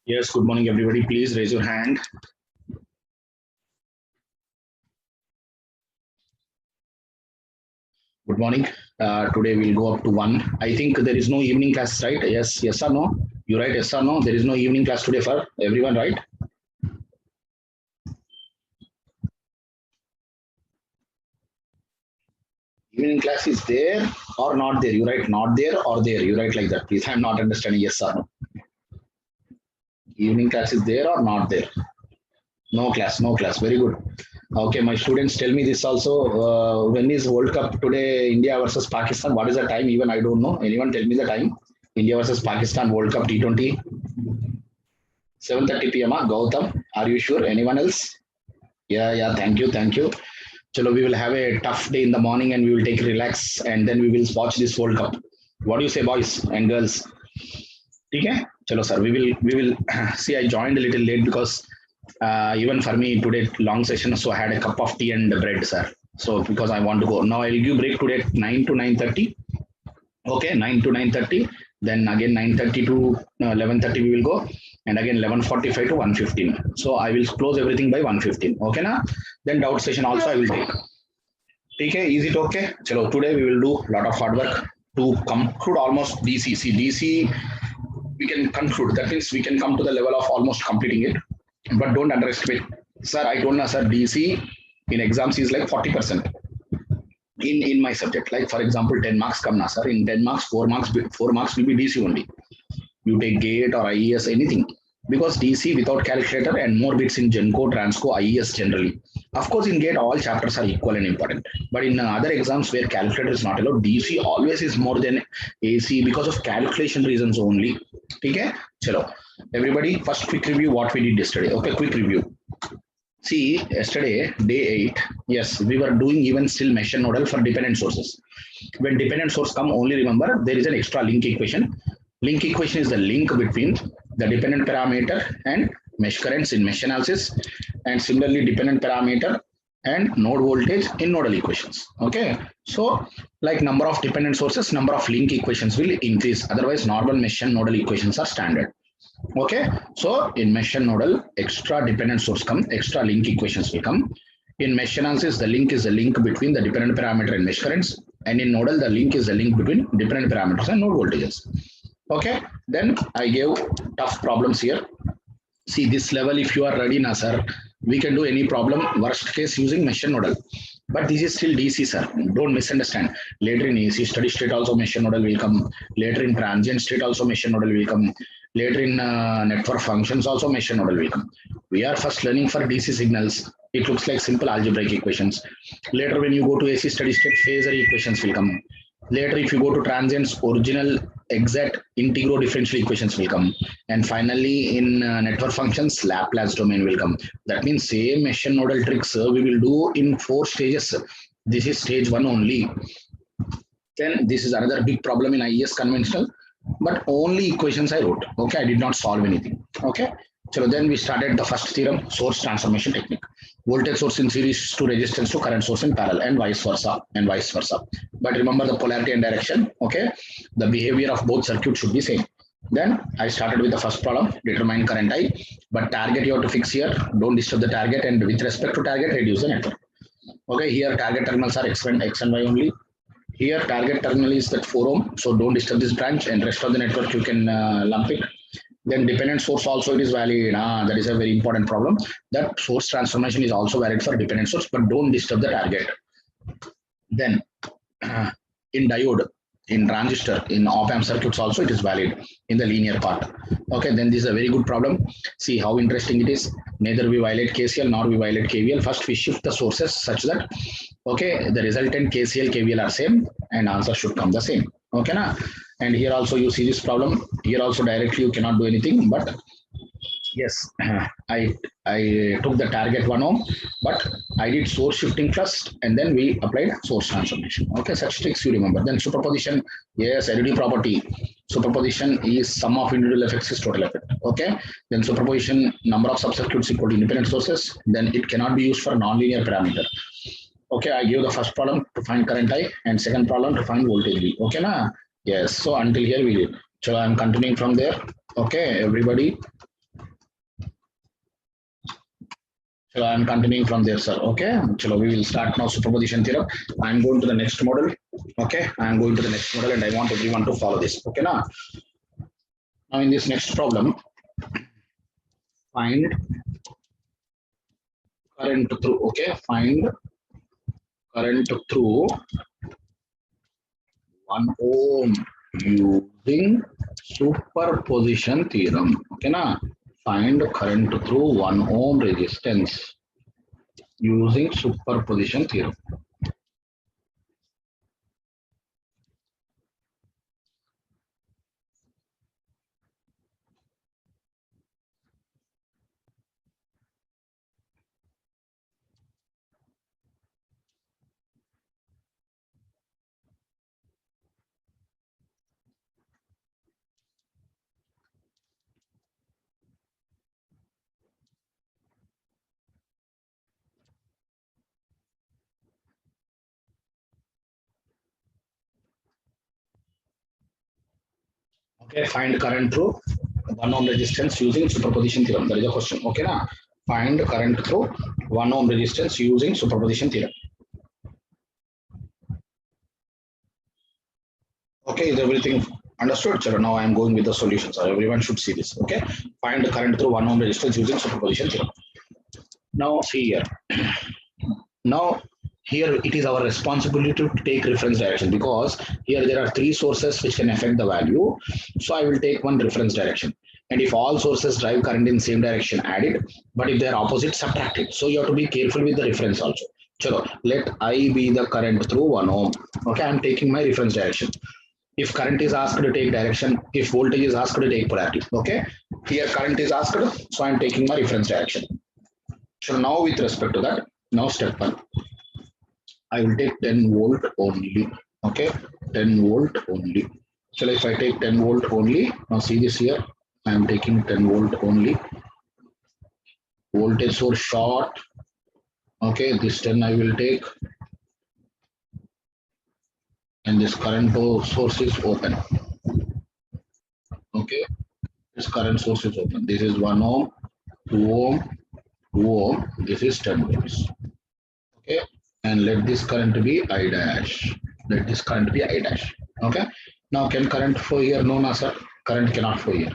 Yes, good morning, everybody. Please raise your hand. Good morning. Today we'll go up to 1. I think there is no evening class, right? Yes or no? You write yes or no? There is no evening class today for everyone, right? Evening class is there or not there? You write not there or there. You write like that, please. I'm not understanding yes or no. Evening class is there or not there? No class, no class. Very good. Okay, my students tell me this also. When is World Cup today? India versus Pakistan. What is the time? Even I don't know. Anyone tell me the time? India versus Pakistan World Cup T20. 7:30 p.m. Gautam, are you sure? Anyone else? Yeah. Thank you. Chalo, we will have a tough day in the morning and we will take relax and then we will watch this World Cup. What do you say, boys and girls? Okay, chalo sir. We will see. I joined a little late because even for me today long session, so I had a cup of tea and bread, sir. So because I want to go now, I'll give break today at 9 to 9:30. Okay, 9 to 9:30. Then again 9:30 to 11:30 we will go, and again 11:45 to 1:15. So I will close everything by 1:15. Okay, na? Then doubt session also I will take. Okay, is it okay? Chalo, today we will do a lot of hard work to conclude almost DC. See, DC we can conclude. That means we can come to the level of almost completing it. But don't underestimate. Sir, I told you, sir, DC in exams is like 40%. In my subject, like for example 10 marks come now, sir. In 10 marks 4 marks will be DC only. You take GATE or IES, anything, because DC without calculator and more bits in GENCO, TRANSCO, IES generally. Of course in GATE all chapters are equal and important, but in other exams where calculator is not allowed, DC always is more than AC because of calculation reasons only. Okay, chalo, everybody, first quick review what we did yesterday. Okay, quick review. See, yesterday, day 8, yes, we were doing even still mesh and nodal for dependent sources. When dependent source come, only remember there is an extra link equation. Link equation is the link between the dependent parameter and mesh currents in mesh analysis, and similarly dependent parameter and node voltage in nodal equations. Okay, so like number of dependent sources, number of link equations will increase. Otherwise, normal mesh and nodal equations are standard. Okay, so in mesh and nodal, extra dependent source come, extra link equations will come. In mesh analysis, the link is the link between the dependent parameter and mesh currents, and in nodal, the link is the link between dependent parameters and node voltages. Okay, then I gave tough problems here. See, this level, if you are ready now, sir, we can do any problem, worst case using mesh and nodal. But this is still DC, sir. Don't misunderstand. Later in AC steady state also mesh and nodal will come. Later in transient state also mesh and nodal will come. Later in network functions also mesh and nodal will come. We are first learning for DC signals. It looks like simple algebraic equations. Later when you go to AC steady state, phasor equations will come. Later if you go to transients, original exact integral differential equations will come. And finally in network functions, Laplace domain will come. That means same mesh and nodal tricks we will do in 4 stages. This is stage 1 only. Then this is another big problem in IES conventional, but only equations I wrote. Okay, I did not solve anything. Okay, so then we started the first theorem, source transformation technique. Voltage source in series to resistance to current source in parallel, and vice versa, But remember the polarity and direction. Okay, the behavior of both circuits should be same. Then I started with the first problem, determine current I, but target you have to fix here. Don't disturb the target, and with respect to target, reduce the network. Okay, here target terminals are X and Y only. Here target terminal is that 4 ohm, so don't disturb this branch, and rest of the network you can lump it. Then dependent source also it is valid. That is a very important problem. That source transformation is also valid for dependent source, but don't disturb the target. Then in diode, in transistor, in op-amp circuits also it is valid in the linear part. Okay, then this is a very good problem. See how interesting it is. Neither we violate KCL nor we violate KVL. First we shift the sources such that okay, the resultant KCL, KVL are same and answer should come the same. Okay, na? And here also you see this problem. Here also directly you cannot do anything, but yes, I took the target 1 ohm, but I did source shifting first and then we applied source transformation. Okay, such tricks you remember. Then superposition, yes, additive property. Superposition is sum of individual effects is total effect. Okay, then superposition, number of subcircuits equal to independent sources, then it cannot be used for nonlinear parameter. Okay, I give the first problem to find current I and second problem to find voltage V. Okay, na? Yes, so until here we did. So I'm continuing from there. Okay, everybody. So I'm continuing from there, sir. Okay. So we will start now superposition theorem. I'm going to the next model. Okay. I'm going to the next model and I want everyone to follow this. Okay. Now in this next problem, find current through. Okay. Find current through 1 ohm using superposition theorem. Okay. Find current through 1 ohm resistance using superposition theorem. Okay, find current through 1 ohm resistance using superposition theorem. That is a question. Okay, na? Find current through 1 ohm resistance using superposition theorem. Okay, is everything understood? So now I am going with the solution. So everyone should see this. Okay, find the current through 1 ohm resistance using superposition theorem. Now see here. Now here it is our responsibility to take reference direction because here there are 3 sources which can affect the value. So I will take one reference direction. And if all sources drive current in same direction, add it. But if they are opposite, subtract it. So you have to be careful with the reference also. Chalo, let I be the current through 1 ohm. Okay, I am taking my reference direction. If current is asked to take direction, if voltage is asked to take polarity. Okay, here current is asked, so I am taking my reference direction. So now with respect to that, now step 1. I will take 10 volt only. Okay, 10 volt only. So if I take 10 volt only, now see this here, I am taking 10 volt only. Voltage source short. Okay, this 10 I will take. And this current source is open. Okay, this current source is open. This is 1 ohm, 2 ohm, 2 ohm. This is 10 volts. Okay, and let this current be I dash. Let this current be I dash. Okay, now can current flow here? No, no, sir. Current cannot flow here.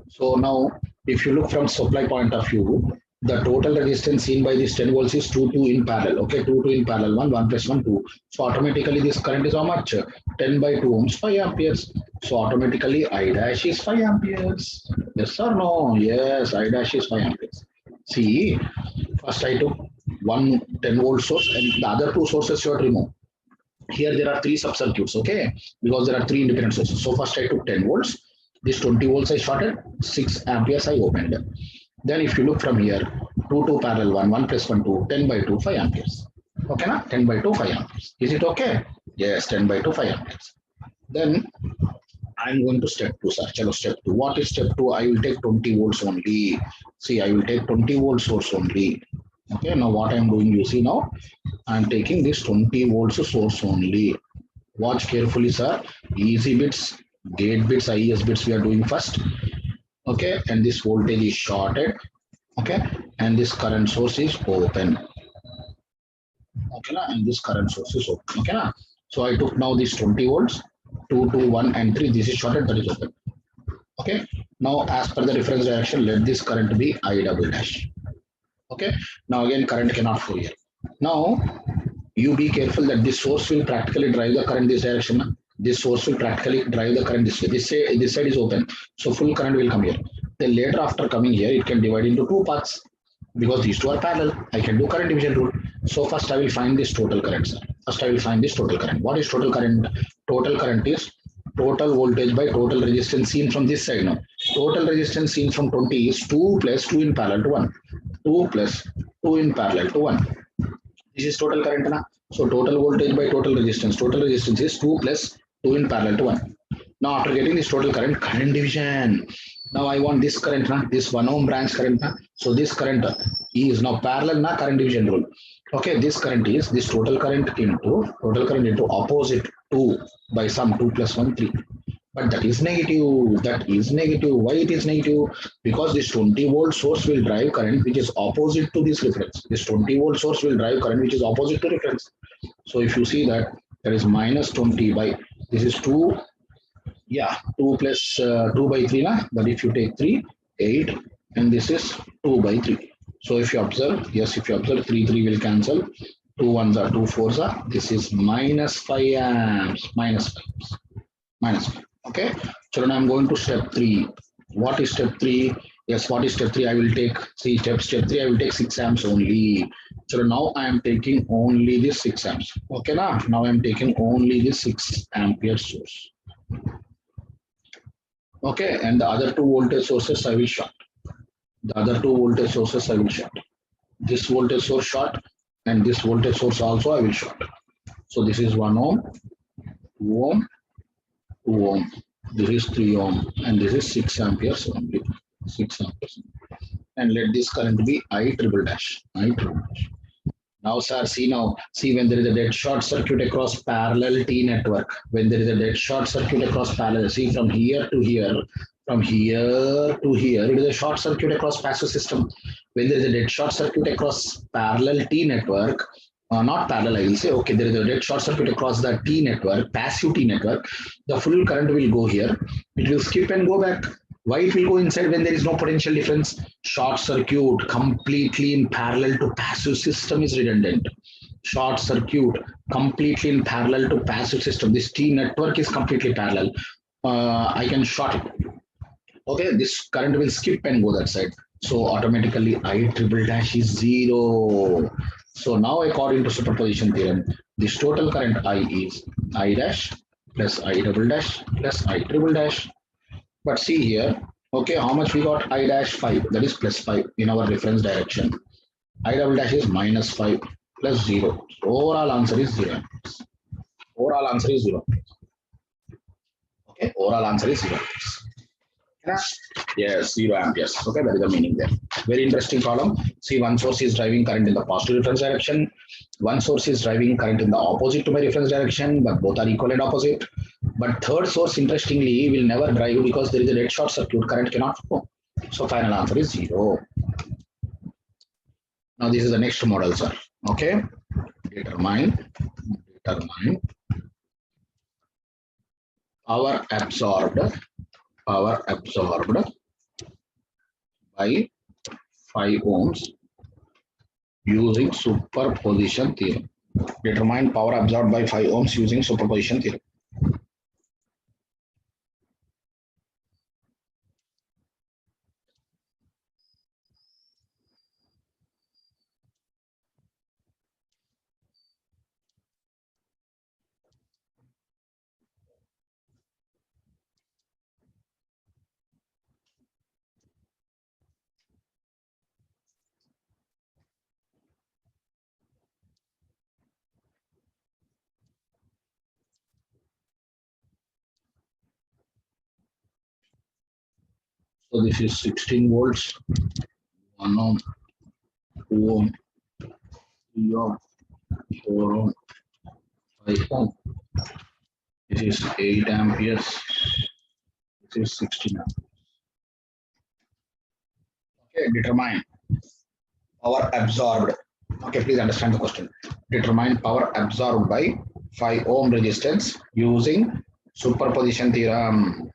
So now, if you look from supply point of view, the total resistance seen by this 10 volts is 2 in parallel. Okay, 2 in parallel, 1 plus 1, 2. So automatically this current is how much? 10 by 2 ohms, 5 amperes. So automatically I dash is 5 amperes. Yes or no? Yes, I dash is 5 amperes. See, first I took one 10 volt source and the other 2 sources you have to remove. Here there are 3 sub-circuits, okay? Because there are 3 independent sources. So first I took 10 volts. This 20 volts I shorted, 6 amperes I opened. Then if you look from here, 2 parallel 1 plus 1, 2, 10 by 2, 5 amperes. Okay, na? 10 by 2, 5 amperes. Is it okay? Yes, 10 by 2, 5 amperes. Then I'm going to step 2, sir. Chalo, step 2. What is step 2? I will take 20 volts only. See, I will take 20 volt source only. Okay, now what I'm doing, you see now, I'm taking this 20 volts source only. Watch carefully, sir. Easy bits, gate bits, IES bits we are doing first. Okay, and this voltage is shorted. Okay, and this current source is open. Okay, and this current source is open. Okay, so I took now this 20 volts, 2, 2, 1, and 3. This is shorted, that is open. Okay, now as per the reference direction, let this current be I double dash. Okay, now again current cannot flow here. Now you be careful that this source will practically drive the current this direction. This source will practically drive the current this way. This side is open, so full current will come here. Then later after coming here, it can divide into 2 parts because these 2 are parallel. I can do current division rule. So first I will find this total current, sir. First I will find this total current. What is total current? Total current is total voltage by total resistance seen from this side now. Total resistance seen from 20 is 2 plus 2 in parallel to 1. 2 plus 2 in parallel to 1. This is total current. Na? So total voltage by total resistance. Total resistance is 2 plus 2 in parallel to 1. Now after getting this total current, current division. Now I want this current, na? This 1 ohm branch current. Na? So this current is now parallel na current division rule. Okay, this current is this total current into opposite 2 by sum 2 plus 1, 3. But that is negative. That is negative. Why it is negative? Because this 20-volt source will drive current which is opposite to this reference. This 20-volt source will drive current which is opposite to reference. So if you see that, that is minus 20 by, this is 2, yeah, 2 plus 2 by 3, na? But if you take 3, 8, and this is 2 by 3. So if you observe, yes, if you observe, 3, 3 will cancel. 2 ones are 2 fours are. This is minus 5 amps. Minus 5 amps. Minus 5. Okay. Children, I'm going to step 3. What is step 3? Yes, what is step 3? I will take, see, step 3, I will take 6 amps only. So now I am taking only this 6 amps. Okay, now I am taking only this 6 ampere source. Okay, and the other two voltage sources I will short. The other two voltage sources I will short. This voltage source short and this voltage source also I will short. So this is 1 ohm, 2 ohm, 2 ohm. This is 3 ohm and this is 6 amperes only. 6 amperes. And let this current be I triple dash. I triple dash. Now, sir, see when there is a dead short circuit across parallel T network, when there is a dead short circuit across parallel, see from here to here, from here to here, it is a short circuit across passive system. When there is a dead short circuit across parallel T network, not parallel, I will say, okay, there is a dead short circuit across the T network, passive T network, the full current will go here, it will skip and go back. Why it will go inside when there is no potential difference? Short circuit completely in parallel to passive system is redundant. Short circuit completely in parallel to passive system. This T network is completely parallel. I can short it. Okay, this current will skip and go that side. So automatically I triple dash is 0. So now according to superposition theorem, this total current I is I dash plus I double dash plus I triple dash. But see here, okay, how much we got? I dash 5, that is plus 5 in our reference direction. I double dash is minus 5 plus 0. So overall answer is 0. Overall answer is 0. Okay, overall answer is 0. Yes, 0 amperes. Okay, that is the meaning there. Very interesting problem. See, one source is driving current in the positive reference direction. One source is driving current in the opposite to my reference direction, but both are equal and opposite. But third source, interestingly, will never drive because there is a dead short circuit. Current cannot flow. So final answer is 0. Now this is the next model, sir. Okay, determine power absorbed by 5 ohms using superposition theorem. Determine power absorbed by 5 ohms using superposition theorem. So this is 16 volts, 1 ohm, 2 ohm, 3 ohm, 4 ohm, 5 ohm. This is 8 amperes. This is 16 amperes. Okay, determine power absorbed. Okay, please understand the question. Determine power absorbed by 5 ohm resistance using superposition theorem.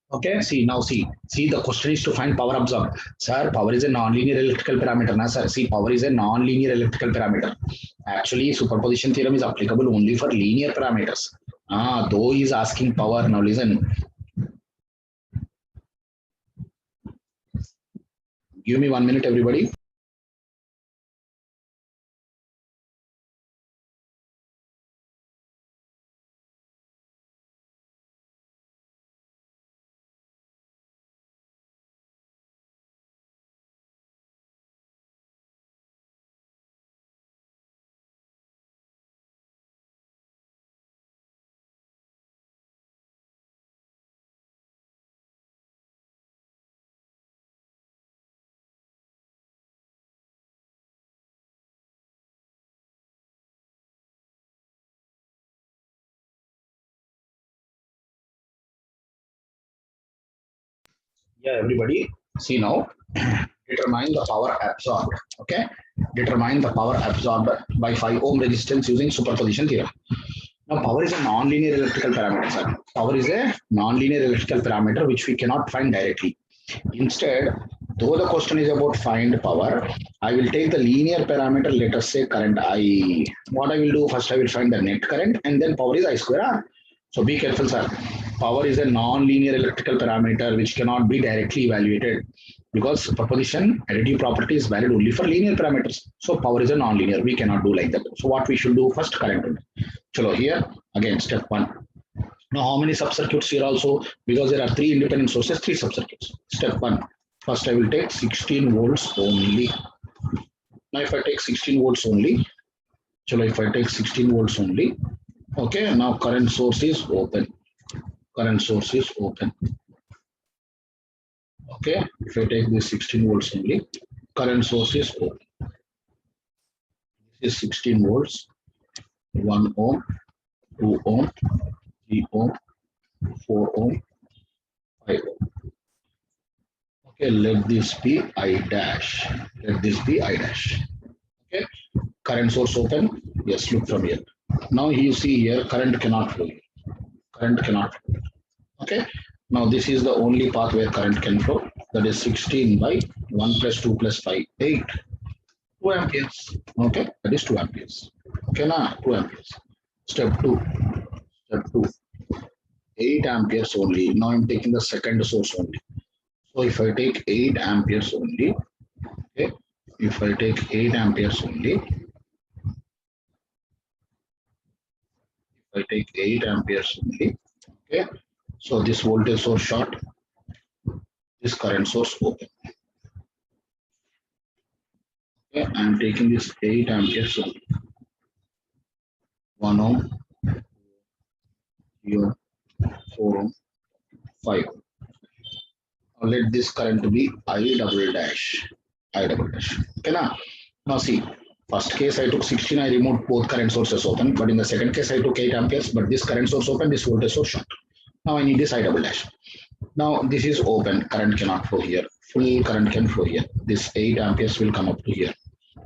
Okay, see the question is to find power absorbed. Sir, power is a non-linear electrical parameter. Na, sir, see, power is a non-linear electrical parameter. Actually, superposition theorem is applicable only for linear parameters. Though he is asking power. Now listen, give me 1 minute, everybody. Yeah, everybody, see now, determine the power absorbed. Okay, determine the power absorbed by 5 ohm resistance using superposition theorem. Now, power is a non-linear electrical parameter, sir. Power is a non-linear electrical parameter which we cannot find directly. Instead, though the question is about find power, I will take the linear parameter, let us say current I. What I will do, first I will find the net current and then power is I square R. So be careful, sir. Power is a non-linear electrical parameter which cannot be directly evaluated because superposition additive property is valid only for linear parameters. So power is a non-linear. We cannot do like that. So what we should do first, current. Chalo, here again step 1. Now how many subcircuits here also? Because there are 3 independent sources, 3 subcircuits. Step 1. First I will take 16 volts only. Now if I take 16 volts only, chalo, if I take 16 volts only, okay, now current source is open. Current source is open. Okay, if I take this 16 volts only, current source is open. This is 16 volts, 1 ohm, 2 ohm, 3 ohm, 4 ohm, 5 ohm. Okay, let this be I dash. Let this be I dash. Okay, current source open. Yes, look from here. Now you see here, current cannot flow. Current cannot flow. Okay, now this is the only path where current can flow. That is 16 by 1 plus 2 plus 5, 8. 2 amperes. Okay, that is 2 amperes. Okay, now 2 amperes. Step 2. Step 2. 8 amperes only. Now I'm taking the second source only. So if I take 8 amperes only, okay, if I take 8 amperes only, if I take 8 amperes only, okay, so this voltage source short, this current source open. Okay, I'm taking this 8 amperes only. 1 ohm, 3 ohm, 4 ohm, 5 ohm. Now let this current be I double dash. I double dash. Okay, now see, first case I took 16, I removed both current sources open, but in the second case I took 8 amperes, but this current source open, this voltage source short. Now I need this I double dash. Now this is open, current cannot flow here. Full current can flow here. This 8 amperes will come up to here.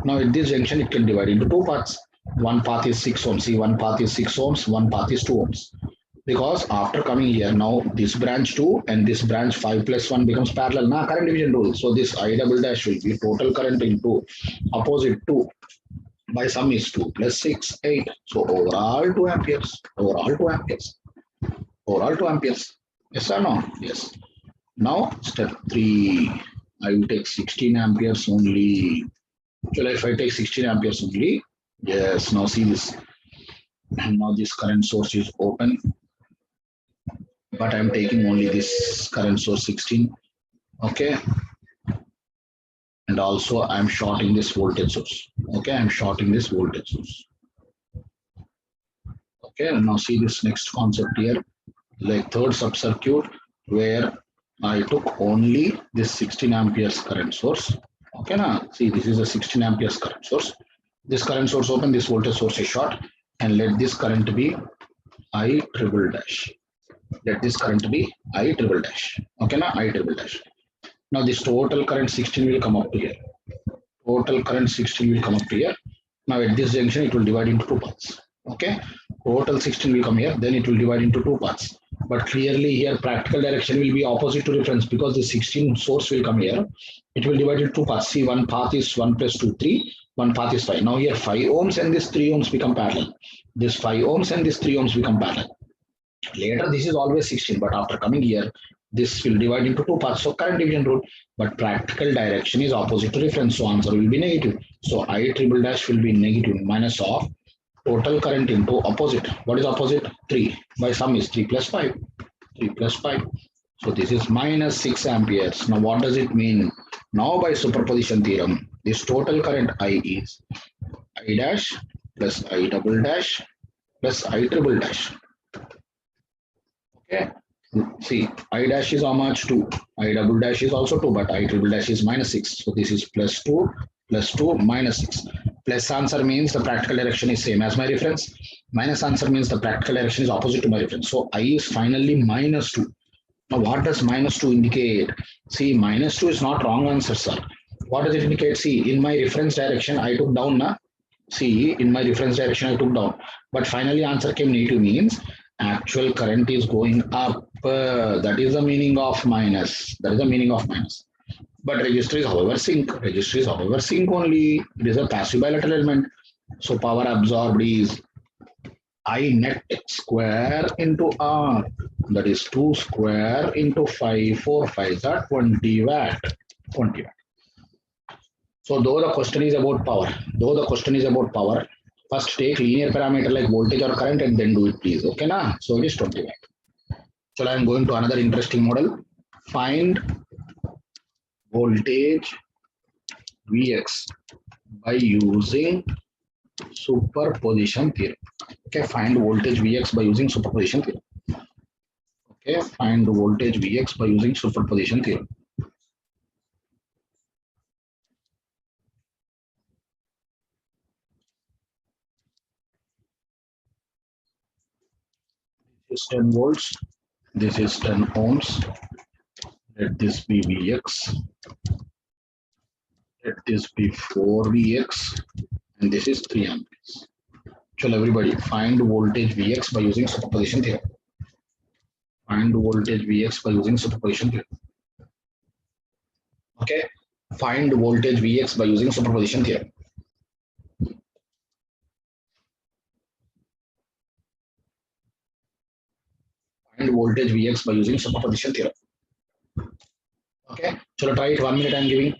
Now at this junction, it can divide into 2 parts. One path is 6 ohms. See, one path is 6 ohms, one path is 2 ohms. Because after coming here, now this branch 2 and this branch 5 plus 1 becomes parallel. Now current division rule. So this I double dash will be total current into opposite 2 by sum is 2 plus 6, 8. So overall 2 amperes. Overall 2 amperes. Overall 2 amperes. Yes or no? Yes. Now step 3. I will take 16 amperes only. So if I take 16 amperes only, yes, now see this. Now this current source is open, but I'm taking only this current source 16. Okay. And also I'm shorting this voltage source. Okay, I'm shorting this voltage source. Okay, and now see this next concept here, like third subcircuit where I took only this 16 amperes current source. Okay, now see this is a 16 amperes current source. This current source open, this voltage source is short, and let this current be I triple dash. Let this current be I triple dash. Okay, now I triple dash. Now this total current 16 will come up to here. Total current 16 will come up to here. Now at this junction, it will divide into 2 parts. Okay, total 16 will come here, then it will divide into 2 parts. But clearly here, practical direction will be opposite to reference because the 16 source will come here. It will divide into 2 parts. See, one path is 1 plus 2, 3. One path is 5. Now here 5 ohms and this 3 ohms become parallel. This 5 ohms and this 3 ohms become parallel. Later, this is always 16, but after coming here, this will divide into 2 parts. So current division rule, but practical direction is opposite to reference. So answer will be negative. So I triple dash will be negative minus of total current into opposite. What is opposite? 3. By sum is 3 plus 5. 3 plus 5. So this is minus 6 amperes. Now what does it mean? Now by superposition theorem, this total current I is I dash plus I double dash plus I triple dash. Okay. See, I dash is how much? 2. I double dash is also 2, but I triple dash is minus 6. So this is plus 2 minus 6. Plus answer means the practical direction is same as my reference. Minus answer means the practical direction is opposite to my reference. So I is finally minus 2. Now, what does minus 2 indicate? See, minus 2 is not wrong answer, sir. What does it indicate? See, in my reference direction, I took down, na? See, in my reference direction, I took down. But finally, answer came negative means actual current is going up. That is the meaning of minus. That is the meaning of minus. But register is however sink. Register is however sink only. It is a passive bilateral element. So power absorbed is I net square into R. That is 2 square into 5. 4 5 are 20 watt. 20 watt. So though the question is about power, first take linear parameter like voltage or current and then do it, please. Okay, na? So it is 20 watt. So I am going to another interesting model. Find voltage Vx by using superposition theorem. Okay, find voltage Vx by using superposition theorem. Okay, find voltage Vx by using superposition theorem. This is 10 volts. This is 10 ohms. Let this be Vx. Let this be 4 Vx. And this is 3 amperes. So everybody, find voltage Vx by using superposition theorem. Find voltage Vx by using superposition theorem. Okay, find voltage Vx by using superposition theorem. Find voltage Vx by using superposition theorem. Okay, so try it. 1 minute I'm giving.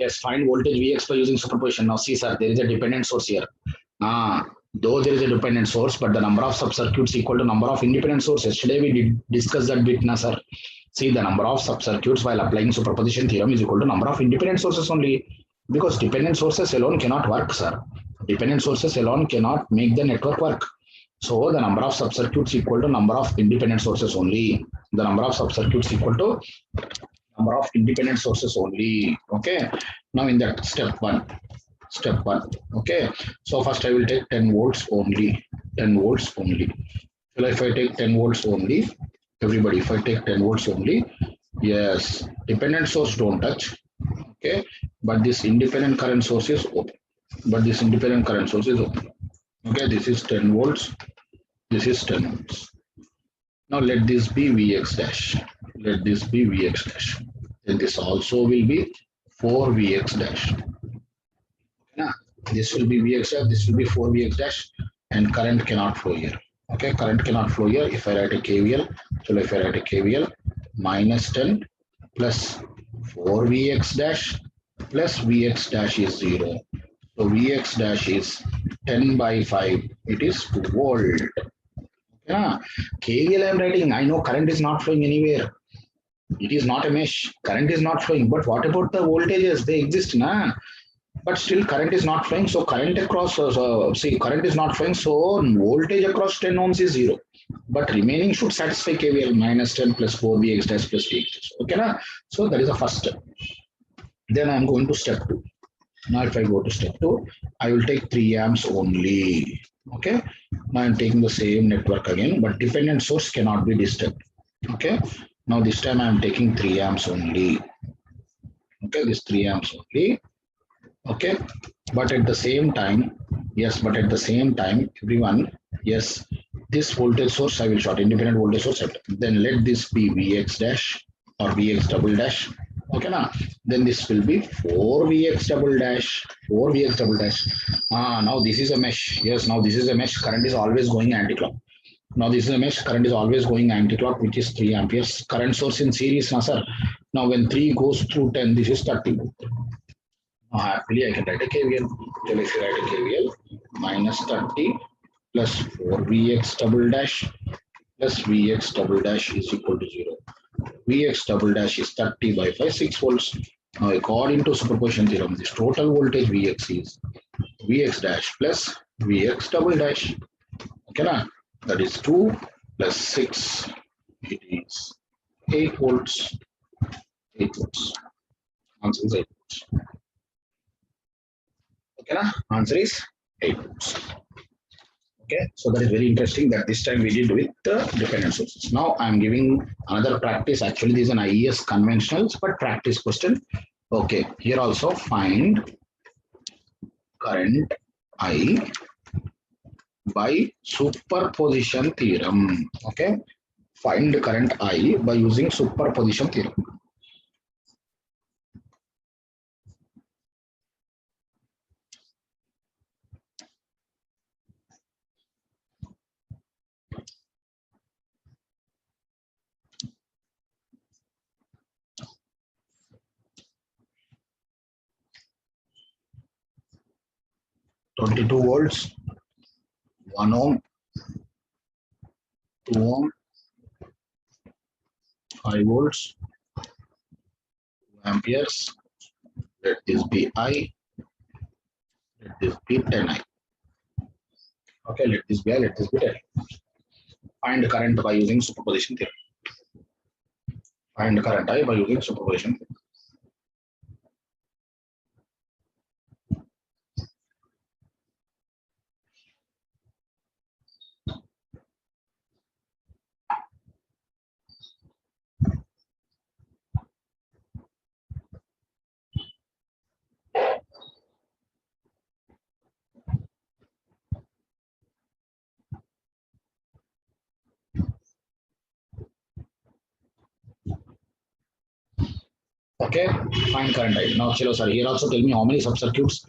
Yes, find voltage Vx by using superposition. Now see, sir, there is a dependent source here. Though there is a dependent source, but the number of subcircuits equal to number of independent sources. Yesterday we did discuss that bit, na, sir. See, the number of subcircuits while applying superposition theorem is equal to number of independent sources only. Because dependent sources alone cannot work, sir. Dependent sources alone cannot make the network work. So the number of subcircuits equal to number of independent sources only. The number of subcircuits equal to number of independent sources only. Okay, now in that step one, okay, so first I will take 10 volts only. 10 volts only. So if I take 10 volts only, everybody, if I take 10 volts only, yes, dependent source don't touch. Okay, but this independent current source is open. Okay, this is 10 volts, this is 10 volts. Now let this be Vx dash. Let this be Vx dash. Then this also will be 4 Vx dash. Yeah, this will be Vx dash, this will be 4 Vx dash, and current cannot flow here. Okay, current cannot flow here. If I write a KVL, so if I write a KVL, minus 10 plus 4 Vx dash plus Vx dash is 0. So Vx dash is 10 by 5. It is 2 volt. Yeah, KVL I am writing. I know current is not flowing anywhere. It is not a mesh. Current is not flowing. But what about the voltages? They exist, na? But still current is not flowing. So current across, see, current is not flowing. So voltage across 10 ohms is 0. But remaining should satisfy KVL minus 10 plus 4 Vx dash plus Vx dash. Okay, na? So that is the first step. Then I am going to step 2. Now if I go to step 2, I will take 3 amps only. Okay. Now I'm taking the same network again, but dependent source cannot be disturbed. Okay. Now this time I'm taking 3 amps only. Okay, this 3 amps only. Okay. But at the same time, yes, but at the same time, everyone, yes, this voltage source I will short, independent voltage source. Then let this be Vx dash or Vx double dash. Okay, now then this will be 4 Vx double dash, 4 Vx double dash. Now this is a mesh. Yes, now this is a mesh. Current is always going anti-clock. Now this is a mesh. Current is always going anti-clock, which is 3 amperes. Current source in series, na sir. Now when 3 goes through 10, this is 30. Now happily I can write a KVL. So if you write a KVL, minus 30 plus 4 Vx double dash plus Vx double dash is equal to 0. Vx double dash is 30 by 5, 6 volts. Now according to superposition theorem, this total voltage Vx is Vx dash plus Vx double dash. Okay, na? That is 2 plus 6. It is 8 volts. 8 volts. Answer is 8 volts. Okay, na? Answer is 8 volts. Okay, so that is very interesting that this time we did with the dependent sources. Now I'm giving another practice. Actually, this is an IES conventionals, but practice question. Okay, here also find current I by superposition theorem. Okay, find current I by using superposition theorem. (22 volts, 1 ohm, 2 ohm, 5 volts, 2 amperes. Let this be I. Let this be 10I. Okay, let this be I. Let this be 10. Find current by using superposition theorem. Find current I by using superposition theorem. Okay, find current I. Now, chalo, sir, here also tell me how many subcircuits.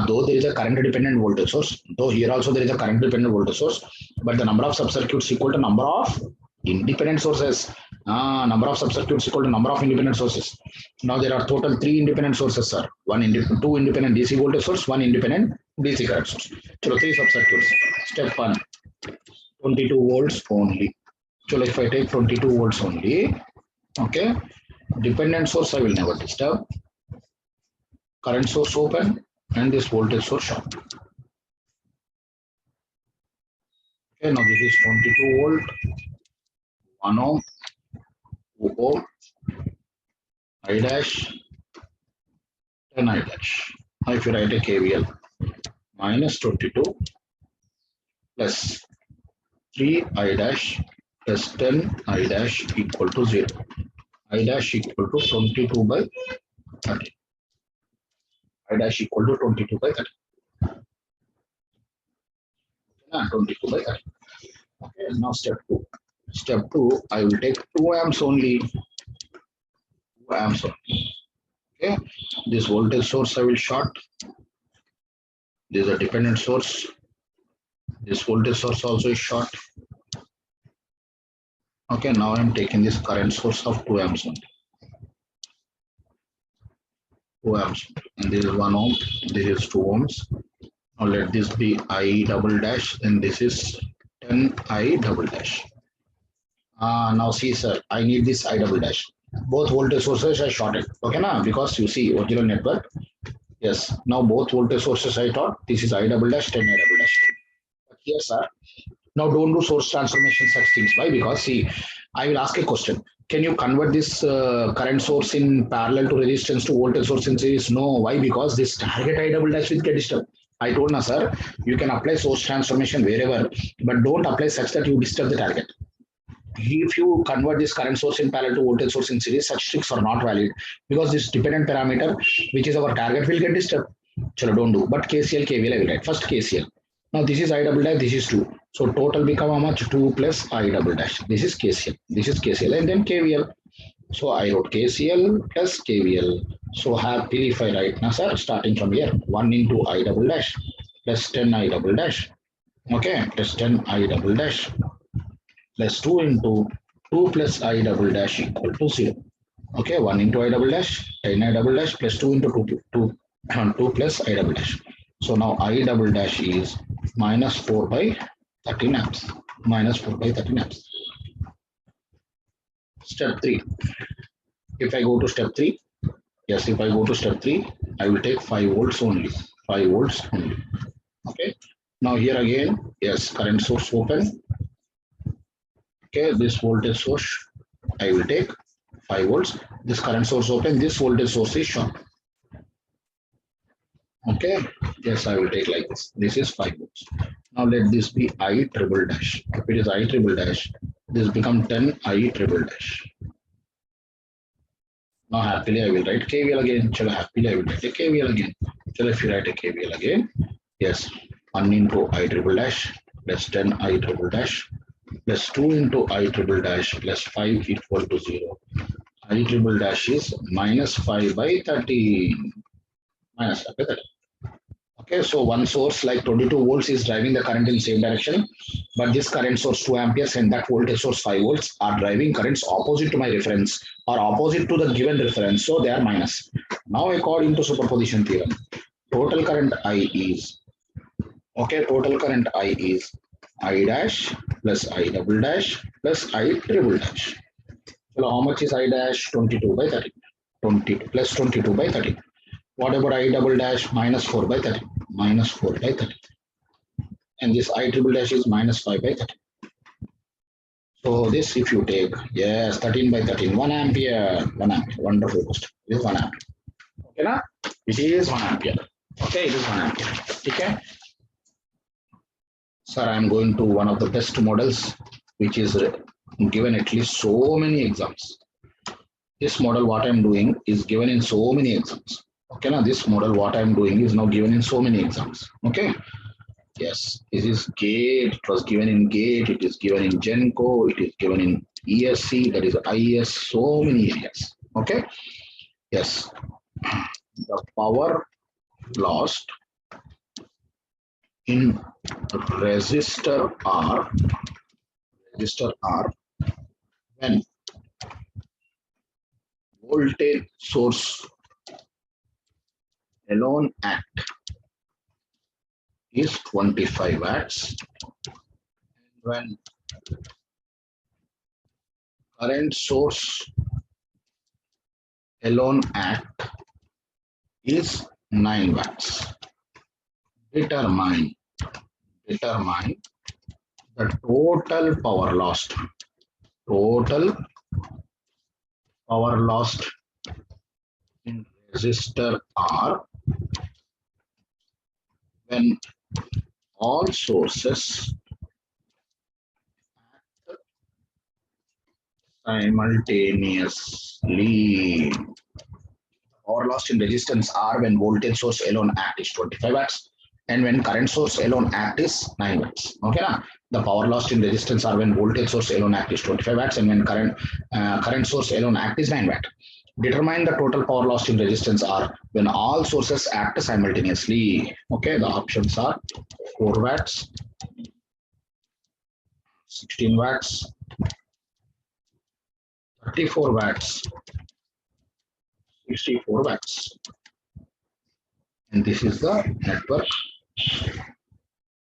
Though there is a current dependent voltage source, though here also there is a current dependent voltage source, but the number of subcircuits equal to number of independent sources. Number of subcircuits equal to number of independent sources. Now there are total 3 independent sources, sir. Two independent DC voltage source, 1 independent DC current source. So 3 subcircuits. Step 1, 22 volts only. So if I take 22 volts only, okay. Dependent source I will never disturb. Current source open and this voltage source short. Okay, now this is 22 volt, 1 ohm, 2 ohm, I dash, 10 I dash. Now if you write a KVL, minus 22 plus 3 I dash plus 10 I dash equal to 0. I dash equal to 22 by 30. I dash equal to 22 by 30. 22 by 30. Okay, now step 2. Step 2, I will take 2 amps only. 2 amps only. Okay. This voltage source I will short. This is a dependent source. This voltage source also is short. Okay, now I'm taking this current source of 2 amps only. 2 amps. And this is 1 ohm. This is 2 ohms. Now let this be I double dash. And this is 10 I double dash. Now see, sir, I need this I double dash. Both voltage sources are shorted. Okay, now because you see original network. Yes. Now both voltage sources I thought this is I double dash, 10 I double dash. But here, sir, now don't do source transformation such things. Why? Because see, I will ask a question. Can you convert this current source in parallel to resistance to voltage source in series? No. Why? Because this target I double dash will get disturbed. I told na, sir, you can apply source transformation wherever, but don't apply such that you disturb the target. If you convert this current source in parallel to voltage source in series, such tricks are not valid because this dependent parameter, which is our target, will get disturbed. Chalo, don't do. But KCL, KVL, I will write. First KCL. Now this is I double dash, this is 2. So total become how much? 2 plus I double dash. This is KCL. This is KCL and then KVL. So I wrote KCL plus KVL. So happily if I write now, sir, starting from here, 1 into I double dash plus 10 I double dash. Okay, plus 10 I double dash plus 2 into 2 plus I double dash equal to 0. Okay, 1 into I double dash, 10 I double dash plus 2 into 2 plus I double dash. So now I double dash is minus 4 by 13 amps. Minus 4 by 13 amps. Step 3. If I go to step 3, yes, if I go to step 3, I will take 5 volts only. 5 volts only. Okay. Now here again, yes, current source open. Okay, this voltage source I will take 5 volts. This current source open, this voltage source is short. Okay, yes, I will take like this. This is 5 volts. Now let this be I triple dash. If it is I triple dash, this become 10 I triple dash. Now happily I will write KVL again. Chalo, happily I will write a KVL again. Chalo, if you write a KVL again, yes, 1 into I triple dash plus 10 I triple dash plus 2 into I triple dash plus 5 equal to 0. I triple dash is minus 5 by 13. Minus 5 by 13. Okay, so one source like 22 volts is driving the current in the same direction, but this current source 2 amperes and that voltage source 5 volts are driving currents opposite to my reference or opposite to the given reference, so they are minus. Now according to superposition theorem, total current I is, okay, total current I is I dash plus I double dash plus I triple dash. So how much is I dash? 22 by 13. 22 plus 22 by 13. What about I double dash? Minus 4 by 30. Minus 4 by 30. And this I triple dash is minus 5 by 30. So this if you take, yes, 13 by 13, 1 ampere. 1 ampere. Wonderful question. This is 1 ampere. Okay, na? It is 1 ampere. Okay, it is 1 ampere. Okay. Sir, I am going to one of the best models, which is given at least so many exams. This model, what I am doing, is given in so many exams. Okay, now this model, what I am doing, is now given in so many exams. Okay. Yes, this is GATE. It was given in GATE. It is given in GENCO. It is given in ESC. That is IES. So many areas. Okay. Yes. The power lost in resistor R when voltage source alone act is 25 watts. When current source alone act is 9 watts. Determine the total power lost. Total power lost in resistor R when all sources act simultaneously. Power lost in resistance R when voltage source alone act is 25 watts. and when current source alone act is 9 watts. Okay, na? The power lost in resistance are when voltage source alone act is 25 watts and when current source alone act is 9 watt. Determine the total power lost in resistance are when all sources act simultaneously. Okay, the options are 4 watts, 16 watts, 34 watts, 64 watts. And this is the network.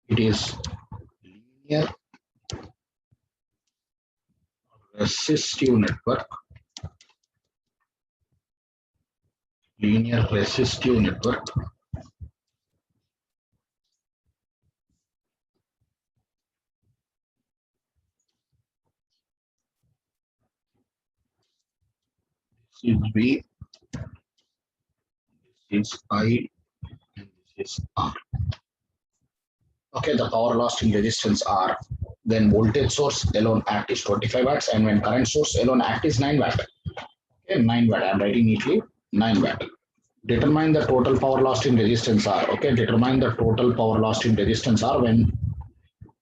It is linear resistive network. Linear resistive network. This is V, this is I, and this is R. Okay, the power lost in resistance are when voltage source alone act is 25 watts and when current source alone act is 9 watt. Okay, 9 watt. I'm writing neatly 9 watt. Determine the total power lost in resistance are. Okay, determine the total power lost in resistance are when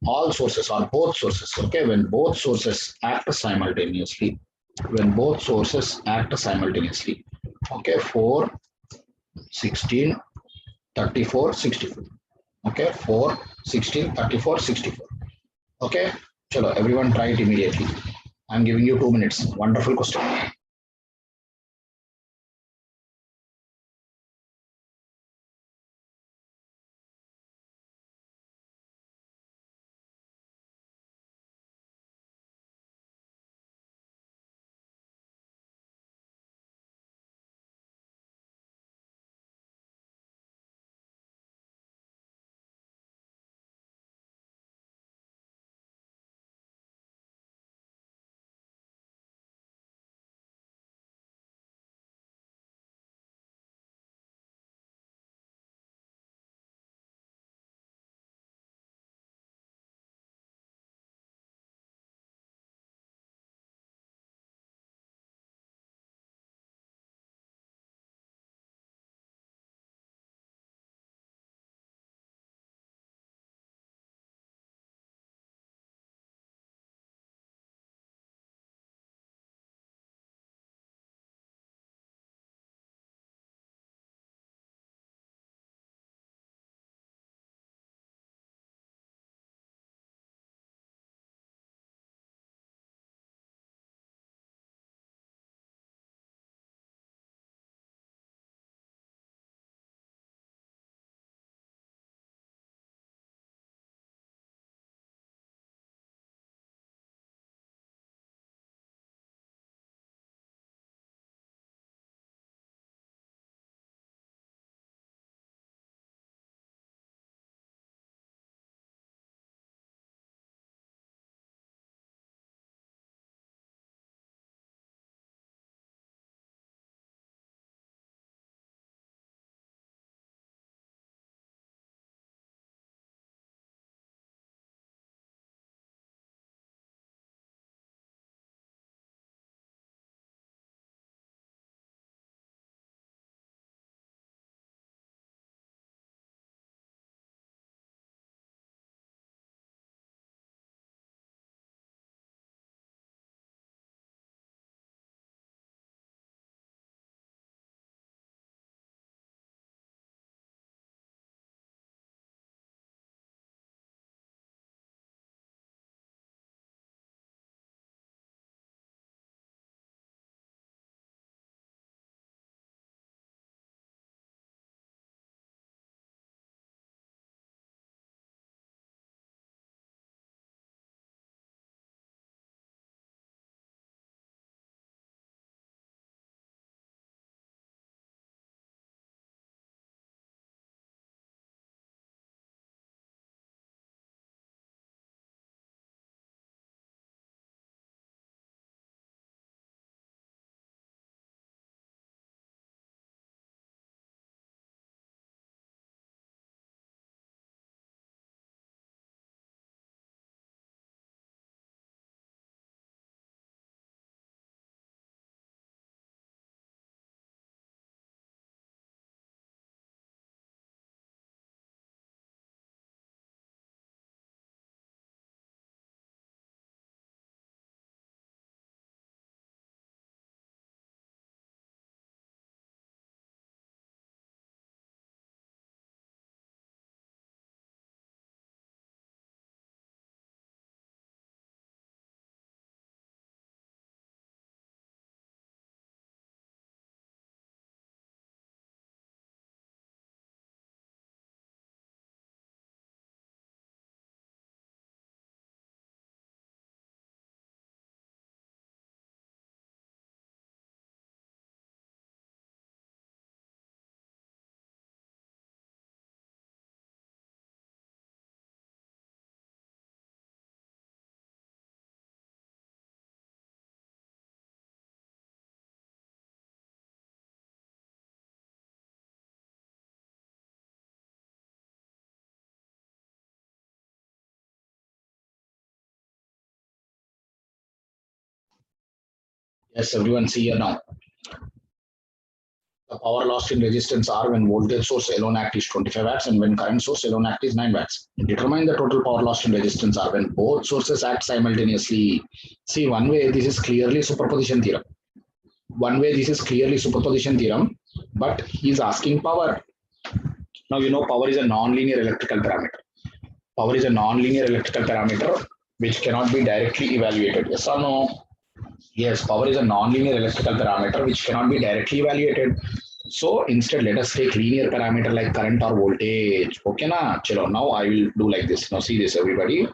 all sources or both sources. Okay, when both sources act simultaneously. When both sources act simultaneously. Okay, 4, 16, 34, 64. Okay, 4, 16, 34, 64. Okay, chalo, everyone try it immediately. I'm giving you 2 minutes. Wonderful question. Yes, everyone see here now. The power lost in resistance R when voltage source alone act is 25 watts and when current source alone act is 9 watts. Determine the total power lost in resistance R when both sources act simultaneously. See, one way this is clearly superposition theorem. One way this is clearly superposition theorem, but he is asking power. Now you know power is a non-linear electrical parameter. Power is a non-linear electrical parameter which cannot be directly evaluated. Yes or no? Yes, power is a non-linear electrical parameter which cannot be directly evaluated. So instead, let us take linear parameter like current or voltage. Okay, na? Chalo, now I will do like this. Now see this, everybody.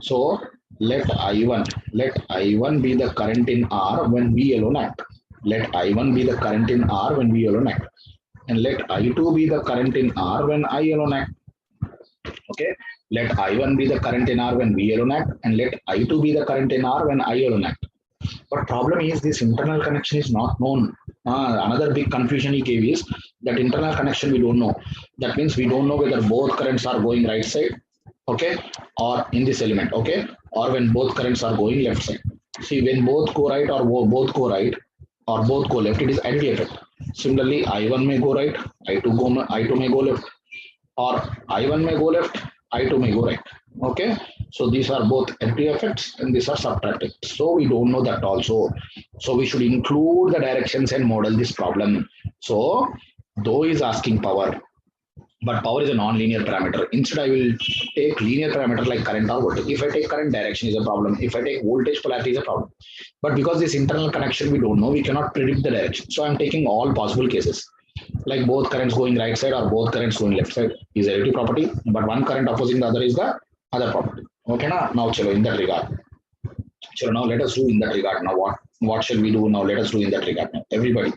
So let I1 be the current in R when V alone act. Let I1 be the current in R when V alone act. And let I2 be the current in R when I alone act. Okay. Let I1 be the current in R when V alone act. And let I2 be the current in R when I alone act. But problem is this internal connection is not known. Another big confusion he gave is that internal connection we don't know. That means we don't know whether both currents are going right side, okay, or in this element, okay, or when both currents are going left side. See, when both go right or both go right or both go left, it is additive effect. Similarly, I1 may go right, I2 may go left, or I1 may go left, I2 may go right. Okay, so these are both additive effects and these are subtractive. So we don't know that also. So we should include the directions and model this problem. So though is asking power, but power is a non-linear parameter. Instead, I will take linear parameter like current or voltage. If I take current, direction is a problem. If I take voltage, polarity is a problem. But because this internal connection we don't know, we cannot predict the direction. So I'm taking all possible cases like both currents going right side or both currents going left side is a relative property, but one current opposing the other is the other property. Okay, now chalo in that regard. Chalo, now let us do in that regard. Now what shall we do now? Let us do in that regard now. Everybody.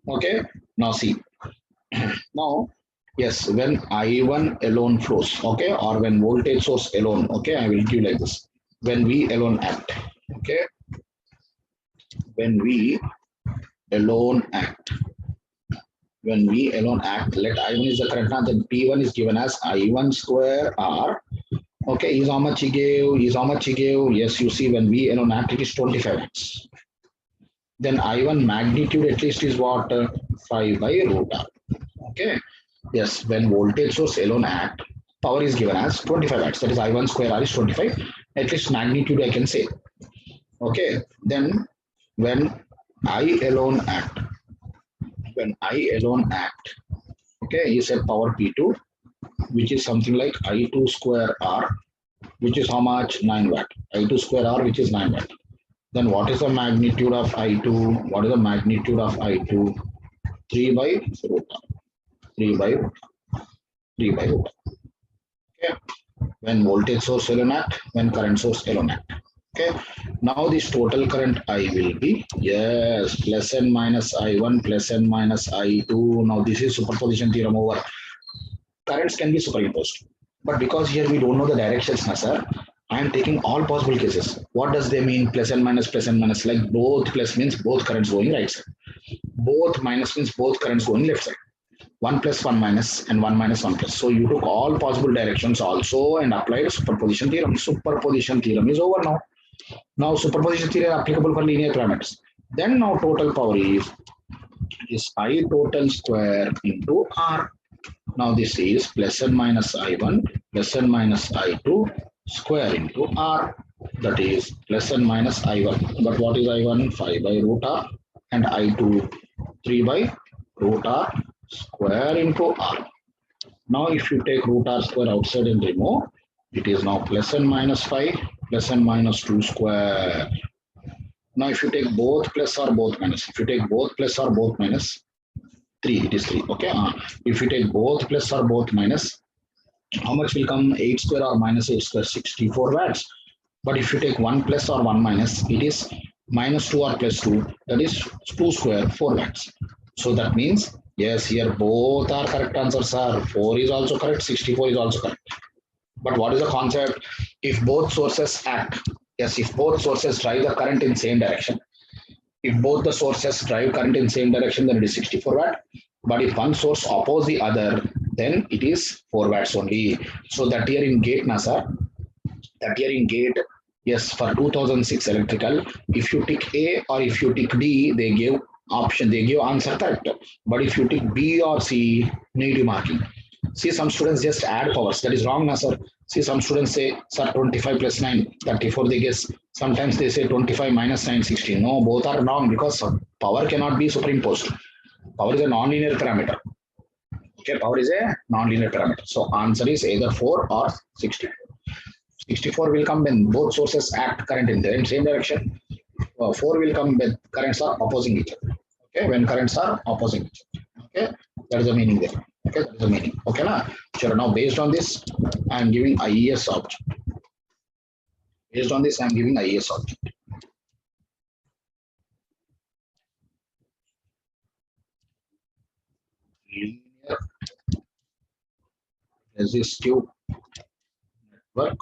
Okay. Now see. Now yes, when I1 alone flows, okay, or when voltage source alone, okay, I will give like this. When we alone act, okay, when we alone act. When we alone act, let I1 is the current now, then P1 is given as I1 square R. Okay, is how much he gave, is how much he gave. Yes, you see, when we alone act, it is 25 watts. Then I1 magnitude at least is what? 5 by root R. Okay, yes, when voltage source alone act, power is given as 25 watts. That is I1 square R is 25. At least magnitude I can say. Okay, then when I alone act, okay, he said power P2, which is something like I2 square R, which is how much? 9 watt. I2 square R, which is 9 watt. Then what is the magnitude of I2? What is the magnitude of I2? 3 by root R. 3 by root R. 3 by root R. Okay. When voltage source alone act, when current source alone act. Okay. Now this total current I will be, yes, plus and minus I1 plus and minus I2. Now this is superposition theorem over. Currents can be superimposed. But because here we don't know the directions, na sir, I am taking all possible cases. What does they mean? Plus and minus, like both plus means both currents going right side. Both minus means both currents going left side. 1 plus 1 minus and 1 minus 1 plus. So you took all possible directions also and applied superposition theorem. Superposition theorem is over now. Now superposition theorem is applicable for linear parameters. Then now total power is I total square into R. Now this is plus and minus I1 plus and minus I2 square into R. That is plus and minus I1. But what is I1? 5 by root R and I2 3 by root R square into R. Now if you take root R square outside and remove, it is now plus and minus 5 plus and minus 2 square. Now if you take both plus or both minus, if you take both plus or both minus, 3, it is 3. Okay. If you take both plus or both minus, how much will come? 8 square or minus 8 square? 64 watts. But if you take 1 plus or 1 minus, it is minus 2 or plus 2. That is 2 square, 4 watts. So that means, yes, here both are correct answers are. 4 is also correct, 64 is also correct. But what is the concept? If both sources act, yes, if both sources drive the current in same direction, if both the sources drive current in same direction, then it is 64 watt. But if one source oppose the other, then it is 4 watts only. So that here in gate, NASA, that here in gate, Yes, for 2006 electrical, if you tick A or if you tick D, they give option, they give answer correct. But if you tick B or C, negative marking. See, some students just add powers. That is wrong, na, sir. See, some students say, sir, 25 plus 9, 34 they guess. Sometimes they say 25 minus 9, 16. No, both are wrong because power cannot be superimposed. Power is a non-linear parameter. Okay, power is a non-linear parameter. So answer is either 4 or 60. 64 will come when both sources act current in the same direction. 4 will come when currents are opposing each other. Okay, when currents are opposing each other. Okay, that is the meaning there. Okay, that is the meaning. Okay, na? Sure. Now, based on this, I am giving IES object. Based on this, I am giving IES object. Linear resistive network.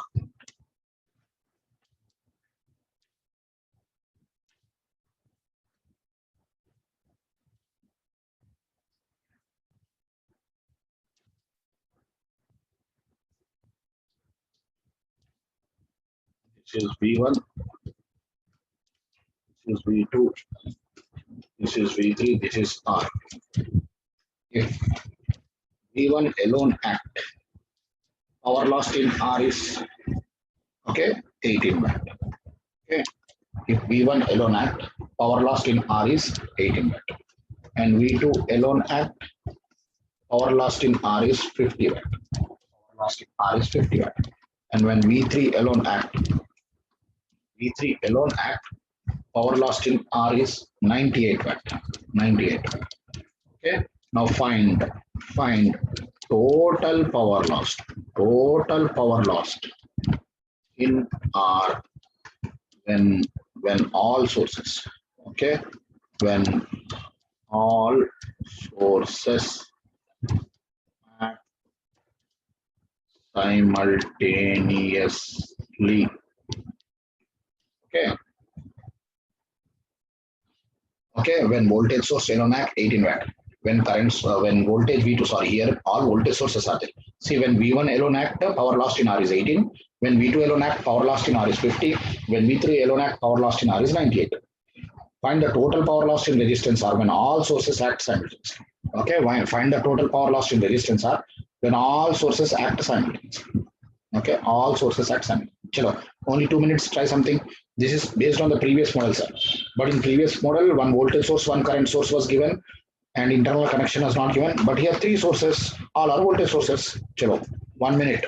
This is V1. This is V2. This is V3. This is R. If V1 alone act, power lost in R is okay 18 watt. Okay, if V1 alone act, power lost in R is 18 watt, and V2 alone act, power lost in R is 50 watt. Power lost in R is 50 watt, and when V3 alone act, V3 alone act, power lost in R is 98 watt. 98 watt. Okay, now find total power lost. Total power lost in R when all sources. Okay, when all sources act simultaneously. Okay. Okay. When voltage source alone act 18 watt. When currents, when voltage V2, sorry, here all voltage sources are there. See, when V1 alone act, power lost in R is 18. When V2 alone act, power lost in R is 50. When V3 alone act, power lost in R is 98. Find the total power lost in resistance R when all sources act simultaneously. Okay, find the total power lost in resistance R when all sources act simultaneously. Okay, all sources act simultaneously. Chalo, only 2 minutes, try something. This is based on the previous model, sir. But in previous model, one voltage source, one current source was given, and internal connection was not given. But here, three sources, all are voltage sources. Chalo, 1 minute.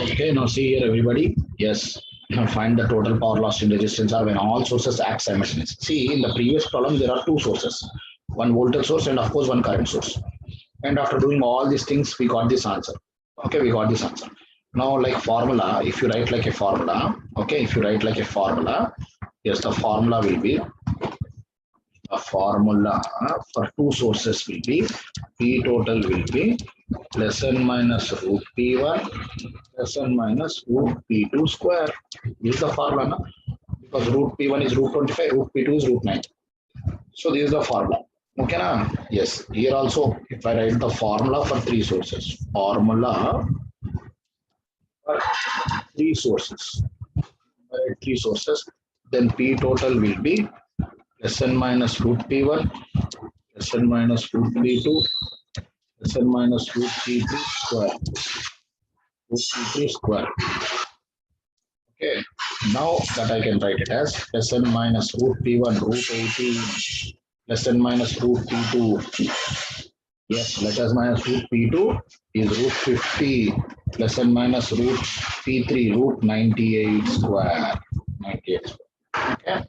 Okay, now see here everybody. Yes, now find the total power lost in resistance R when all sources act simultaneously. See, in the previous problem there are two sources, one voltage source and of course one current source. And after doing all these things, we got this answer. Okay, we got this answer. Now, like formula, if you write like a formula, okay, if you write like a formula, yes, the formula will be a formula for two sources will be P total will be plus and minus root P1 plus and minus root P2 square. This is the formula, na? Because root P1 is root 25, root P2 is root 9. So this is the formula. Okay, na? Yes. Here also, if I write the formula for three sources, formula for three sources, three sources, then P total will be plus and minus root P1 plus and minus root P2 plus and minus root P3 square. Root P3 square. Okay. Now that I can write it as plus and minus root P1 root 18 plus and minus root P2. Yes, plus and minus root P2 is root 50 plus and minus root P3 root 98 square. 98 square. Okay.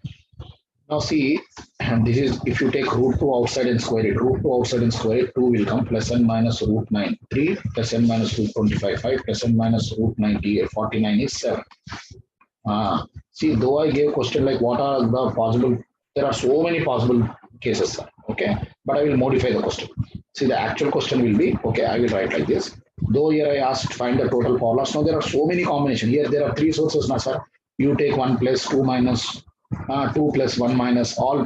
Now see, and this is if you take root 2 outside and square it, root 2 outside and square it, 2 will come plus and minus root 9, 3 plus and minus root 25, 5 plus and minus root 98, 49 is 7. See, though I gave question like what are the possible, there are so many possible cases, okay, but I will modify the question. See, the actual question will be, okay, I will write like this. Though here I asked find the total power loss. Now there are so many combinations. Here there are three sources, now sir. You take 1 plus 2 minus 2 plus 1 minus all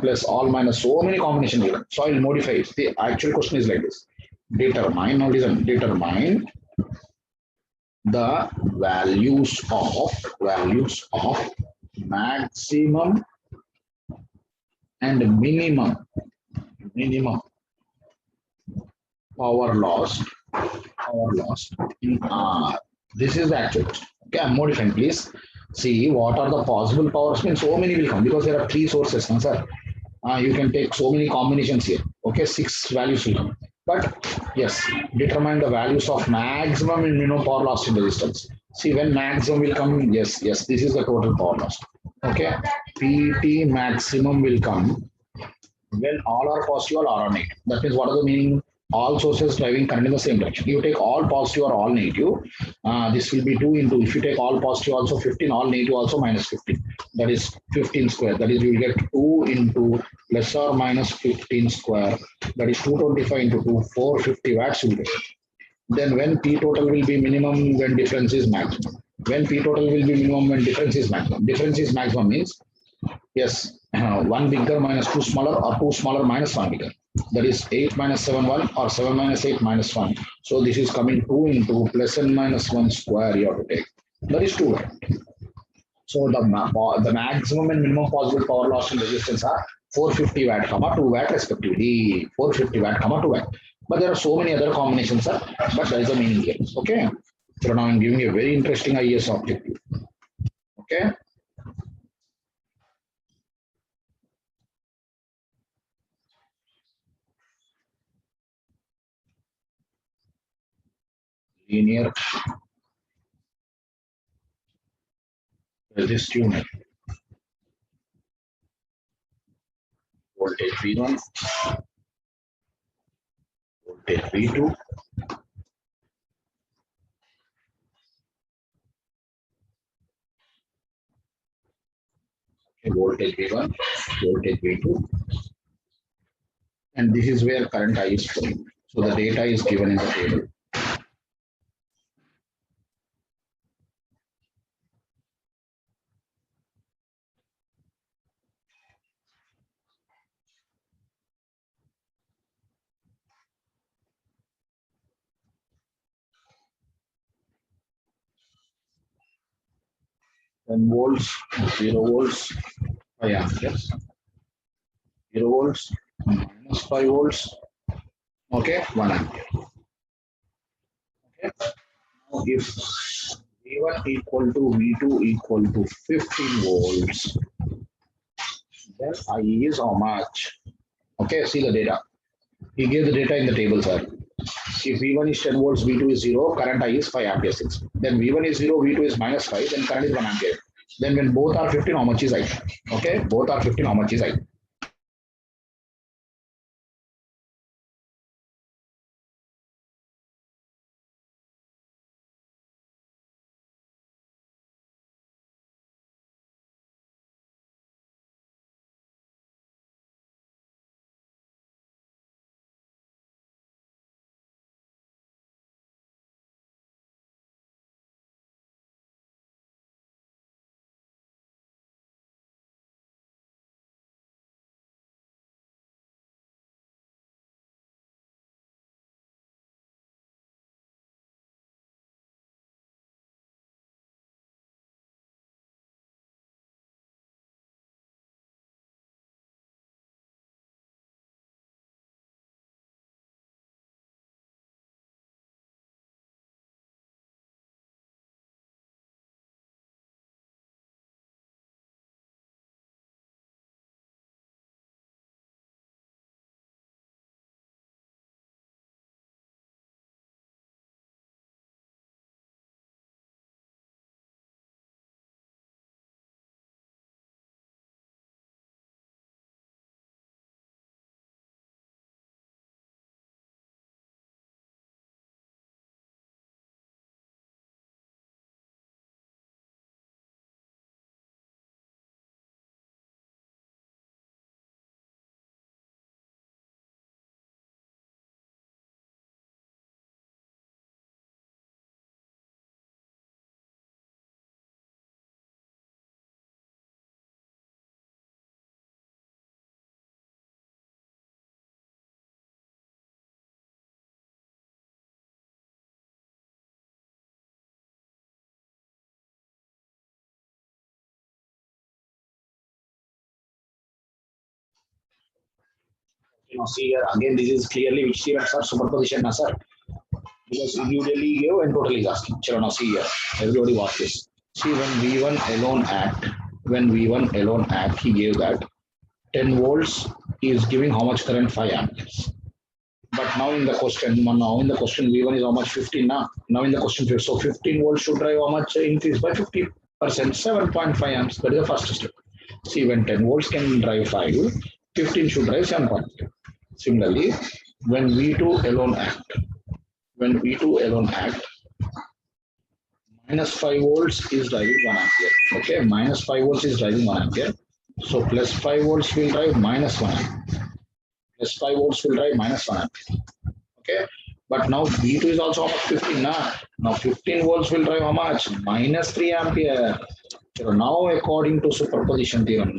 minus, so many combinations here. So I will modify it. The actual question is like this. Determine, now listen, determine the values of maximum and minimum power loss in R. This is the actual question. Okay, I'm modifying. Please see what are the possible powers. Means so many will come because there are three sources, no, sir. You can take so many combinations here. Okay, 6 values will come. But yes, determine the values of maximum and minimum power loss in resistance. See when maximum will come. Yes, this is the total power loss. Okay, PT maximum will come when all are positive or all are negative. That means what are the meaning? All sources driving current in the same direction. You take all positive or all negative. This will be 2 into, if you take all positive also 15, all negative also minus 15. That is 15 square. That is you will get 2 into plus or minus 15 square. That is 225 into 2, 450 watts you will get. Then when P total will be minimum when difference is maximum. When P total will be minimum when difference is maximum. Difference is maximum means, yes, 1 bigger minus 2 smaller or 2 smaller minus 1 bigger. That is 8 minus 7 1 or 7 minus 8 minus 1. So this is coming 2 into plus and minus 1 square you have to take. That is 2. So the maximum and minimum possible power loss in resistance are 450 watt, 2 watt respectively. 450 watt, 2 watt. But there are so many other combinations, sir. But that is the meaning here. Okay. So now I'm giving a very interesting IES objective. Okay. Linear resistive voltage V1, voltage V2, voltage V1, voltage V2, and this is where current I is flowing. So the data is given in the table. Then volts, 0 volts, 5 amperes, 0 volts, minus 5 volts, okay, 1 ampere. Okay. Now if V1 equal to V2 equal to 15 volts, then I is how much? Okay, see the data. He gave the data in the table, sir. If V1 is 10 volts, V2 is 0, current I is 5 amperes. Then V1 is 0, V2 is minus 5, then current is 1 ampere. Then when both are 15, how much is I? Okay, both are 15, how much is I? See here again, this is clearly which events are superposition, na sir? Because individually give and totally is asking. Chalo, now see here, everybody watch this. See when V1 alone act, he gave that 10 volts is giving how much current? 5 amperes. But now in the question, V1 is how much? 15 now. Now in the question, so 15 volts should drive how much? Increase by 50%, 7.5 amps. That is the first step. See, when 10 volts can drive 5, 15 should drive 7.5. Similarly, when V2 alone act, minus 5 volts is driving 1 ampere. Okay, minus 5 volts is driving 1 ampere. So plus 5 volts will drive minus 1 ampere. Plus 5 volts will drive minus 1 ampere. Okay, but now V2 is also how much? 15 now. Now 15 volts will drive how much? Minus 3 ampere. So now according to superposition theorem,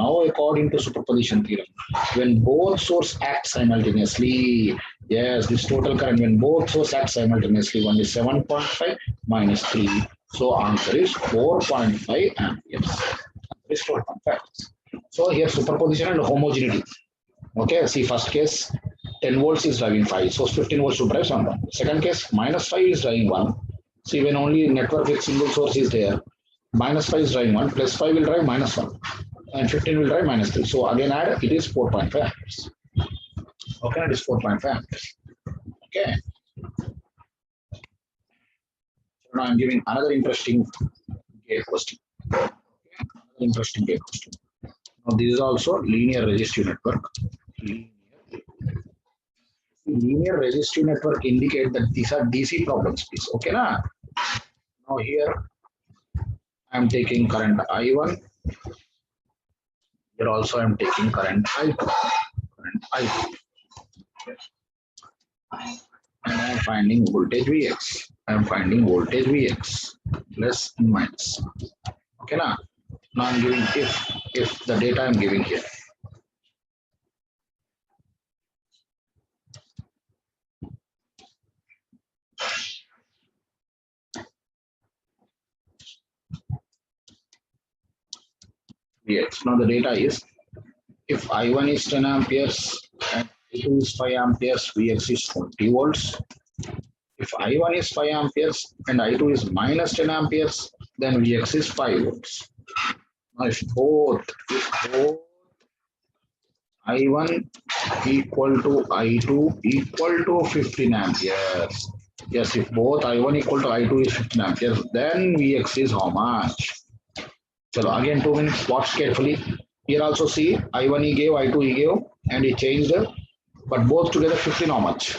when both source act simultaneously, yes, this total current, when both source act simultaneously, one is 7.5 minus 3. So answer is 4.5 amperes. Answer is 4.5. So here superposition and homogeneity. Okay, see first case, 10 volts is driving 5, so 15 volts should drive 7. Second case, minus 5 is driving 1. See when only network with single source is there, minus 5 is driving 1, plus 5 will drive minus 1, and 15 will drive minus 3. So again add, it is 4.5 amperes. Okay, it is 4.5 amperes. Okay. So now I'm giving another interesting gate question. Now this is also linear resistive network. Linear resistive network indicate that these are DC problems, please. Okay, na? Now here I am taking current I1. Here also I am taking current I2. And I am finding voltage Vx. Plus and minus. Okay, na? Now I am giving if the data I am giving here. Vx. Now the data is, if I1 is 10 amperes and I2 is 5 amperes, Vx is 20 volts. If I1 is 5 amperes and I2 is minus 10 amperes, then Vx is 5 volts. Now if both I1 equal to I2 equal to 15 amperes, Yes, if both I1 equal to I2 is 15 amperes, then Vx is how much? So again 2 minutes, watch carefully. Here also see I1 he gave, I2 he gave, and he changed, but both together 15 how much?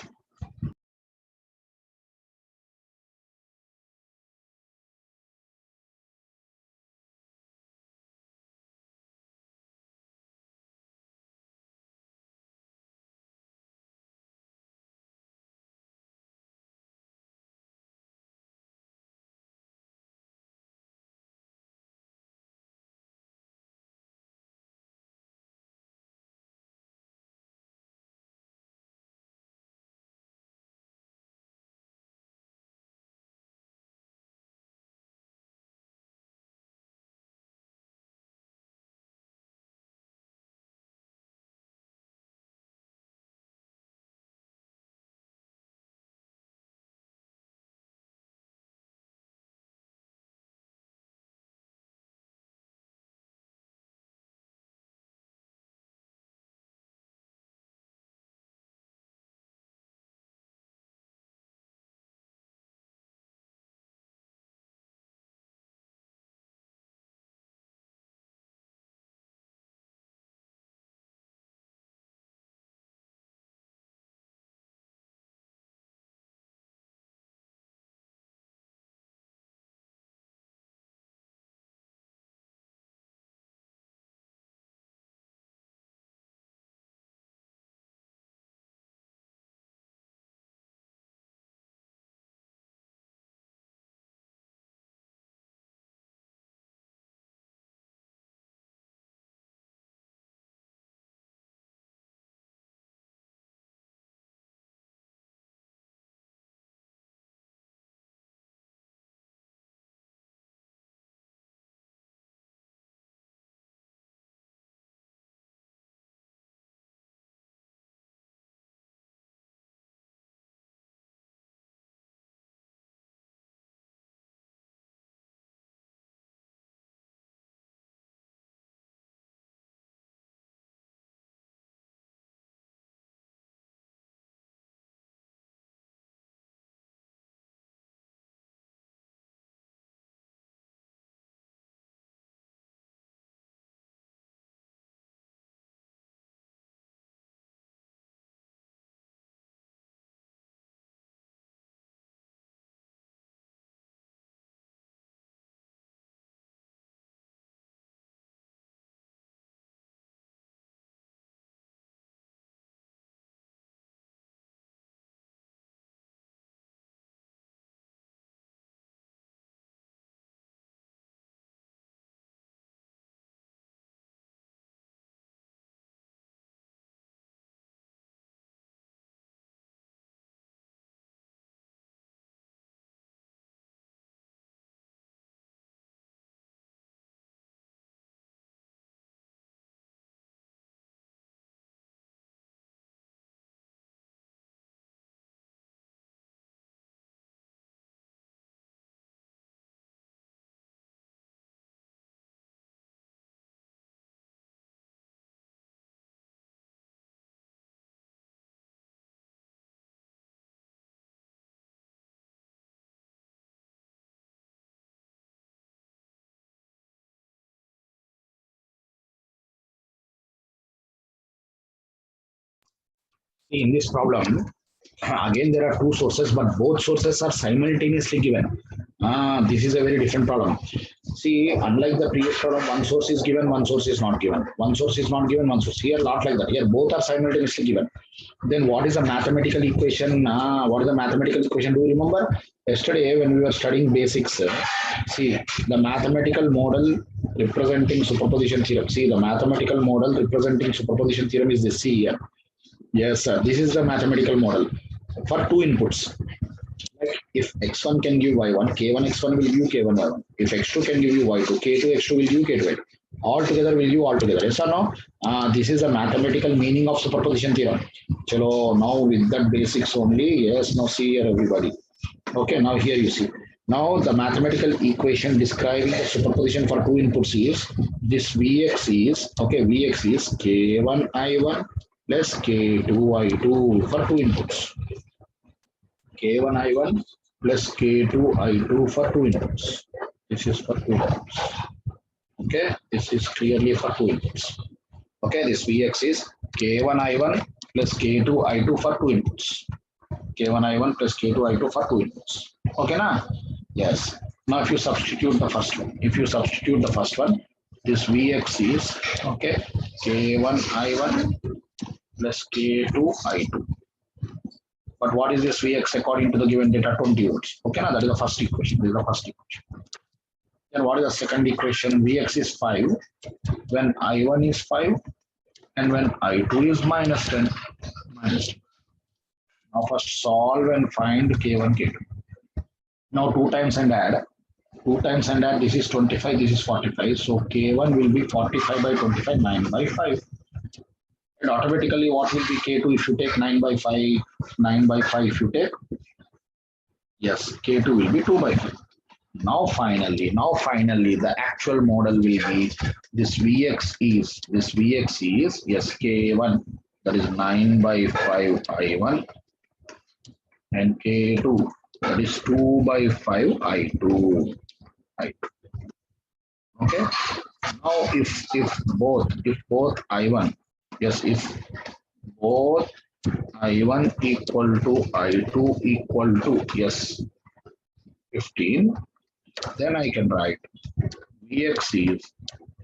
See, in this problem, again there are two sources, but both sources are simultaneously given. This is a very different problem. See, unlike the previous problem, one source is given, one source is not given. One source is not given, one source. Here, not like that. Here, both are simultaneously given. Then what is a mathematical equation? What is the mathematical equation? Do you remember? Yesterday, when we were studying basics, see, the mathematical model representing superposition theorem. See, the mathematical model representing superposition theorem is this. See here. Yes, sir. This is the mathematical model for two inputs. Like if x1 can give y1, k1 x1 will give k1 y1. If x2 can give you y2, k2 x2 will give k2 y2. All together will give all together. Yes or no? This is the mathematical meaning of superposition theorem. Chalo, now with that basics only. Yes, now see here everybody. Okay, now here you see. Now the mathematical equation describing the superposition for two inputs is this Vx is okay. Vx is k1 I1 plus k2 I2 for two inputs. K1 I1 plus K2 I2 for two inputs. This is for two inputs. Okay, this is clearly for two inputs. Okay, this Vx is K1 I1 plus K2 I2 for two inputs. K1 I1 plus K2 I2 for two inputs. Okay, na? Yes. Now, if you substitute the first one, this Vx is okay K1 I1 plus K2 I2. But what is this Vx according to the given data? 20 volts. Okay, na? That is the first equation. This is the first equation. Then what is the second equation? Vx is 5 when I1 is 5 and when I2 is minus 10. Minus 10. Now first solve and find K1, K2. Now 2 times and add. 2 times and add. This is 25, this is 45. So K1 will be 45 by 25, 9 by 5. And automatically what will be K2 if you take 9 by 5, 9 by 5 if you take? Yes, K2 will be 2 by 5. Now finally, the actual model will be this Vx is yes K1, that is 9 by 5 I1 and K2, that is 2 by 5 I2. Okay. Now if both I1, yes, if both I1 equal to I2 equal to yes 15, then I can write Vx is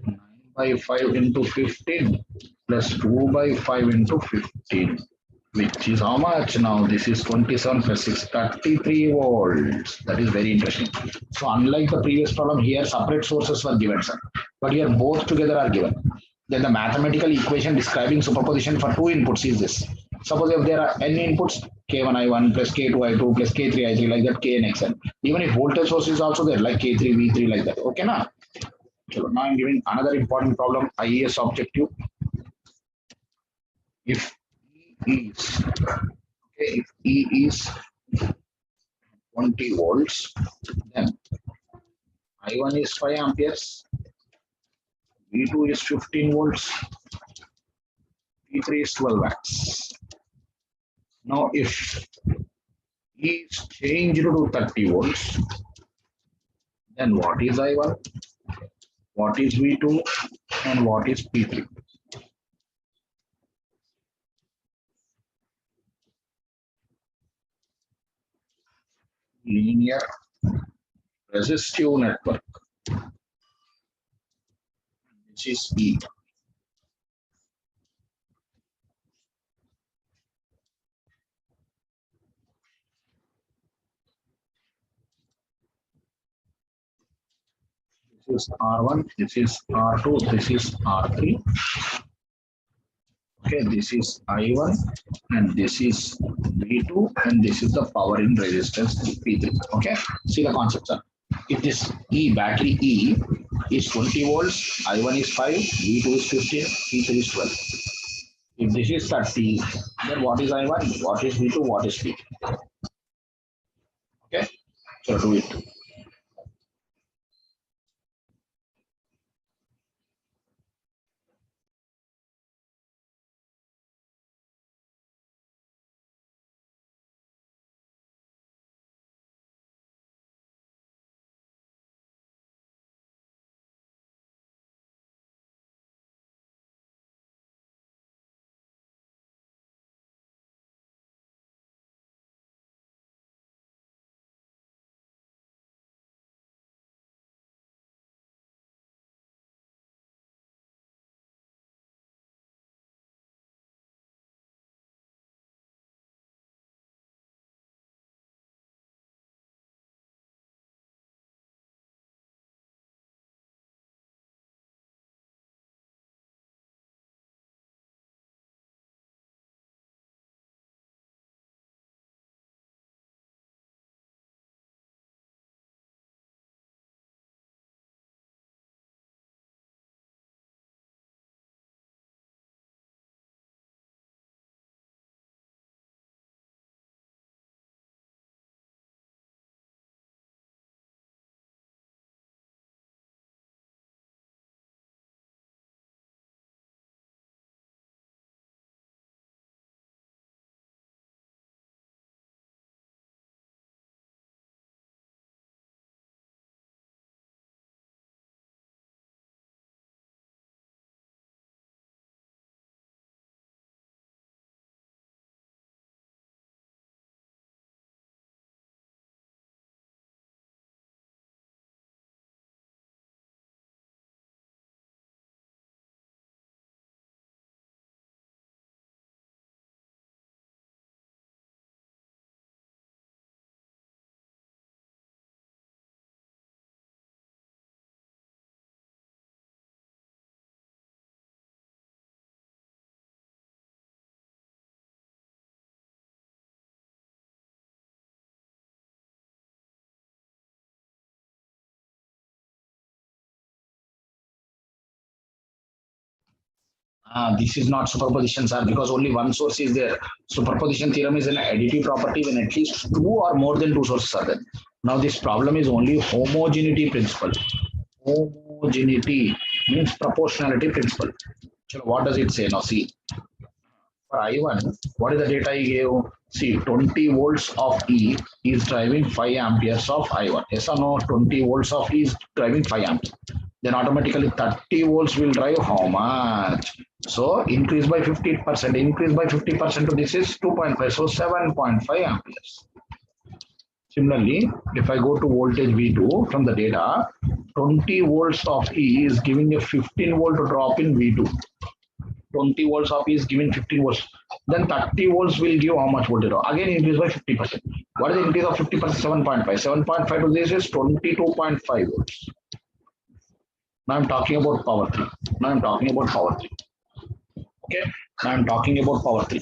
9 by 5 into 15 plus 2 by 5 into 15, which is how much now? This is 27 plus 6, 33 volts. That is very interesting. So unlike the previous problem, here separate sources were given, sir. But here both together are given. Then the mathematical equation describing superposition for two inputs is this. Suppose if there are n inputs, K1 I1 plus K2 I2 plus K3 I3 like that, K and Xn. Even if voltage source is also there, like K3 V3 like that. Okay, na? So now I'm giving another important problem, IES objective. If E is if E is 20 volts, then I1 is 5 amperes, V2 is 15 volts, V3 is 12 watts. Now, if E is changed to 30 volts, then what is I1, what is V2, and what is P3? Linear resistive network. This is E. This is R1, this is R2, this is R3. Okay, this is I1 and this is V2 and this is the power in resistance P3. Okay, see the concept, sir. If this E battery E is 20 volts, I1 is 5, V2 is 15, P3 is 12. If this is 30, then what is I1, what is V2, what is P3? Okay, so do it. This is not superposition, sir, because only one source is there. Superposition theorem is an additive property when at least two or more than two sources are there. Now this problem is only homogeneity principle. Homogeneity means proportionality principle. So what does it say now? See, for I1, what is the data he gave? See, 20 volts of E is driving 5 amperes of I1. Yes or no? 20 volts of E is driving 5 amperes. Then automatically 30 volts will drive how much? So increase by 50%. Increase by 50% to this is 2.5. So 7.5 amperes. Similarly, if I go to voltage V2 from the data, 20 volts of E is giving a 15 volt drop in V2. 20 volts of E is giving 15 volts. Then 30 volts will give how much voltage? Again increase by 50%. What is the increase of 50%? 7.5. 7.5 to this is 22.5 volts. Now I'm talking about power 3. Now I'm talking about power 3. Okay. Now I'm talking about power 3.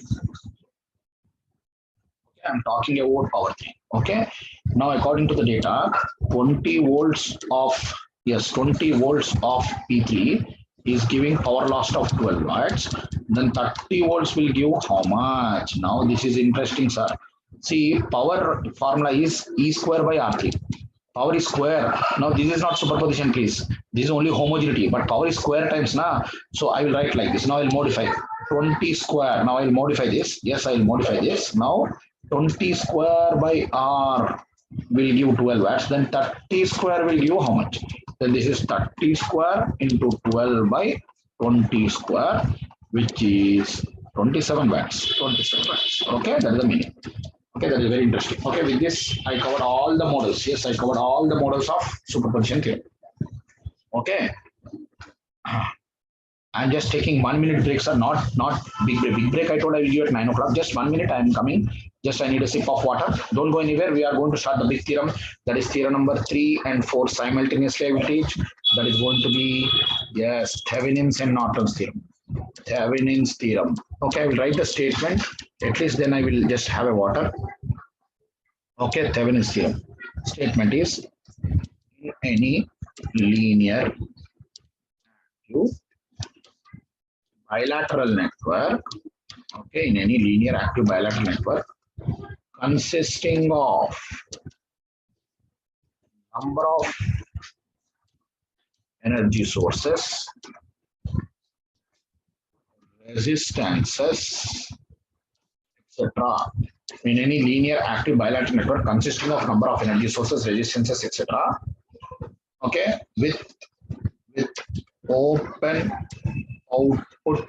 I'm talking about power 3. Okay. Now according to the data, 20 volts of 20 volts of P3 is giving power loss of 12 watts. Then 30 volts will give how much? Now this is interesting, sir. See, power formula is E square by R3. Power is square. Now this is not superposition, please. This is only homogeneity, but power is square times na. So I will write like this. Now I'll modify 20 square. Now I'll modify this. Yes, I'll modify this. Now 20 square by R will give 12 watts. Then 30 square will give how much? Then this is 30 square into 12 by 20 square, which is 27 watts. 27 watts. Okay, that is the meaning. Okay, that is very interesting. Okay, with this, I covered all the models. Yes, I covered all the models of superposition theorem. Okay. I'm just taking 1 minute breaks, sir. Not big break. Big break I told I will give at 9 o'clock. Just 1 minute, I am coming. Just I need a sip of water. Don't go anywhere. We are going to start the big theorem. That is theorem number 3 and 4 simultaneously I will teach. That is going to be, yes, Thevenin's and Norton's theorem. Thevenin's theorem. Okay, I will write the statement. At least then I will just have a water. Okay, Thevenin's theorem. Statement is in any linear bilateral network, okay, in any linear active bilateral network consisting of number of energy sources, resistances, etc. In any linear active bilateral network consisting of number of energy sources, resistances, etc. Okay, with open output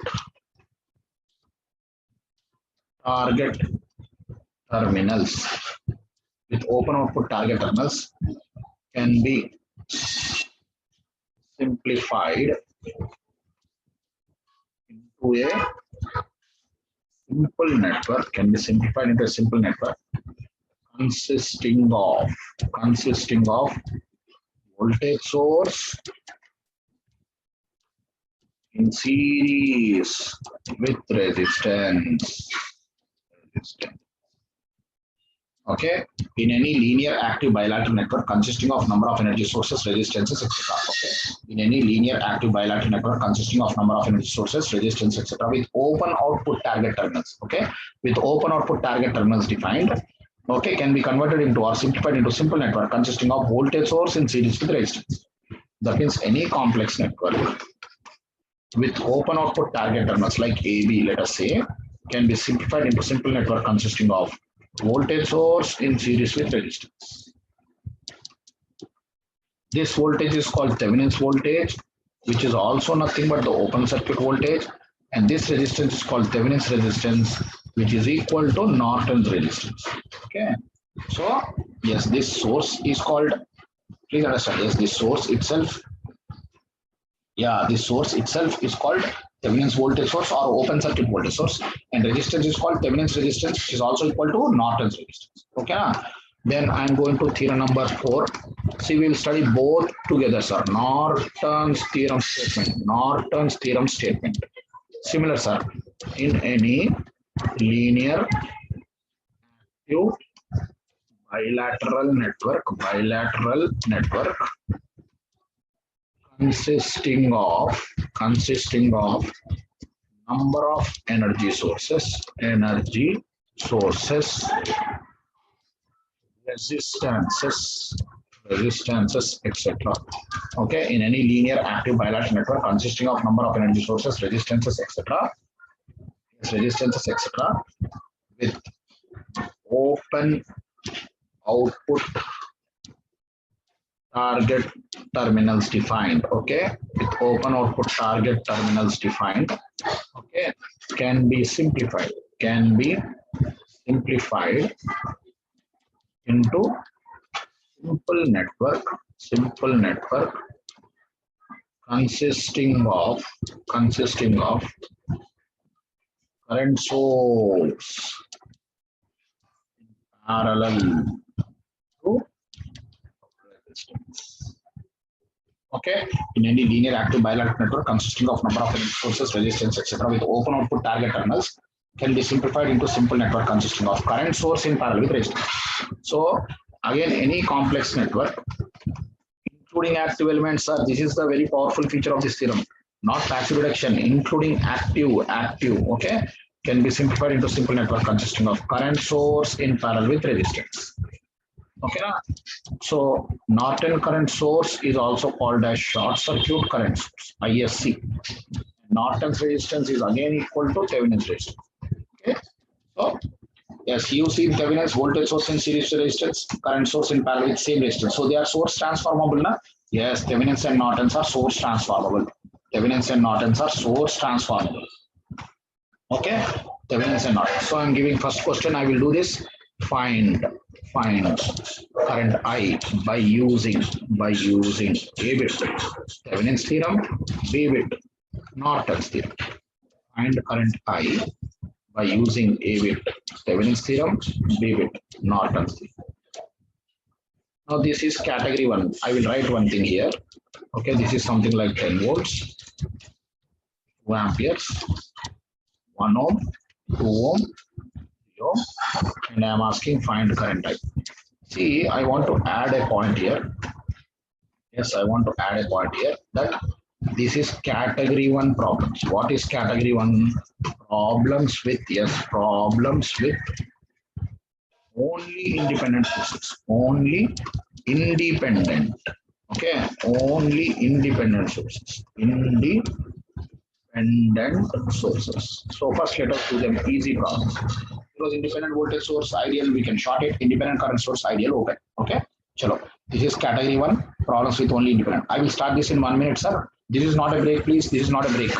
target terminals. With open output target terminals can be simplified into a simple network, can be simplified into a simple network consisting of voltage source in series with resistance. Okay, in any linear active bilateral network consisting of number of energy sources, resistances, etc. Okay, in any linear active bilateral network consisting of number of energy sources, resistance, etc. with open output target terminals. Okay, with open output target terminals defined. Okay, can be converted into or simplified into simple network consisting of voltage source in series with resistance. That means any complex network with open output target terminals like AB, let us say, can be simplified into simple network consisting of voltage source in series with resistance. This voltage is called Thevenin's voltage, which is also nothing but the open circuit voltage, and this resistance is called Thevenin's resistance, which is equal to Norton's resistance. Okay, so yes, this source is called, please understand, yes, this source itself, this source itself is called Thevenin's voltage source or open circuit voltage source, and resistance is called Thevenin's resistance, which is also equal to Norton's resistance. Okay, then I'm going to theorem number 4. See, we will study both together, sir. Norton's theorem statement. Norton's theorem statement. Similar, sir. In any linear bilateral network consisting of number of energy sources, resistances, etc. Okay, in any linear active bilateral network consisting of number of energy sources, resistances, etc. With open output target terminals defined. Okay, with open output target terminals defined. Okay, can be simplified. Can be simplified into simple network consisting of current source parallel to resistance. Okay, in any linear active bilateral network consisting of number of energy sources, resistance, etc., with open output target terminals, can be simplified into simple network consisting of current source in parallel with resistance. So again, any complex network including active elements are, this is the very powerful feature of this theorem, not passive reduction, including active, okay, can be simplified into simple network consisting of current source in parallel with resistance. Okay, so Norton current source is also called as short circuit current source, ISC. Norton's resistance is again equal to Thevenin's resistance. Okay, so yes, you see Thevenin's voltage source in series resistance, current source in parallel with same resistance. So they are source transformable, na? Yes, Thevenin's and Norton's are source transformable. Thevenin's and Norton's are source transformable. Okay, Thevenin's and Norton's. So I'm giving first question. I will do this. Find current I by using A bit Thevenin's theorem, B bit Norton's theorem. Find current I by using A bit Thevenin's theorem, B bit Norton's theorem. Now this is category 1. I will write one thing here. Okay, this is something like 10 volts, 2 amperes, 1 ohm, 2 ohm, 3 ohm, and I am asking find current I. See, I want to add a point here. Yes, I want to add a point here that this is category 1 problems. What is category 1? Problems with, yes, problems with only independent sources. Only independent. Okay, only independent sources. Independent sources. So first let us do them easy problems. Because independent voltage source ideal, we can short it. Independent current source ideal open. Okay. Chalo. This is category 1, problems with only independent. I will start this in 1 minute, sir. This is not a break, please. This is not a break.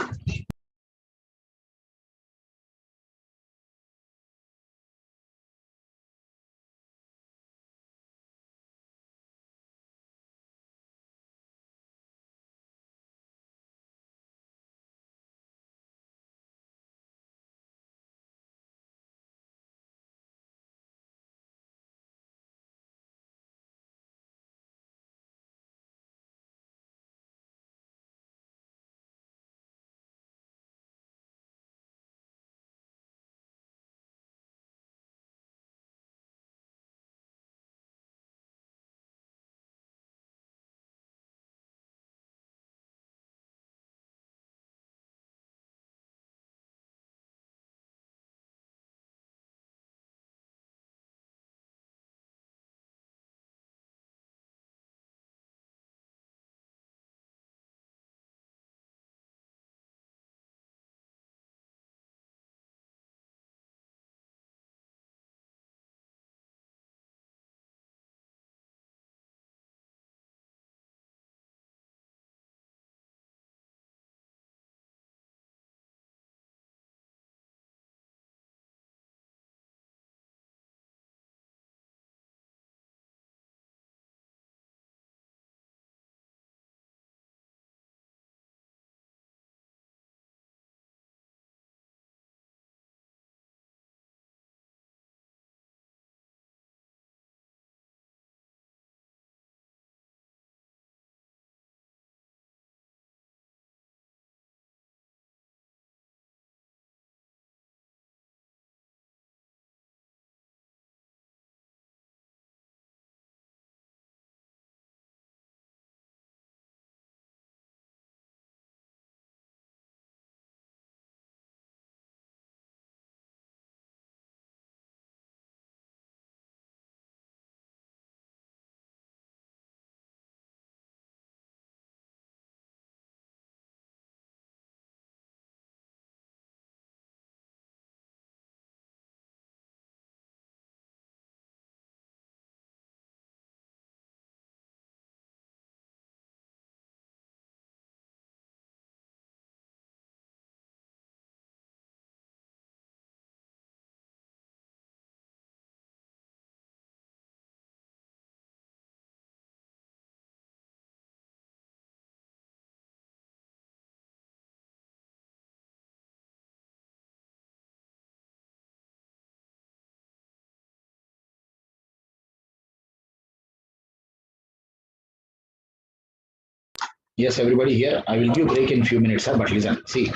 Yes, everybody here. I will give break in few minutes, sir. But listen, see,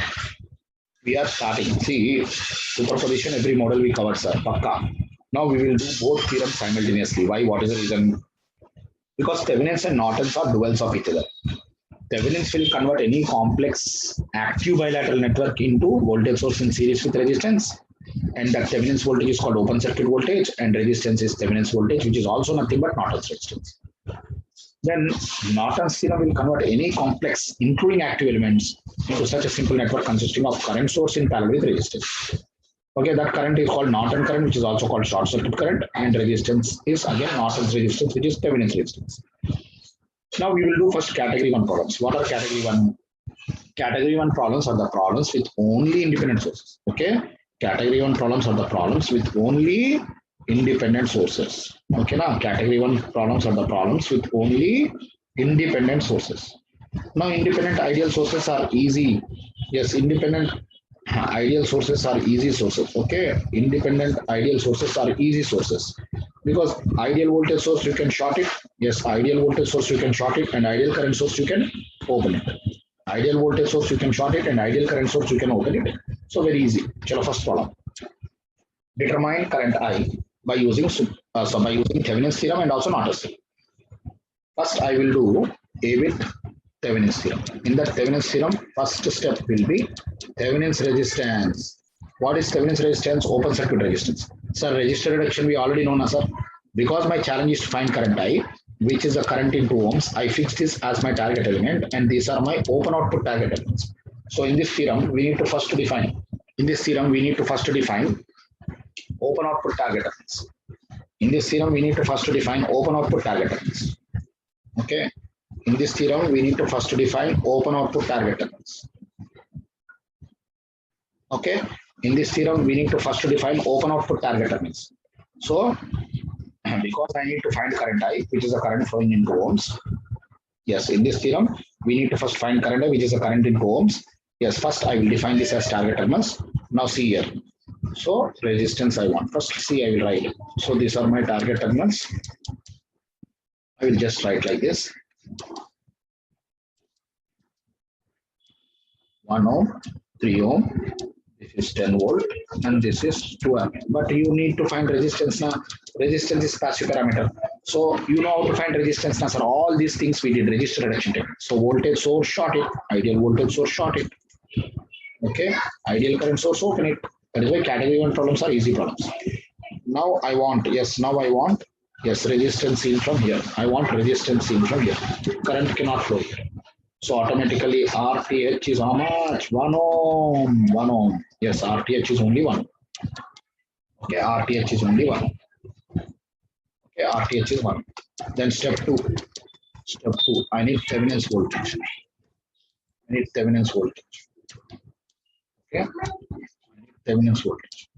we are starting. See, superposition, every model we covered, sir. Pakka. Now we will do both theorems simultaneously. Why? What is the reason? Because Thevenins and Nortons are duals of each other. Thevenins will convert any complex active bilateral network into voltage source in series with resistance. And that Thevenin's voltage is called open circuit voltage, and resistance is Thevenin's voltage, which is also nothing but Norton's resistance. Then Norton's theorem will convert any complex, including active elements, into such a simple network consisting of current source in parallel with resistance. Okay, that current is called Norton current, which is also called short circuit current, and resistance is again Norton's resistance, which is Thevenin's resistance. Now we will do first category 1 problems. What are category 1? Category 1 problems are the problems with only independent sources. Okay, category 1 problems are the problems with only independent sources. Okay, now category 1 problems are the problems with only independent sources. Now independent ideal sources are easy. Yes, independent ideal sources are easy sources. Okay, independent ideal sources are easy sources because ideal voltage source you can short it. Yes, ideal voltage source you can short it, and ideal current source you can open it. Ideal voltage source you can short it, and ideal current source you can open it. So very easy. Chalo, first problem. Determine current I by using Thevenin's theorem and also Norton's theorem. First, I will do A with Thevenin's theorem. In that Thevenin's theorem, first step will be Thevenin's resistance. What is Thevenin's resistance? Open circuit resistance. Sir, resistor reduction we already know, sir. Because my challenge is to find current I, which is the current in 2 ohms, I fixed this as my target element, and these are my open output target elements. So in this theorem, we need to first define. In this theorem, we need to first define open output target elements. In this theorem, we need to first define open output target elements. Okay. In this theorem, we need to first define open output target elements. Okay. In this theorem, we need to first define open output target elements. So, because I need to find current I, which is the current flowing into ohms. Yes, in this theorem, we need to first find current I, which is the current into ohms. Yes, first I will define this as target elements. Now see here. So resistance I want. First see, I will write. So these are my target terminals. I will just write like this. 1 ohm, 3 ohm, this is 10 volt, and this is 2 amp. But you need to find resistance now. Resistance is passive parameter. So you know how to find resistance now, sir. All these things we did, resistor reduction technique. So voltage source short it, ideal voltage source short it. Okay, ideal current source open it. That is why category 1 problems are easy problems. Now I want, yes, resistance in from here. I want resistance in from here. Current cannot flow here. So automatically RTH is how much? 1 ohm. 1 ohm. Yes, RTH is only 1. Okay, RTH is only 1. Okay, RTH is 1. Then step 2. Step 2. I need Thevenin's voltage. I need Thevenin's voltage. Okay. I need Thevenin's voltage.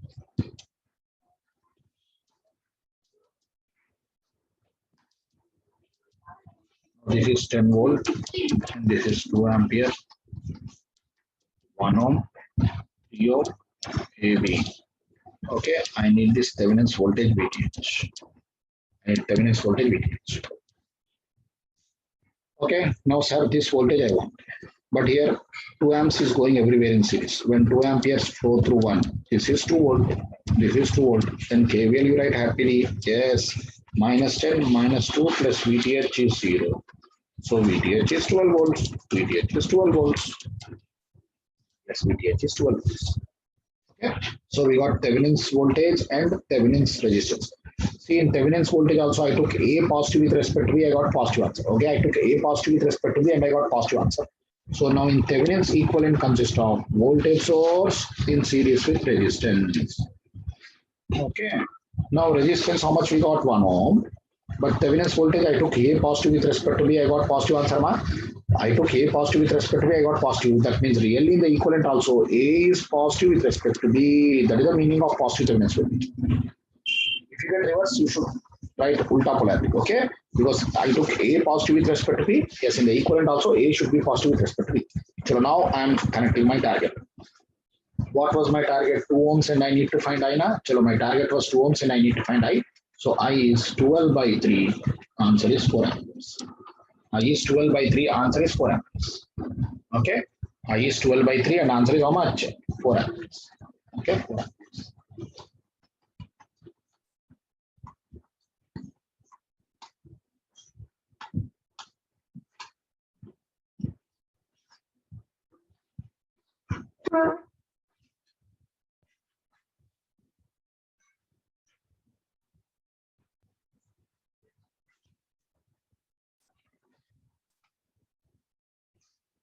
This is 10 volt and this is 2 ampere, 1 ohm, 3 ohm, AB. Okay, I need this Thevenin's voltage VTH. I need Thevenin's voltage VTH. Okay, now sir, this voltage I want. But here 2 amps is going everywhere in series. When 2 amperes flow through 1, this is 2 volt, this is 2 volt. Then KVL you write happily. Yes, minus 10 minus 2 plus VTH is 0. So VTH is 12 volts. VTH is 12 volts. Yes, VTH is 12 volts. Okay. So we got Thevenin's voltage and Thevenin's resistance. See, in Thevenin's voltage also I took A positive with respect to B, I got positive answer. Okay, I took A positive with respect to B and I got positive answer. So now in Thevenin's equivalent consists of voltage source in series with resistance. Okay. Now resistance, how much we got? 1 ohm. But Thevenin's voltage, I took A positive with respect to B, I got positive answer. I took A positive with respect to B, I got positive. That means really in the equivalent also, A is positive with respect to B. That is the meaning of positive Thevenin's voltage. If you get reverse, you should write ulta polarity, okay? Because I took A positive with respect to B. Yes, in the equivalent also, A should be positive with respect to B. So now I am connecting my target. What was my target? 2 ohms and I need to find I na. Chalo, my target was 2 ohms and I need to find I. So I is 12 by 3. Answer is 4 amperes. I is 12 by 3, answer is 4 amperes. Okay, I is 12 by 3 and answer is how much? 4 amperes. Okay, 4 amperes.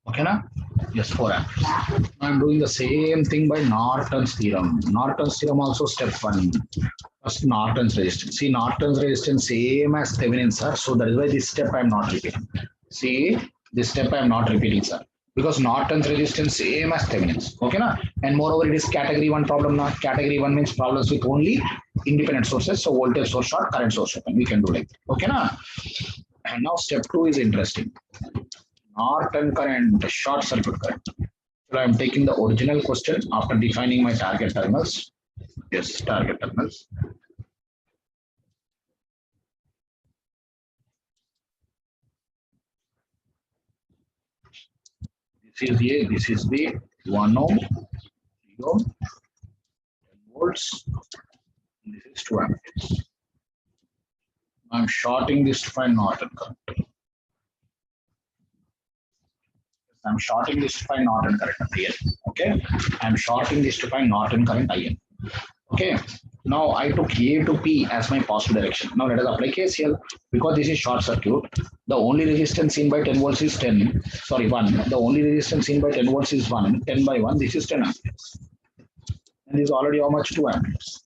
Okay, na? Yes, 4 amperes. I'm doing the same thing by Norton's theorem. Norton's theorem also step 1. First Norton's resistance. See, Norton's resistance same as Thevenin's, sir. So that is why this step I am not repeating. See, this step I am not repeating, sir. Because Norton's resistance same as Thevenin's. Okay, na? And moreover, it is category 1 problem now. Category 1 means problems with only independent sources. So voltage source short, current source open. We can do like that. Okay, na? And now step 2 is interesting. Norton current, short circuit current. So I am taking the original question after defining my target terminals. Yes, target terminals. This is A, this is B, 1 ohm, 3 ohm, 10 volts, this is 2 amperes. I'm shorting this to find Norton current. I'm shorting this to find Norton current IN. Okay, I'm shorting this to find Norton current IN. Okay, now I took A to P as my positive direction. Now let us apply KCL. Because this is short circuit, the only resistance seen by 10 volts is 10. Sorry, 1. The only resistance seen by 10 volts is 1. 10 by 1, this is 10 amperes. And this is already how much? 2 amperes.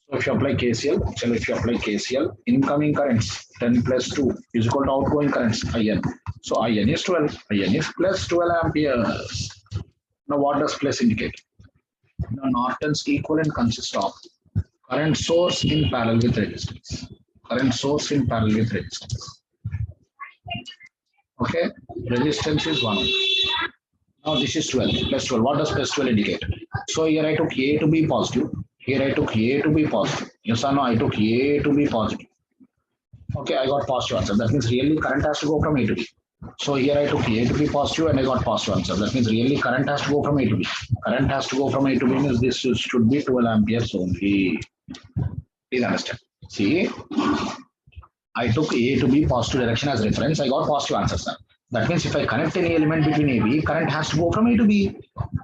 So if you apply KCL, so if you apply KCL, incoming currents 10 plus 2 is equal to outgoing currents IN. So IN is 12. IN is plus 12 amperes. Now what does plus indicate? Now Norton's equivalent consists of current source in parallel with resistance. Current source in parallel with resistance. Okay, resistance is 1 ohm. Now this is 12 plus 12. What does plus 12 indicate? So here I took A to be positive. Here I took A to be positive. Yes or no? I took A to be positive. Okay, I got positive answer. That means really current has to go from A to B. So here I took A to be positive and I got positive answer. That means really current has to go from A to B. Current has to go from A to B means this should be 12 amperes only. Please understand. See, I took A to be positive direction as reference. I got positive answer, sir. That means if I connect any element between AB, current has to go from A to B.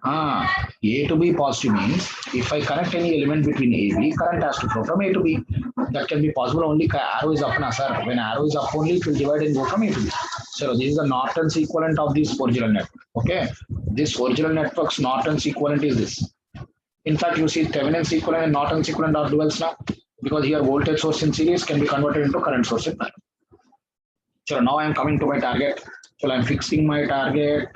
A to B positive means if I connect any element between AB, current has to flow from A to B. That can be possible only arrow is up, sir. When arrow is up only, it will divide and go from A to B. So this is the Norton's equivalent of this original network. Okay, this original network's Norton's equivalent is this. In fact, you see Thevenin's equivalent and Norton's equivalent are duals now because here voltage source in series can be converted into current source in parallel. So now I am coming to my target. So I am fixing my target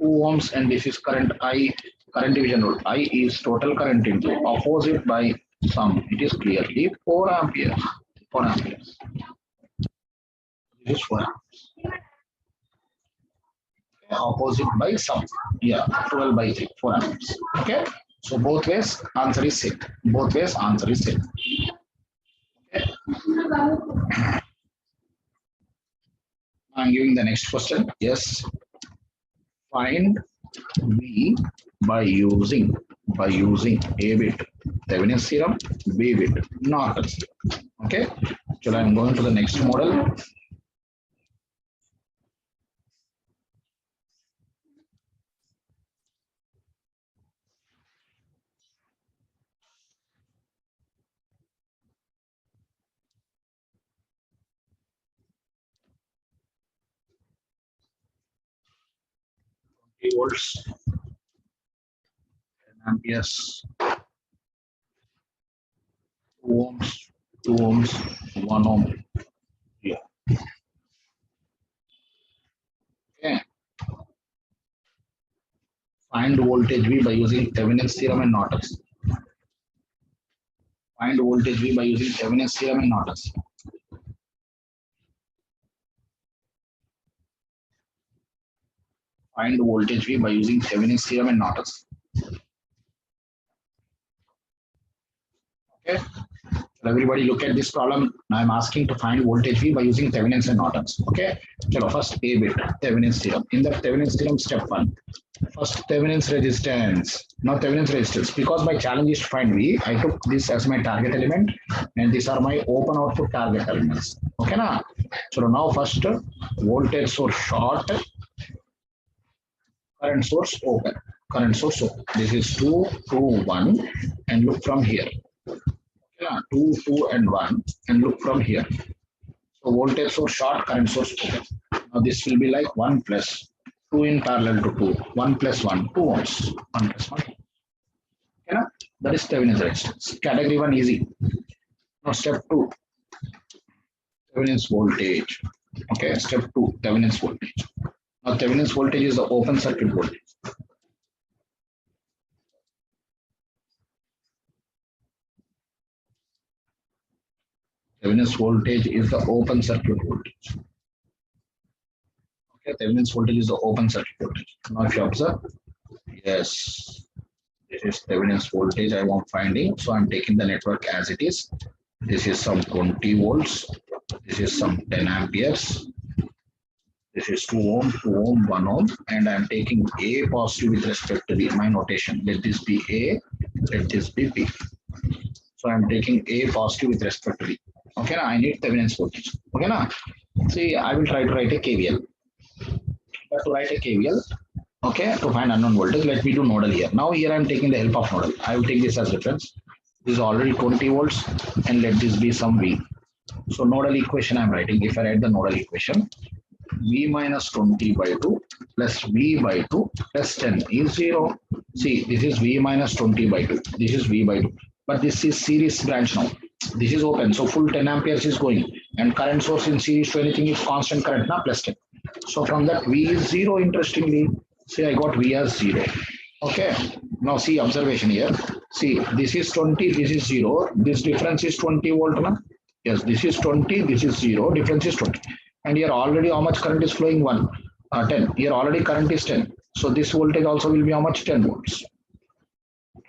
2 ohms and this is current I, current division rule. I is total current into opposite by sum. It is clearly 4 amperes. 4 amperes. This is 4 amperes. Opposite by sum. Yeah, 12 by 3, 4 amperes. Okay. So both ways answer is same. Both ways answer is same. Okay. I'm giving the next question. Yes. Find V by using A bit Thevenin's theorem, B bit Norton's theorem. Okay. So I'm going to the next model. Volts, 10 amperes, 2 ohms, 2 ohms, 1 ohm. Yeah. Okay. Find voltage V by using Thevenin's theorem and Norton's. Find voltage V by using Thevenin's theorem and Norton's. Find voltage V by using Thevenin's theorem and Norton's. Okay. Everybody look at this problem. Now I'm asking to find voltage V by using Thevenin's and Norton's. Okay. So first A bit, Thevenin's theorem. In the Thevenin's theorem, step 1. First Thevenin's resistance. Now Thevenin's resistance. Because my challenge is to find V, I took this as my target element and these are my open output target elements. Okay na? So now first voltage source short, current source open. Current source open. This is 2, 2, 1 and look from here. Yeah, 2, 2 and 1 and look from here. So voltage source short, current source open. Now this will be like 1 plus 2 in parallel to 2. 1 plus 1, 2 ohms. 1 plus 1. Yeah, that is Thevenin's resistance. Category 1 easy. Now step 2, Thevenin's voltage. Okay, step 2, Thevenin's voltage. Now Thevenin's voltage is the open circuit voltage. Thevenin's voltage is the open circuit voltage. Okay, Thevenin's voltage is the open circuit voltage. Now if you observe, yes, this is Thevenin's voltage I am finding. So I'm taking the network as it is. This is some 20 volts. This is some 10 amperes. This is 2 ohm, 2 ohm, 1 ohm. And I'm taking A positive with respect to the, my notation. Let this be A, let this be B. So I'm taking A positive with respect to B. Okay, now I need Thevenin's voltage. Okay, now see, I will try to write a KVL. But to write a KVL, okay, to find unknown voltage, let me do nodal here. Now here I'm taking the help of nodal. I will take this as reference. This is already 20 volts and let this be some V. So nodal equation I'm writing. If I write the nodal equation, V minus 20 by 2 plus V by 2 plus 10 is 0. See, this is V minus 20 by 2. This is V by 2. But this is series branch now. This is open. So full 10 amperes is going. And current source in series to anything is constant current now plus 10. So from that V is 0, interestingly. See, I got V as 0. Okay. Now see observation here. See, this is 20, this is 0. This difference is 20 volt. Na? Yes, this is 20, this is 0. Difference is 20. And here already how much current is flowing? 10. Here already current is 10. So this voltage also will be how much? 10 volts.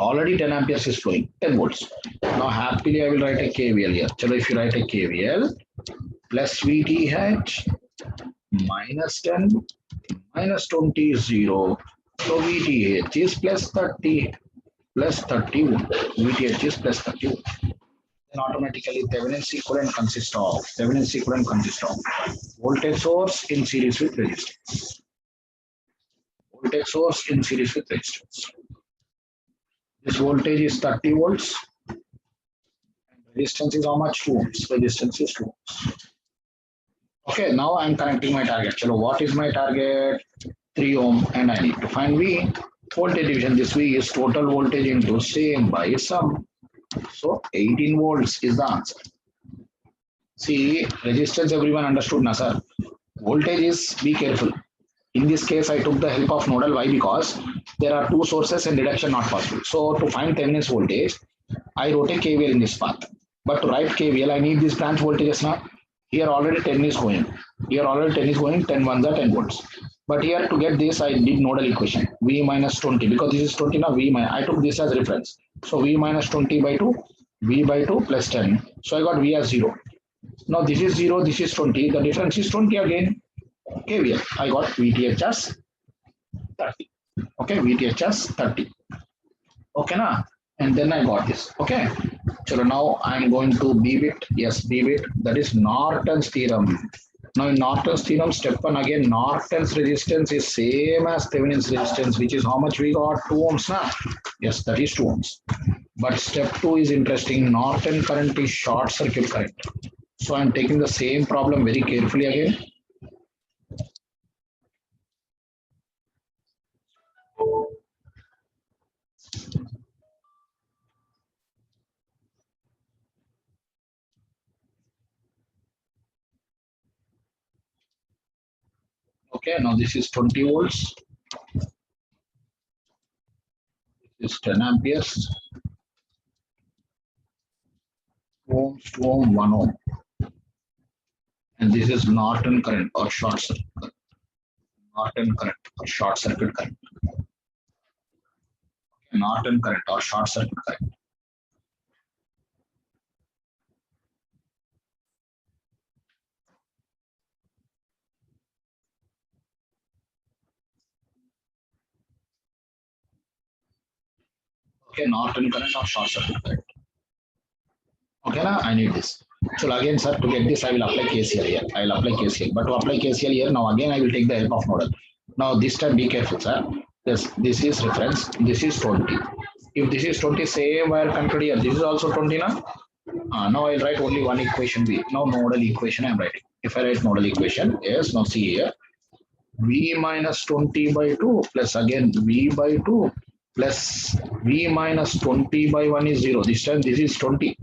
Already 10 amperes is flowing, 10 volts. Now happily I will write a KVL here. So if you write a KVL, plus VTH minus 10 minus 20 is 0. So VTH is plus 30 plus 30. VTH is plus 30. Then automatically Thevenin's equivalent consists of voltage source in series with resistance. Voltage source in series with resistance. This voltage is 30 volts. And resistance is how much? 2 ohms. Resistance is 2 ohms. Okay, now I'm connecting my target. So what is my target? 3 ohm, and I need to find V. Voltage division. This V is total voltage into same by sum. So 18 volts is the answer. See, resistance everyone understood, na sir? Voltage is, be careful. In this case, I took the help of nodal. Why? Because there are two sources and deduction not possible. So to find Thevenin's voltage, I wrote a KVL in this path. But to write KVL, I need this branch voltages now. Here already 10 is going. Here already 10 is going, 10 ones are 10 volts. But here to get this, I did nodal equation. V minus 20. Because this is 20 now, V minus. I took this as reference. So V minus 20 by 2, V by 2 plus 10. So I got V as 0. Now this is 0, this is 20. The difference is 20 again. KVL. I got VTH as 30. Okay, VTH as 30. Okay, na? And then I got this. Okay. So now I'm going to B bit. Yes, B bit. That is Norton's theorem. Now in Norton's theorem, step 1 again, Norton's resistance is same as Thevenin's resistance, which is how much we got? 2 ohms now. Yes, that is 2 ohms. But step 2 is interesting. Norton current is short circuit current. So I'm taking the same problem very carefully again. Okay, now this is 20 volts. This is 10 amperes. 2 ohms, 2 ohm, 1 ohm. And this is Norton current or short circuit current. Norton current or short circuit current. Norton current or short circuit current. Okay, Norton current or short circuit current. Okay, now I need this. So again, sir, to get this, I will apply KCL here. I will apply KCL. But to apply KCL here, now again, I will take the help of nodal. Now this time, be careful, sir. This is reference. This is 20. If this is 20, same wire connected here. This is also 20 now. Now I'll write only one equation B. Now nodal equation I'm writing. If I write nodal equation, yes, now see here. V minus 20 by 2 plus again V by 2 plus V minus 20 by 1 is 0. This time this is 20.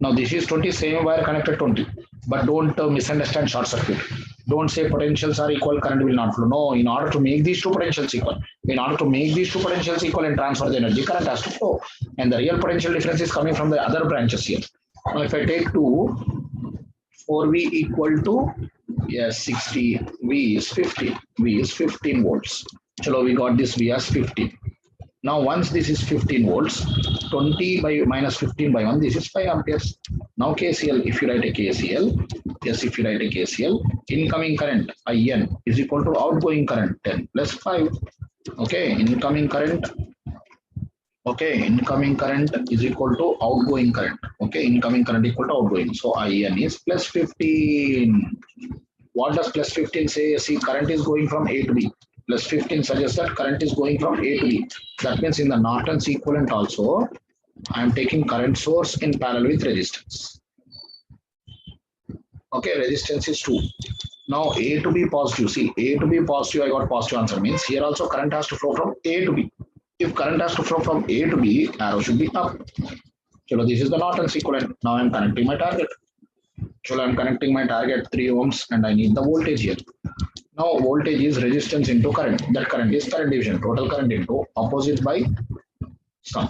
Now this is 20, same wire connected 20. But don't misunderstand short circuit. Don't say potentials are equal, current will not flow. No, in order to make these two potentials equal, and transfer the energy, current has to flow. And the real potential difference is coming from the other branches here. Now if I take 2, 4V equal to, yes, 60, V is 50, V is 15 volts. So we got this V as 15. Now once this is 15 volts, 20 by minus 15 by 1, this is 5 amperes. Now KCL, if you write a KCL, yes, if you write a KCL, incoming current IN is equal to outgoing current 10 plus 5. Okay, incoming current is equal to outgoing current. Okay, incoming current equal to outgoing. So IN is plus 15. What does plus 15 say? See, current is going from A to B. Plus 15 suggests that current is going from A to B. That means in the Norton's equivalent also, I am taking current source in parallel with resistance. Okay, resistance is 2. Now A to B positive. See, A to B positive, I got positive answer. Means here also current has to flow from A to B. If current has to flow from A to B, arrow should be up. So this is the Norton's equivalent. Now I am connecting my target. So I am connecting my target 3 ohms and I need the voltage here. Now voltage is resistance into current. That current is current division. Total current into opposite by sum.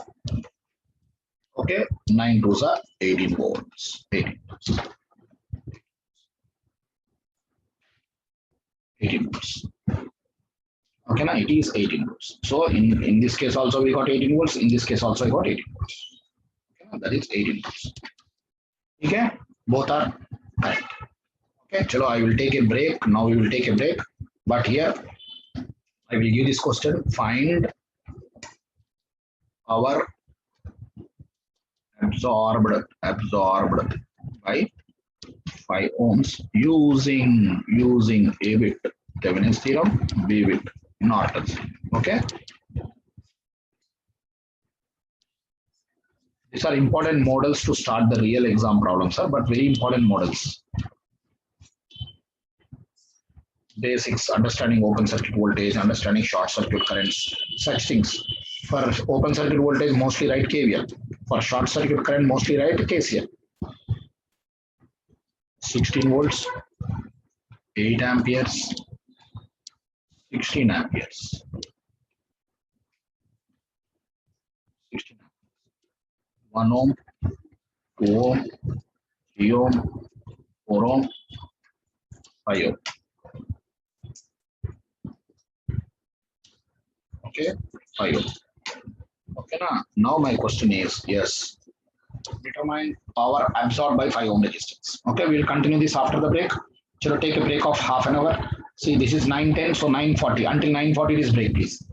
Okay, 9 2s are 18 volts. 18 volts. Okay, now it is 18 volts. So in this case also we got 18 volts. In this case also I got 18 volts. Okay, that is 18 volts. Okay, both are correct. Okay, chalo, I will take a break. Now we will take a break. But here I will give this question. Find our absorbed by 5 ohms using A bit Thevenin's theorem, B bit Norton's. Okay. These are important models to start the real exam problems, sir, but very important models. Basics, understanding open circuit voltage, understanding short circuit currents, such things. For open circuit voltage, mostly write KVL. For short circuit current, mostly write KCL. 16 volts, 8 amperes, 16 amperes. 16 amperes. 1 ohm, 2 ohm, 3 ohm, 4 ohm, 5 ohm. Okay, 5 ohm. Okay, now my question is, yes, determine power absorbed by 5 ohm resistance. Okay, we'll continue this after the break. Shall take a break of half an hour. See, this is 9:10, so 9:40. Until 9:40, this break, please.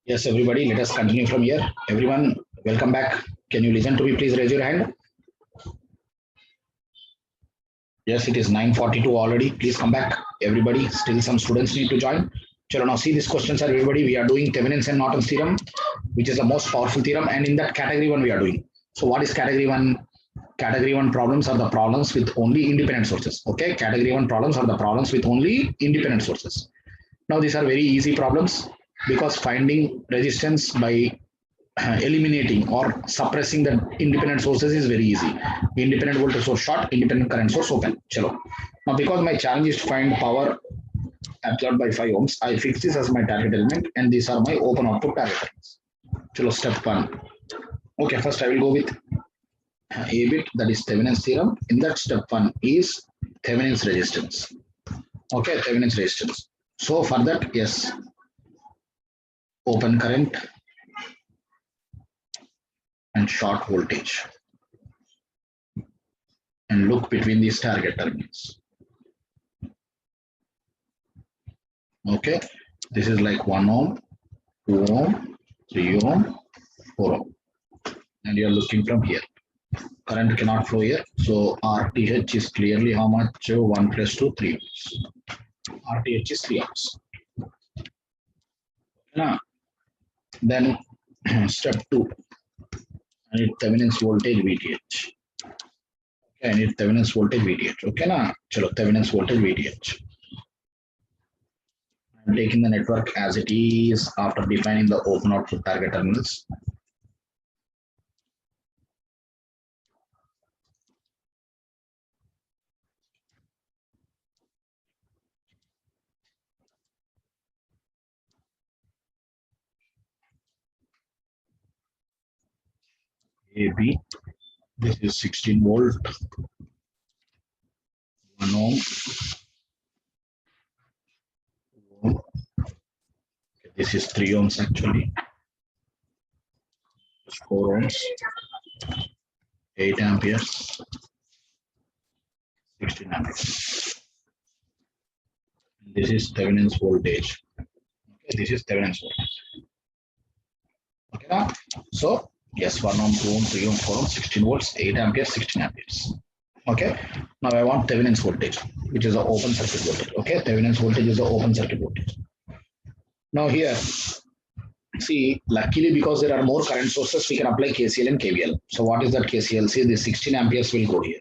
Yes, everybody, let us continue from here. Everyone, welcome back. Can you listen to me? Please raise your hand. Yes, it is 9:42 already. Please come back. Everybody, still some students need to join. Chalo, now see these questions are everybody. We are doing Thevenin's and Norton's theorem, which is the most powerful theorem. And in that category one, we are doing. So what is category one? Category one problems are the problems with only independent sources. Okay, category one problems are the problems with only independent sources. Now these are very easy problems because finding resistance by eliminating or suppressing the independent sources is very easy. Independent voltage source short, independent current source open. Chalo. Now because my challenge is to find power absorbed by 5 ohms, I fix this as my target element and these are my open output target elements. Chalo, step one. Okay, first I will go with a bit, that is Thevenin's theorem. In that step one is Thevenin's resistance. Okay, Thevenin's resistance. So for that, yes, open current and short voltage. And look between these target terminals. Okay, this is like 1 ohm, 2 ohm, 3 ohm, 4 ohm. And you are looking from here. Current cannot flow here. So RTH is clearly how much? 1 plus 2, 3 ohms. RTH is 3 ohms. Now, then step 2. I need Thevenin's voltage VTH. Okay, I need Thevenin's voltage VTH. Okay, na? Chalo, Thevenin's voltage VTH. I'm taking the network as it is after defining the open output target terminals. AB, this is 16 volt, 1 ohm, okay, this is 3 ohms actually, 4 ohms, 8 amperes, 16 amperes. This is Thevenin's voltage. Okay, this is Thevenin's voltage. Okay, now, so yes, 1 ohm, 2 ohm, 3 ohm, 4 ohm, 16 volts, 8 amperes, 16 amperes. Okay, now I want Thevenin's voltage, which is the open circuit voltage. Okay, Thevenin's voltage is the open circuit voltage. Now here, see, luckily because there are more current sources, we can apply KCL and KVL. So what is that KCL? See, the 16 amperes will go here.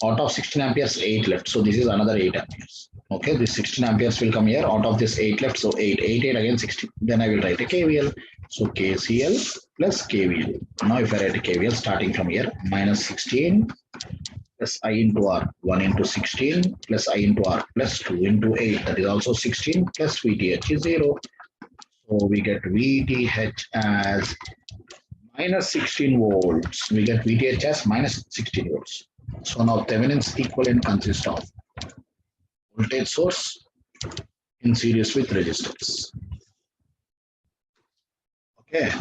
Out of 16 amperes, 8 left. So this is another 8 amperes. Okay, this 16 amperes will come here. Out of this 8 left, so 8 again 16. Then I will write a KVL. So KCL plus KVL. Now if I write a KVL starting from here, minus 16 plus I into R, 1 into 16 plus I into R plus 2 into 8. That is also 16 plus VTH is 0. So we get VTH as minus 16 volts. We get VTH as minus 16 volts. So now Thevenin's equivalent consists of voltage source in series with resistance. Okay.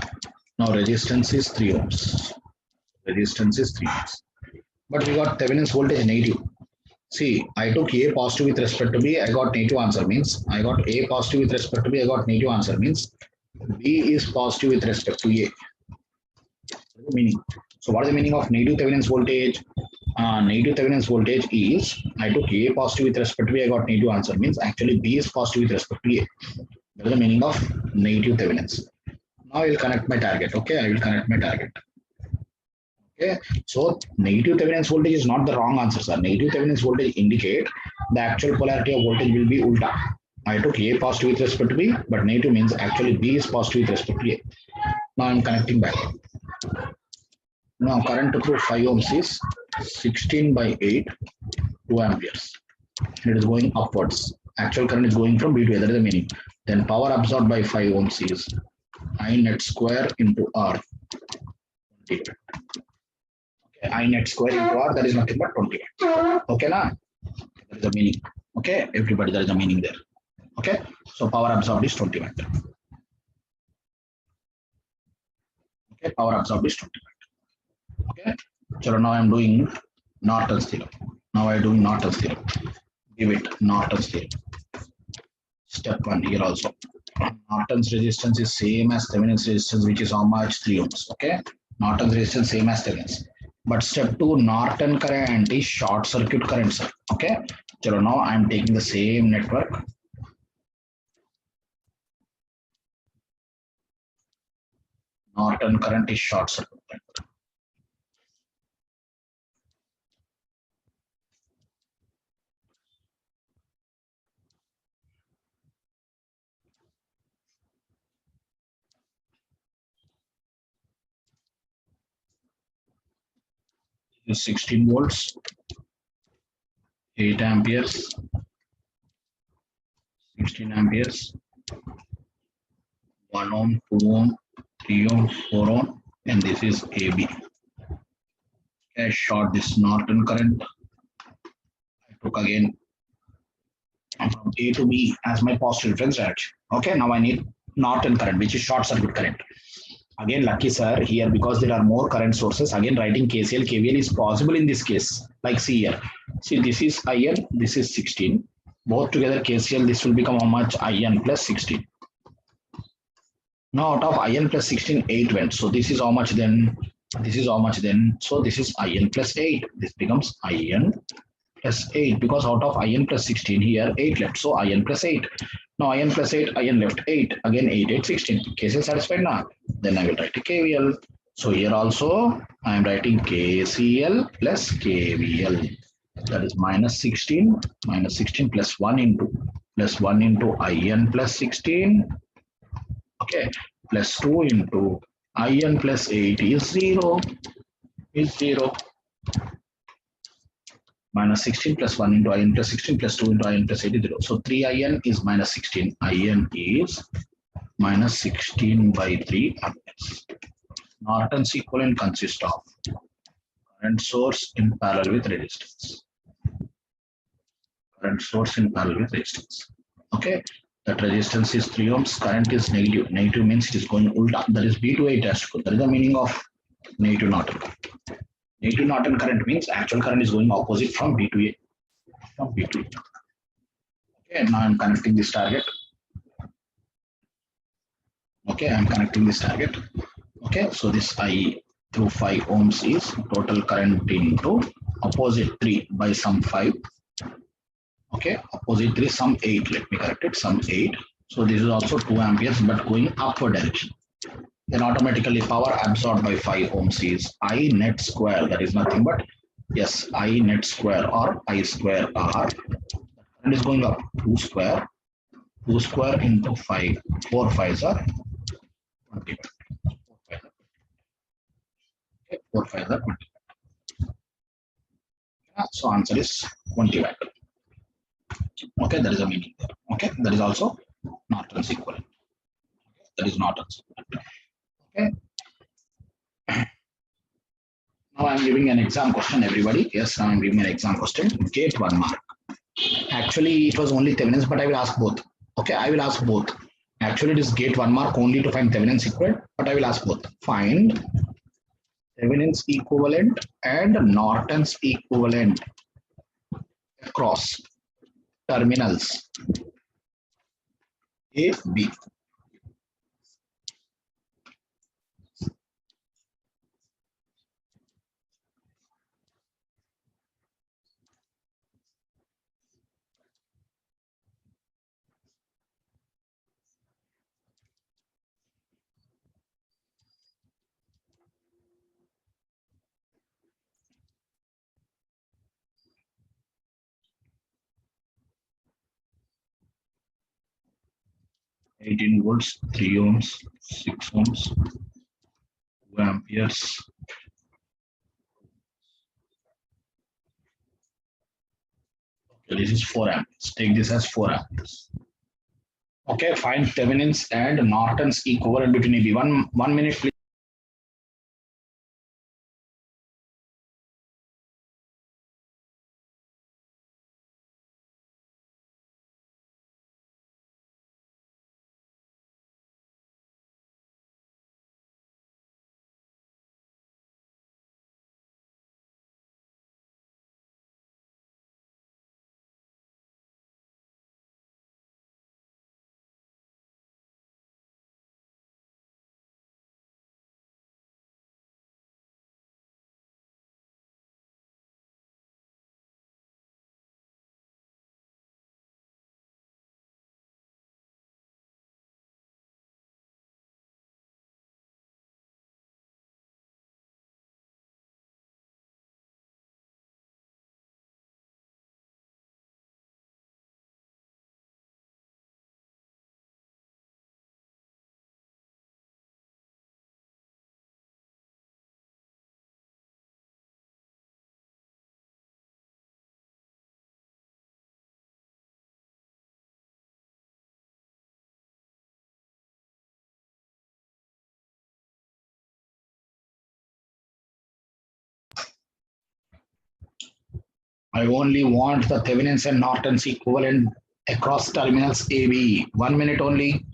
Now resistance is 3 ohms. Resistance is 3 ohms. But we got Thevenin's voltage negative. See, I took A positive with respect to B, I got negative answer means I got A positive with respect to B, I got negative answer means B is positive with respect to A. What is the meaning? So what is the meaning of negative Thevenin's voltage? Negative Thevenin's voltage is I took A positive with respect to B, I got negative answer means actually B is positive with respect to A. That is the meaning of negative Thevenin's. Now I will connect my target. Okay, I will connect my target. Okay, so negative Thevenin's voltage is not the wrong answer, sir. Negative Thevenin's voltage indicate the actual polarity of voltage will be ulta. I took A positive with respect to B, but negative means actually B is positive with respect to A. Now I'm connecting back. Now current through 5 ohms is 16 by 8, 2 amperes. It is going upwards. Actual current is going from B to A. That is the meaning. Then power absorbed by 5 ohms is I net square into R. 20. Okay, I net square into R, that is nothing but 20. Okay, na? That is the meaning. Okay, everybody, there is a meaning there. Okay, so power absorbed is 20 watt. Okay, power absorbed is 20 watt. Okay, so now I am doing Norton's theorem. Now I am doing Norton's theorem. Give it Norton's theorem. Step 1 here also. Norton's resistance is same as Thevenin's resistance, which is how much? 3 ohms. Okay. Norton's resistance same as Thevenin's. But step 2, Norton current is short circuit current, sir. Okay. So now I am taking the same network. Norton current is short circuit current. Is 16 volts, 8 amperes, 16 amperes, 1 ohm, 2 ohm, 3 ohm, 4 ohm, and this is AB. Okay, short this Norton current. I took again from A to B as my positive reference direction. Okay, now I need Norton current, which is short circuit current. Again, lucky sir, here because there are more current sources, again writing KCL, KVL is possible in this case. Like see here. See, this is IN, this is 16. Both together KCL, this will become how much? IN plus 16. Now out of IN plus 16, 8 went. So this is how much then? This is how much then? So this is IN plus 8. This becomes IN plus 8 because out of IN plus 16 here 8 left. So IN plus 8. Now IN plus 8, IN left 8. Again 8, 8, 16. KCL satisfied now? Then I will write a KVL. So here also I am writing KCL plus KVL. That is minus 16 plus 1 into IN plus 16. Okay, plus 2 into IN plus 8 is 0. Is 0. Minus 16 plus 1 into IN plus 16 plus 2 into IN plus 8 is 0. So 3 IN is minus 16. IN is minus 16 by 3 amperes. Norton's equivalent consists of current source in parallel with resistance. Current source in parallel with resistance. Okay, that resistance is 3 ohms, current is negative. Negative means it is going ulta. That is B to A test. That is the meaning of negative Norton. Negative Norton current means actual current is going opposite from B to A. From B to A. Okay, now I'm connecting this target. Okay, I'm connecting this target. Okay, so this I through 5 ohms is total current into opposite 3 by some 5. Okay, opposite 3 some 8. Let me correct it, some 8. So this is also 2 amperes but going upward direction. Then automatically power absorbed by 5 ohms is I net square. That is nothing but yes, I net square or I square R. And is going up 2 square. 2 square into 5. 4 5s are 20. 4 5s are 20. So answer is 20 watt. Okay, that is the meaning there. Okay, that is also Norton's equivalent. That is Norton's equivalent. Okay. Now I am giving an exam question, everybody. Yes, now I am giving an exam question. Gate 1 mark. Actually, it was only Thevenin's, but I will ask both. Okay, I will ask both. Actually, it is gate 1 mark only to find Thevenin's equivalent, but I will ask both. Find Thevenin's equivalent and Norton's equivalent across terminals A, B. 18 volts, 3 ohms, 6 ohms, 2 amperes. Okay, this is 4 amperes. Take this as 4 amperes. Okay, find Thevenin's and Norton's equivalent between AB. 1 minute, please. I only want the Thevenin's and Norton's equivalent across terminals AB. 1 minute only.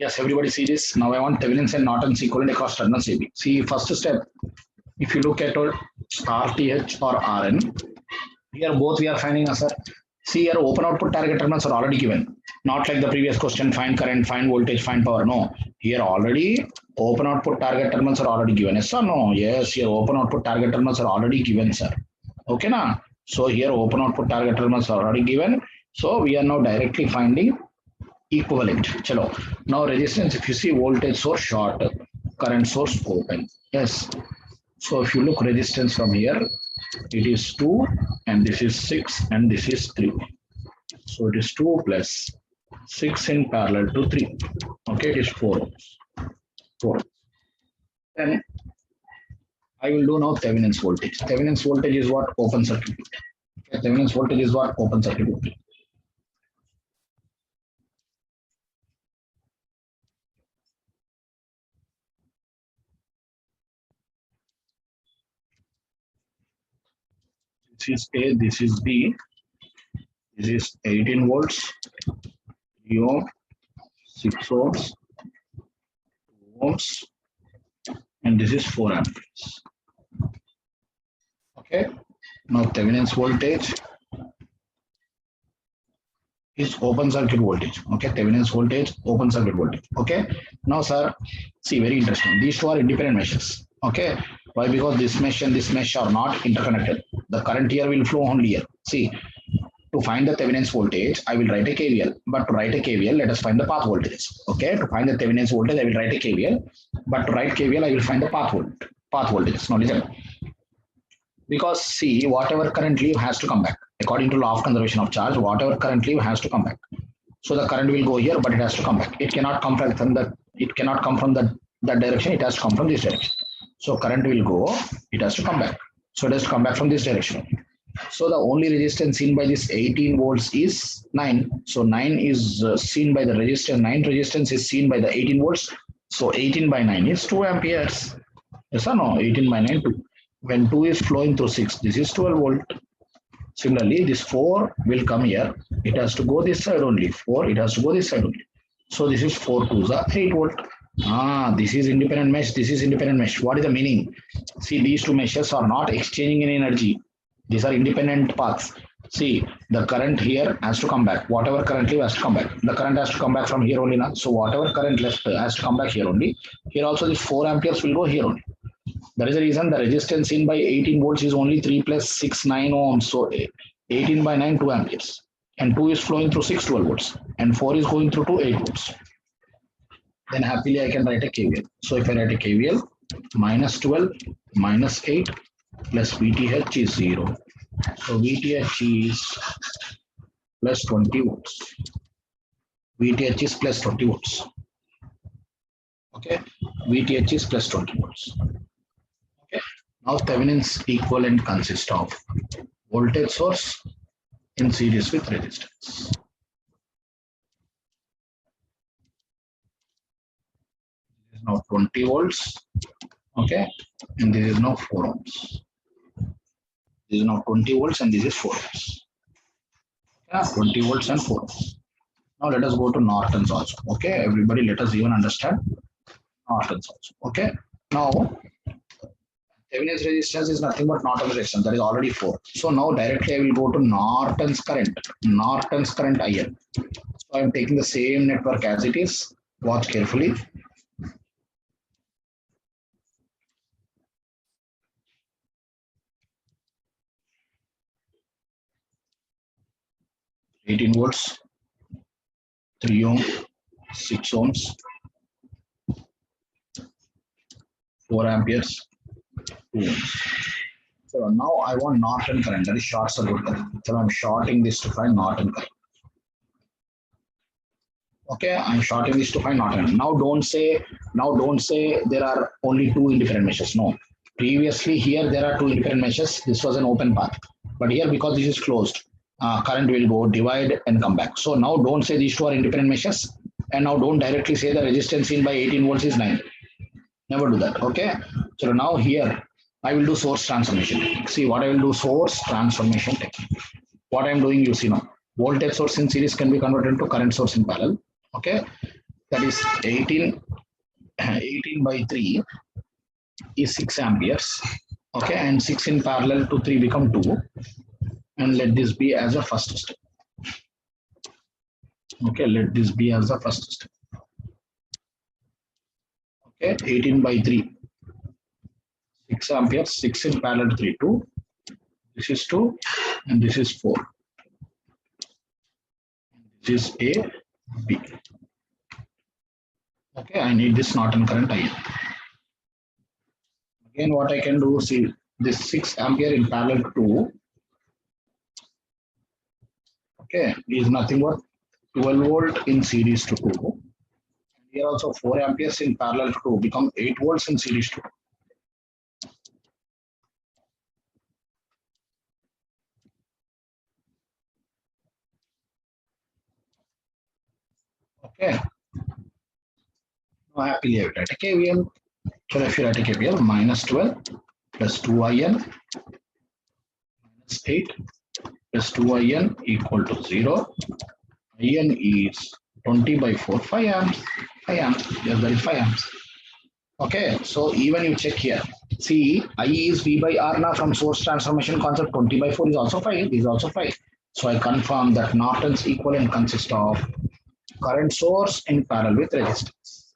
Yes, everybody see this. Now I want Thevenin's and Norton's equivalent across terminals AB. See, first step, if you look at all RTH or RN, here both we are finding as a, see here open output target terminals are already given. Not like the previous question, find current, find voltage, find power. No, here already open output target terminals are already given. Yes or no? Yes, here open output target terminals are already given, sir. Okay, na? So here open output target terminals are already given. So we are now directly finding equivalent. Chalo. Now resistance, if you see voltage source short, current source open. Yes. So if you look resistance from here, it is 2 and this is 6 and this is 3. So it is 2 plus 6 in parallel to 3. Okay, it is 4. 4. Then I will do now Thevenin's voltage. Thevenin's voltage is what? Open circuit. Okay, Thevenin's voltage is what? Open circuit. This is A, this is B, this is 18 volts, 3 ohm, 6 ohms, 2 ohms, and this is 4 amperes. Okay, now Thevenin's voltage is open circuit voltage. Okay, Thevenin's voltage, open circuit voltage. Okay, now sir, see, very interesting. These two are independent meshes. Okay, why? Because this mesh and this mesh are not interconnected. The current here will flow only here. See, to find the Thevenin's voltage, I will write a KVL. But to write a KVL, let us find the path voltage. Okay, to find the Thevenin's voltage, I will write a KVL. But to write KVL, I will find the path voltage. Now listen. Because see, whatever current leave has to come back. According to law of conservation of charge, whatever current leave has to come back. So the current will go here, but it has to come back. It cannot come from the that direction. It has to come from this direction. So current will go, it has to come back. So it has to come back from this direction. So the only resistance seen by this 18 volts is 9. So 9 is seen by the resistor. 9 resistance is seen by the 18 volts. So 18 by 9 is 2 amperes. Yes or no? 18 by 9, 2. When 2 is flowing through 6, this is 12 volt. Similarly, this 4 will come here. It has to go this side only. 4, it has to go this side only. So this is 4 to the 8 volt. This is independent mesh. This is independent mesh. What is the meaning? See, these two meshes are not exchanging any energy. These are independent paths. See, the current here has to come back. Whatever current leave has to come back. The current has to come back from here only now. So whatever current left has to come back here only. Here also this 4 amperes will go here only. That is the reason the resistance in by 18 volts is only 3 plus 6, 9 ohms. So 18 by 9, 2 amperes. And 2 is flowing through 6, 12 volts. And 4 is going through 2, 8 volts. Then happily I can write a KVL. So if I write a KVL, minus 12, minus 8, plus VTH is 0. So VTH is plus 20 volts. VTH is plus 20 volts. Okay, VTH is plus 20 volts. Okay, now Thevenin's equivalent consists of voltage source in series with resistance. This is now 20 volts. Okay, and this is now 4 ohms. This is now 20 volts and this is 4 ohms. Yeah, 20 volts and 4 ohms. Now let us go to Norton's also. Okay, everybody, let us even understand Norton's also. Okay, now Thevenin's resistance is nothing but Norton's resistance, that is already 4. So now directly I will go to Norton's current IN. So I am taking the same network as it is. Watch carefully. (18 volts), 3 ohm, 6 ohms, 4 amperes, 2 ohms. So now I want Norton current, that is short circuit current. So I'm shorting this to find Norton current. Okay, I'm shorting this to find Norton. Now don't say there are only 2 independent meshes. No. Previously here there are 2 independent meshes. This was an open path. But here because this is closed, current will go, divide and come back. So now don't say these 2 are independent meshes. And now don't directly say the resistance in by 18 volts is 9. Never do that. Okay. So now here I will do source transformation. See what I will do, source transformation technique. What I am doing, you see now. Voltage source in series can be converted into current source in parallel. Okay. That is 18 by 3 is 6 amperes. Okay. And 6 in parallel to 3 become 2. And let this be as a first step. Okay. Let this be as a first step. Okay. 18 by 3. 6 amperes, 6 in parallel to 3, 2. This is 2 and this is 4. This is A, B. Okay, I need this Norton current IN. Again, what I can do, see this 6 ampere in parallel to 2. Okay, is nothing but 12 volt in series to 2. Here also 4 amperes in parallel to 2 become 8 volts in series to 2. Okay. Now happily I will write a KVL. So if you write a KVL, minus 12 plus 2IN minus 8 plus 2IN equal to 0. IN is 20 by 4, 5 amps. 5 amps. Yes, that is 5 amps. Okay, so even you check here. See, I is V by R now from source transformation concept. 20 by 4 is also 5. Is also 5. So I confirm that Norton's equivalent consists of current source in parallel with resistance.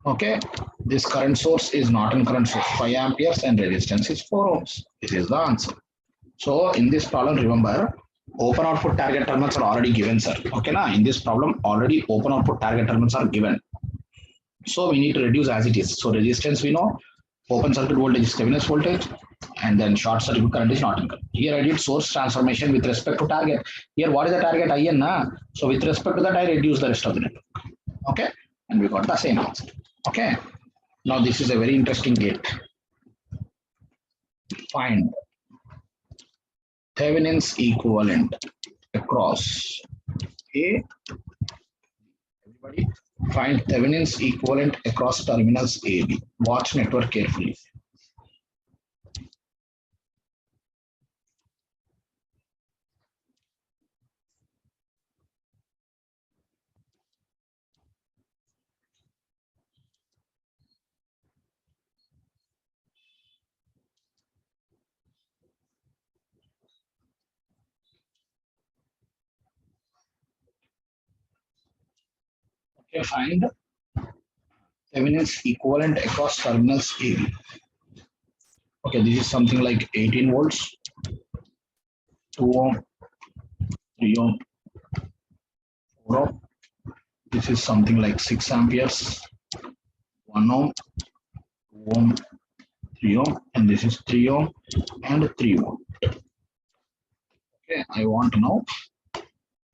Okay, this current source is Norton current source 5 amperes and resistance is 4 ohms. This is the answer. So in this problem, remember, open output target terminals are already given, sir. Okay, now in this problem, already open output target terminals are given. So we need to reduce as it is. So resistance we know, open circuit voltage is Thevenin's voltage, and then short circuit current is Norton current. Here I did source transformation with respect to target. Here what is the target IN? So with respect to that I reduce the rest of the network. Okay, and we got the same answer. Okay. Now this is a very interesting gate. Find Thevenin's equivalent across A. Everybody find Thevenin's equivalent across terminals AB. Watch network carefully. Okay, find Thevenin's equivalent across terminals AB. Okay, this is something like 18 volts, 2 ohm, 3 ohm, 4 ohm. This is something like 6 amperes, 1 ohm, 2 ohm, 3 ohm, and this is 3 ohm and 3 ohm. Okay, I want to know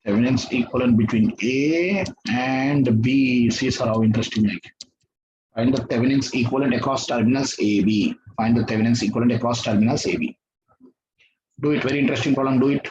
Thevenin's equivalent between A and B. See sir, how interesting like. Find the Thevenin's equivalent across terminals AB. Find the Thevenin's equivalent across terminals AB. Do it. Very interesting problem. Do it.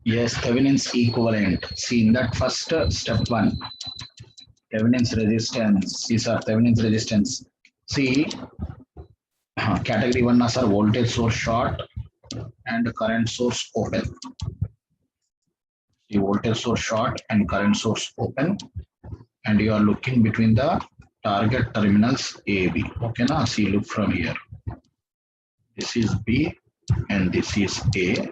Yes, Thevenin's equivalent. See in that first step one, Thevenin's resistance. These are Thevenin's resistance. See Category 1 sir, voltage source short and current source open. The voltage source short and current source open, and you are looking between the target terminals A, B. Okay, now see, look from here. This is B and this is A.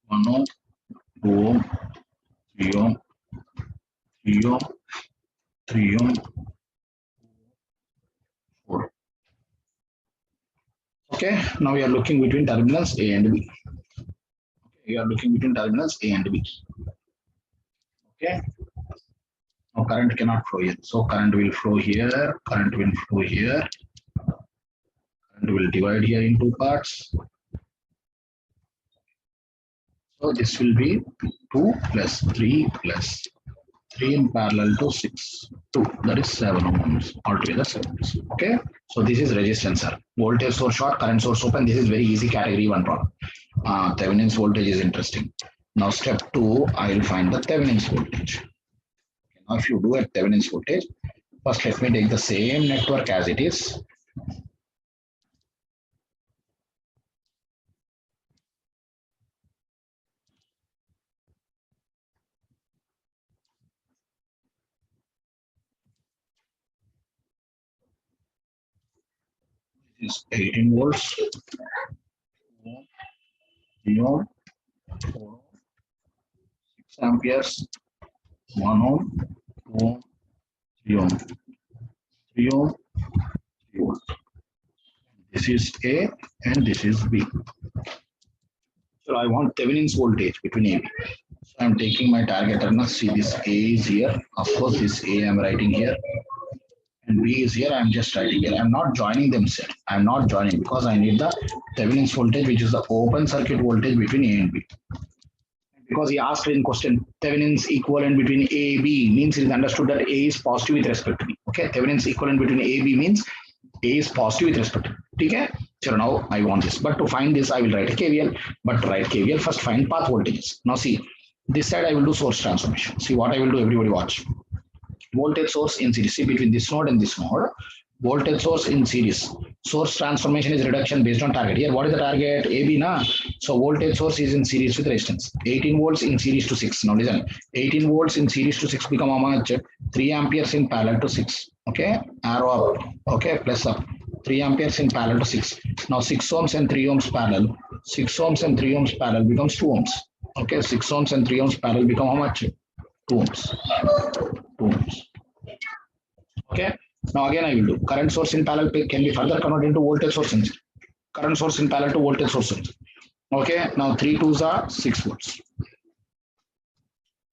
1 ohm, 2 ohm, 3 ohm, 3 ohm, 3 ohm, 4. Okay, now we are looking between terminals A and B. Okay, we are looking between terminals A and B. Okay, now current cannot flow here, so current will flow here, current will flow here, current will divide here in two parts. So this will be 2 plus 3 plus 3 in parallel to 6, 2, that is 7 ohms, altogether 7 ohms. Okay, so this is resistance, sir. Voltage source short, current source open. This is very easy category 1 problem. Thevenin's voltage is interesting. Now step 2, I will find the Thevenin's voltage. Now if you do a Thevenin's voltage, first let me take the same network as it is. This is 18 volts, 3 ohm, 4 ohm, 6 amperes, 1 ohm, 2 ohm, 3 ohm, 3 ohm, 3 volt. This is A and this is B. So I want Thevenin's voltage between A and B. So I'm taking my target terminal. See, this A is here. Of course, this A I'm writing here. And B is here. I'm just writing here. I'm not joining them set. I'm not joining because I need the Thevenin's voltage, which is the open circuit voltage between A and B. Because he asked in question, Thevenin's equivalent between A, B means it is understood that A is positive with respect to B. Okay, Thevenin's equivalent between A, B means A is positive with respect to B. Okay, so now I want this. But to find this, I will write a KVL. But to write KVL, first find path voltages. Now see, this side I will do source transformation. See what I will do, everybody watch. Voltage source in series. See between this node and this node. Voltage source in series. Source transformation is reduction based on target. Here, what is the target? AB, na? So voltage source is in series with resistance. 18 volts in series to 6. Now listen, 18 volts in series to 6 become how much? 3 amperes in parallel to 6. Okay, arrow up. Okay, plus up. 3 amperes in parallel to 6. Now 6 ohms and 3 ohms parallel. 6 ohms and 3 ohms parallel becomes 2 ohms. Okay, 6 ohms and 3 ohms parallel become how much? 2 ohms. 2 ohms. Okay. Now again I will do current source in parallel can be further converted into voltage source. Current source in parallel to voltage source. Okay. Now 3 2s are 6 volts.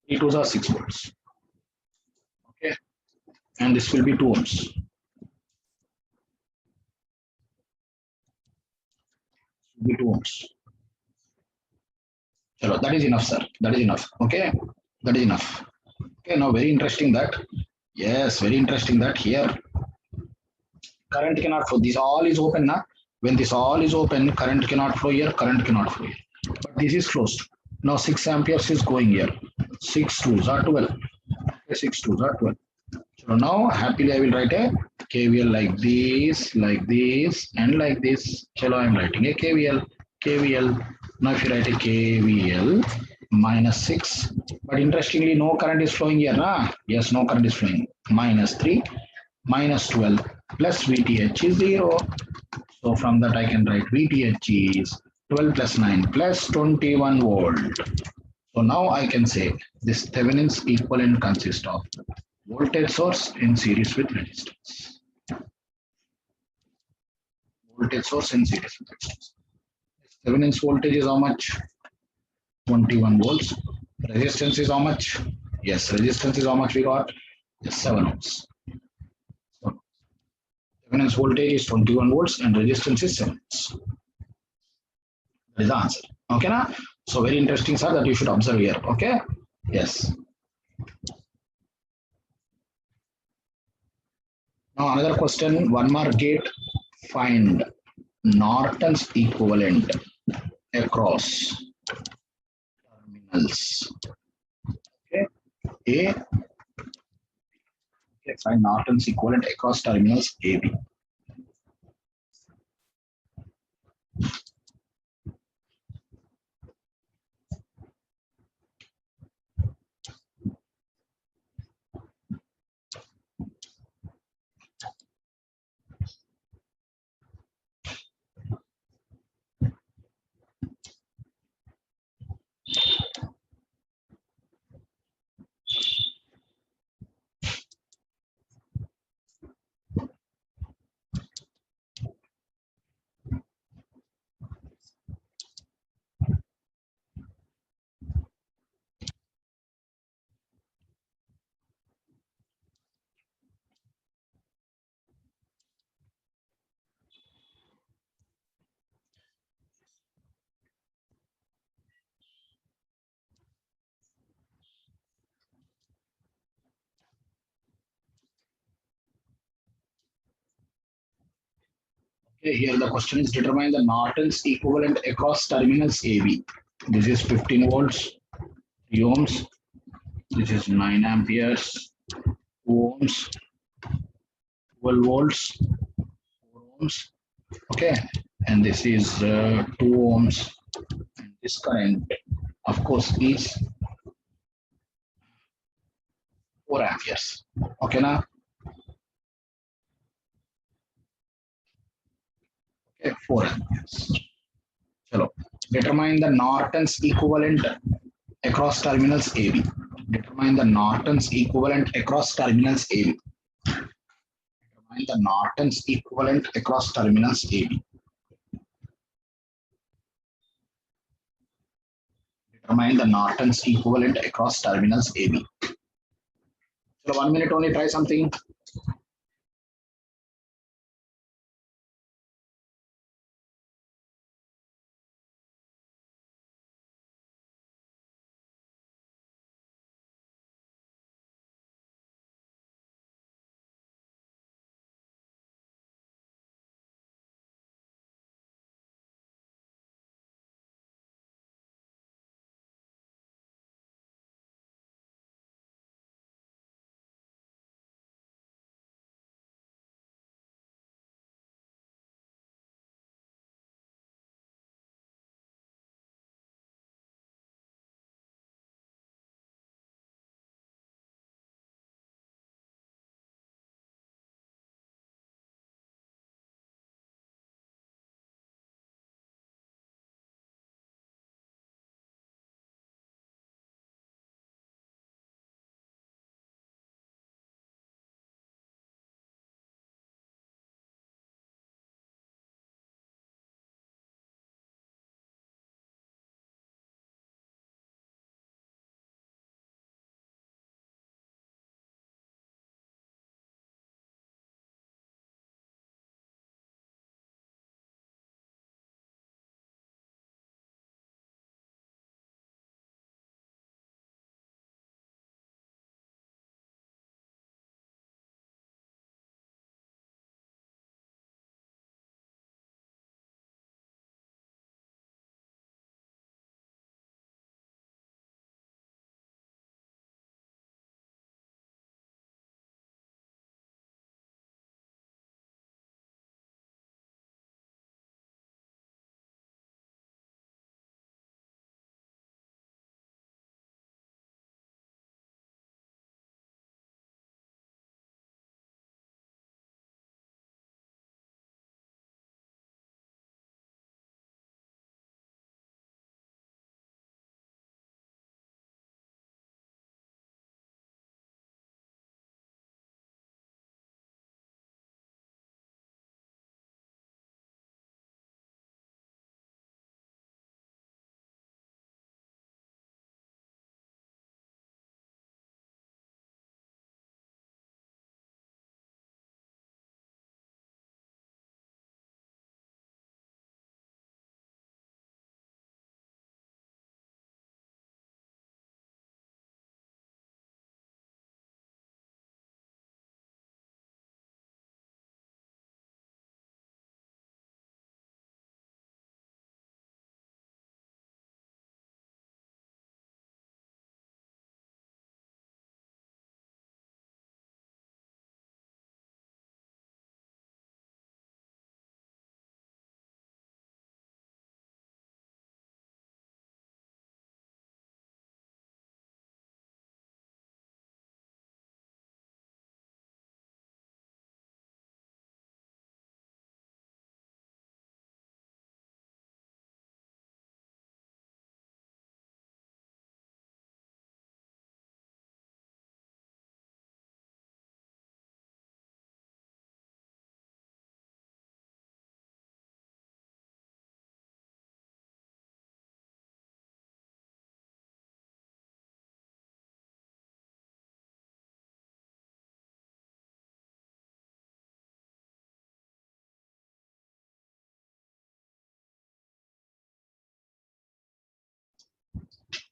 3 2s are 6 volts. Okay. And this will be 2 ohms. Will be 2 ohms. Chalo, that is enough, sir. That is enough. Okay. That is enough. Okay. Now very interesting that. Yes, very interesting that here current cannot flow. This all is open now. When this all is open, current cannot flow here, current cannot flow here. But this is closed. Now 6 amperes is going here. 6 2s are 12. Okay, 6 2s are 12. So now happily I will write a KVL like this, and like this. Chalo, I am writing a KVL. Now if you write a KVL minus 6, but interestingly no current is flowing here, na? Yes, no current is flowing. Minus 3, minus 12 plus VTH is 0. So from that I can write VTH is 12 plus 9 plus 21 volt. So now I can say this Thevenin's equivalent consists of voltage source in series with resistance. Voltage source in series with resistance. Thevenin's voltage is how much? 21 volts. Resistance is how much? Yes, resistance is how much we got? 7 ohms. So Thevenin's voltage is 21 volts and resistance is 7 ohms. That is the answer. Okay, na? So very interesting, sir, that you should observe here. Okay. Yes. Now another question. One more gate. Find Norton's equivalent across terminals. Okay. A. Okay. Okay, find Norton's equivalent across terminals AB. Okay, here the question is determine the Norton's equivalent across terminals AB. This is 15 volts, 3 ohms. This is 9 amperes, 2 ohms, 12 volts, 4 ohms. Okay, and this is 2 ohms. And this current, of course, is 4 amperes. Okay, now, okay, 4 amperes. Chalo. Determine the Norton's equivalent across terminals AB. Determine the Norton's equivalent across terminals AB. Determine the Norton's equivalent across terminals AB. Determine the Norton's equivalent across terminals AB. So 1 minute only, try something.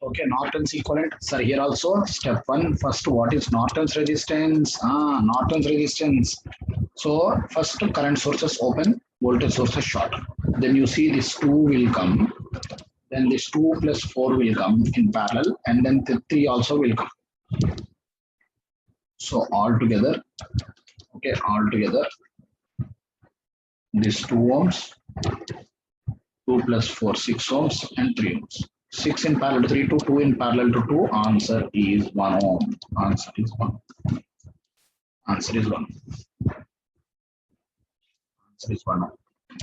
Okay, Norton's equivalent. Sir, here also step one. First, what is Norton's resistance? Norton's resistance. So first current sources open, voltage sources short. Then you see this 2 will come. Then this 2 plus 4 will come in parallel, and then the 3 also will come. So all together, okay, all together, this 2 ohms, 2 plus 4, 6 ohms, and 3 ohms. 6 in parallel to 3 to 2 in parallel to 2. Answer is 1 ohm. Answer is 1. Answer is 1. Answer is 1 ohm.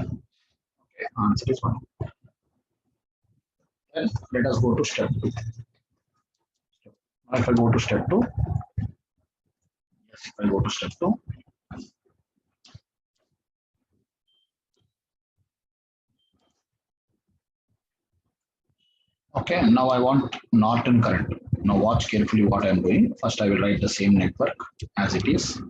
Okay, answer is 1. Then let us go to step 2. If I go to step 2, yes, if I go to step 2, okay, now I want Norton current. Now watch carefully what I am doing. First I will write the same network as it is.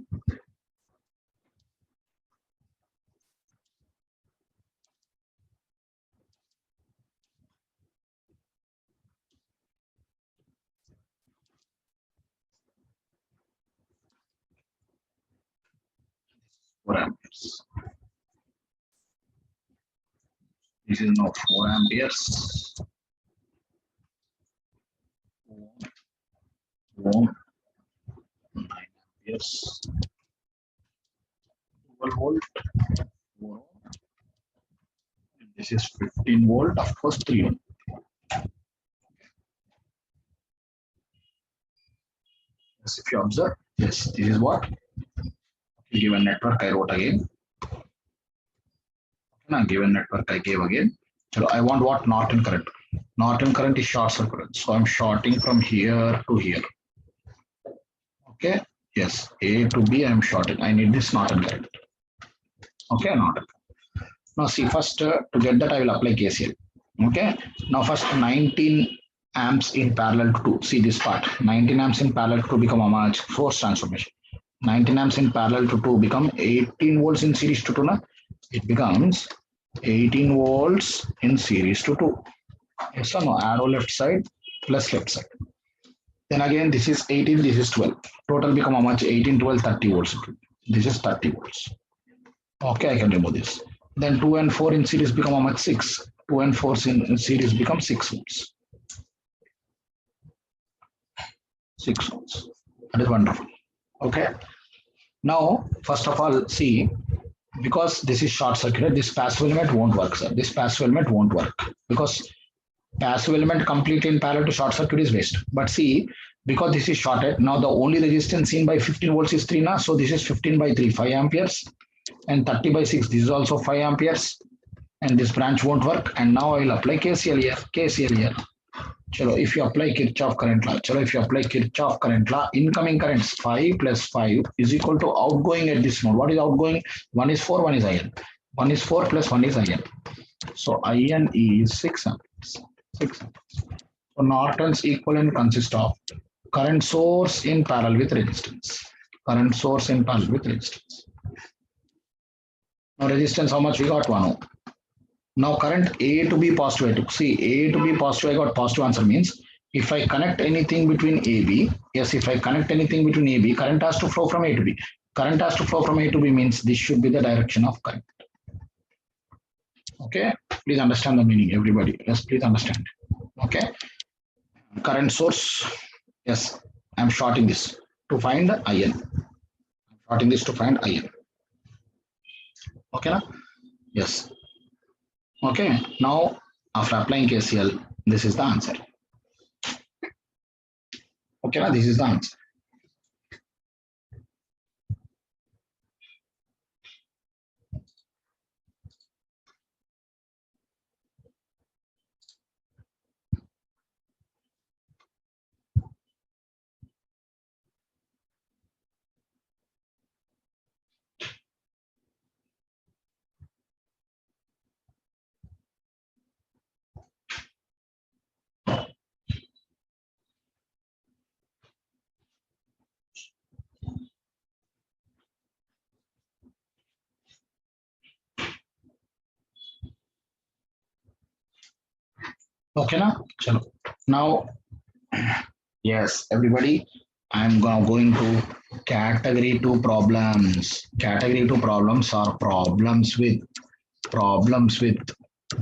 Four amperes. This is now 4 amperes. Ohm, 9 amperes. 12 volt. 4 ohm. And this is 15 volt, of course 3 ohm. Yes, if you observe, yes, this is what given network I wrote again. Now given network I gave again. So I want what Norton current. Norton current is short circuit. So I'm shorting from here to here. Okay. Yes. A to B I'm shorting. I need this Norton current. Okay, Norton. Now see first to get that I will apply KCL. Okay. Now first 19 amps in parallel to 2. See this part. 19 amps in parallel to 2 become how much? Force transformation. 19 amps in parallel to 2 become 18 volts in series to 2. Na? It becomes 18 volts in series to 2. Yes or no? Arrow left side plus left side. Then again, this is 18, this is 12. Total become how much? 18, 12, 30 volts. This is 30 volts. Okay, I can remove this. Then 2 and 4 in series become how much? 6. 2 and 4 in series become 6 volts. 6 volts. That is wonderful. Okay. Now, first of all, see, because this is short circuit, this passive element won't work, sir. This passive element won't work because passive element completely in parallel to short circuit is waste. But see, because this is shorted, now the only resistance seen by 15 volts is 3 now. So this is 15 by 3, 5 amperes, and 30 by 6, this is also 5 amperes, and this branch won't work. And now I will apply KCL here. KCL here. Chalo, if you apply Kirchhoff current law, if you apply Kirchhoff current law, incoming currents 5 plus 5 is equal to outgoing at this node. What is outgoing? 1 is 4, 1 is IN. 1 is 4 plus 1 is IN. So IN is 6 amperes. 6 amperes. So Norton's equivalent consists of current source in parallel with resistance. Current source in parallel with resistance. Now resistance, how much we got? 1 ohm. Now current A to be positive, I took. See, A to be positive, I got positive answer means if I connect anything between AB, yes, if I connect anything between AB, current has to flow from A to B. Current has to flow from A to B means this should be the direction of current. Okay, please understand the meaning, everybody. Yes, please understand. Okay, current source, yes, I'm shorting this to find IN. I'm shorting this to find IN. Okay, na? Yes. Okay, now after applying KCL, this is the answer. Okay, now this is the answer. Okay, na? Chalo. Now, yes, everybody, I'm going to category two problems. Category two problems are problems with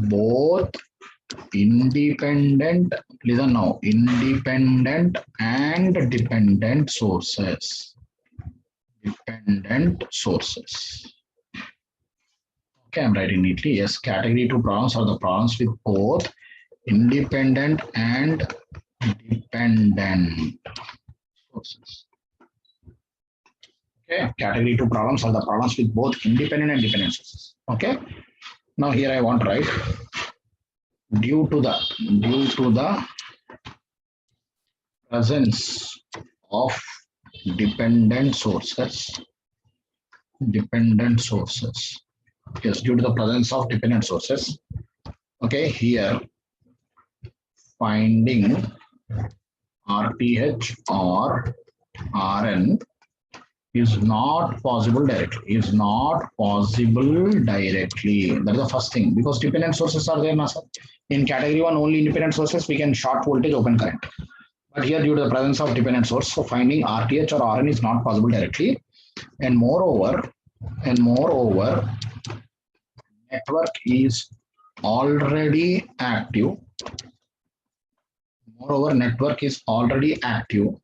both independent, listen now, independent and dependent sources. Dependent sources. Okay, I'm writing neatly. Yes, category two problems are the problems with both independent and dependent sources. Okay, category two problems are the problems with both independent and dependent sources. Okay, now here I want to write due to the presence of dependent sources. Dependent sources. Yes, due to the presence of dependent sources. Okay, here finding RTH or RN is not possible directly. Is not possible directly. That is the first thing because dependent sources are there, Nasa. In category one, only independent sources we can short voltage open current. But here, due to the presence of dependent source, so finding RTH or RN is not possible directly. And moreover, network is already active. Moreover, network is already active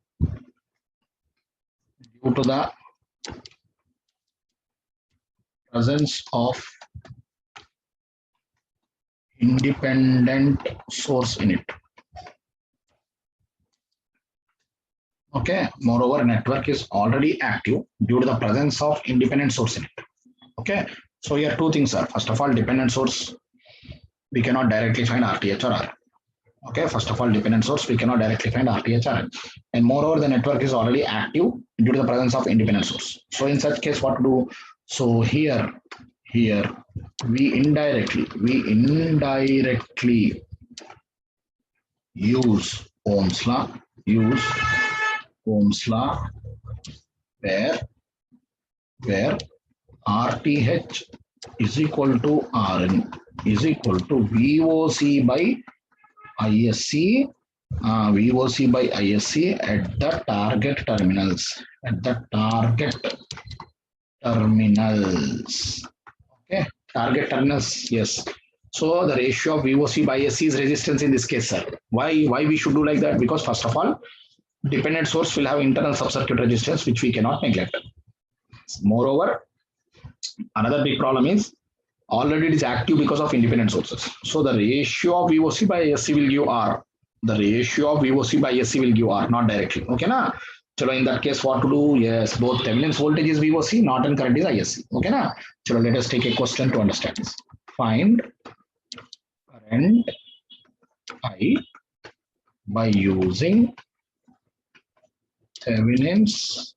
due to the presence of independent source in it. Okay. Moreover, network is already active due to the presence of independent source in it. Okay. So here two things are. First of all, dependent source, we cannot directly find RTH or RN. Okay, first of all, dependent source, we cannot directly find RTH or RN. And moreover, the network is already active due to the presence of independent source. So in such case, what to do? So here we indirectly use Ohm's law, where RTH is equal to RN is equal to VOC by ISC, VOC by ISC at the target terminals. Okay, target terminals. Yes. So the ratio of VOC by ISC is resistance in this case, sir. Why we should do like that? Because first of all, dependent source will have internal sub-circuit resistance, which we cannot neglect. Moreover, another big problem is already it is active because of independent sources. So the ratio of VOC by ISC will give R. The ratio of VOC by ISC will give R, not directly. Okay, na? Chalo, in that case, what to do? Yes, both Thevenin's voltage is VOC, Norton current is ISC. Okay, na? Chalo, let us take a question to understand this. Find current I by using Thevenin's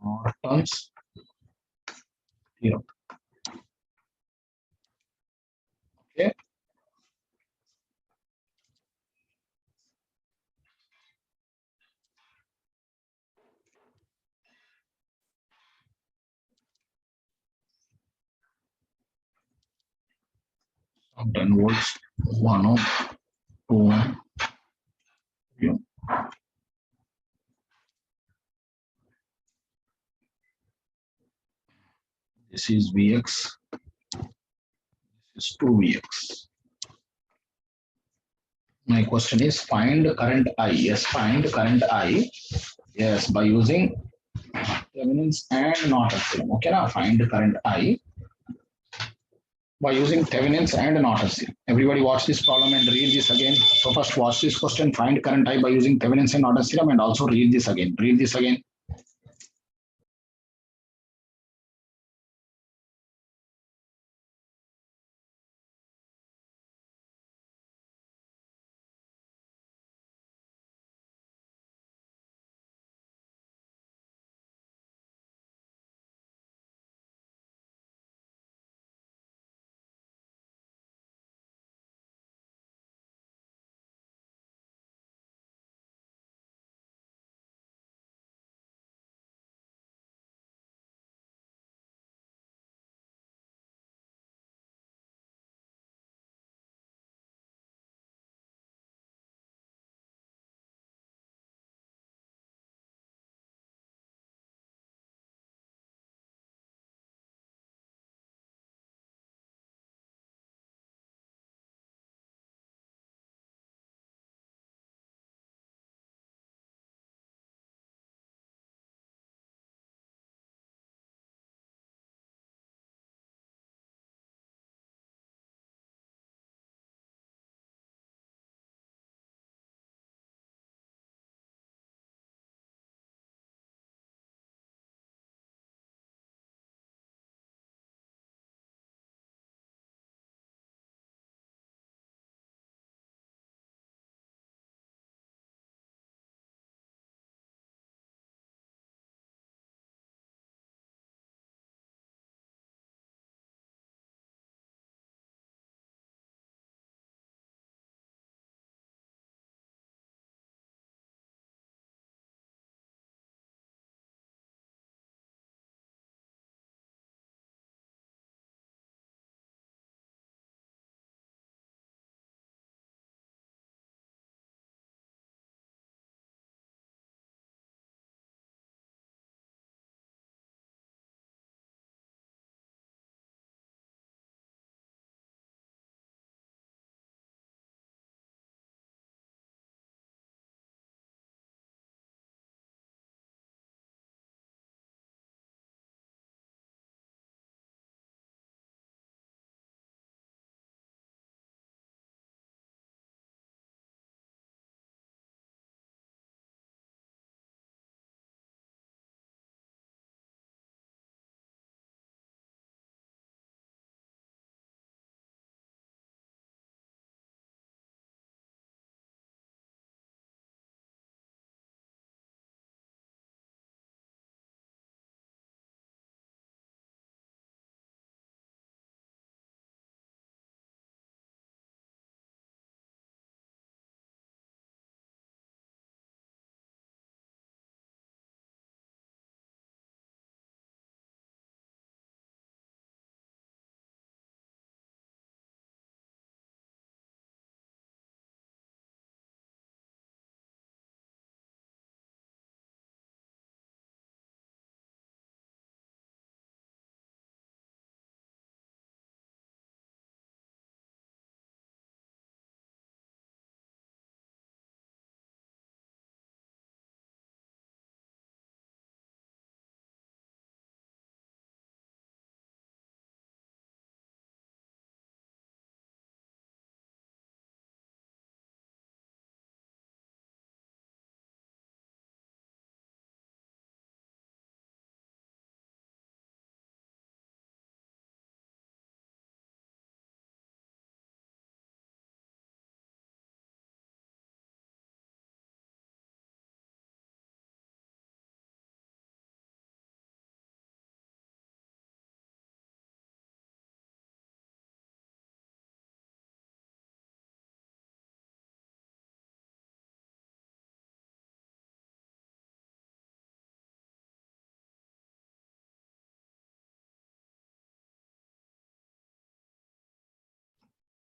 Norton's theorem. Okay. So 10 volts, 1 ohm, 2 ohm, 3 ohm. This is Vx. This is 2Vx. My question is find current I. Yes, find current I. Yes, by using Thevenin's and Norton's theorem. Okay, now find current I by using Thevenin's and Norton's theorem. Everybody watch this problem and read this again. So first watch this question, find current I by using Thevenin's and Norton's theorem, and also read this again. Read this again.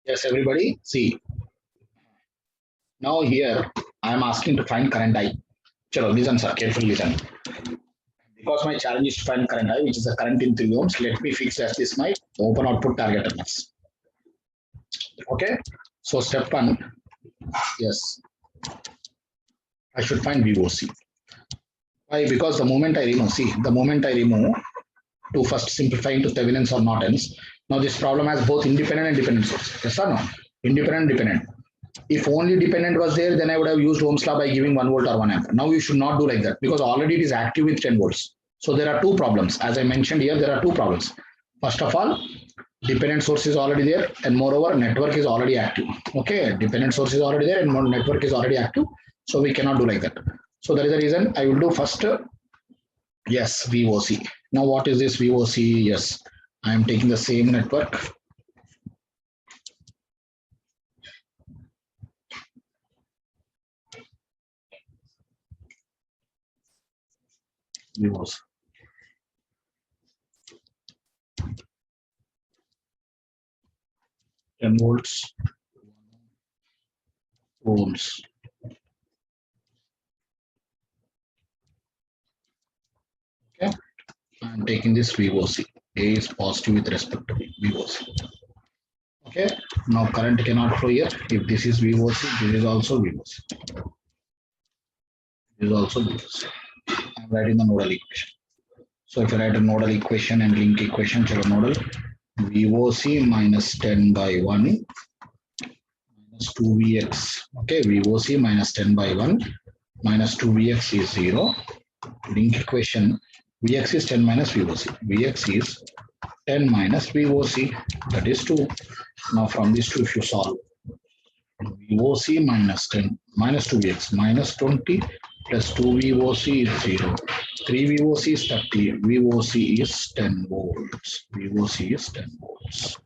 Yes, everybody, see. Now here, I am asking to find current I. Chalo, listen, sir, carefully listen. Because my challenge is to find current I, which is a current in 3 ohms, let me fix as this my open output target terminals. Okay, so step 1, yes, I should find VOC. Why? Because the moment I remove, see, the moment I remove, to first simplify into Thevenin's or Norton's, now this problem has both independent and dependent sources. Yes or no? Independent and dependent. If only dependent was there, then I would have used Ohm's law by giving 1 volt or 1 amp. Now you should not do like that because already it is active with 10 volts. So there are two problems. As I mentioned here, there are two problems. First of all, dependent source is already there, and moreover, network is already active. Okay, dependent source is already there, and network is already active. So we cannot do like that. So that is the reason I will do first. Yes, VOC. Now what is this VOC? Yes, I am taking the same network. VOC. Ten volts, ohms. Okay, I'm taking this VOC. A is positive with respect to VOC. Okay, now current cannot flow here. If this is VOC, this is also VOC. This is also VOC. I'm writing the nodal equation. So if I write a nodal equation and link equation, nodal VOC minus 10 by 1 minus 2Vx. Okay, VOC minus 10 by 1 minus 2Vx is 0. Link equation, Vx is 10 minus VOC. Vx is 10 minus VOC, that is 2. Now from this 2, if you solve, VOC minus 10 minus 2Vx minus 20 plus 2 VOC is 0. 3 VOC is 30. VOC is 10 volts. VOC is 10 volts.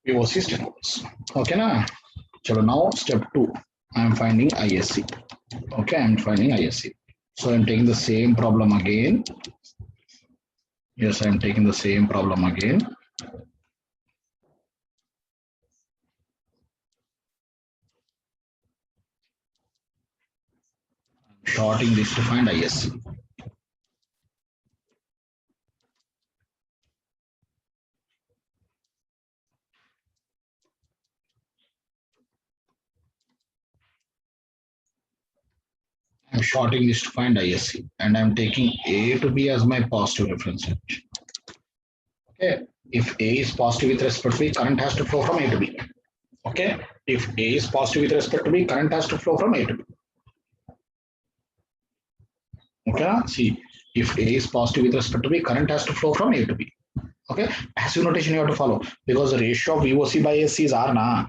VOC is 10 volts. Okay, na? So now step 2. I am finding ISC. Okay, I am finding ISC. So I am taking the same problem again. Yes, I am taking the same problem again. Shorting this to find ISC. I'm shorting this to find ISC, and I'm taking A to B as my positive reference edge. Okay, if A is positive with respect to B, current has to flow from A to B. Okay, if A is positive with respect to B, current has to flow from A to B. Okay, see, if A is positive with respect to B, current has to flow from A to B. Okay, passive notation you have to follow because the ratio of VOC by SC is R na.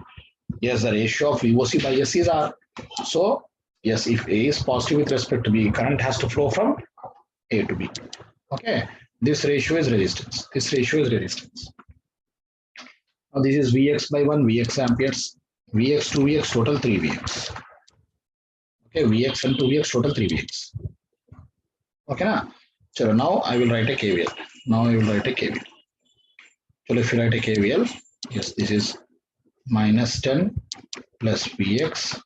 Yes, the ratio of VOC by SC is R. So yes, if A is positive with respect to B, current has to flow from A to B. Okay, this ratio is resistance. This ratio is resistance. Now this is Vx by 1, Vx amperes, Vx 2Vx, total 3Vx. Okay, Vx and 2Vx, total 3Vx. Okay, na? So now I will write a KVL. Now I will write a KVL. So if you write a KVL, yes, this is minus 10 plus Vx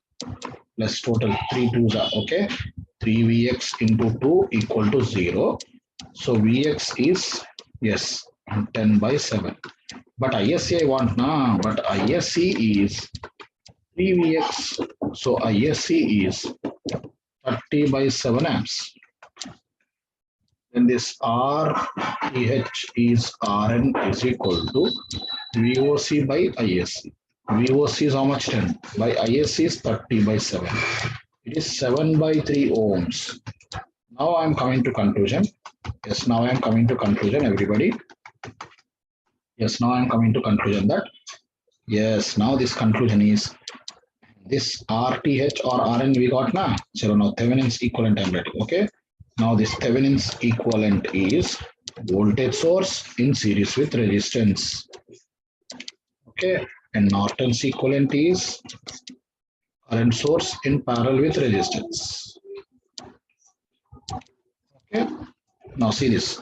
plus total 3 2s are okay. 3Vx into 2 equal to 0. So Vx is, yes, 10 by 7. But ISC I want now, but ISC is 3Vx. So ISC is 30 by 7 amps. Then this RTH is Rn is equal to VOC by ISC. VOC is how much? 10 by ISC is 30 by 7. It is 7 by 3 ohms. Now I am coming to conclusion. Yes, now I am coming to conclusion, everybody. Yes, now I am coming to conclusion that yes, now this conclusion is this RTH or Rn we got na. So now Thevenin's equivalent I am writing. Okay. Now this Thevenin's equivalent is voltage source in series with resistance. Okay, and Norton's equivalent is current source in parallel with resistance. Okay, now see this.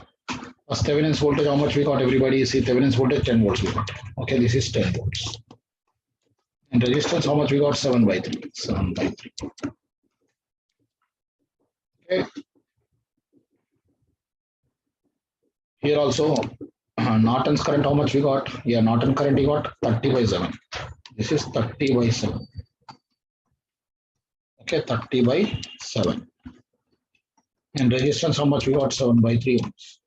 First Thevenin's voltage, how much we got? Everybody see Thevenin's voltage 10 volts we got. Okay, this is 10 volts. And resistance, how much we got? 7 by 3. 7 by 3. Okay. Here also, Norton's current, how much we got? Yeah, Norton current we got 30 by 7. This is 30 by 7. Okay, 30 by 7. And resistance, how much we got? 7 by 3 ohms.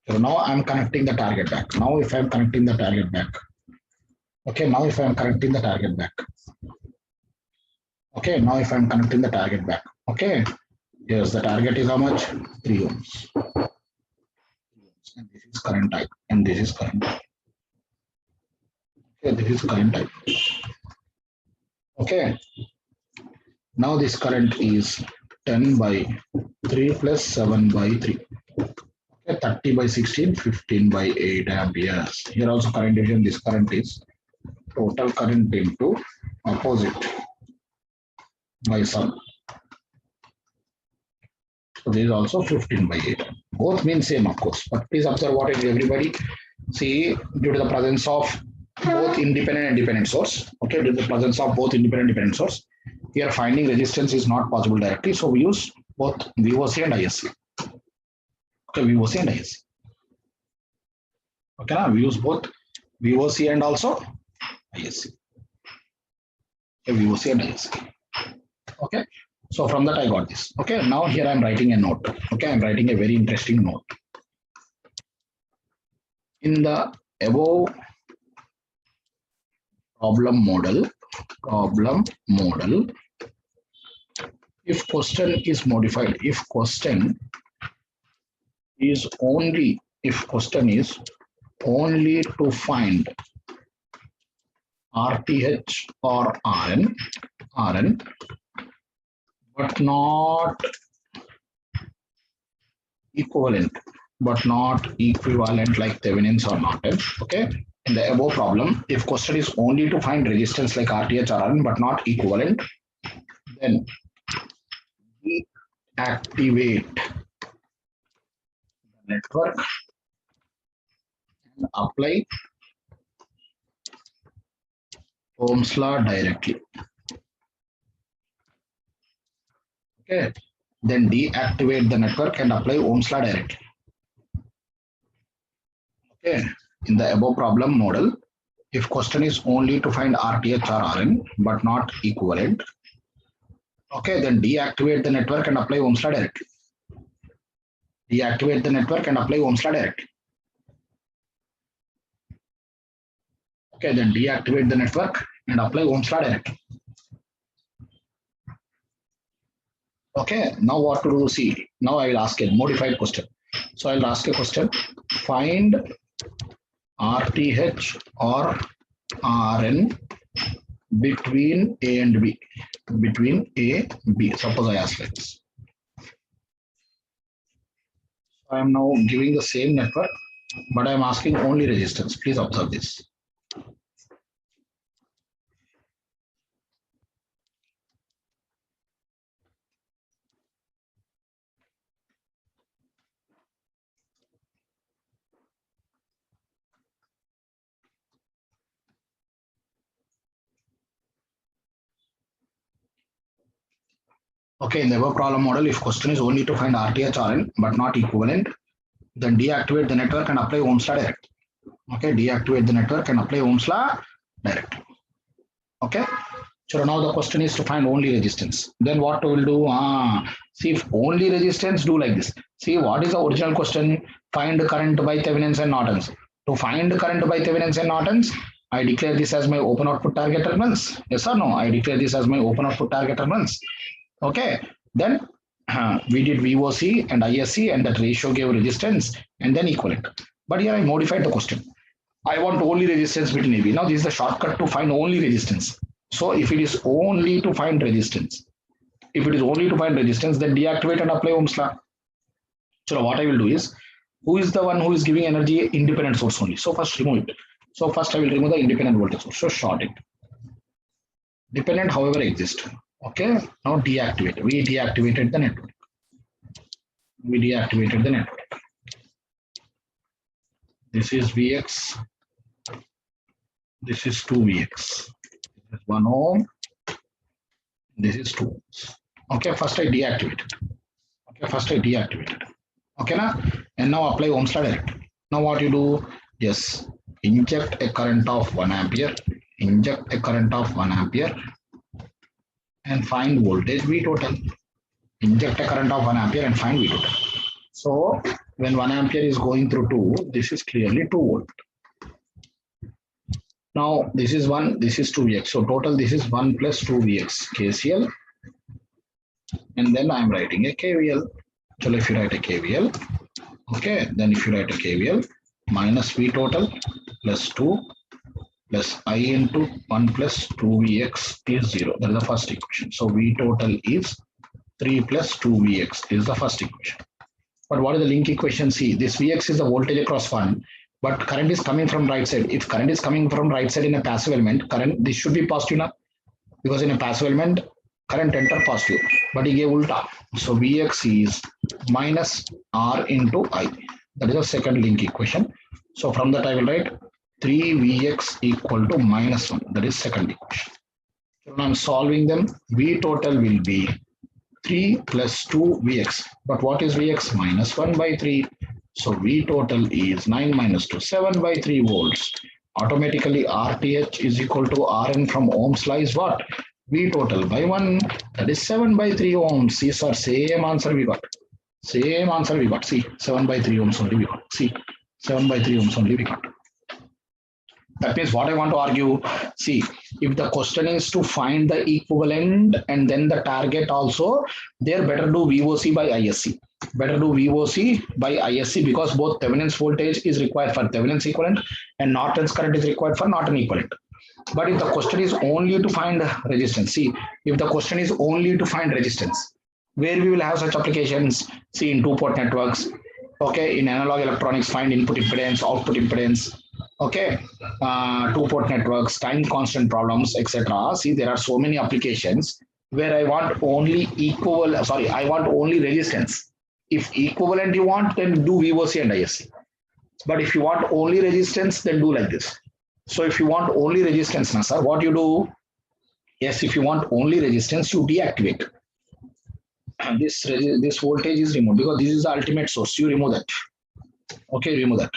So now I'm connecting the target back. Now if I'm connecting the target back. Okay, now if I'm connecting the target back. Okay, now if I'm connecting the target back. Okay, here's the target is how much? 3 ohms. And this is current type. And this is current type. Okay, this is current type. Okay. Now this current is 10 by 3 plus 7 by 3. Okay, 30 by 16, 15 by 8 amperes. Here also current division, this current is total current into opposite by sum. So this is also 15 by 8. Both mean same, of course. But please observe what is everybody. See, due to the presence of both independent and dependent source. Okay, due to the presence of both independent and dependent source. Here finding resistance is not possible directly. So we use both VOC and ISC. Okay, VOC and ISC. Okay, now we use both VOC and also ISC. Okay, VOC and ISC. Okay, so from that I got this. Okay, now here I'm writing a note. Okay, I'm writing a very interesting note. In the above problem model, if question is modified, if question is only to find RTH or RN, but not equivalent like Thevenin's or Norton. Okay, in the above problem, if question is only to find resistance like RTH or RN but not equivalent, then deactivate the network and apply Ohm's law directly. Okay, then deactivate the network and apply Ohm's law directly. Okay, in the above problem model, if question is only to find RTH or RN but not equivalent, okay, then deactivate the network and apply Ohm's law directly. Deactivate the network and apply Ohm's law directly. Okay, then deactivate the network and apply Ohm's law directly. Okay, now what to do? See, now I will ask a modified question. So I'll ask a question. Find RTH or RN between A and B. Between A, B. Suppose I ask like this. I am now giving the same network, but I am asking only resistance. Please observe this. Okay, in the above problem model, if question is only to find RTH RN but not equivalent, then deactivate the network and apply Ohm's law directly. Okay, deactivate the network and apply Ohm's law directly. Okay, so now the question is to find only resistance. Then what we will do? See, if only resistance, do like this. See, what is the original question? Find current by Thevenin's and Norton's. To find current by Thevenin's and Norton's, I declare this as my open output target terminals. Yes or no? I declare this as my open output target terminals. Okay, then we did VOC and ISC, and that ratio gave resistance and then equivalent. But here I modified the question. I want only resistance between AB. Now this is the shortcut to find only resistance. So if it is only to find resistance, then deactivate and apply Ohm's law. So what I will do is, who is the one who is giving energy? Independent source only. So first remove it. So first I will remove the independent voltage source. So short it. Dependent, however, exists. Okay, now deactivate. We deactivated the network. This is Vx. This is 2Vx. This is 1 ohm. This is 2 ohms. Okay, first I deactivate it. Okay, first I deactivate it. Okay, now and now apply Ohm's law direct. Now what you do? Yes, inject a current of 1 ampere. Inject a current of 1 ampere and find voltage V total. Inject a current of 1 ampere and find V total. So when 1 ampere is going through 2, this is clearly 2 volt. Now this is 1, this is 2Vx. So total this is 1 plus 2Vx KCL. And then I'm writing a KVL. So if you write a KVL, okay, then if you write a KVL, minus V total plus 2 plus I into 1 plus 2Vx is 0. That is the first equation. So V total is 3 plus 2Vx is the first equation. But what is the link equation? See, this Vx is the voltage across 1, but current is coming from right side. If current is coming from right side in a passive element, current, this should be positive now, because in a passive element, current enter positive, but he gave ulta. So Vx is minus R into I. That is the second link equation. So from that I will write 3Vx equal to minus 1. That is second equation. So when I'm solving them, V total will be 3 plus 2 Vx. But what is Vx? Minus 1 by 3. So V total is 9 minus 2, 7 by 3 volts. Automatically RTH is equal to Rn from Ohm's law is what? V total by 1, that is 7 by 3 ohms. See, sir, same answer we got. Same answer we got. See, 7 by 3 ohms only we got. See, 7 by 3 ohms only we got. That means what I want to argue, see, if the question is to find the equivalent and then the target also, there better do VOC by ISC. Better do VOC by ISC, because both Thevenin's voltage is required for Thevenin's equivalent and Norton's current is required for Norton equivalent. But if the question is only to find resistance, see, if the question is only to find resistance, where we will have such applications, see, in two-port networks, okay, in analog electronics, find input impedance, output impedance, okay, two-port networks, time constant problems, etc. See, there are so many applications where I want only I want only resistance. If equivalent you want, then do VOC and ISC. But if you want only resistance, then do like this. So if you want only resistance, now, sir, what you do? Yes, if you want only resistance, you deactivate. And this voltage is removed because this is the ultimate source. You remove that. Okay, remove that.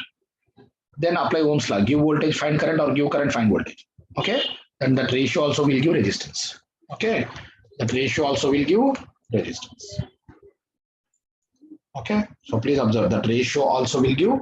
Then apply Ohm's law. Give voltage, find current, or give current, find voltage. Okay. Then that ratio also will give resistance. Okay. That ratio also will give resistance. Okay. So please observe that ratio also will give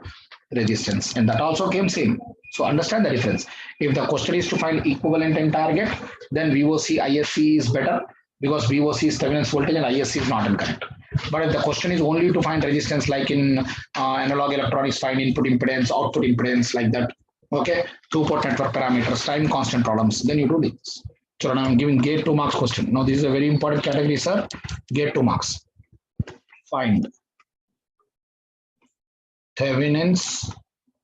resistance, and that also came same. So understand the difference. If the question is to find equivalent and target, then VOC ISC is better, because VOC is Thevenin's voltage and ISC is Norton current. But if the question is only to find resistance, like in analog electronics, find input impedance, output impedance, like that, okay, two-port network parameters, time constant problems, then you do this. So now I'm giving gate 2 marks question. Now this is a very important category, sir. Gate 2 marks. Find Thevenin's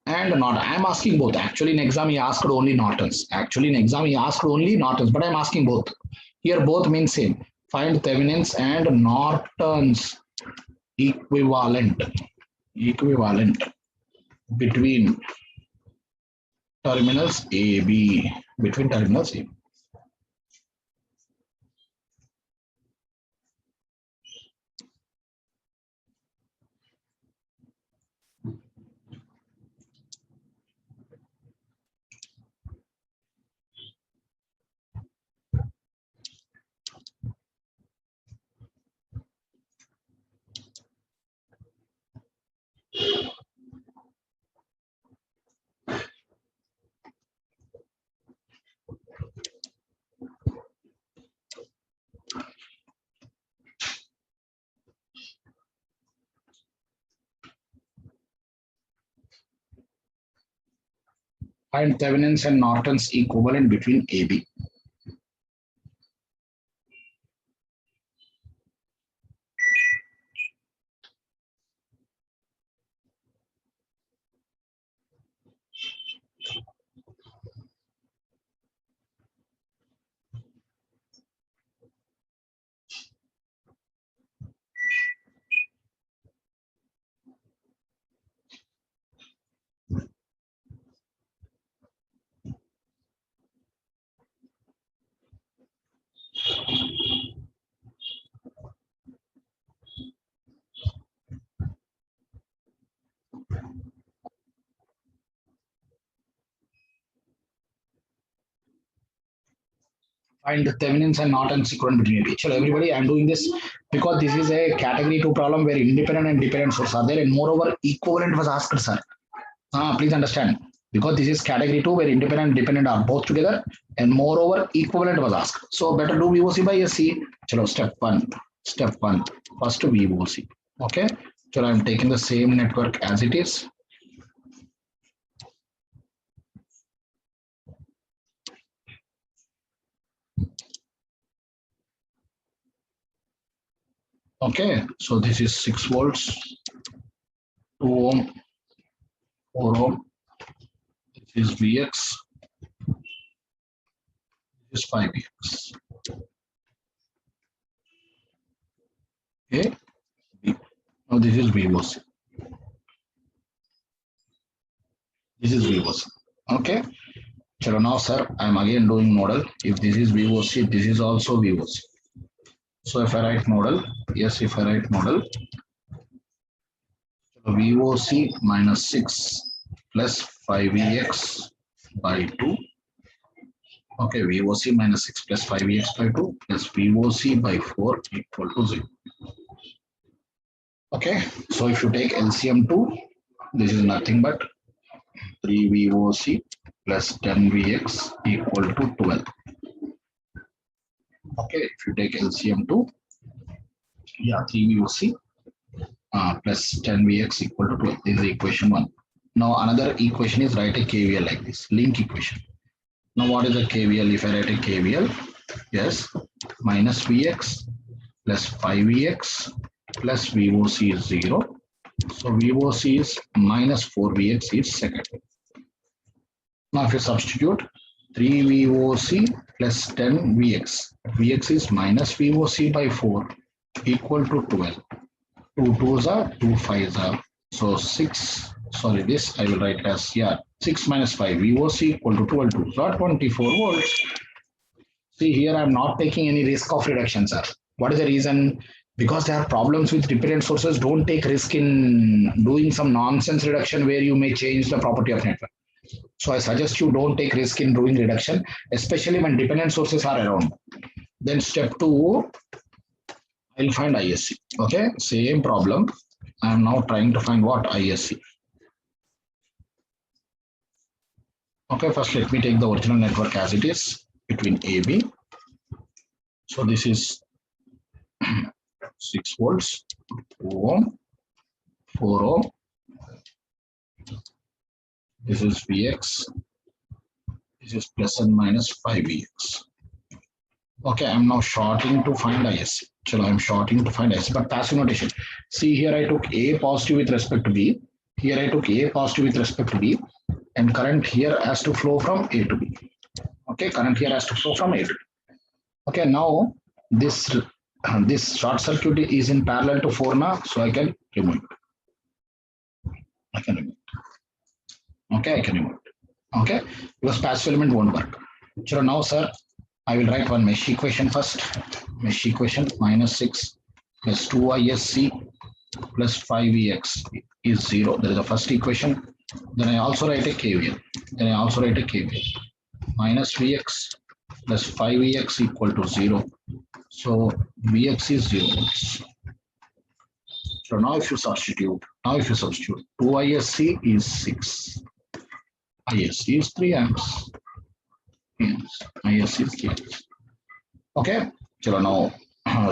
and not. I'm asking both. Actually, in exam, he asked only Nortons. But I'm asking both. Here, both mean same. Find Thevenin's and Norton's equivalent between terminals A, B. Between terminals A. Find Thevenin's and Norton's equivalent between A, B. Find the Thevenin's and Norton's equivalent between it. So everybody, I'm doing this because this is a category 2 problem where independent and dependent sources are there, and moreover equivalent was asked, sir. Please understand, because this is category 2 where independent and dependent are both together, and moreover equivalent was asked. So better do VOC by SC. Chalo, step one, first VOC. Okay, so I'm taking the same network as it is. Okay, so this is 6 volts, 2 ohm, 4 ohm. This is Vx. This is 5Vx. Okay, now this is VOC. This is VOC. Okay, so now, sir, I'm again doing model. If this is VOC, this is also VOC. So if I write model, yes, if I write model, VOC minus 6 plus 5Vx by 2. Okay, VOC minus 6 plus 5Vx by 2 plus VOC by 4 equal to 0. Okay, so if you take LCM 2, this is nothing but 3 VOC plus 10 Vx equal to 12. Okay, if you take LCM 2, yeah, 3 VOC plus 10 Vx equal to 12. This is equation 1. Now another equation is write a KVL like this, link equation. Now what is a KVL? If I write a KVL, yes, minus Vx plus 5Vx plus VOC is 0. So VOC is minus 4Vx is second. Now if you substitute 3 VOC plus 10 Vx, Vx is minus VOC by 4 equal to 12. 2 2s are 2 5s are. So 6, sorry, this I will write as, 6 minus 5 VOC equal to 12 2s are 24 volts. See here, I'm not taking any risk of reduction, sir. What is the reason? Because there are problems with dependent sources. Don't take risk in doing some nonsense reduction where you may change the property of network. So I suggest you don't take risk in doing reduction, especially when dependent sources are around. Then step 2, I'll find ISC. Okay, same problem. I'm now trying to find what? ISC. Okay, first let me take the original network as it is between AB. So this is 6 volts, 2 ohm, 4 ohm. This is Vx. This is plus and minus 5Vx. Okay, I'm now shorting to find ISC. So I'm shorting to find ISC, but passive notation. See here, I took A positive with respect to B. Here I took A positive with respect to B, and current here has to flow from A to B. Okay, current here has to flow from A to B. Okay, now this short circuit is in parallel to 4 now, so I can remove it. I can remove it. Okay, I can remove it. Okay, because passive element won't work. So now, sir, I will write one mesh equation first. Mesh equation minus 6 plus 2 ISC plus 5Vx is 0. That is the first equation. Then I also write a KVL. Minus Vx plus 5Vx equal to 0. So Vx is 0 volts. So now if you substitute, 2 ISC is 6. ISC is 3 amps. Yes, ISC is 3 amps. Okay. So now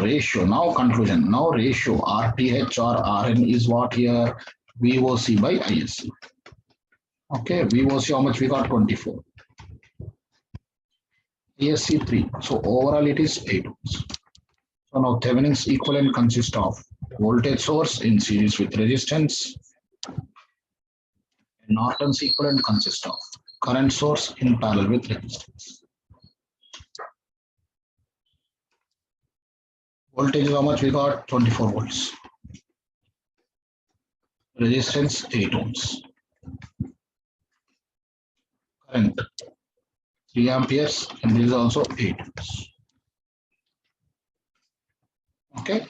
ratio, now conclusion. Now ratio RTH or RN is what here? VOC by ISC. Okay, VOC how much we got? 24. ISC 3. So overall it is 8 ohms. So now Thevenin's equivalent consists of voltage source in series with resistance. Norton's equivalent consists of current source in parallel with resistance. Voltage how much we got? 24 volts. Resistance 8 ohms. Current 3 amperes, and this is also 8 ohms. Okay,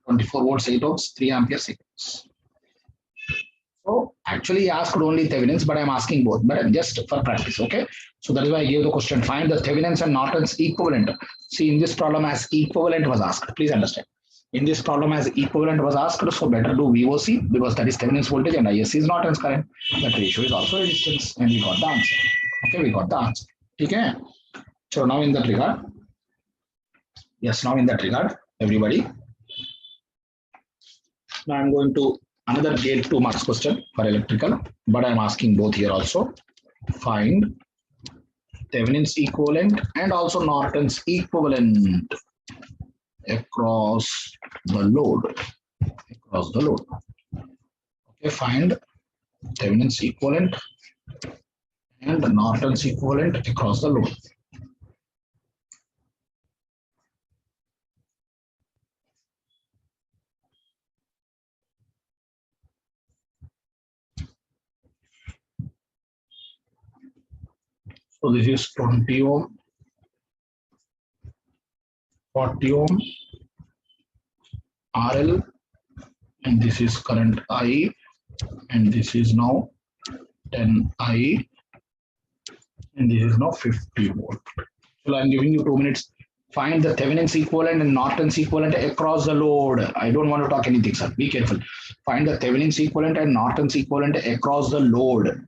24 volts, 8 ohms, 3 amperes, 6 ohms. So Actually, he asked only Thevenin's, but I'm asking both, but just for practice, okay? So that is why I gave the question. Find the Thevenin's and Norton's equivalent. See, in this problem, as equivalent was asked. Please understand. In this problem, as equivalent was asked, so better do VOC because that is Thevenin's voltage and ISC is Norton's current. That ratio is also resistance, and we got the answer. Okay, we got the answer. Okay. So now in that regard, yes, now in that regard, everybody. Now I'm going to another gate 2 marks question for electrical, but I'm asking both here also. Find Thevenin's equivalent and also Norton's equivalent across the load. Across the load. Okay, find Thevenin's equivalent and Norton's equivalent across the load. So this is 20 ohm, 40 ohm, RL, and this is current I, and this is now 10 I, and this is now 50 volt. So I'm giving you 2 minutes. Find the Thevenin's equivalent and Norton's equivalent across the load. I don't want to talk anything, sir. Be careful. Find the Thevenin's equivalent and Norton's equivalent across the load.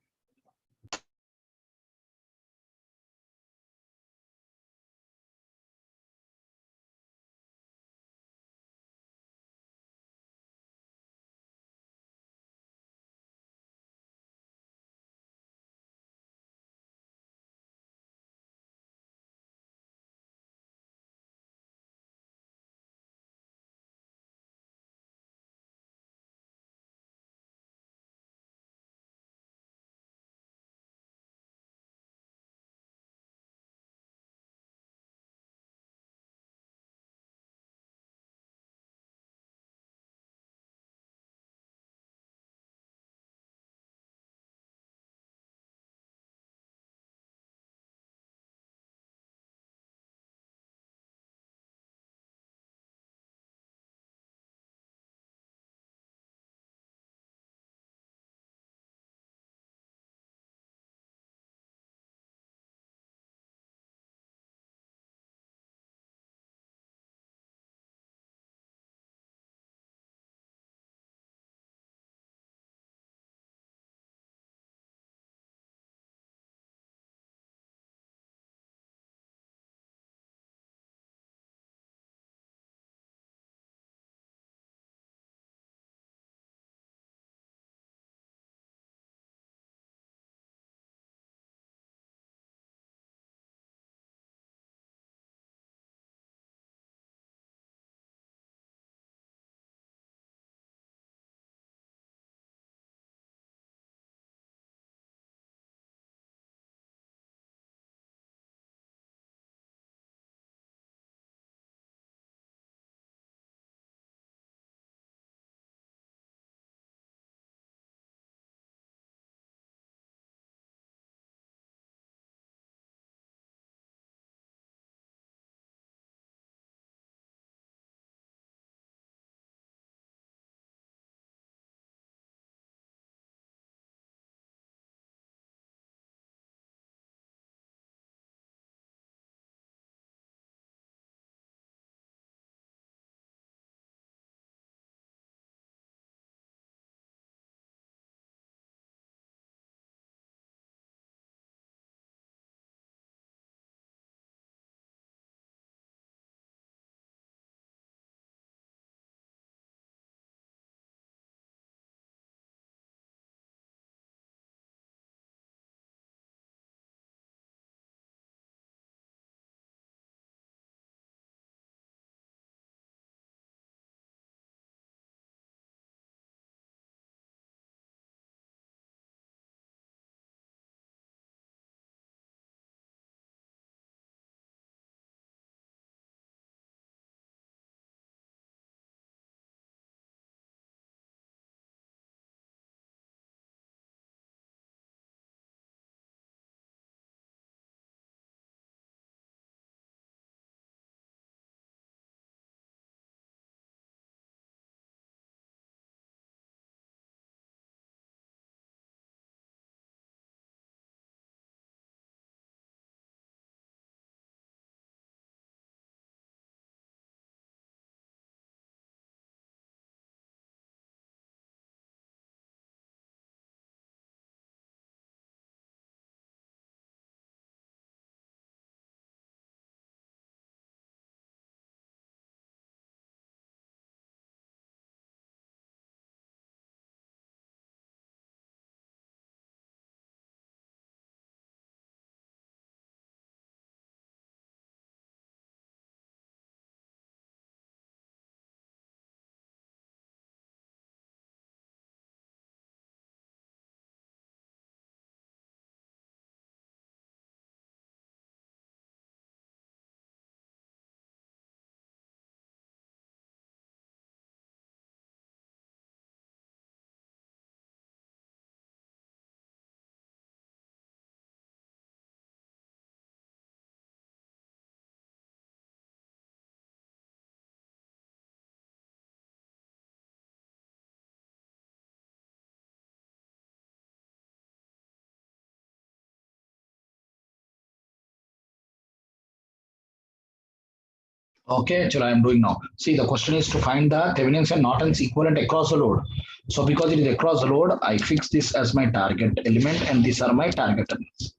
Okay, chalo, I'm doing now. See, the question is to find the Thevenin's and Norton's equivalent across the load. So because it is across the load, I fix this as my target element and these are my target elements.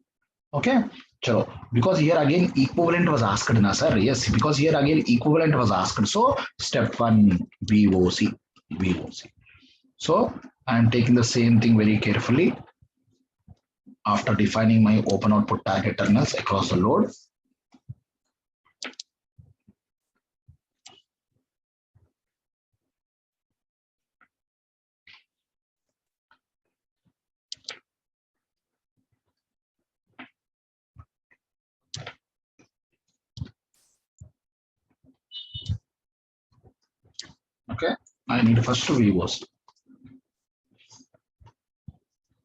Okay, chalo. Because here again equivalent was asked, na sir. Yes, because here again equivalent was asked. So step one, VOC, VOC. So I'm taking the same thing very carefully after defining my open output target terminals across the load. Okay, I need first VOC.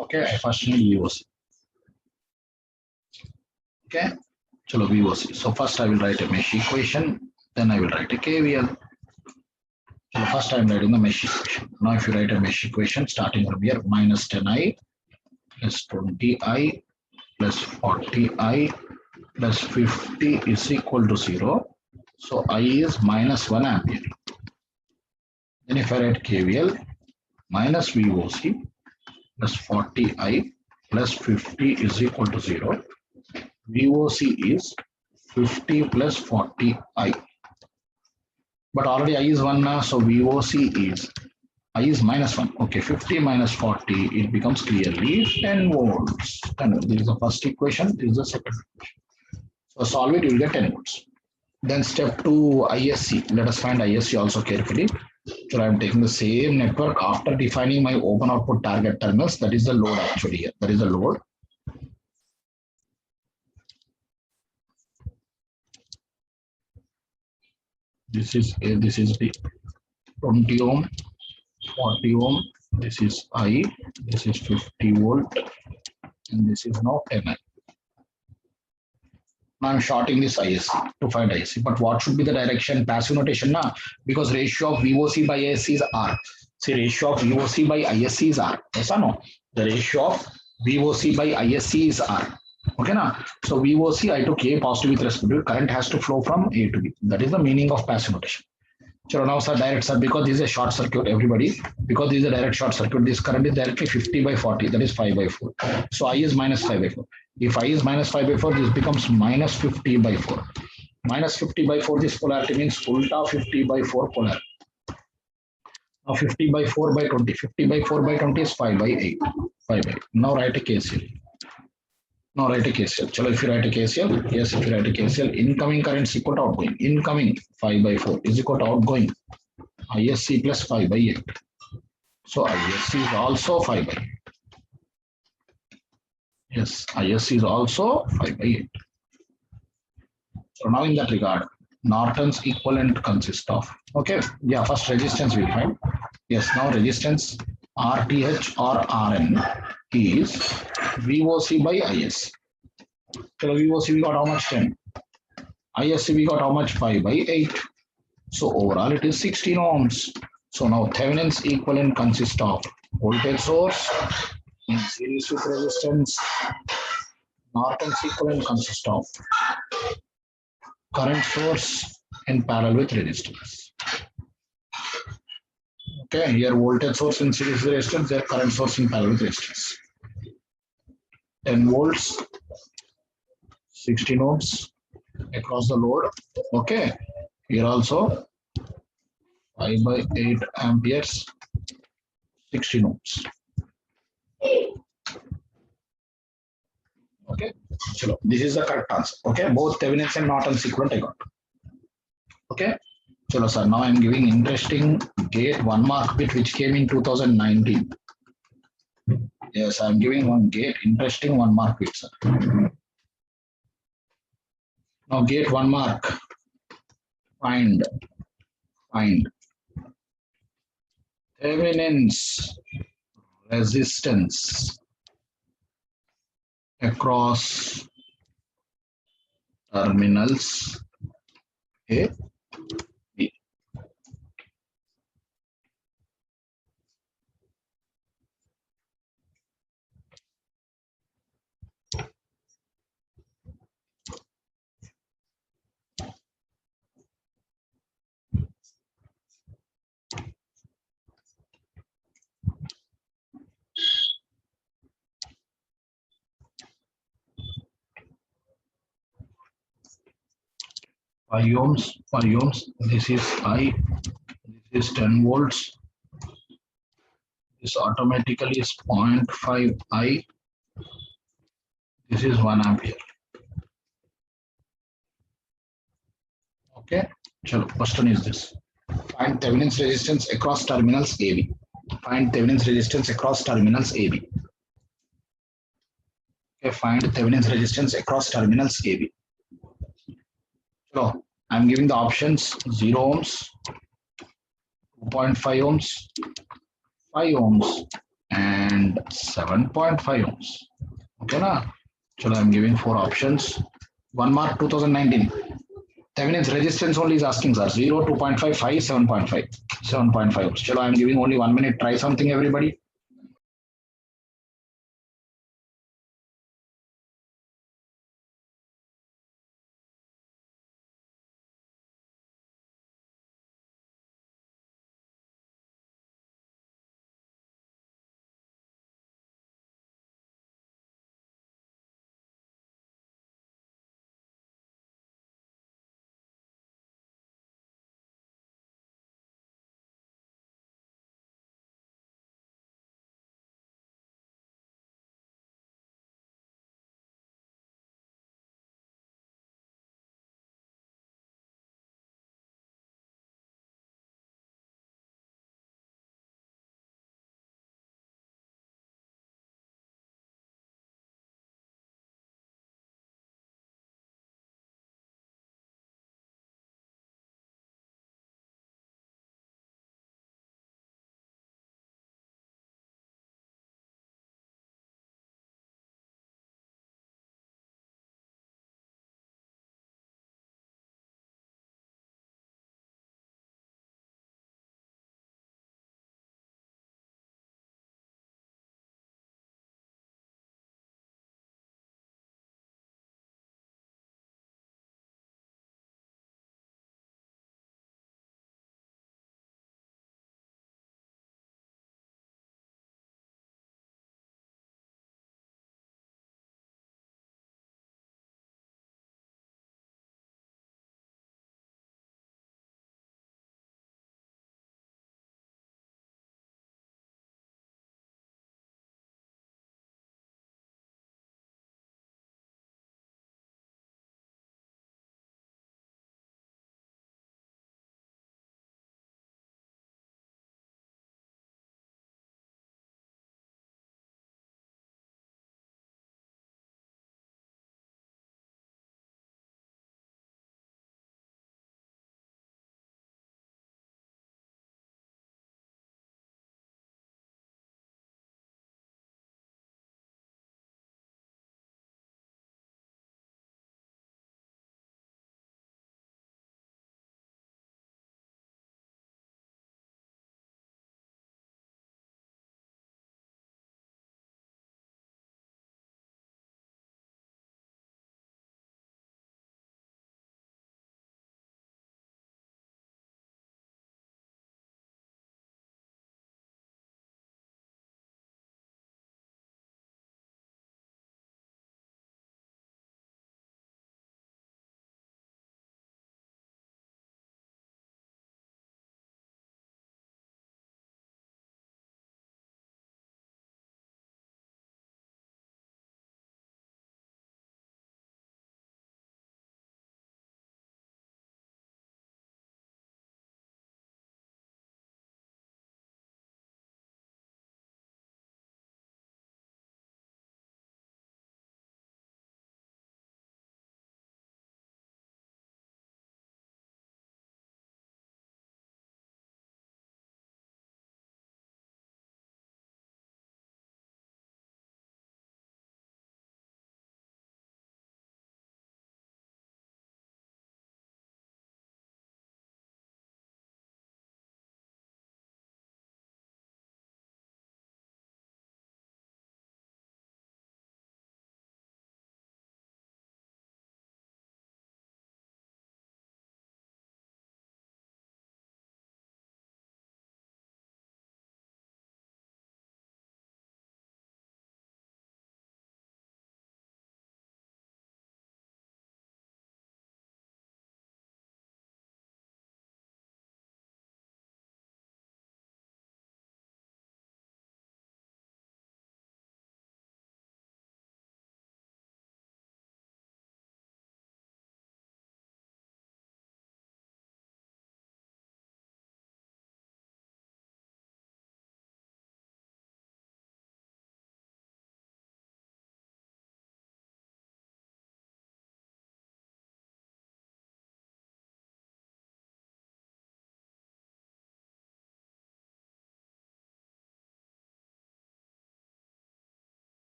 Okay, I first need VOC. Okay, chalo VOC. So first I will write a mesh equation, then I will write a KVL. So first I'm writing the mesh equation. Now if you write a mesh equation starting from here, minus 10i plus 20i plus 40i plus 50 is equal to 0. So I is minus 1 ampere. Then if I write KVL, minus VOC plus 40i plus 50 is equal to 0. VOC is 50 plus 40i. But already I is 1 now, so VOC is I is minus 1. Okay, 50 minus 40, it becomes clearly 10 volts. 10 volts. This is the first equation, this is the second equation. So solve it, you will get 10 volts. Then step 2, ISC. Let us find ISC also carefully. So I am taking the same network after defining my open output target terminals. That is the load actually here. That is the load. This is the 20 ohm, 40 ohm. This is I. This is 50 volt, and this is now 10I. Now I'm shorting this ISC to find ISC. But what should be the direction? Passive notation, na? Because ratio of VOC by ISC is R. See, ratio of VOC by ISC is R. Yes or no? The ratio of VOC by ISC is R. Okay, na? So VOC, I took A positive with respect to it. Current has to flow from A to B. That is the meaning of passive notation. So now, sir, direct, sir, because this is a short circuit, everybody, because this is a direct short circuit, this current is directly 50 by 40, that is 5 by 4. So I is minus 5 by 4. If I is minus 5 by 4, this becomes minus 50 by 4. Minus 50 by 4, this polarity means ulta 50 by 4 polarity. Now 50 by 4 by 20. 50 by 4 by 20 is 5 by 8. 5 by 8. Now write a KCL. Now write a KCL. Chalo, if you write a KCL, yes, if you write a KCL, incoming current is equal to outgoing. Incoming 5 by 4 is equal to outgoing ISC plus 5 by 8. So ISC is also 5 by 8. Yes, ISC is also 5 by 8. So now in that regard, Norton's equivalent consists of, okay, yeah, first resistance we'll find. Yes, now resistance RTH or RN is VOC by ISC. So VOC we got how much? 10. ISC we got how much? 5 by 8. So overall it is 16 ohms. So now Thevenin's equivalent consists of voltage source in series with resistance. Norton's equivalent consists of current source in parallel with resistance. Okay, here voltage source in series with resistance, there current source in parallel with resistance. 10 volts, 16 ohms across the load. Okay, here also 5 by 8 amperes, 16 ohms. Okay, so this is the correct answer. Okay, both Thevenin's and Norton's equivalent I got. Okay, so sir, now I'm giving interesting gate 1 mark bit which came in 2019. Yes, I'm giving one gate interesting 1 mark bit, sir. Now gate 1 mark. Find Thevenin's resistance across terminals A, B. 5 ohms, 5 ohms. This is I, this is 10 volts. This automatically is 0.5 I. This is 1 ampere. Okay. Chalo, question is this. Find Thevenin's resistance across terminals AB. Find Thevenin's resistance across terminals AB. Okay, find Thevenin's resistance across terminals AB. So I'm giving the options 0 ohms, 2.5 ohms, 5 ohms, and 7.5 ohms. Okay, na? So I'm giving 4 options. 1 mark 2019. Thevenin's resistance only is asking, sir. 0, 2.5, 5, 7.5. 7.5 ohms. Chalo, I'm giving only 1 minute. Try something, everybody.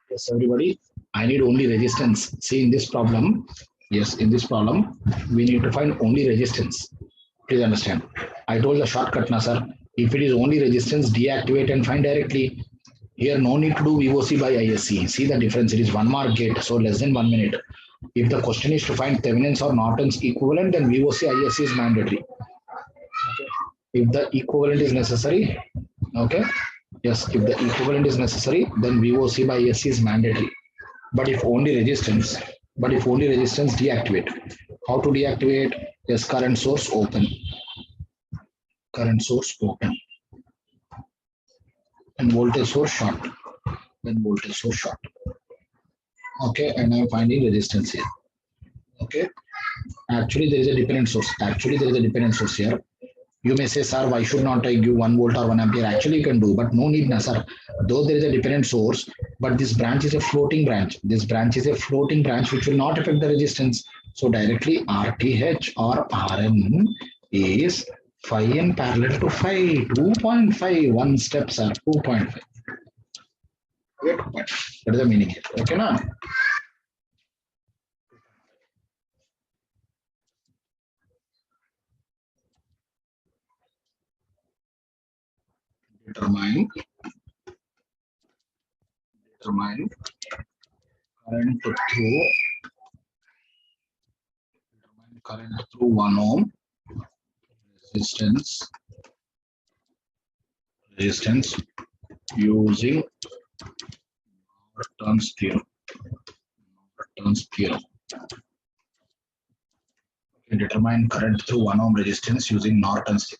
Yes, everybody. I need only resistance. See, in this problem, yes, in this problem, we need to find only resistance. Please understand. I told the shortcut, na sir. If it is only resistance, deactivate and find directly. Here, no need to do VOC by ISC. See the difference. It is 1 mark gate, so less than 1 minute. If the question is to find Thevenin's or Norton's equivalent, then VOC ISC is mandatory. If the equivalent is necessary, okay. Yes, if the equivalent is necessary, then VOC by ISC is mandatory. But if only resistance, deactivate. How to deactivate? Yes, current source open. Current source open. And voltage source short. Then voltage source short. Okay, and I'm finding resistance here. Okay. Actually, there is a dependent source. Here. You may say, sir, why should not I give 1 volt or 1 ampere? Actually, you can do, but no need, na, sir. Though there is a dependent source, but this branch is a floating branch. This branch is a floating branch which will not affect the resistance. So directly RTH or RN is 5N parallel to 5, 2.5, one step, sir, 2.5. Okay, 2.5. That is the meaning here. Okay, na? Determine current through 1 ohm resistance using Norton's theorem. Determine current through 1 ohm resistance using Norton's theorem.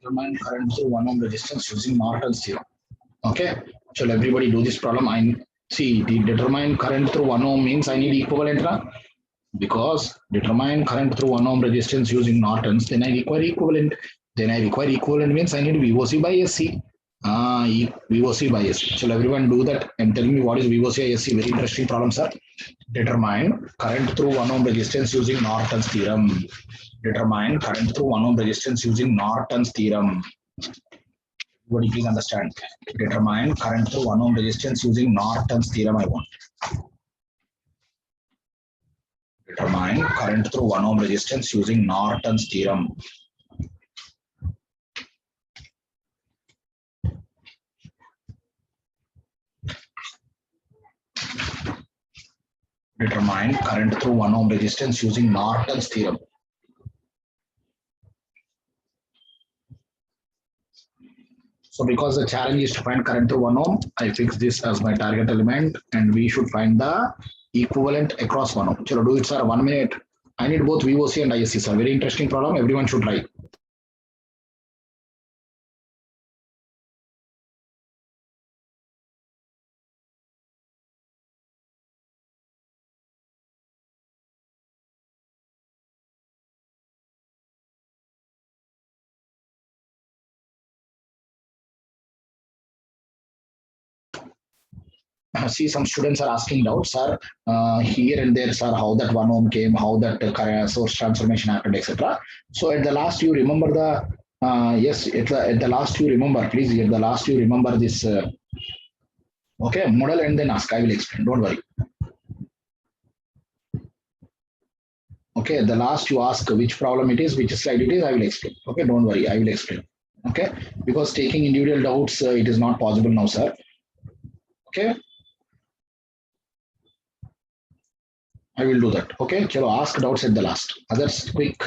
Determine current through 1 ohm resistance using Norton's theorem. Okay, shall everybody do this problem? I see the determine current through 1 ohm means I need equivalent, because determine current through 1 ohm resistance using Norton's, then I require equivalent. Means I need VOC by SC. VOC by SC. Shall everyone do that and tell me what is VOC by SC? Very interesting problem, sir. Determine current through 1 ohm resistance using Norton's theorem. Determine current through 1 ohm resistance using Norton's theorem. Everybody please understand. Determine current through 1 ohm resistance using Norton's theorem I want. Determine current through 1 ohm resistance using Norton's theorem. Determine current through 1 ohm resistance using Norton's theorem. So because the challenge is to find current through 1 ohm, I fix this as my target element and we should find the equivalent across 1 ohm. Chalo, do it, sir. 1 minute. I need both VOC and ISC, sir. Very interesting problem. Everyone should try. See, some students are asking doubts, sir, here and there, sir, how that 1 ohm came, how that source transformation happened, etc. So at the last, you remember the, yes, at the last, you remember, please, at the last, you remember this, okay, model and then ask, I will explain, don't worry. Okay, at the last, you ask which problem it is, which slide it is, I will explain. Okay, don't worry, I will explain. Okay, because taking individual doubts, it is not possible now, sir. Okay. I will do that. Okay, chalo, ask doubts at the last. Others, quick.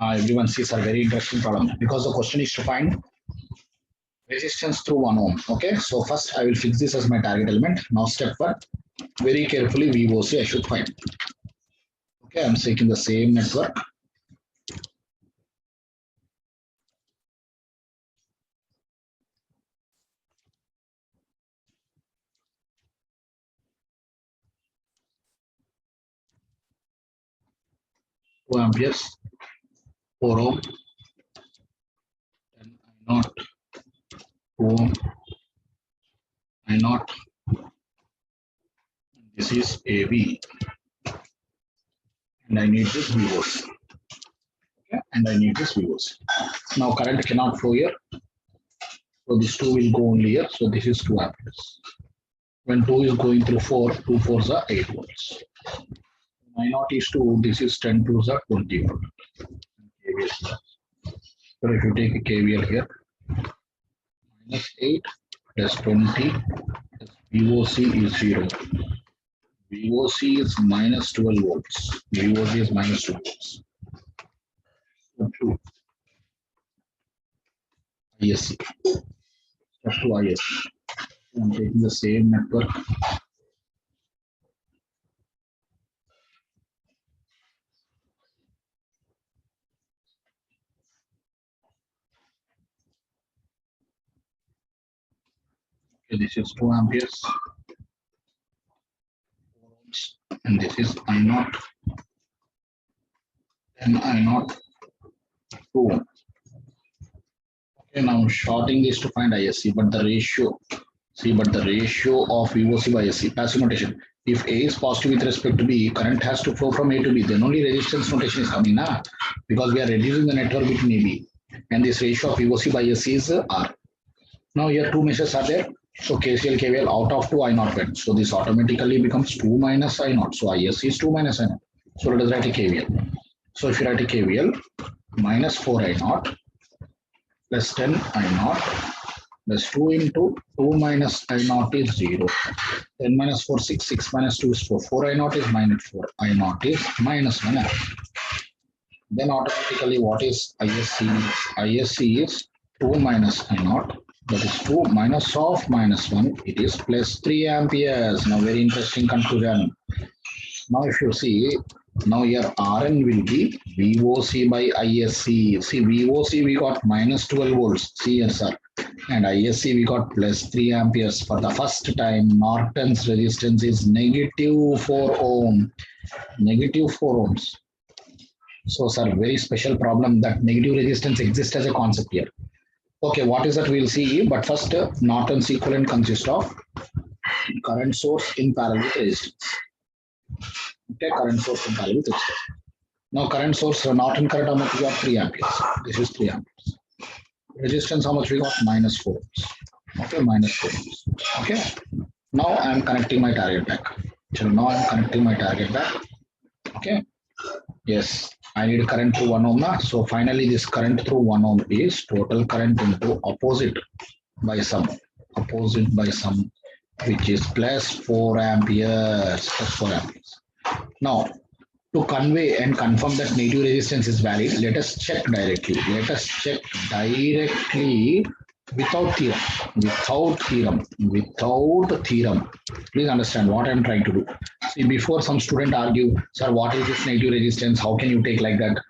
Everyone sees a very interesting problem because the question is to find resistance through 1 ohm. Okay, so first I will fix this as my target element. Now step 1, very carefully VOC I should find. Okay, I'm taking the same network. Two amperes, 4 ohm, then I not 2 ohm, I not. This is AB, and I need this VOC. Okay, and I need this VOC. Now current cannot flow here, so this 2 will go only here. So this is 2 amperes. When 2 is going through 4, 2 4s are 8 volts. I naught is 2, this is 10 2s are 20 volt. So if you take a KVL here, minus 8 plus 20 plus VOC is 0. VOC is minus 12 volts. VOC is minus 2 volts. Step 2. ISC. Step 2 ISC. I'm taking the same network. Okay, this is 2 amperes. And this is I naught. And I naught 2. Okay, now I'm shorting this to find ISC, but the ratio, but the ratio of VOC by ISC, passive notation. If A is positive with respect to B, current has to flow from A to B, then only resistance notation is coming now, because we are reducing the network between AB. And this ratio of VOC by ISC is R. Now here two meshes are there. So KCL, KVL out of 2 I naught went. So this automatically becomes 2 minus I naught. So ISC is 2 minus I naught. So let us write a KVL. So if you write a KVL, minus 4 I naught plus 10 I naught plus 2 into 2 minus I naught is 0. 10 minus 4, 6, 6 minus 2 is 4. 4 I naught is minus 4. I naught is minus 1. Then automatically what is ISC? ISC is 2 minus I naught. That is 2 minus of minus 1. It is plus 3 amperes. Now very interesting conclusion. Now if you see, now here Rn will be VOC by ISC. See VOC we got minus 12 volts. See here sir. And ISC we got plus 3 amperes. For the first time Norton's resistance is negative 4 ohm. Negative 4 ohms. So sir, very special problem that negative resistance exists as a concept here. Okay, what is that we'll see, but first Norton's equivalent consists of current source in parallel with resistance. Okay, current source in parallel with resistance. Now current source, Norton current how much we got 3 amperes. This is 3 amperes. Resistance how much we got minus 4 ohms. Okay, minus 4 ohms. Okay, now I am connecting my target back. So now I am connecting my target back. Okay, yes. I need current through 1 ohm now. So finally this current through 1 ohm is total current into opposite by sum, which is plus 4 amperes, plus 4 amperes. Now to convey and confirm that negative resistance is valid, let us check directly. Without theorem. Please understand what I'm trying to do. See, before some student argue, sir, what is this negative resistance? How can you take like that?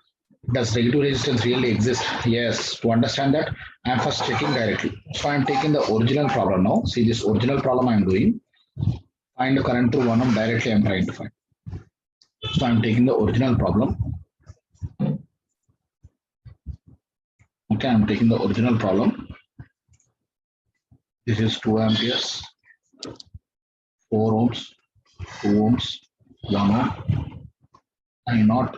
Does negative resistance really exist? Yes. To understand that, I'm first checking directly. So I'm taking the original problem now. See this original problem I'm doing. Find the current through 1 ohm directly I'm trying to find. So I'm taking the original problem. Okay, I'm taking the original problem. This is 2 amperes, 4 ohms, 2 ohms, 1 ohm, I naught,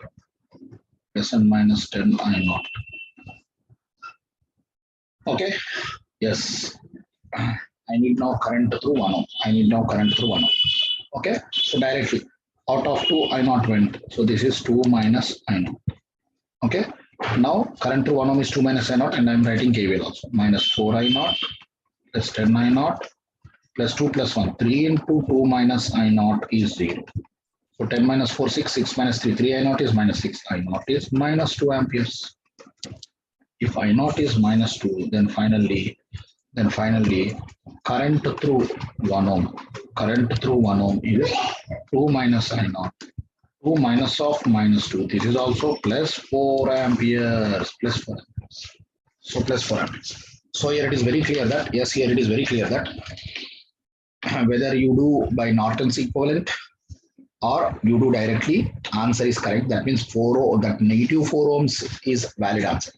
plus and minus 10 I naught. Okay, yes. I need now current through 1 ohm. Okay, so directly out of 2 I naught went. So this is 2 minus I naught. Okay, now current through 1 ohm is 2 minus I naught, and I'm writing KVL also. Minus 4 I naught plus 10 I naught plus 2 plus 1. 3 into 2 minus I naught is 0. So 10 minus 4, 6, 6 minus 3, 3 I naught is minus 6. I naught is minus 2 amperes. If I naught is minus 2, then finally current through 1 ohm. Current through 1 ohm is 2 minus I naught. 2 minus of minus 2. This is also plus 4 amperes. Plus 4 amperes. So plus 4 amperes. So here it is very clear that, yes, here it is very clear that whether you do by Norton's equivalent or you do directly, answer is correct. That means that negative 4 ohms is valid answer.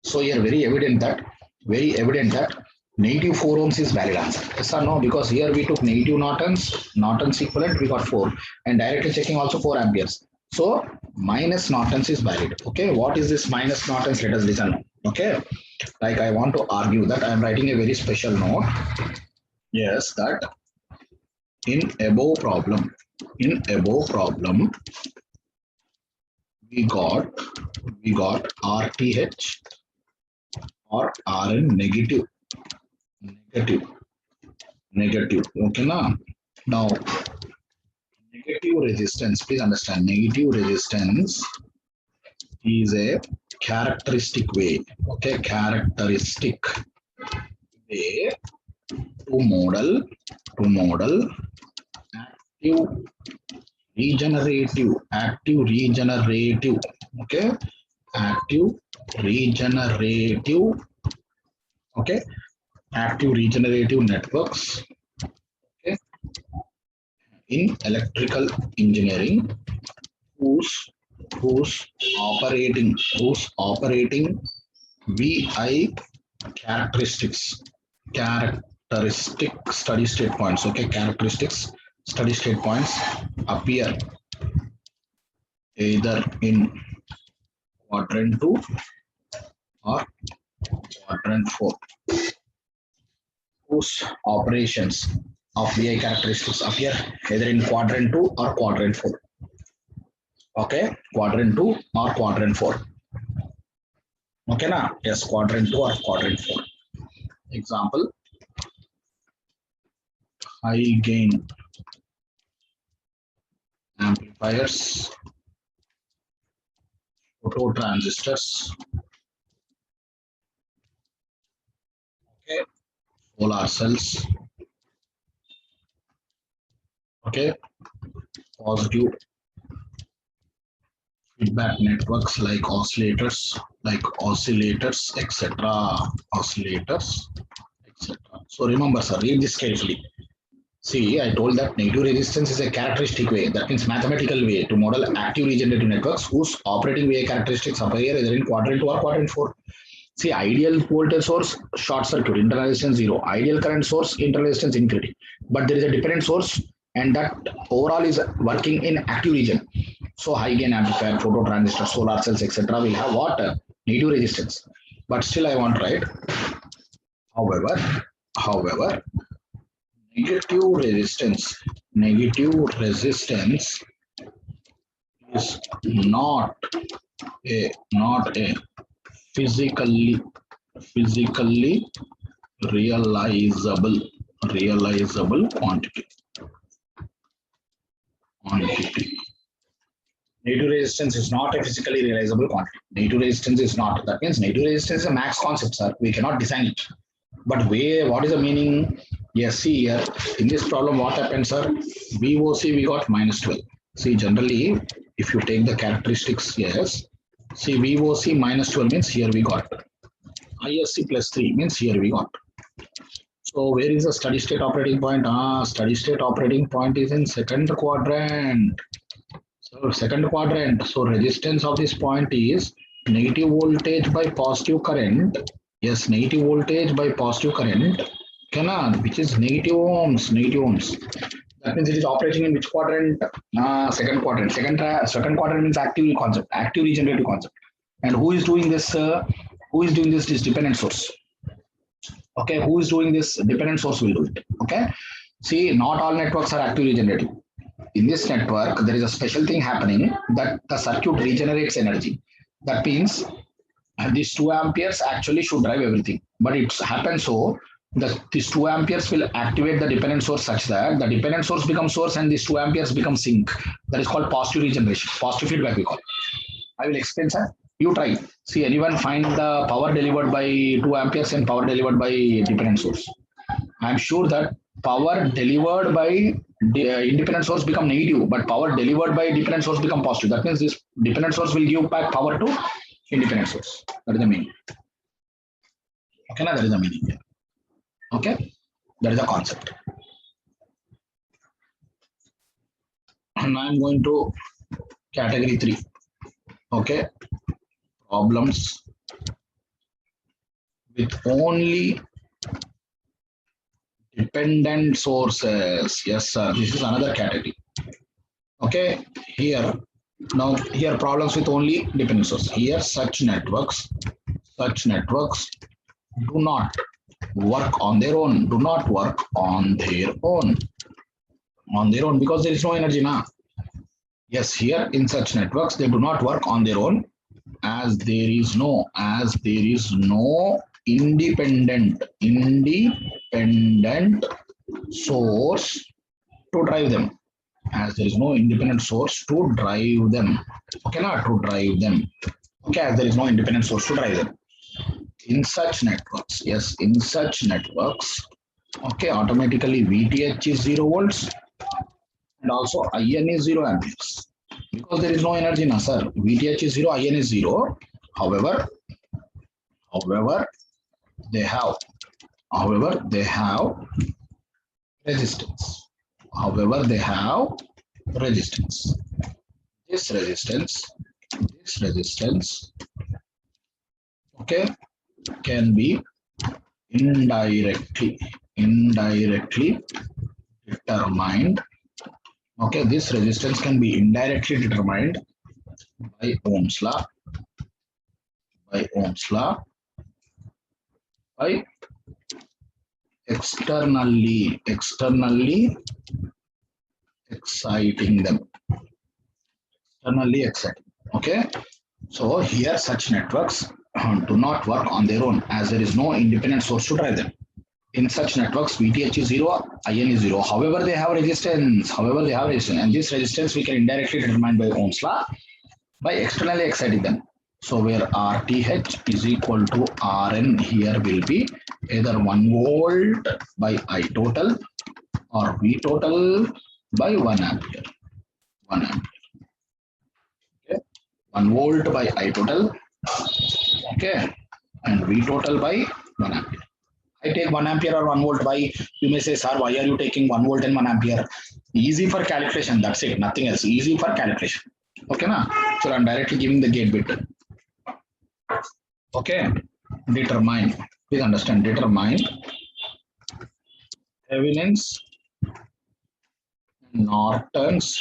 So here very evident that negative 4 ohms is valid answer. Yes or no? Because here we took negative Norton's equivalent, we got 4, and directly checking also 4 amperes. So minus Norton's is valid. Okay, what is this minus Norton's? Let us listen. Okay, like I want to argue that I am writing a very special note. Yes, that in above problem, we got RTH or RN negative. Okay, now negative resistance, please understand, negative resistance is a characteristic way, okay, characteristic way to model active regenerative, okay, active regenerative, okay, active regenerative networks, okay, in electrical engineering whose operating VI characteristics steady state points, okay, characteristics steady state points appear either in quadrant 2 or quadrant 4, whose operations of VI characteristics appear either in quadrant 2 or quadrant 4. Okay, quadrant 2 or quadrant 4. Okay, na? Yes, quadrant 2 or quadrant 4. Example, high gain amplifiers, photo transistors, okay, solar cells, okay, positive feedback networks like oscillators, etc. Oscillators, etc. So remember, sir, read this carefully. See, I told that negative resistance is a characteristic way, that means mathematical way to model active regenerative networks whose operating VI characteristics appear either in quadrant 2 or quadrant 4. See, ideal voltage source, short circuit, internal resistance 0. Ideal current source, internal resistance infinity. But there is a dependent source, and that overall is working in active region. So high gain amplifier, photo transistor, solar cells, etc. will have what? Negative resistance. But still I want to write. However, negative resistance is not a physically realizable quantity. Negative resistance is not a physically realizable quantity. Negative resistance is not. That means negative resistance is a max concept, sir. We cannot design it. But what is the meaning? Yes, see here, in this problem, what happened, sir? VOC, we got minus 12. See, generally, if you take the characteristics, yes, see, VOC minus 12 means here we got. ISC plus 3 means here we got. So where is the steady state operating point? Steady state operating point is in second quadrant. So second quadrant. So resistance of this point is negative voltage by positive current. Yes, negative voltage by positive current, which is negative ohms. That means it is operating in which quadrant? Second quadrant. Second quadrant means active regenerative concept. And who is doing this? This dependent source. Okay, who is doing this? Dependent source will do it. Okay. See, not all networks are active regenerative. In this network, there is a special thing happening that the circuit regenerates energy. That means these 2 amperes actually should drive everything, but it happens so these 2 amperes will activate the dependent source such that the dependent source becomes source and these 2 amperes become sink. That is called positive regeneration, positive feedback we call. I will explain, sir. You try. See, anyone find the power delivered by 2 amperes and power delivered by dependent source. I am sure that power delivered by independent source become negative, but power delivered by dependent source become positive. That means this dependent source will give back power to independent source. That is the meaning. Okay, now that is the meaning here. Okay, that is the concept. And I am going to category 3. Okay, problems with only dependent sources. Yes, sir. This is another category. Okay, here now here problems with only dependent source. Here such networks do not work on their own. Do not work on their own. On their own because there is no energy now. Yes, here in such networks they do not work on their own as there is no independent source to drive them. As there is no independent source to drive them. Okay, not to drive them. Okay, as there is no independent source to drive them. In such networks, yes, in such networks, okay, automatically VTH is 0 volts and also IN is 0 amperes. Because there is no energy now, sir. VTH is 0, IN is 0. However, they have resistance. This resistance, okay, can be indirectly determined. Okay, this resistance can be indirectly determined by Ohm's law, by externally exciting them. Okay, so here such networks do not work on their own as there is no independent source to drive them. In such networks, VTH is 0, IN is 0. However, they have resistance. And this resistance we can indirectly determine by Ohm's law by externally exciting them. So where RTH is equal to RN here will be either 1 volt by I total or V total by 1 ampere. 1 ampere. Okay. 1 volt by I total. Okay. And V total by 1 ampere. I take 1 ampere or 1 volt by, you may say, sir, why are you taking 1 volt and 1 ampere? Easy for calculation, that's it, nothing else. Easy for calculation. Okay, na? So I'm directly giving the gate bit. Okay, determine, please understand, determine Thevenin's Norton's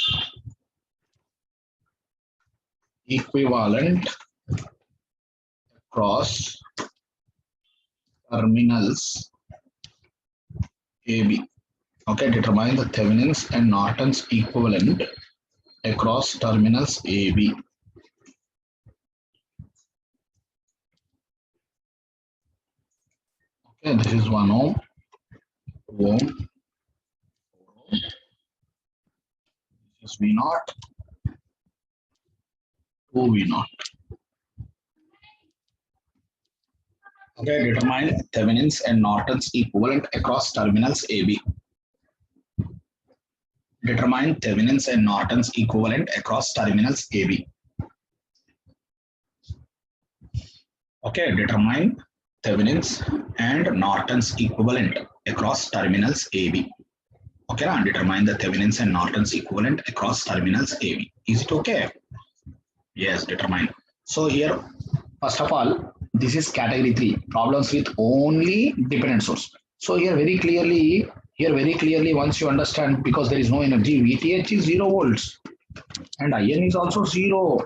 equivalent across terminals AB. Okay, determine the Thevenin's and Norton's equivalent across terminals AB. Okay, this is 1 ohm, 2 ohm, 4 ohm. This is V0, 2 V0. Okay, determine Thevenin's and Norton's equivalent across terminals AB. Determine Thevenin's and Norton's equivalent across terminals AB. Okay, determine Thevenin's and Norton's equivalent across terminals AB. Okay, now determine the Thevenin's and Norton's equivalent across terminals AB. Is it okay? Yes, determine. So here, first of all, this is category 3, problems with only dependent source. So here very clearly, once you understand, because there is no energy, VTH is 0 volts and IN is also 0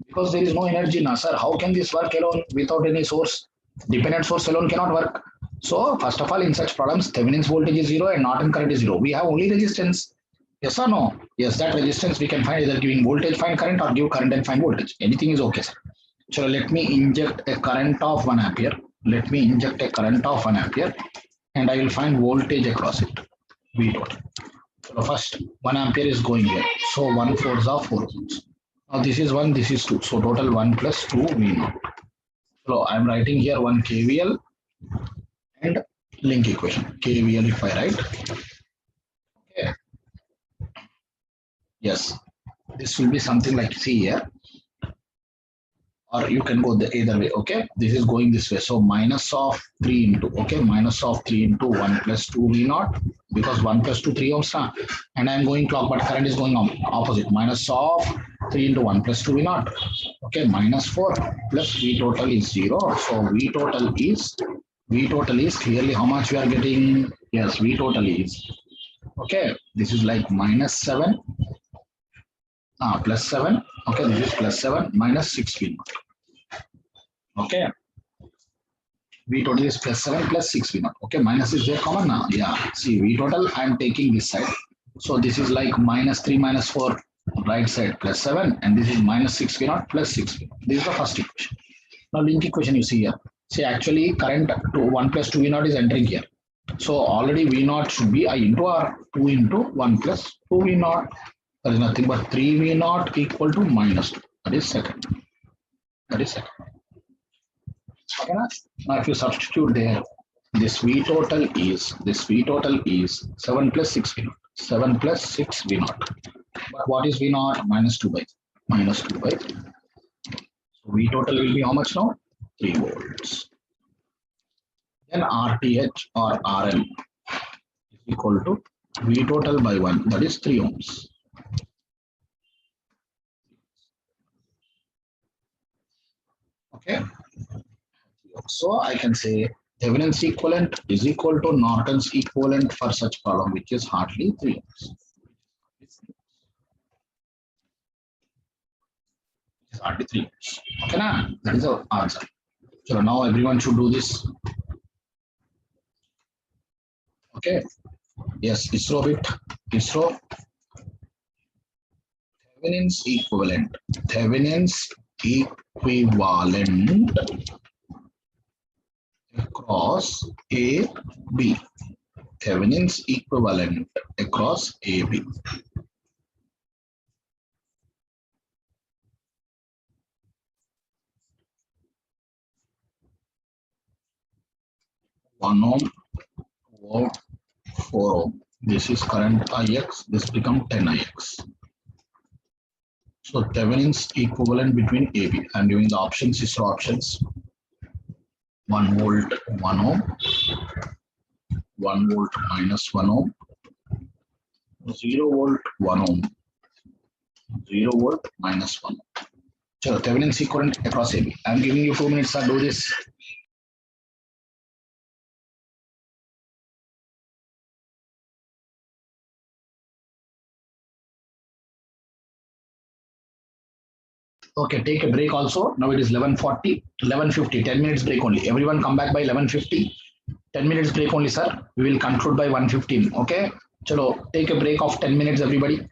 because there is no energy now, sir. How can this work alone without any source? Dependent source alone cannot work. So first of all, in such problems, Thevenin's voltage is 0 and Norton current is 0. We have only resistance. Yes or no? Yes, that resistance we can find either giving voltage, find current, or give current and find voltage. Anything is okay, sir. So let me inject a current of 1 ampere. And and I will find voltage across it, V total. So first 1 ampere is going here. So 1 4s are 4 volts. Now this is 1, this is 2. So total 1 plus 2 V naught. So I'm writing here one KVL and link equation. KVL if I write. Okay. Yes. This will be something like C here. Or you can go the either way. Okay. This is going this way. So minus of 3 into, okay, minus of 3 into 1 plus 2 V naught, because 1 plus 2 3 ohms now, and I'm going clock, but current is going on opposite. Minus of 3 into 1 plus 2 V naught. Okay, minus 4 plus V total is 0. So V total is clearly how much we are getting. Yes, V total is, okay, this is like minus 7 plus 7. Okay, this is plus 7 minus 6 V naught. Okay, V total is plus 7 plus 6 V naught. Okay, minus is there common now. Yeah, see V total I am taking this side. So this is like minus 3 minus 4 right side plus 7, and this is minus 6 V naught plus 6 V naught. This is the first equation. Now link equation you see here. See, actually current to 1 plus 2 V naught is entering here. So already V naught should be I into R, 2 into 1 plus 2 V naught. That is nothing but 3 V naught equal to minus 2. That is second. That is second. Okay. Now if you substitute there, this V total is 7 plus 6 V naught. 7 plus 6 V naught. But what is V naught? Minus 2 by 3. So V total will be how much now? 3 volts. Then RTH or RL is equal to V total by 1, that is 3 ohms. Okay. So I can say Thevenin's equivalent is equal to Norton's equivalent for such problem, which is hardly 3 ohms. It's hardly 3 ohms. Okay, na? That is our answer. So now everyone should do this. Okay. Yes, ISRO bit. ISRO. Thevenin's equivalent. Thevenin's equivalent across A, B. Thevenin's equivalent across A, B. One ohm, 4 ohm. This is current Ix. This become 10 Ix. So Thevenin's equivalent between AB. I'm giving the options. ISRO options. 1 volt, 1 ohm. 1 volt minus 1 ohm. 0 volt, 1 ohm. 0 volt minus 1 ohm. So Thevenin's equivalent across AB. I'm giving you 2 minutes to do this. Okay, take a break also. Now it is 11:40, 11:50, 10 minutes break only. Everyone come back by 11:50. 10 minutes break only, sir. We will conclude by 1:15. Okay. Chalo, take a break of 10 minutes, everybody.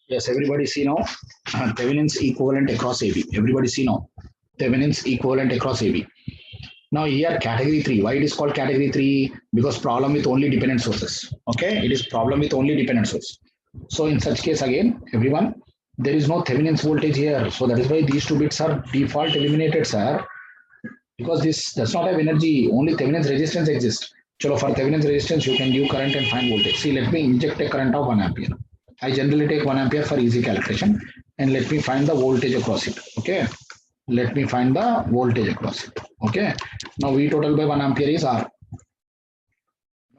Yes, everybody see now. Thevenin's equivalent across AB. Everybody see now. Thevenin's equivalent across AB. Now here category 3. Why it is called category 3? Because problem with only dependent sources. Okay, it is problem with only dependent source. So in such case again, everyone, there is no Thevenin's voltage here. So that is why these two bits are default eliminated, sir. Because this does not have energy, only Thevenin's resistance exists. So for Thevenin's resistance, you can give current and find voltage. See, let me inject a current of 1 ampere. I generally take 1 ampere for easy calculation, and let me find the voltage across it. Okay, let me find the voltage across it. Okay, now V total by 1 ampere is R.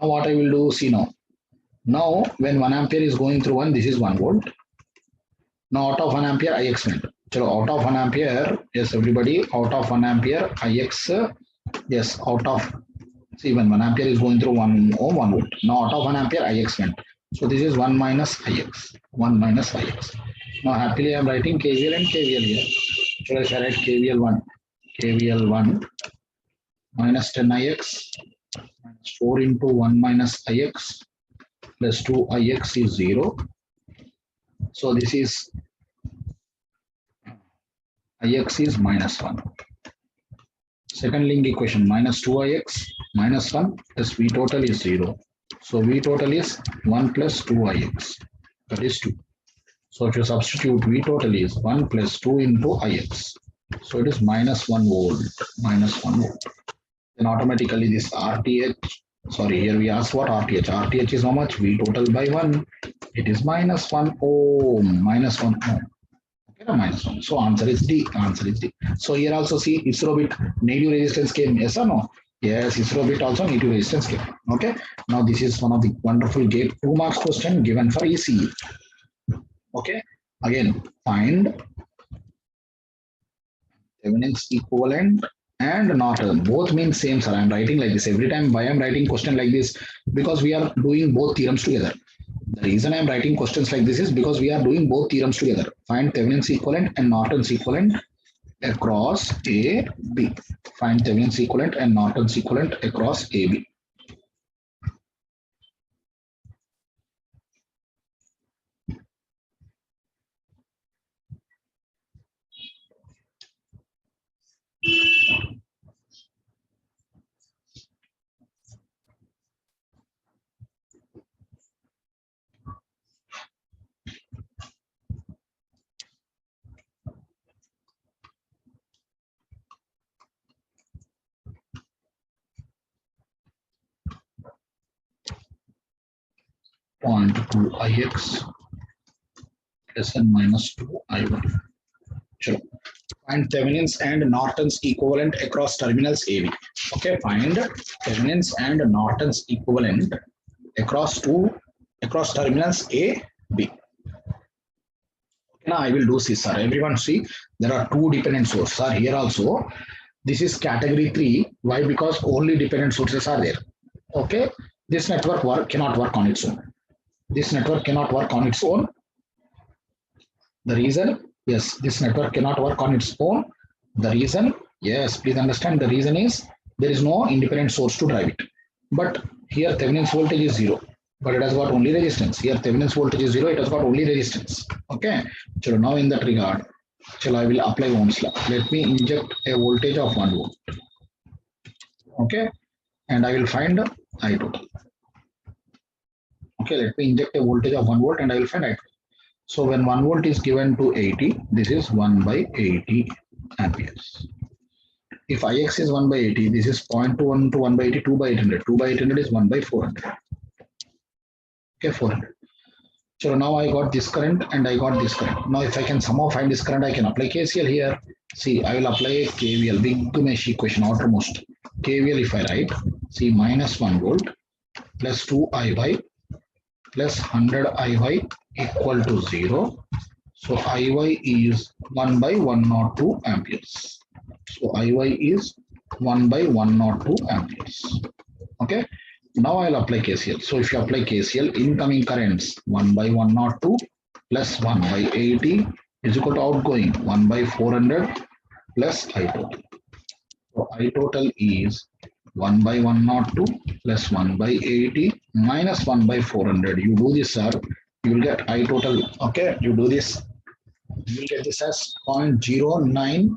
Now what I will do, see now. Now when 1 ampere is going through 1, this is 1 volt. Now out of 1 ampere Ix went. So out of 1 ampere, yes everybody, out of 1 ampere Ix, yes, out of, see when 1 ampere is going through 1 ohm, 1 volt. Now out of 1 ampere Ix went. So this is 1 minus Ix, 1 minus Ix. Now happily I am writing KVL and KVL here. So I shall write KVL1, KVL1 minus 10Ix minus 4 into 1 minus Ix plus 2Ix is 0. So this is Ix is minus 1. Second link equation, minus 2Ix minus 1 plus V total is 0. So V total is 1 plus 2Ix, that is 2. So if you substitute, V total is 1 plus 2 into Ix. So it is minus 1 volt, minus 1 volt. Then automatically this RTH, sorry, here we ask what RTH. RTH is how much? V total by 1. It is minus 1 ohm, minus 1 ohm. Okay, minus 1. So answer is D. Answer is D. So here also see ISRO bit negative resistance came. Yes or no? Yes, ISRO bit also negative resistance came. Okay. Now this is one of the wonderful gate 2 marks question given for ECE. Okay. Again, find Thevenin's equivalent and Norton. Both mean same, sir. I'm writing like this. Every time why I'm writing question like this? Because we are doing both theorems together. The reason I'm writing questions like this is because we are doing both theorems together. Find Thevenin's equivalent and Norton's equivalent across A, B. Find Thevenin's equivalent and Norton's equivalent across A, B. Point 2 Ix plus and minus 2 I1. Sure. Find Thevenin's and Norton's equivalent across terminals AB. Okay, find Thevenin's and Norton's equivalent across terminals A, B. Now I will do this, sir. Everyone see there are two dependent sources are here also. This is category 3. Why? Because only dependent sources are there. Okay, this network cannot work on its own. This network cannot work on its own. The reason, yes, this network cannot work on its own. The reason, yes, please understand, the reason is there is no independent source to drive it. But here Thevenin's voltage is 0, but it has got only resistance. Here Thevenin's voltage is 0, it has got only resistance. Okay, so now in that regard, so I will apply Ohm's law. Let me inject a voltage of 1 volt. Okay, and I will find I total. Okay, let me inject a voltage of 1 volt and I will find I total. So when 1 volt is given to 80, this is 1 by 80 amperes. If Ix is 1 by 80, this is 0.21 to 1 by 80, 2 by 800. 2 by 800 is 1 by 400. Okay, 400. So now I got this current and I got this current. Now if I can somehow find this current, I can apply KCL here. See, I will apply KVL, big mesh equation, outermost. KVL if I write, see, minus 1 volt plus 2 Iy plus 100 Iy equal to 0. So Iy is 1 by 102 amperes. So Iy is 1 by 102 amperes. Okay. Now I'll apply KCL. So if you apply KCL, incoming currents 1 by 102 plus 1 by 80 is equal to outgoing 1 by 400 plus I total. So I total is 1 by 102 plus 1 by 80 minus 1 by 400. You do this, sir. You will get I total. Okay, you do this. You will get this as 0.09.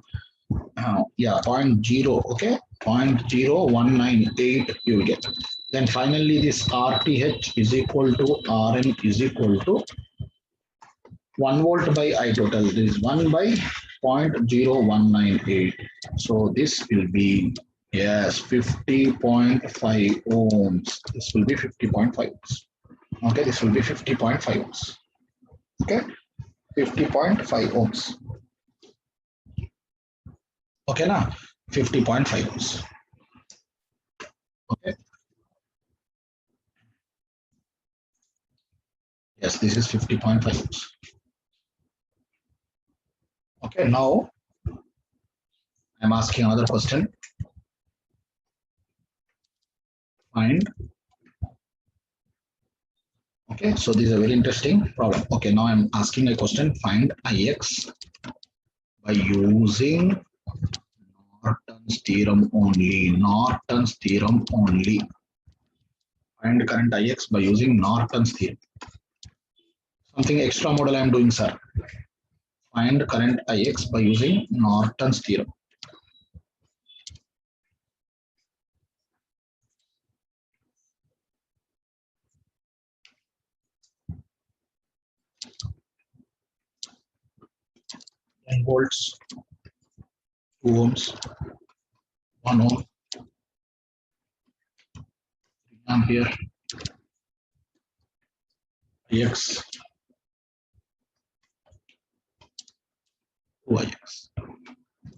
Yeah, 0.0. Okay, 0.0198 you will get. Then finally, this RTH is equal to RN is equal to 1 volt by I total. This is 1 by 0.0198. So this will be, yes, 50.5 ohms. This will be 50.5 ohms. Okay, this will be 50.5 ohms. Okay, 50.5 ohms. Okay, now 50.5 ohms. Okay. Yes, this is 50.5 ohms. Okay, now I'm asking another question. Find. Okay, so this is a very interesting problem. Okay, now I'm asking a question. Find Ix by using Norton's theorem only. Norton's theorem only. Find current Ix by using Norton's theorem. Something extra model I'm doing, sir. Find current Ix by using Norton's theorem. Ten volts, 2 ohms, 1 ohm, 3 ampere, Ix, 2 Ix.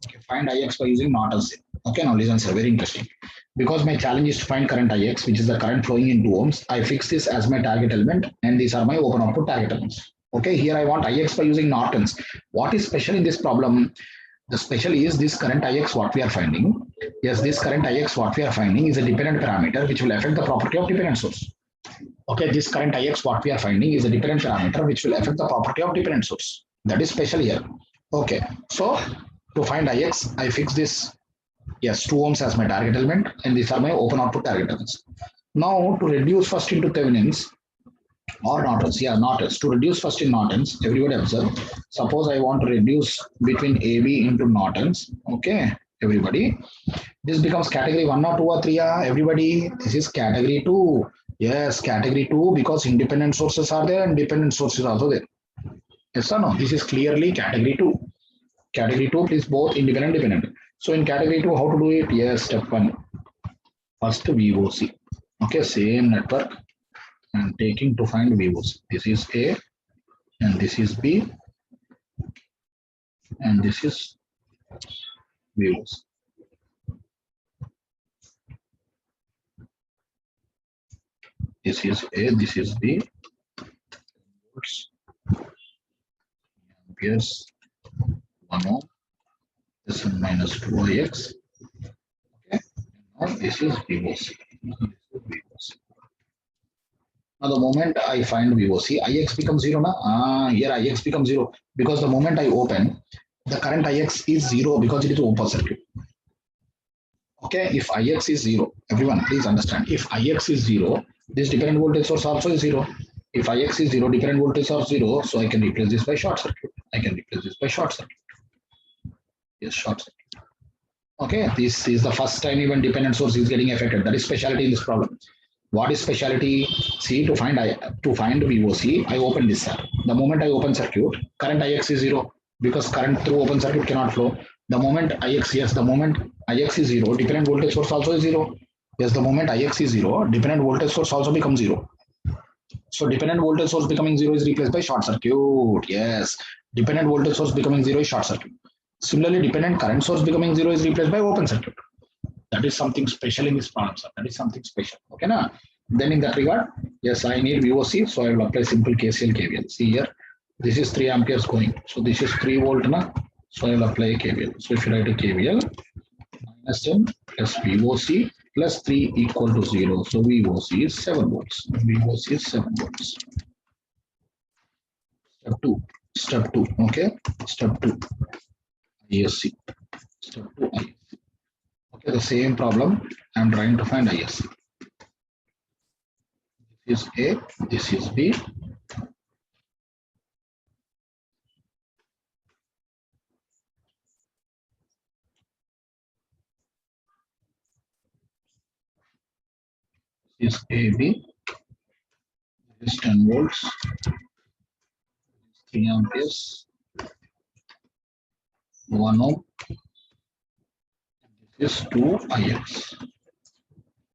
Okay, find Ix by using Norton's theorem. Okay, now listen, sir, very interesting. Because my challenge is to find current Ix, which is the current flowing in 2 ohms, I fix this as my target element, and these are my open output target elements. Okay, here I want Ix by using Norton's. What is special in this problem? The special is this current Ix what we are finding. Yes, this current Ix what we are finding is a dependent parameter which will affect the property of dependent source. Okay, this current Ix what we are finding is a dependent parameter which will affect the property of dependent source. That is special here. Okay, so to find Ix, I fix this, yes, 2 ohms as my target element, and these are my open output target elements. Now to reduce first into Thevenins or Nortons, yeah, Nortons. To reduce first in Nortons, everybody observe. Suppose I want to reduce between AB into Nortons. Okay, everybody. This becomes category 1 or 2 or 3. Everybody, this is category 2. Yes, category 2 because independent sources are there and dependent sources are also there. Yes or no? This is clearly category 2. Category 2 is both independent and dependent. So in category 2, how to do it? Yes, step 1. First VOC. Okay, same network. I'm taking to find VOC. This is A and this is B and this is VOC. This is A, this is B. Amperes 1 ohm. This is minus 2 Ix. Okay. Now this is VOC. Now the moment I find VOC, Ix becomes 0 now. Here Ix becomes 0 because the moment I open, the current Ix is 0 because it is open circuit. Okay, if Ix is 0, everyone please understand, if Ix is 0, this dependent voltage source also is 0. If Ix is 0, dependent voltage source 0, so I can replace this by short circuit. I can replace this by short circuit. Yes, short circuit. Okay, this is the first time even dependent source is getting affected. That is specialty in this problem. What is specialty? See, to find VOC, I open this circuit. The moment I open circuit, current Ix is 0 because current through open circuit cannot flow. The moment Ix, yes, the moment Ix is 0, dependent voltage source also is 0. Yes, the moment Ix is 0, dependent voltage source also becomes 0. So dependent voltage source becoming 0 is replaced by short circuit. Yes, dependent voltage source becoming 0 is short circuit. Similarly, dependent current source becoming 0 is replaced by open circuit. That is something special in this problem, sir. That is something special. Okay, na? Then in that regard, yes, I need VOC, so I will apply simple KCL KVL. See here, this is 3 amperes going. So this is 3 volt, na? So I will apply KVL. So if you write a KVL, minus 10 plus VOC plus 3 equal to 0. So VOC is 7 volts. VOC is 7 volts. Step 2. Step 2. Okay. Step 2. ISC. Step 2 ISC. Okay, the same problem. I'm trying to find ISC. This is A, this is B. This is AB. This is 10 volts, 3 amperes, 1 ohm. This is 2 Ix.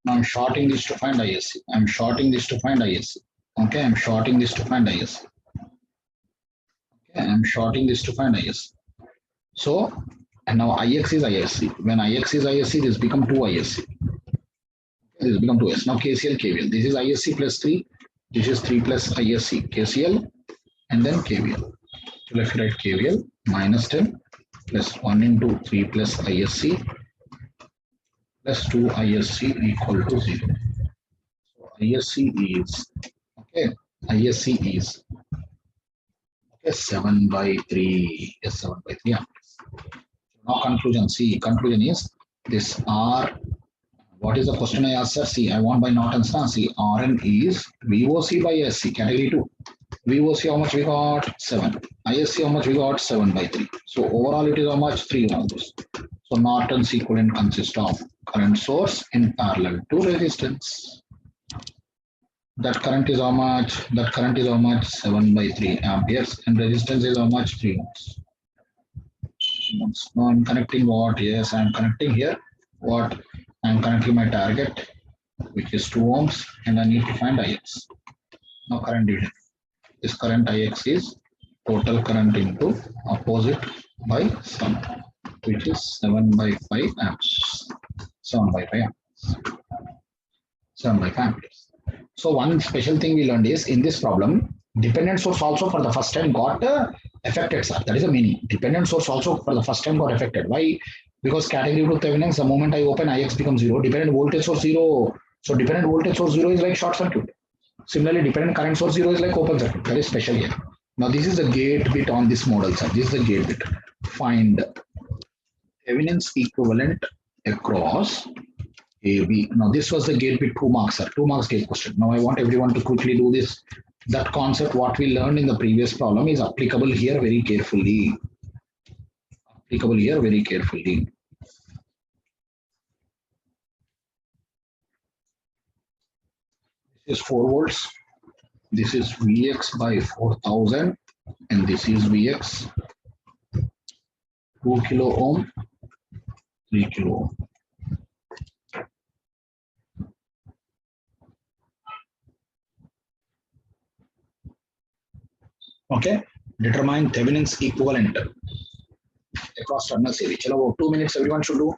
Now I'm shorting this to find ISC. I'm shorting this to find ISC. Okay, I'm shorting this to find ISC. Okay, I'm shorting this to find ISC. So, and now Ix is ISC. When Ix is ISC, this become 2 ISC. This become 2S. Now KCL, KVL. This is ISC plus 3. This is 3 plus ISC. KCL and then KVL. So left right KVL minus 10 plus 1 into 3 plus ISC plus 2 ISC equal to 0. So ISC is, okay, ISC is, okay, 7 by 3. Yes, 7 by 3. Yeah. Now conclusion. See, conclusion is this R. What is the question I asked, sir? See, I want by Norton's now. See, Rn is VOC by SC, category 2. VOC how much we got? 7. ISC how much we got? 7 by 3. So overall it is how much? 3 ohms. So Norton's equivalent consists of current source in parallel to resistance. That current is how much? That current is how much? 7 by 3 amperes. And resistance is how much? 3 ohms. Now I'm connecting what? Yes, I'm connecting here. What? I'm connecting my target, which is 2 ohms, and I need to find Ix. Now current division. This current Ix is total current into opposite by sum, which is 7 by 5 amperes. 7 by 5 amperes. 7 by 5 amperes. So one special thing we learned is in this problem, dependent source also for the first time got affected, sir. That is the meaning. Dependent source also for the first time got affected. Why? Because category 2 Thevenin's, the moment I open Ix becomes 0, dependent voltage source 0. So dependent voltage source 0 is like short circuit. Similarly, dependent current source 0 is like open circuit. That is special here. Now this is the gate bit on this model, sir. This is the gate bit. Find Thevenin's equivalent across AB. Now this was the gate bit 2 marks, sir. 2 marks gate question. Now I want everyone to quickly do this. That concept what we learned in the previous problem is applicable here very carefully. Applicable here very carefully. This is 4 volts. This is Vx by 4000 and this is Vx 2 kilo ohm, 3 kilo ohm. Okay, determine Thevenin's equivalent across terminal AB. Chalo, 2 minutes everyone should do.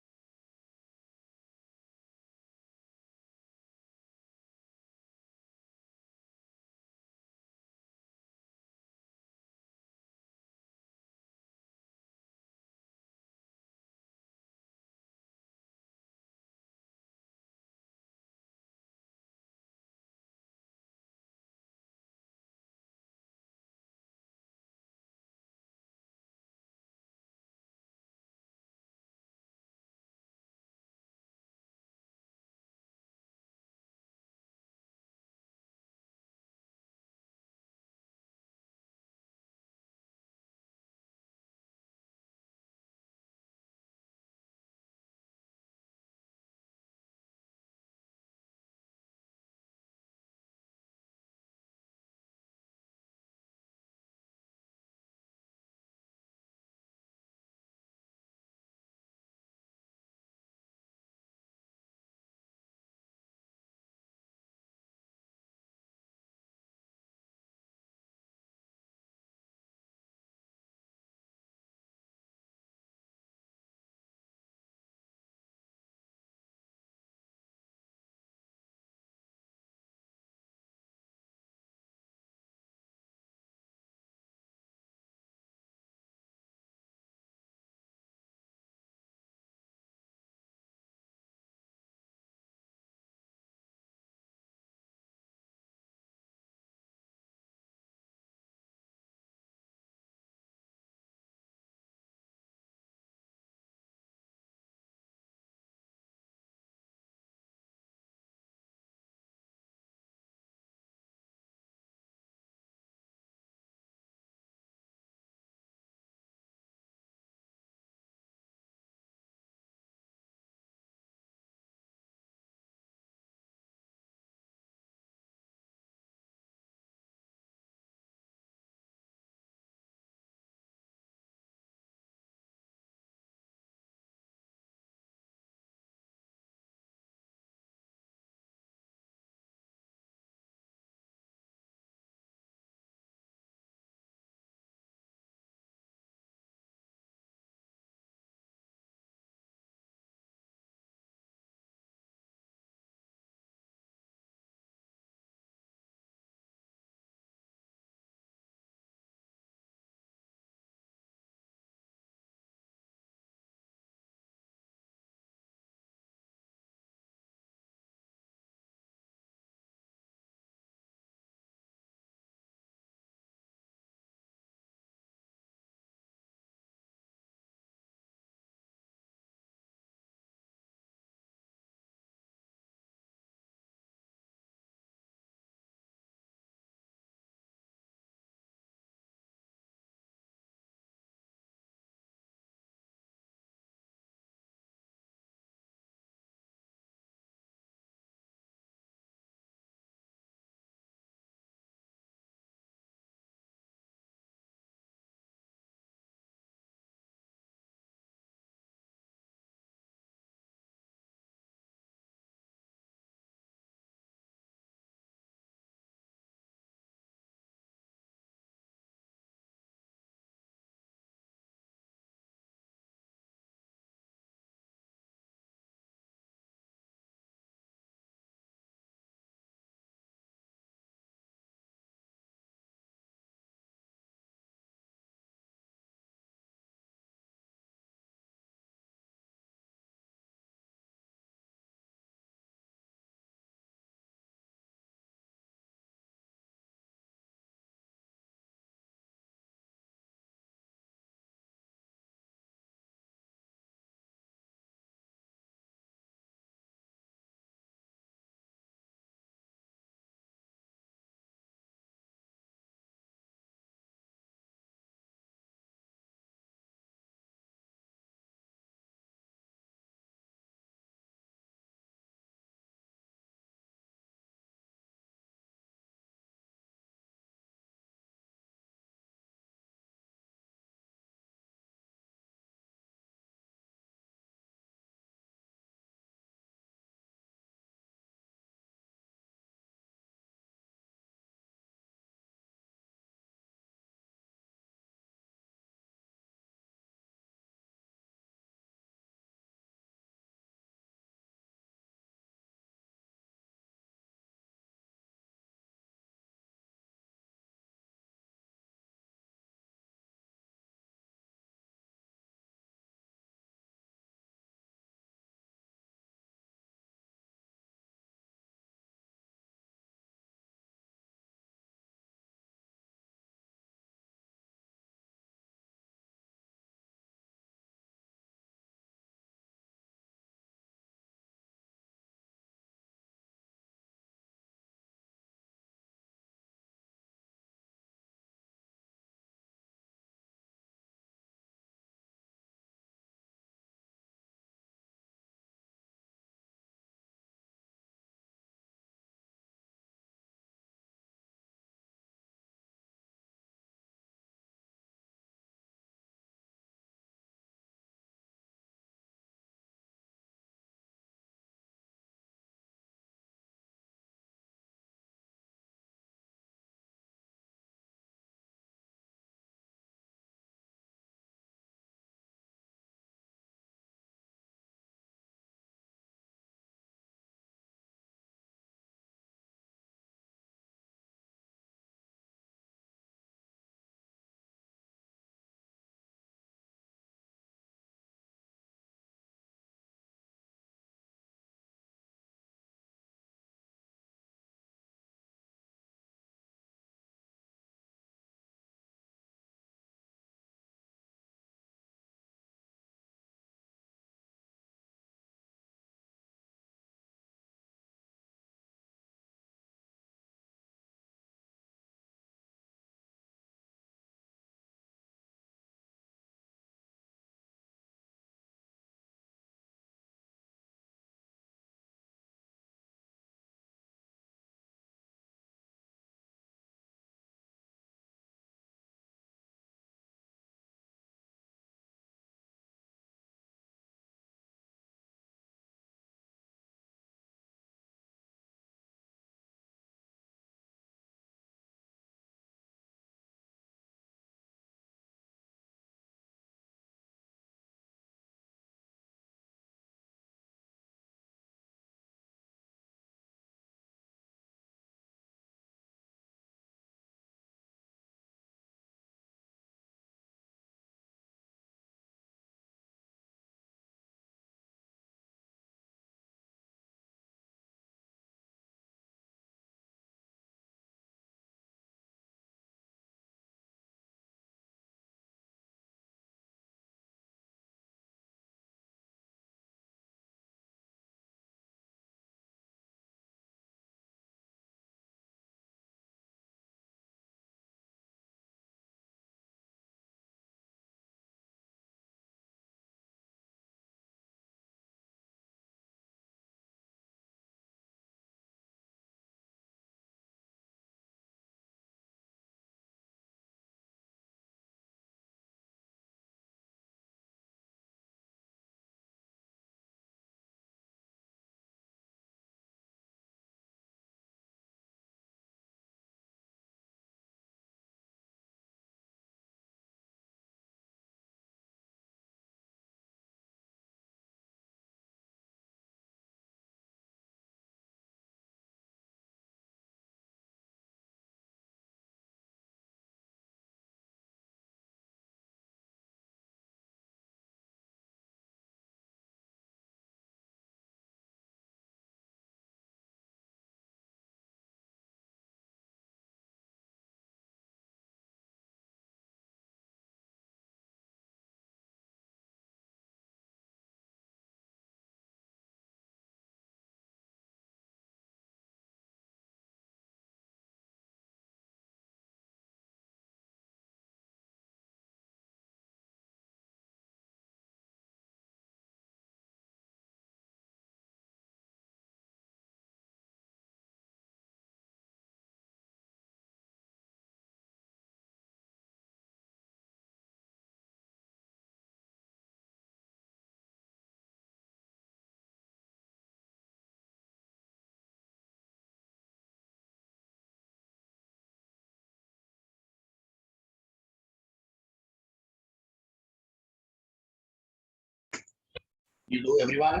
You do, everyone?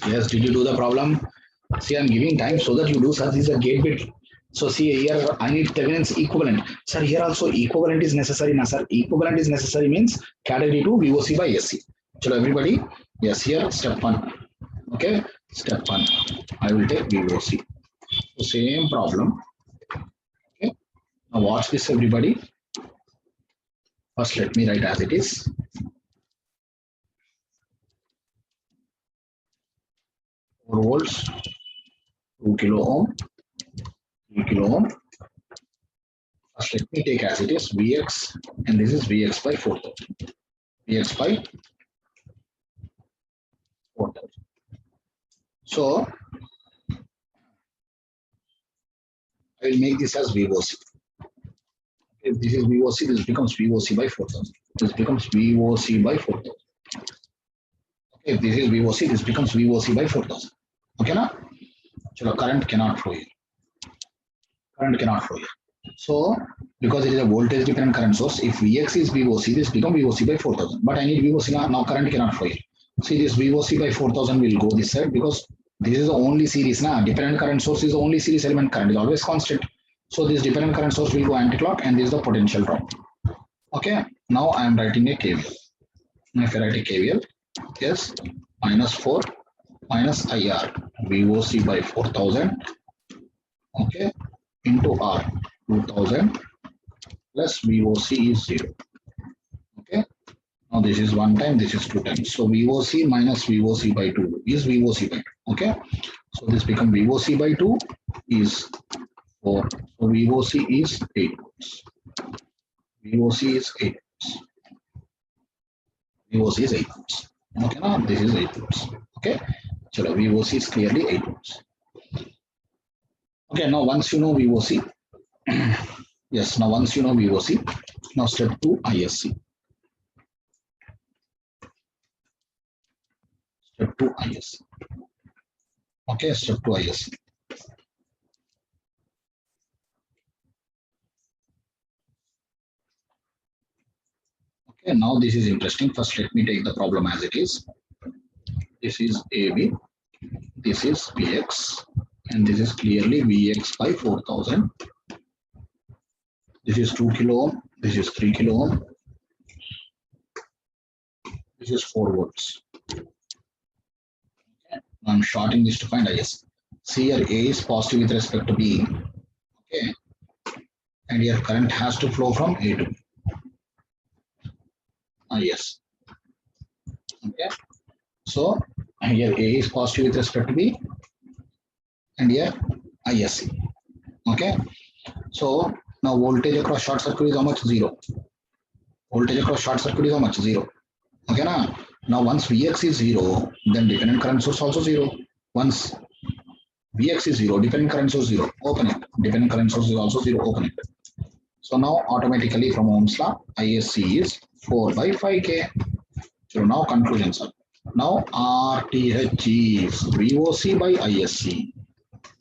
Yes, did you do the problem? See, I'm giving time so that you do, sir. This is a gate bit. So see here, I need Thevenin's equivalent. Sir, here also equivalent is necessary, na sir. Equivalent is necessary means category 2 VOC by SC. Chalo, everybody. Yes, here step 1. Okay, step 1. I will take VOC. So same problem. Okay, now watch this, everybody. First, let me write as it is. 4 volts, 2 kilo ohm, 3 kilo ohm. First, let me take as it is Vx, and this is Vx by 4000. Vx by 4000. So, I will make this as VOC. If this is VOC, this becomes VOC by 4000. This becomes VOC by 4000. If this is VOC, this becomes VOC by 4000. Okay, na? Chalo, current cannot flow here. Current cannot flow here. So, because it is a voltage dependent current source, if Vx is VOC, this becomes VOC by 4000. But I need VOC now, now current cannot flow here. See, this VOC by 4000 will go this side because this is the only series. Now, dependent current source is the only series element, current is always constant. So, this dependent current source will go anti-clock and this is the potential drop. Okay, now I am writing a KVL. Now, if I write a KVL, yes, minus 4 minus IR, VOC by 4000, okay, into R, 2000 plus VOC is 0. Okay, now this is 1 time, this is 2 times. So VOC minus VOC by 2 is VOC by 2. Okay, so this becomes VOC by 2 is 4. So VOC is 8 volts. VOC is 8 volts. VOC is 8 volts. Okay, now this is 8 volts. Okay, so VOC is clearly 8 volts. Okay, now once you know VOC, yes, now once you know VOC, now step 2 ISC. Step 2 ISC. Okay, step 2 ISC. Okay, now this is interesting. First, let me take the problem as it is. This is AB, this is Vx, and this is clearly Vx by 4000. This is 2 kilo ohm, this is 3 kilo ohm, this is 4 volts. Okay. I'm shorting this to find IS. See here, A is positive with respect to B. Okay, and here current has to flow from A to B. Yes. Okay, so here A is positive with respect to B, and here ISC. Okay, so now voltage across short circuit is how much? 0. Voltage across short circuit is how much? 0. Okay, now once Vx is 0, then dependent current source also 0. Once Vx is 0, dependent current source 0, open it. Dependent current source is also 0, open it. So now automatically from Ohm's law, ISC is 4 by 5K. So now conclusions are. Now RTH is VOC by ISC.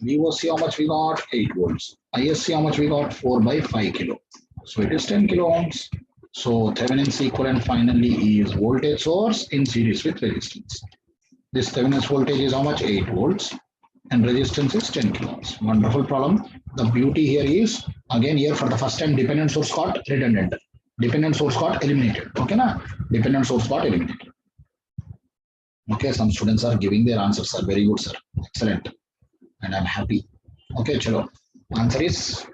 VOC how much we got? 8 volts. ISC how much we got? 4 by 5 kilo. So it is 10 kilo ohms. So Thevenin's equivalent finally is voltage source in series with resistance. This Thevenin's voltage is how much? 8 volts. And resistance is 10 kilo ohms. Wonderful problem. The beauty here is, again here for the first time, dependent source got redundant. Dependent source got eliminated. Okay, na? Dependent source got eliminated. Okay, some students are giving their answers, sir. Very good, sir. Excellent. And I'm happy. Okay, chalo. Answer is,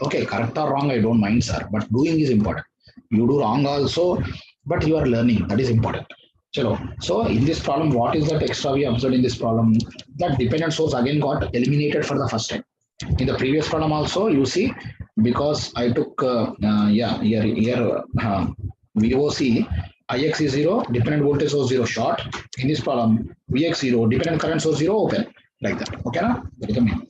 okay, correct or wrong, I don't mind, sir. But doing is important. You do wrong also, but you are learning. That is important. Chalo. So in this problem, what is that extra we observed in this problem? That dependent source again got eliminated for the first time. In the previous problem also, you see, because I took, VOC, IX is 0, dependent voltage source 0 short. In this problem, Vx 0, dependent current source 0 open. Like that. Okay, na? That is the meaning.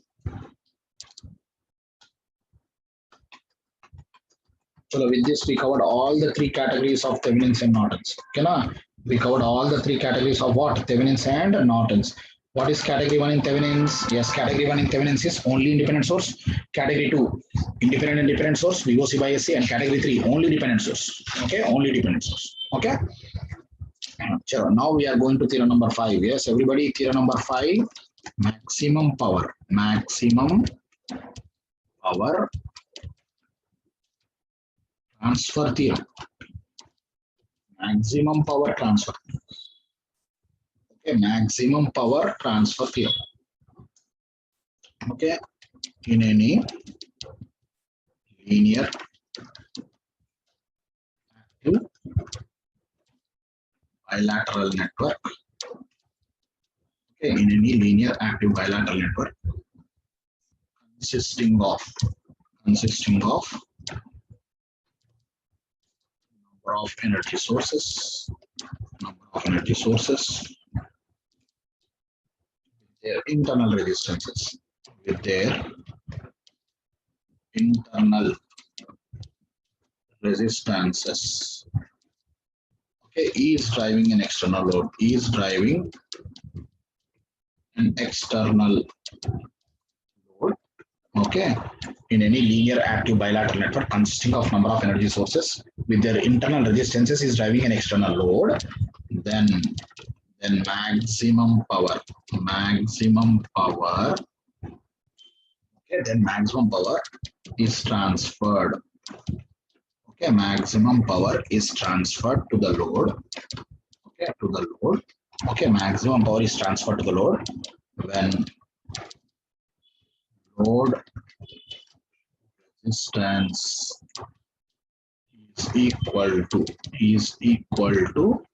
So with this, we covered all the 3 categories of Thevenins and Nortons. Okay, na? We covered all the 3 categories of what? Thevenins and Nortons. What is category 1 in Thevenins? Yes, category 1 in Thevenins is only independent source. Category 2, independent and dependent source, VOC by SC, and category 3, only dependent source. Okay, only dependent source. Okay. So now we are going to theorem number 5. Yes, everybody, theorem number 5, maximum power transfer theorem. Maximum power transfer. Okay, maximum power transfer theorem. Okay, in any linear active bilateral network. Okay, in any linear active bilateral network consisting of number of energy sources, their internal resistances, with their internal resistances. Okay, E is driving an external load. E is driving an external load. Okay, in any linear active bilateral network consisting of number of energy sources with their internal resistances is driving an external load, then maximum power. Okay, then maximum power is transferred. Okay, maximum power is transferred to the load. Okay, to the load. Okay, maximum power is transferred to the load when load resistance is equal to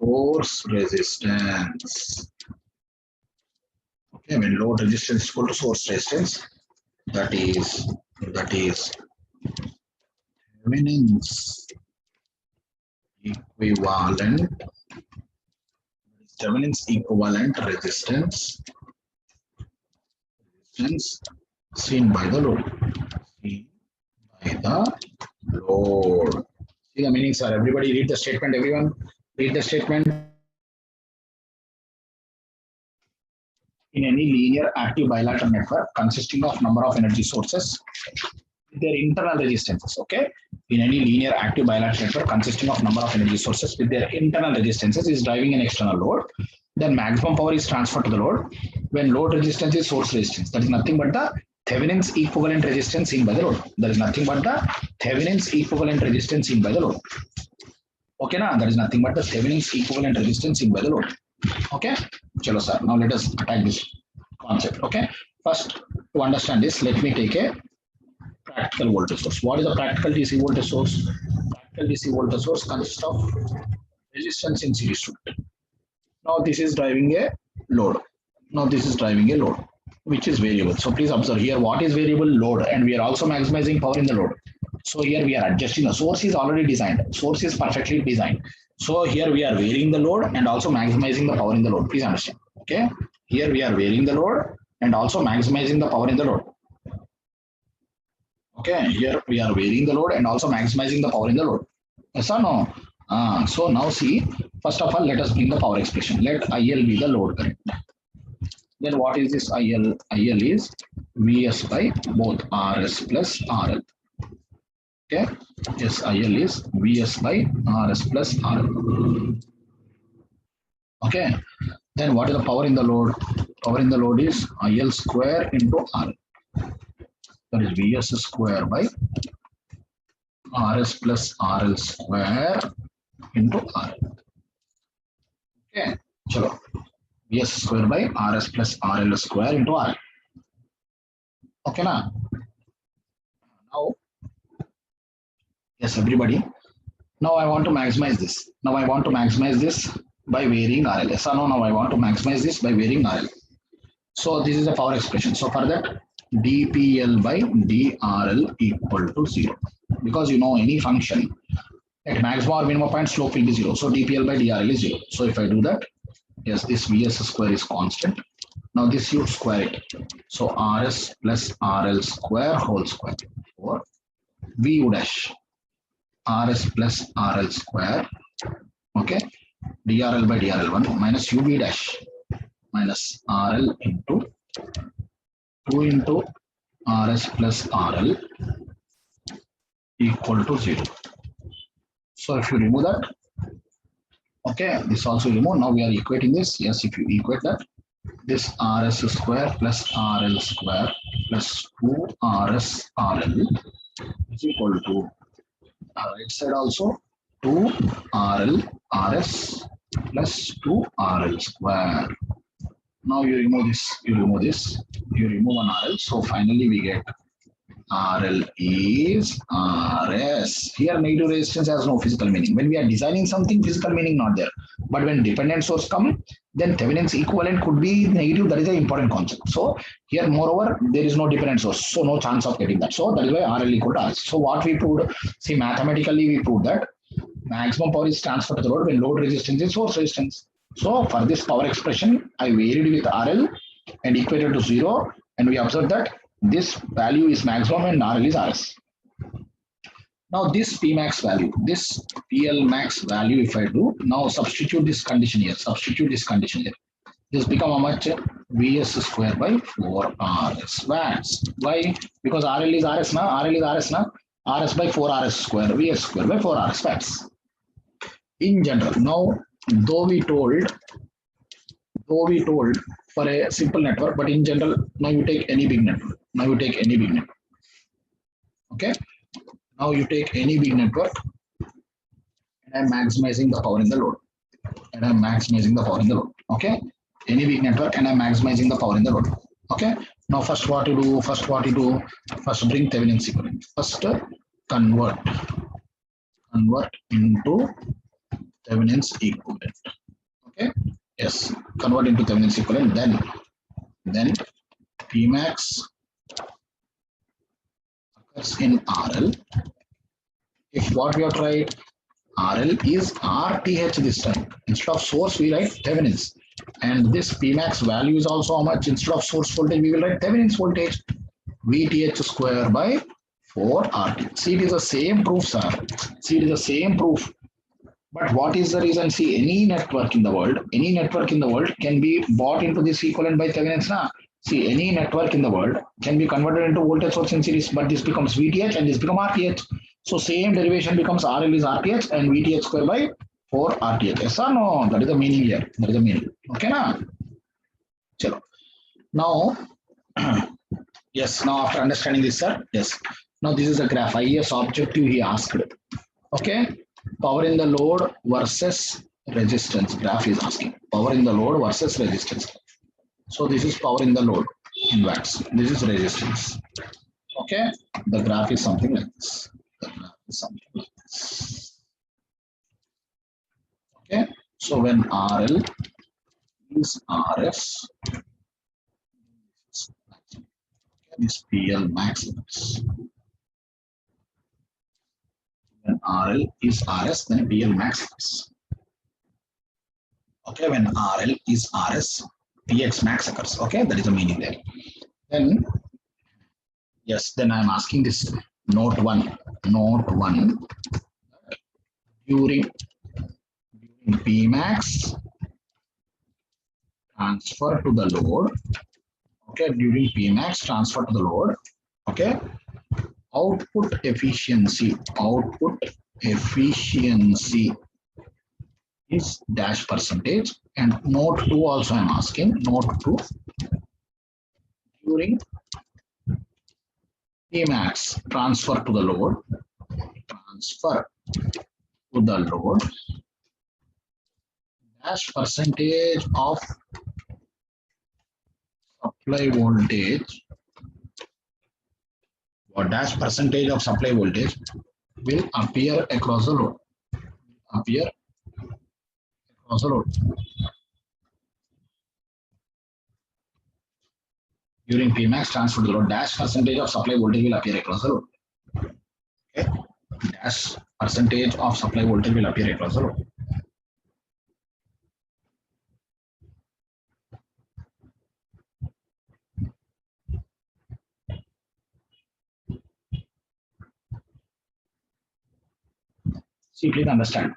source resistance. Okay, when load resistance is equal to source resistance, that is Thevenin's equivalent resistance seen by the load. See the meaning, sir. Everybody read the statement. Everyone read the statement. In any linear active bilateral network consisting of number of energy sources with their internal resistances. Okay, in any linear active bilateral network consisting of number of energy sources with their internal resistances is driving an external load, then maximum power is transferred to the load when load resistance is source resistance. That is nothing but the Thevenin's equivalent resistance seen by the load. That is nothing but the Thevenin's equivalent resistance seen by the load. Okay, na? That is nothing but the Thevenin's equivalent resistance seen by the load. Okay, chalo sir. Now let us attack this concept. Okay, first to understand this, let me take a practical voltage source. What is a practical DC voltage source? Practical DC voltage source consists of resistance in series to it. Now this is driving a load. Which is variable. So please observe here what is variable? Load, and we are also maximizing power in the load. So here we are adjusting. The source is already designed. Source is perfectly designed. So here we are varying the load and also maximizing the power in the load. Please understand. Okay. Here we are varying the load and also maximizing the power in the load. Okay. Here we are varying the load and also maximizing the power in the load. Yes or no? So now see, first of all, let us bring the power expression. Let IL be the load current. Then what is this IL? IL is Vs by both Rs plus RL. Okay. Yes, IL is Vs by Rs plus RL. Okay. Then what is the power in the load? Power in the load is IL square into RL. That is Vs square by Rs plus RL square into RL. Okay. Chalo. Vs square by Rs plus RL square into RL. Okay, na? Now, yes, everybody. Now I want to maximize this. By varying RL. Yes or no? Now I want to maximize this by varying RL. So this is the power expression. So for that, dPL by dRL equal to 0. Because you know any function at maximum or minimum point slope will be 0. So dPL by dRL is 0. So if I do that, yes, this Vs square is constant. Now this you square it. So Rs plus RL square whole square. Or VU dash Rs plus RL square. Okay. DRL by DRL1 minus UV dash minus RL into 2 into Rs plus RL equal to 0. So if you remove that, Okay, this also remove. Now we are equating this. Yes, if you equate that, this RS square plus RL square plus 2 RS RL is equal to right side also 2 RL RS plus 2 RL square. Now you remove this, you remove one RL. So finally we get RL is RS. Here negative resistance has no physical meaning. When we are designing something, physical meaning not there. But when dependent source come, then Thevenin's equivalent could be negative. That is an important concept. So here moreover, there is no dependent source. So no chance of getting that. So that is why RL equal to RS. So what we proved, see mathematically we proved that maximum power is transferred to the load when load resistance is source resistance. So for this power expression, I varied with RL and equated to 0, and we observed that this value is maximum and RL is RS. Now this P max value, this PL max value, if I do, now substitute this condition here, This become how much? Vs square by 4 RS watts. Why? Because RL is RS now, RS by 4 RS square, Vs square by 4 RS watts. In general, now though we told for a simple network, but in general, now you take any big network. Okay. Now you take any big network, and I'm maximizing the power in the load. Okay. Any big network, and I'm maximizing the power in the load. Okay. Now first what you do? First bring Thevenin's equivalent. First convert into Thevenin's equivalent. Okay. Yes. Convert into Thevenin's equivalent. Then Pmax occurs in RL. If what we have tried, RL is RTH this time. Instead of source, we write Thevenin's. And this Pmax value is also how much? Instead of source voltage, we will write Thevenin's voltage. VTH square by 4 RT. See, it is the same proof, sir. But what is the reason? See, any network in the world can be bought into this equivalent by Thevenin's. See, any network in the world can be converted into voltage source in series, but this becomes VTH and this becomes RTH. So same derivation becomes RL is RTH and VTH square by 4 RTH. Yes or no? That is the meaning here. Okay, na? Chalo. Now, yes, now after understanding this, sir, yes. Now this is a graph. IES objective he asked. Okay. Power in the load versus resistance. Graph is asking. Power in the load versus resistance. So this is power in the load in watts. This is resistance. Okay. The graph is something like this. Okay. So when RL is RS, this PL max. When RL is RS, then PL max. Okay, when RL is RS, PX max occurs. Okay, that is the meaning there. Then, yes, then I'm asking this note one. During Pmax transfer to the load. Okay, during Pmax transfer to the load. Okay, output efficiency is dash percentage, and note 2 also I'm asking, note 2 during Pmax transfer to the load, dash percentage of supply voltage, or dash percentage of supply voltage will appear across the load. During Pmax transfer to the load, dash percentage of supply voltage will appear across the load. Okay, dash percentage of supply voltage will appear across the load. See, please understand.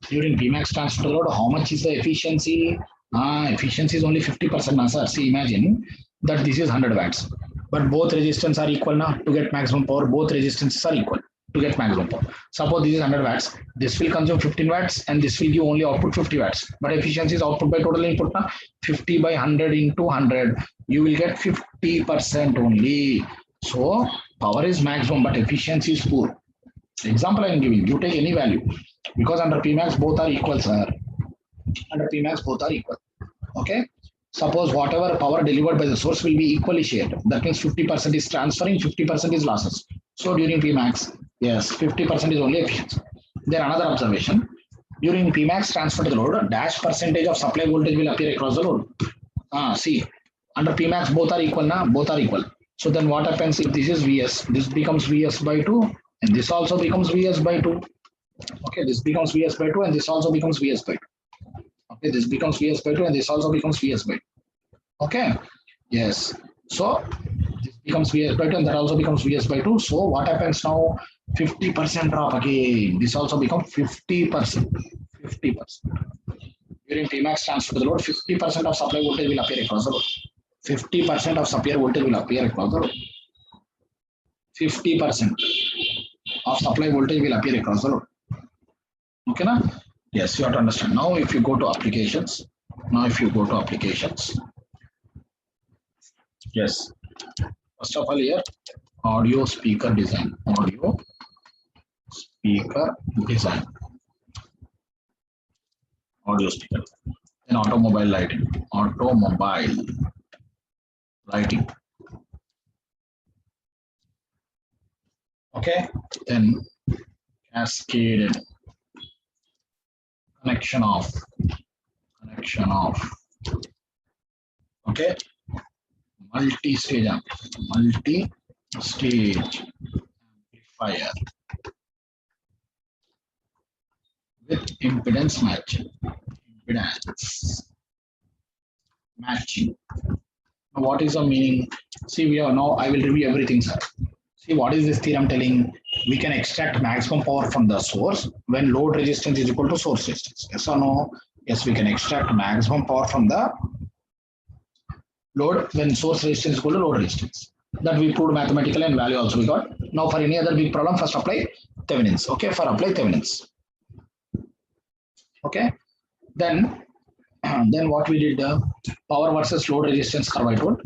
During Pmax transfer to the load, how much is the efficiency? Efficiency is only 50%, sir. See, imagine that this is 100 watts, but both resistance are equal now. To get maximum power, both resistances are equal. to get maximum power. Suppose this is 100 watts, this will consume 15 watts and this will give only output 50 watts. But efficiency is output by total input. Na? 50 by 100 into 100, you will get 50% only. So power is maximum, but efficiency is poor. Example I am giving, you take any value because under Pmax both are equal, sir. Under Pmax both are equal. Okay. Suppose whatever power delivered by the source will be equally shared. That means 50% is transferring, 50% is losses. So during Pmax, yes, 50% is only efficiency. Then another observation, during Pmax transfer to the load, dash percentage of supply voltage will appear across the load. See, under Pmax both are equal, na? Both are equal. So then what happens if this is Vs, this becomes Vs by 2 and this also becomes Vs by 2. Okay, this becomes Vs by 2 and this also becomes Vs by 2. Okay, this becomes Vs by 2 and this also becomes Vs by 2. Okay, yes. So this becomes Vs by 2 and that also becomes Vs by 2. So what happens now? 50% drop again. This also becomes 50%. 50%. During Pmax transfer to the load, 50% of supply voltage will appear across the load. 50% of supply voltage will appear across the load. 50% of supply voltage will appear across the load. Okay, na? Yes, you have to understand. Now, if you go to applications, yes. First of all, here, audio speaker design. Audio speaker design. Audio speaker. Then automobile lighting. Automobile lighting. Okay. Then cascaded. Connection off. Okay. Multi-stage amplifier. With impedance matching. Now, what is the meaning? See, I will review everything, sir. See, what is this theorem telling? We can extract maximum power from the source when load resistance is equal to source resistance. Yes or no? Yes, we can extract maximum power from the load when source resistance is equal to load resistance. That we proved mathematically and value also we got. Now for any other big problem, first apply Thevenin's. Okay, for apply Thevenin's. Okay, then what we did, power versus load resistance curve I told.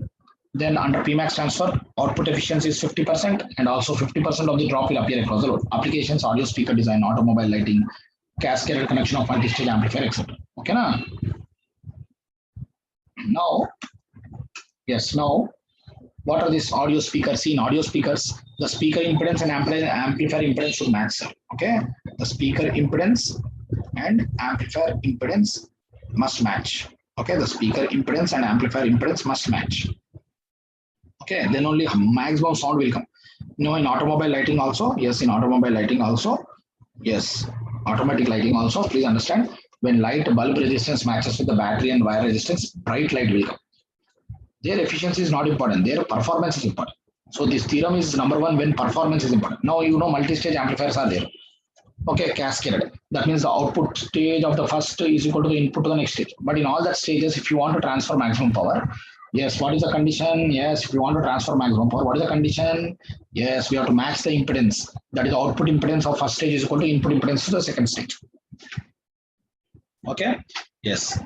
Then under Pmax transfer, output efficiency is 50% and also 50% of the drop will appear across the load. Applications, audio speaker design, automobile lighting, cascaded connection of multi-stage amplifier, etc. Okay, na? Now, yes, now, what are these audio speakers? See, in audio speakers, the speaker impedance and amplifier impedance should match. Okay, the speaker impedance and amplifier impedance must match. Okay, the speaker impedance and amplifier impedance must match. Okay, then only maximum sound will come. In automobile lighting also, yes, in automobile lighting also, yes, automatic lighting also, please understand, when light bulb resistance matches with the battery and wire resistance, bright light will come. Their efficiency is not important, their performance is important. So this theorem is number one when performance is important. Now multi-stage amplifiers are there. Okay, cascaded. That means the output stage of the first is equal to the input to the next stage. But in all that stages, if you want to transfer maximum power, yes, what is the condition? Yes, if you want to transfer maximum power, what is the condition? Yes, we have to match the impedance. That is the output impedance of first stage is equal to input impedance to the second stage. Okay, yes.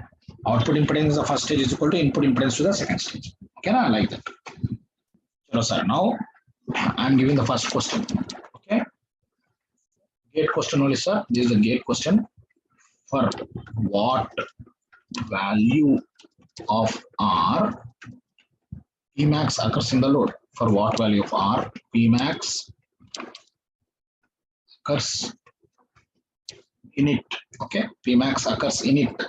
Output impedance of first stage is equal to input impedance to the second stage. Okay, na? Like that. So, sir, now I'm giving the first question. Okay. Gate question only, sir. This is a gate question. For what value of R Pmax occurs in the load? For what value of R Pmax occurs in it? Okay, Pmax occurs in it.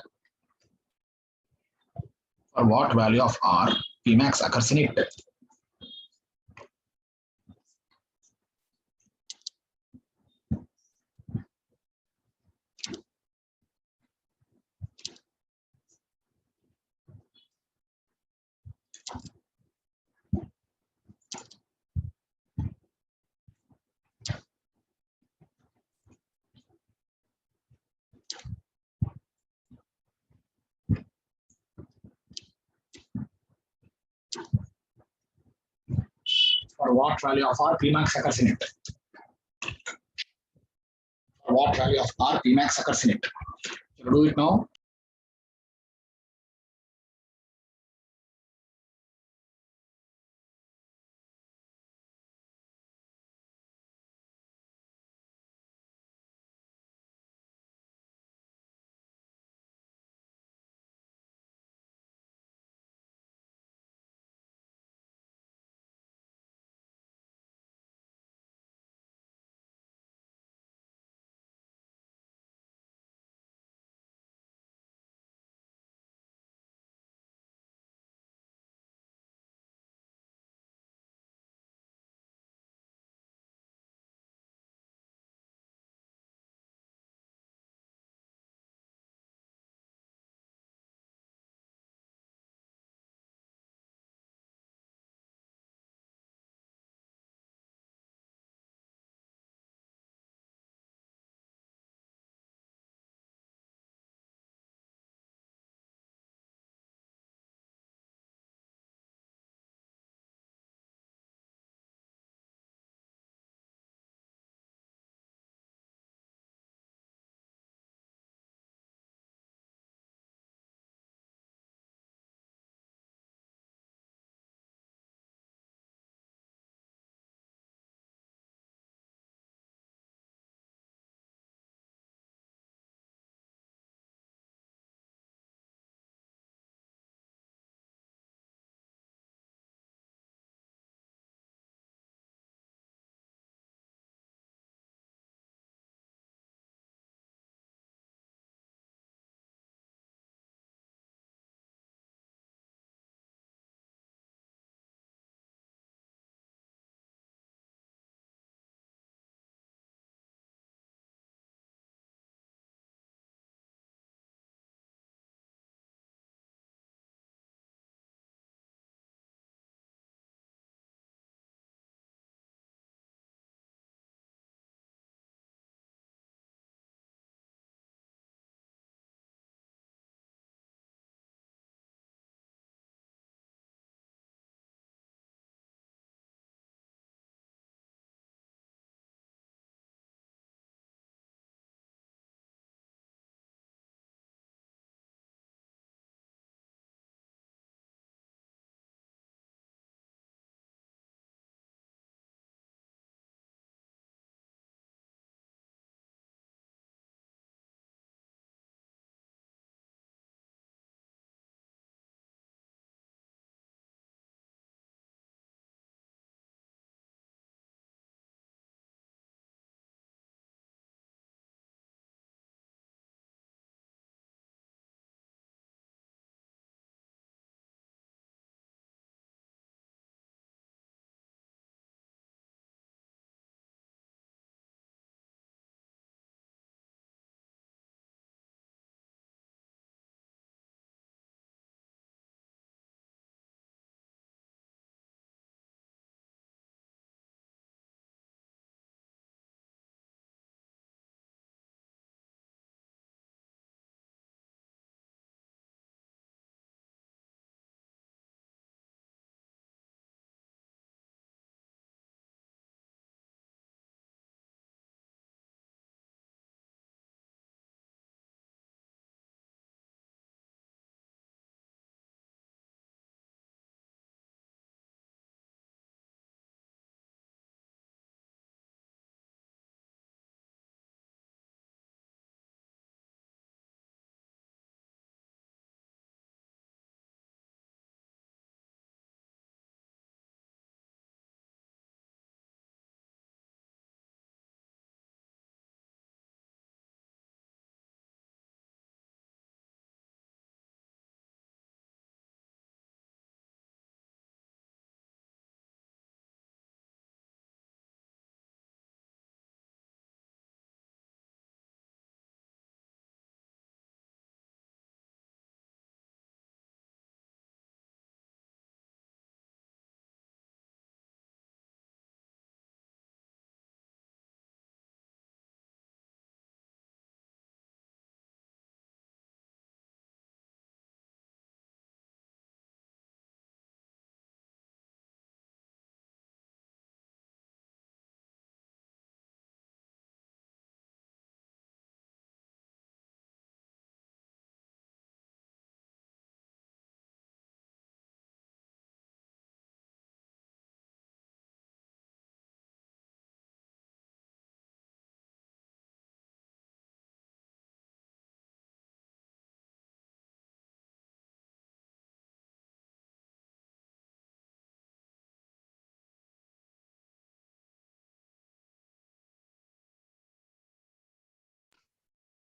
For what value of R Pmax occurs in it? For what value of R Pmax occurs in it? what value of R P max occurs in it. Shall I do it now?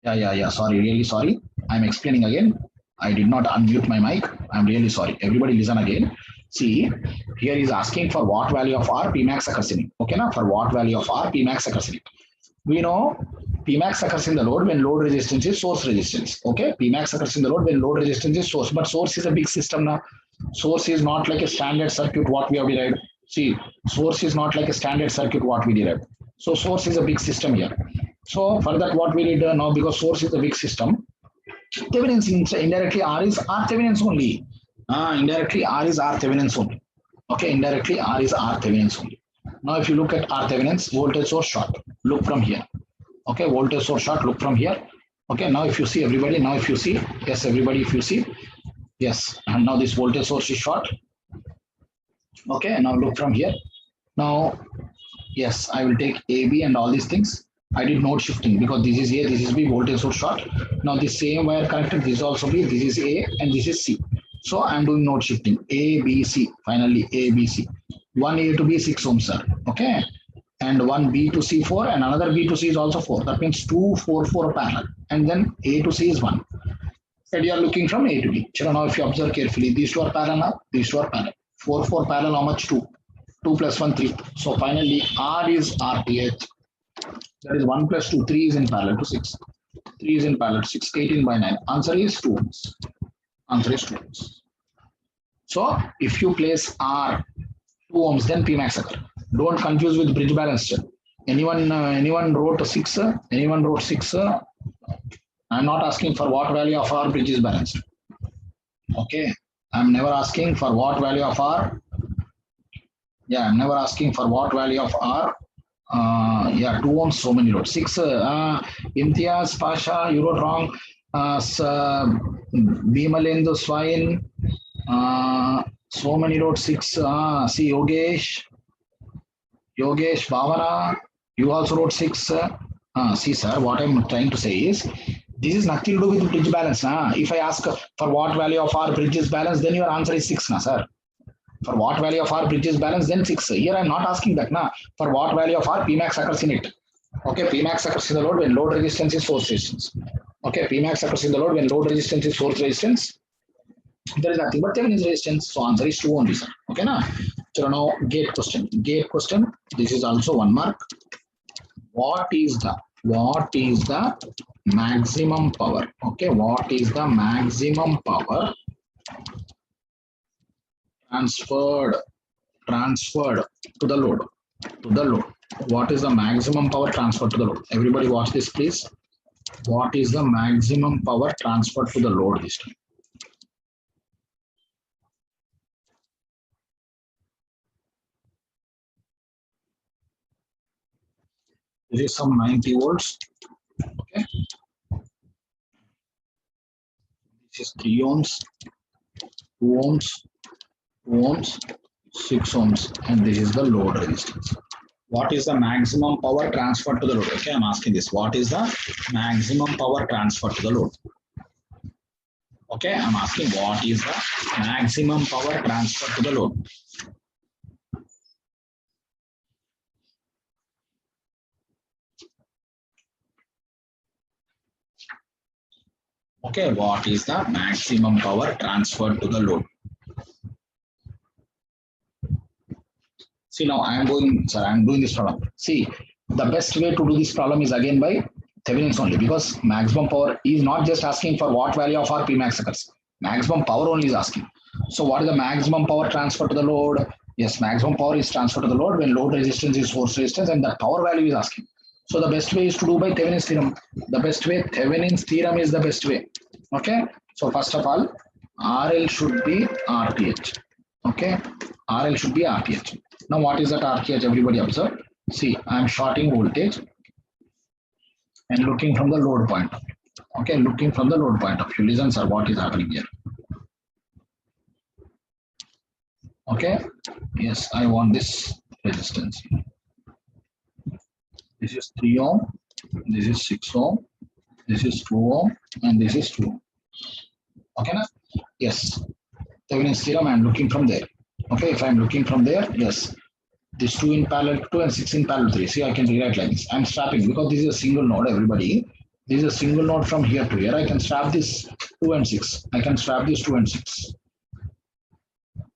Yeah. Sorry, really sorry. I'm explaining again. I did not unmute my mic. I'm really sorry. Everybody listen again. See, here is asking for what value of R Pmax occurs in it. Okay, now for what value of R Pmax occurs in it. We know Pmax occurs in the load when load resistance is source resistance. Okay, Pmax occurs in the load when load resistance is source, but source is a big system now. Source is not like a standard circuit what we have derived. See, source is not like a standard circuit what we derived. So source is a big system here. So for that, what we did now, because source is a big system, Thevenin's indirectly R is R Thevenin's only. Indirectly R is R Thevenin's only. Okay, indirectly R is R Thevenin's only. Now, if you look at R Thevenin's voltage source short, look from here. Okay, voltage source short, look from here. Okay, now if you see everybody, now if you see, yes, everybody, if you see, yes, and now this voltage source is short. Okay, now look from here. Now, yes, I will take A, B, and all these things. I did node shifting because this is A, this is B, voltage source short. Now the same wire connected, this is also B, this is A, and this is C. So I'm doing node shifting, A, B, C, finally A, B, C. One A to B, 6 ohms, sir. Okay. And one B to C, 4, and another B to C is also 4. That means 2, 4, 4 parallel. And then A to C is 1. And you are looking from A to B. So now if you observe carefully, these two are parallel, these two are parallel. 4, 4 parallel, how much? 2. 2 plus 1, 3. So finally, R is RTH. That is 1 plus 2, 3 is in parallel to 6. 3 is in parallel to 6, 18 by 9. Answer is 2 ohms. Answer is 2 ohms. So if you place R 2 ohms, then Pmax occur. Don't confuse with bridge balance. Anyone wrote 6? Anyone wrote 6? I'm not asking for what value of R bridge is balanced. Okay. I'm never asking for what value of R. Yeah, I'm never asking for what value of R. 2 ohms, so many wrote. 6. Imtiaz Pasha, you wrote wrong. Bimalendra Swain. So many wrote 6. See, Yogesh Bhavana, you also wrote 6. See, sir, what I'm trying to say is, this is nothing to do with bridge balance. If I ask for what value of R bridge is balanced, then your answer is 6, sir. For what value of R bridge is balanced, then 6. Here I'm not asking that. For what value of R Pmax occurs in it. Okay, Pmax occurs in the load when load resistance is source resistance. Okay, Pmax occurs in the load when load resistance is source resistance. There is nothing but Thevenin's resistance. So answer is 2 only, sir. Okay, now. So now gate question. Gate question. This is also 1 mark. What is the maximum power? Okay, what is the maximum power transferred to the load? What is the maximum power transferred to the load? Everybody watch this, please. What is the maximum power transferred to the load this time? This is some 90 volts. Okay. This is 3 ohms, 2 ohms, 2 ohms, 6 ohms, and this is the load resistance. What is the maximum power transferred to the load? Okay, I'm asking this. What is the maximum power transferred to the load? Okay, I'm asking what is the maximum power transferred to the load? Okay, what is the maximum power transferred to the load? See, now I'm doing this problem. See, the best way to do this problem is again by Thevenin's only, because maximum power is not just asking for what value of R Pmax occurs. Maximum power only is asking. So what is the maximum power transfer to the load? Yes, maximum power is transferred to the load when load resistance is source resistance, and the power value is asking. So the best way is to do by Thevenin's theorem. The best way, Thevenin's theorem is the best way. Okay. So first of all, RL should be RTH. Okay. RL should be RTH. Now what is that RTH? Everybody observe. See, I am shorting voltage and looking from the load point of view. Okay, looking from the load point of view. Listen, sir, what is happening here? Okay. Yes, I want this resistance. This is 3 ohm, this is 6 ohm, this is 2 ohm, and this is 2 ohm. Okay, na? Yes. Thevenin's theorem, I am looking from there. Okay, if I am looking from there, yes. This 2 in parallel 2 and 6 in parallel 3. See, I can rewrite like this. I am strapping because this is a single node, everybody. This is a single node from here to here. I can swap this 2 and 6. I can swap this 2 and 6.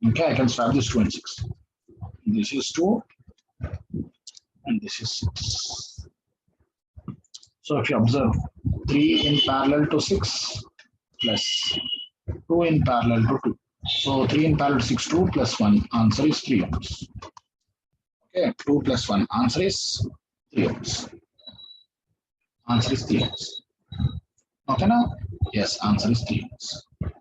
Okay, I can swap this 2 and 6. This is 2 and this is 6. So if you observe 3 in parallel to 6 plus 2 in parallel to 2. So 3 in parallel to 6, 2 plus 1. Answer is 3 ohms. Okay, 2 plus 1. Answer is 3 ohms. Answer is 3 ohms. Okay, now? Yes, answer is 3 ohms.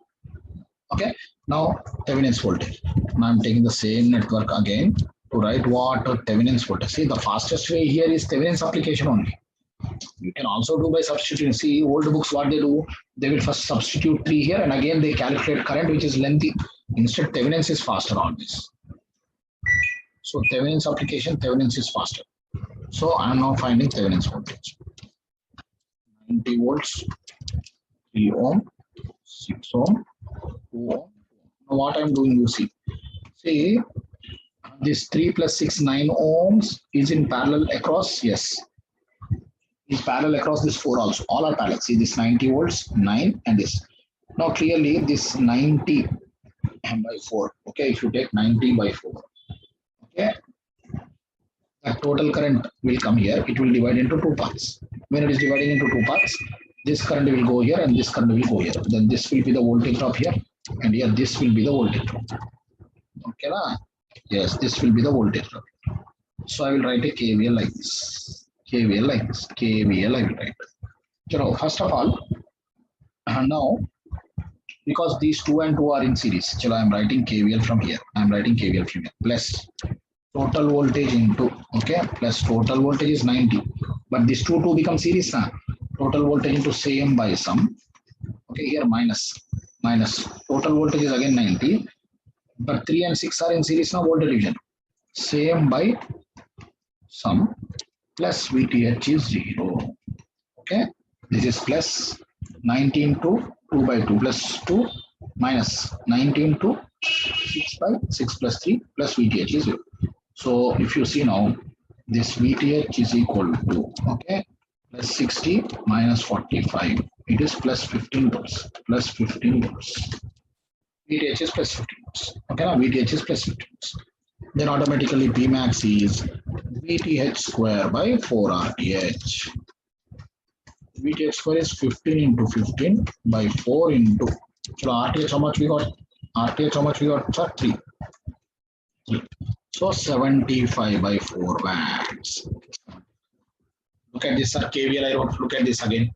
Okay, now Thevenin's voltage. Now I'm taking the same network again to write what Thevenin's voltage. See, the fastest way here is Thevenin's application only. You can also do by substituting. See, old books, what they do, they will first substitute 3 here and again they calculate current which is lengthy. Instead, Thevenin's is faster on this. So Thevenin's application, Thevenin's is faster. So I'm now finding Thevenin's voltage. 90 volts, 3 ohm, 6 ohm, 2 ohm. Now what I'm doing, you see. See, this 3 plus 6, 9 ohms is in parallel across, yes. Is parallel across this 4 also. All are parallel. See this 90 volts, 9 and this. Now clearly this 90 by 4. Okay, if you take 90 by 4. Okay, the total current will come here. It will divide into 2 parts. When it is dividing into 2 parts, this current will go here and this current will go here. Then this will be the voltage drop here and here this will be the voltage drop. Okay, na? Yes, this will be the voltage drop. So I will write a KVL like this. KVL like this. KVL I will write. So first of all, now because these 2 and 2 are in series, so I am writing KVL from here. I am writing KVL from here. Plus total voltage into, okay, plus total voltage is 90. But this 2 become series now. Total voltage into same by sum. Okay, here minus. Total voltage is again 90. But 3 and 6 are in series now, voltage division. Same by sum plus VTH is 0. Okay, this is plus 19 to 2 by 2 plus 2 minus 19 to 6 by 6 plus 3 plus VTH is 0. So if you see now, this VTH is equal to, okay, plus 60 minus 45. It is plus 15 volts. Plus 15 volts. VTH is plus 15 volts. Okay, now VTH is plus 15 volts. Then automatically Pmax is VTH square by 4 RTH. VTH square is 15 into 15 by 4 into, so RTH how much we got? RTH how much we got? Sir, 3. So 75 by 4 watts. Look at this, sir. KVL I wrote. Look at this again.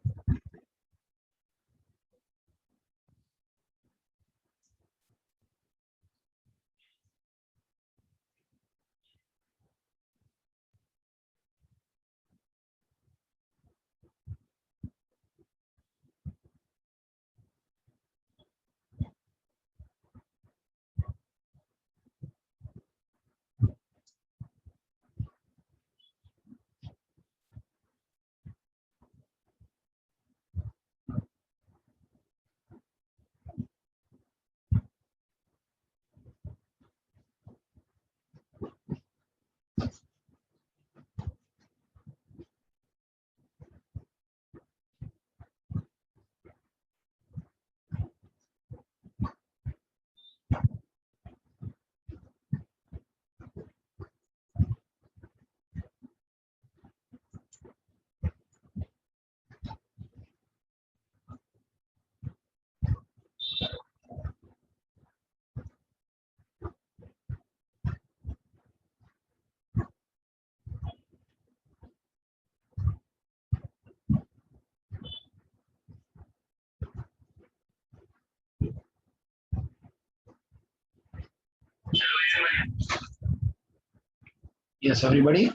Yes, everybody.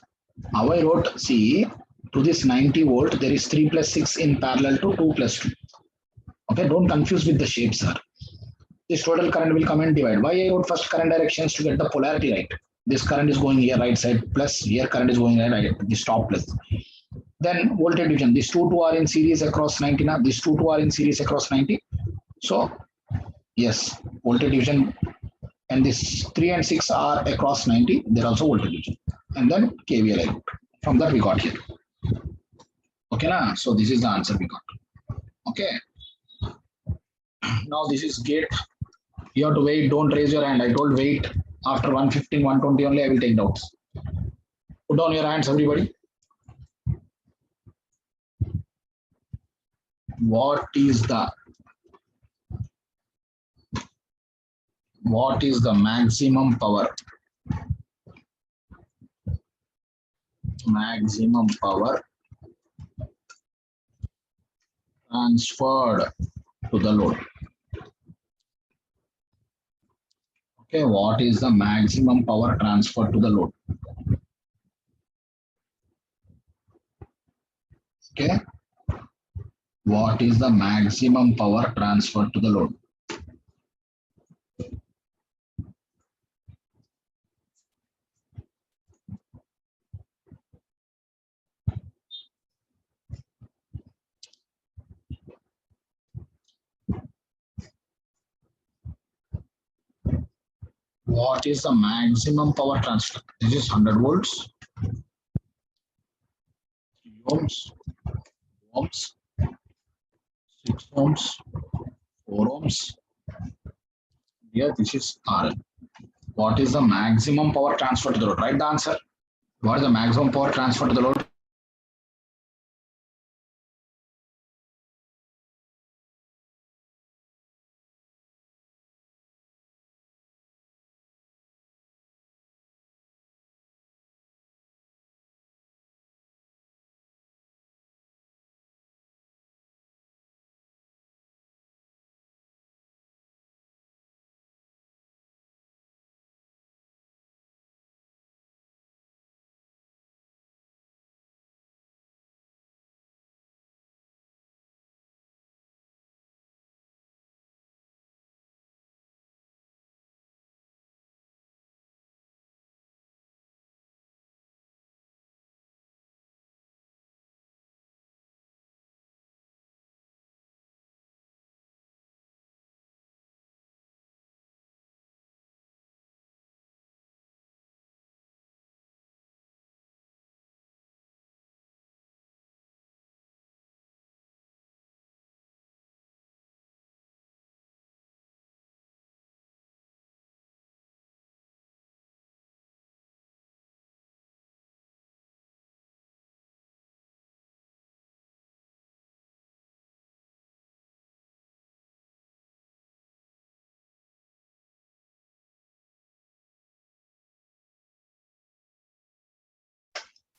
How I wrote, see, to this 90 volt, there is 3 plus 6 in parallel to 2 plus 2. Okay, don't confuse with the shapes, sir. This total current will come and divide. Why I wrote first current directions to get the polarity right. This current is going here right side plus, here current is going right, this top plus. Then voltage division. These two are in series across 90. Now these two are in series across 90. So yes, voltage division, and this 3 and 6 are across 90. They're also voltage division. And then KVL I wrote. From that we got here. Okay, na? So this is the answer we got. Okay. Now this is gate. You have to wait. Don't raise your hand. I told wait. After 115, 120 only, I will take doubts. Put down your hands, everybody. What is the maximum power? Maximum power transferred to the load. Okay, what is the maximum power transferred to the load? Okay, what is the maximum power transferred to the load? What is the maximum power transfer? This is 100 volts, 3 ohms, 2 ohms, 6 ohms, 4 ohms. Here, this is RL. What is the maximum power transfer to the load? Write the answer. What is the maximum power transfer to the load?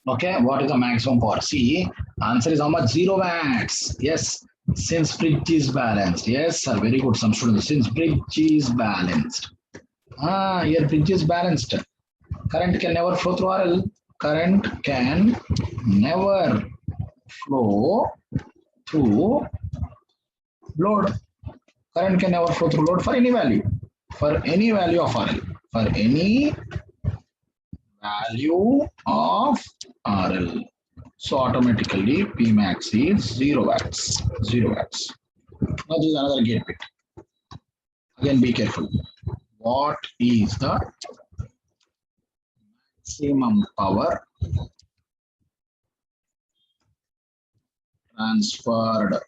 Okay, what is the maximum power? See, answer is how much? 0 watts. Yes, since bridge is balanced. Yes, sir, very good. Some students, since bridge is balanced. Here bridge is balanced. Current can never flow through RL. Current can never flow through load. Current can never flow through load for any value. For any value of RL. For any value of RL. So automatically P max is 0 watts. 0 watts. Now this is another gate bit. Again, be careful. What is the maximum power transferred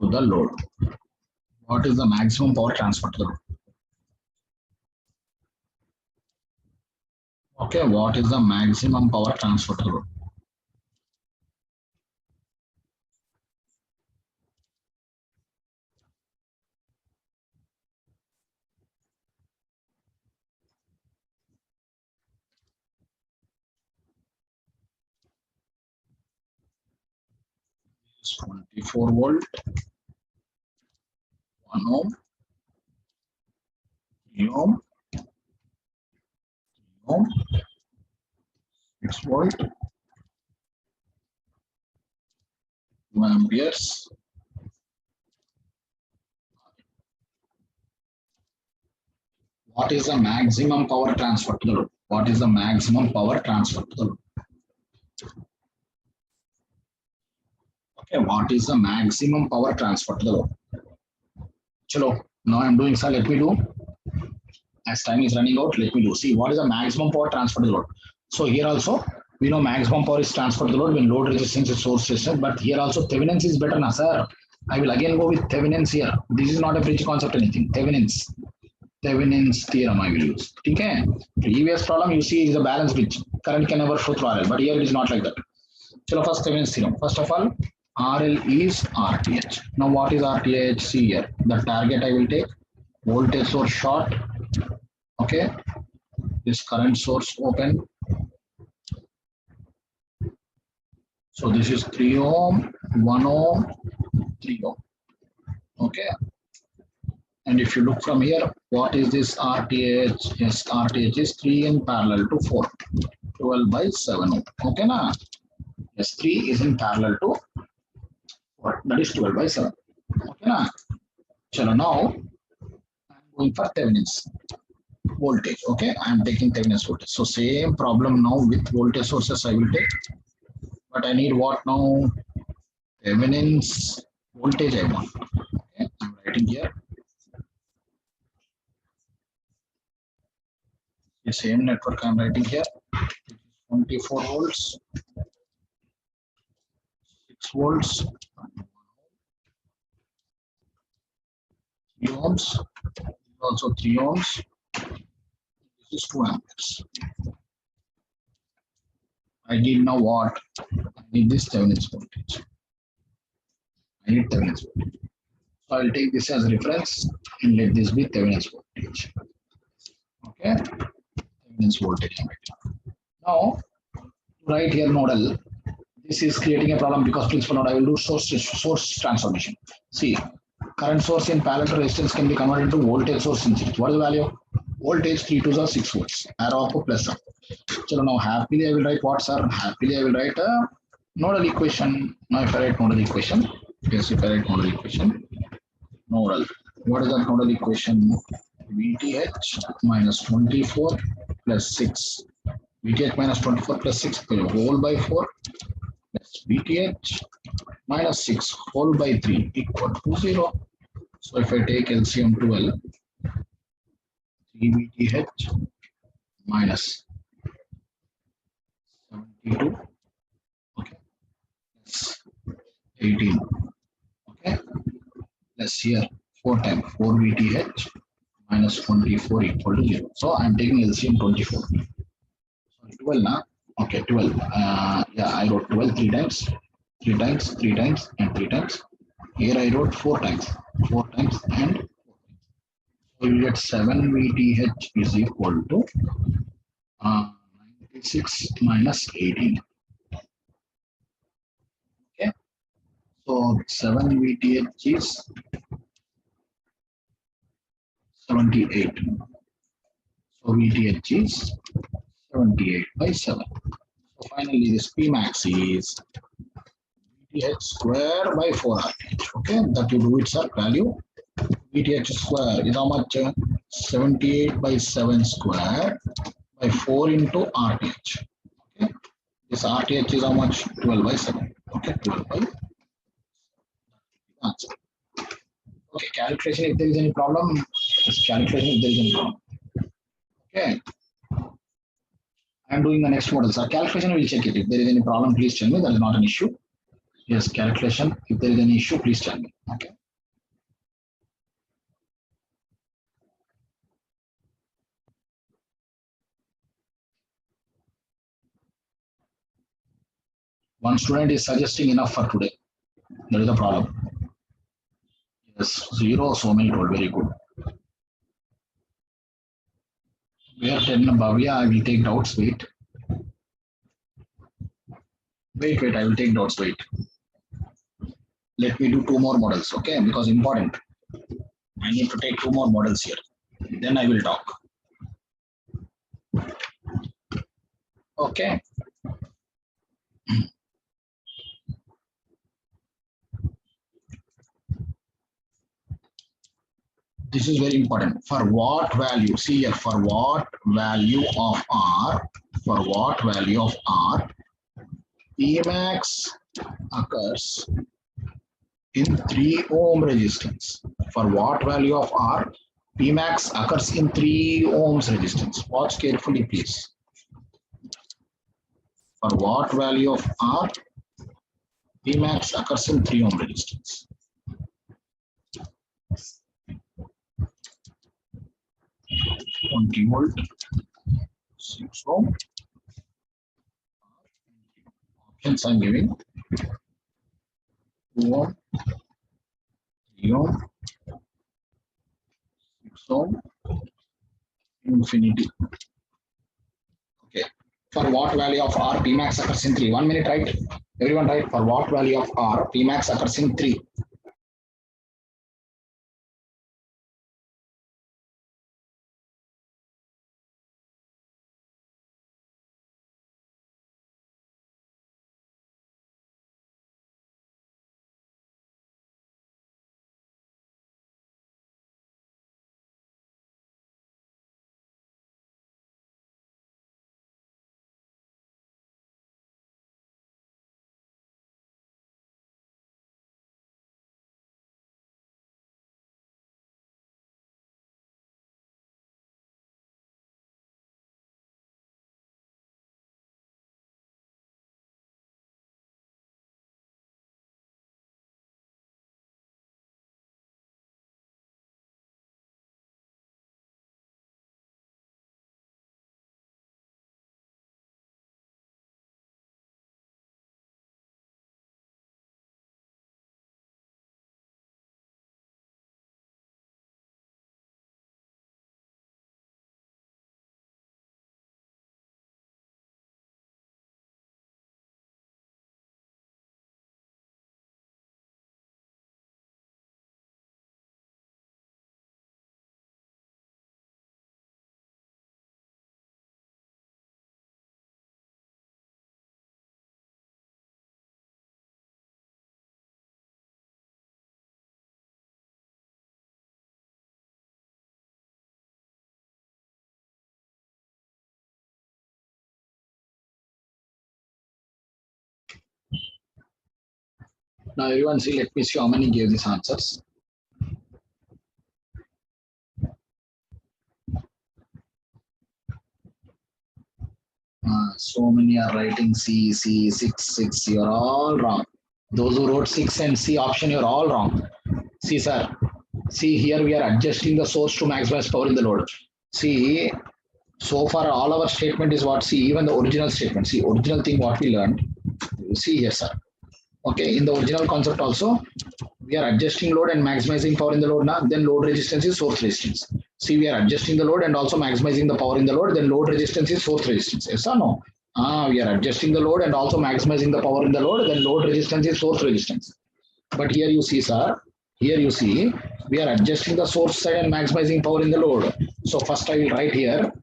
to the load? What is the maximum power transferred to the load? Okay, what is the maximum power transferred to the load? It's 24 volt, 1 ohm, 3 ohm, 3 ohm, 6 volt, 2 amperes. What is the maximum power transfer to the load? What is the maximum power transfer to the load? Okay, what is the maximum power transfer to the load? Chalo, now I'm doing, sir, let me do. As time is running out, let me do. See, what is the maximum power transfer to the load? So here also, We know maximum power is transferred to the load when load resistance is source resistance, but here also Thevenin's is better, na sir. I will again go with Thevenin's here. This is not a bridge concept anything. Thevenin's theorem I will use. Okay. Previous problem you see is a balance bridge. Current can never flow through RL, but here it is not like that. So first Thevenin's theorem. First of all, RL is RTH. Now what is RTH? See here. The target I will take. Voltage source short. Okay. This current source open. So this is 3 ohm, 1 ohm, 3 ohm. Okay. And if you look from here, what is this RTH? Yes, RTH is 3 in parallel to 4. 12 by 7 ohm. Okay, na? Yes, 3 is in parallel to 4. That is 12 by 7. Okay, na? So now I'm going for Thevenin's voltage. Okay, I'm taking Thevenin's voltage. So same problem now with voltage sources I will take. But I need what now? Thevenin's voltage I want. Okay, I'm writing here. The same network I'm writing here. 24 volts, 6 volts, 3 ohms, also 3 ohms. This is 2 amperes. I need now what? I need this Thevenin's voltage. I need Thevenin's voltage. So I'll take this as reference and let this be Thevenin's voltage. Okay, Thevenin's voltage. Now, right here nodal. This is creating a problem because principal node I will do source transformation. See, current source in parallel to resistance can be converted to voltage source in series. What is the value? Voltage 3 to the 6 volts. Arrow up plus up. So now happily I will write what, sir? Happily I will write a nodal equation. Now if I write nodal equation, yes, if I write nodal equation, nodal. What is that nodal equation? VTH minus 24 plus 6. VTH minus 24 plus 6 whole by 4 plus VTH minus 6 whole by 3 equal to 0. So if I take LCM 12, 3 VTH minus 72, okay, plus 18, okay, plus here 4 times 4 VTH minus 24 equal to 0. So I'm taking LCM 24. Sorry, 12 now. Okay, 12. Yeah, I wrote 12 3 times, 3 times, 3 times, and 3 times. Here I wrote 4 times, 4 times, and 4 times. So you get 7 VTH is equal to 96 minus 18. Okay, so 7 VTH is 78. So VTH is 78 by 7. So finally this Pmax is VTH square by 4 RTH. Okay, that you do its value. VTH square is how much? 78 by 7 square by 4 into RTH. Okay, this RTH is how much? 12 by 7. Okay, 12 by answer. Okay, calculation if there is any problem. Just calculation if there is any problem. Okay. I'm doing the next model. So calculation, we'll check it. If there is any problem, please tell me. That is not an issue. Yes, calculation. If there is any issue, please tell me. Okay. One student is suggesting enough for today. That is the problem. Yes, 0, so many told. Very good. We are 10 Bhavya. I will take doubts. Wait. Wait, I will take doubts. Wait. Let me do 2 more models, okay? Because important. I need to take 2 more models here. Then I will talk. Okay. This is very important. For what value? See here, for what value of R? For what value of R? Pmax occurs in 3 ohm resistance. For what value of R? Pmax occurs in 3 ohms resistance. Watch carefully, please. For what value of R Pmax occurs in 3 ohm resistance? Volt, 6 ohm. Options I'm giving 2 ohm, 3 ohm, 6 ohm, infinity. Okay. For what value of R Pmax occurs in 3? 1 minute, right? Everyone, right? For what value of R Pmax occurs in 3? Now everyone see, let me see how many gave these answers. So many are writing C, 6. You're all wrong. Those who wrote 6 and C option, you're all wrong. See, sir. See, here we are adjusting the source to maximize power in the load. See, so far all our statement is what? See, even the original statement. See, original thing what we learned. See here, sir. Okay, in the original concept also, we are adjusting load and maximizing power in the load now. Then load resistance is source resistance. See, we are adjusting the load and also maximizing the power in the load. Then load resistance is source resistance. Yes or no? We are adjusting the load and also maximizing the power in the load. Then load resistance is source resistance. But here you see, sir. Here you see, we are adjusting the source side and maximizing power in the load. So first I will write here.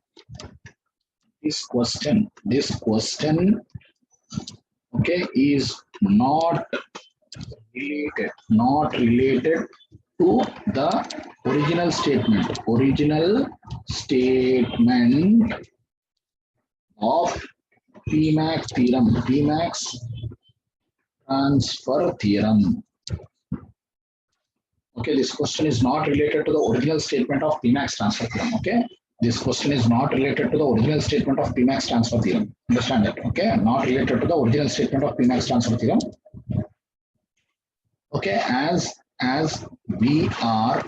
This question, okay, is not related to the original statement of Pmax theorem, Pmax transfer theorem. Okay, this question is not related to the original statement of Pmax transfer theorem. Okay, this question is not related to the original statement of Pmax transfer theorem. Understand that? Okay, not related to the original statement of Pmax transfer theorem. Okay, as we are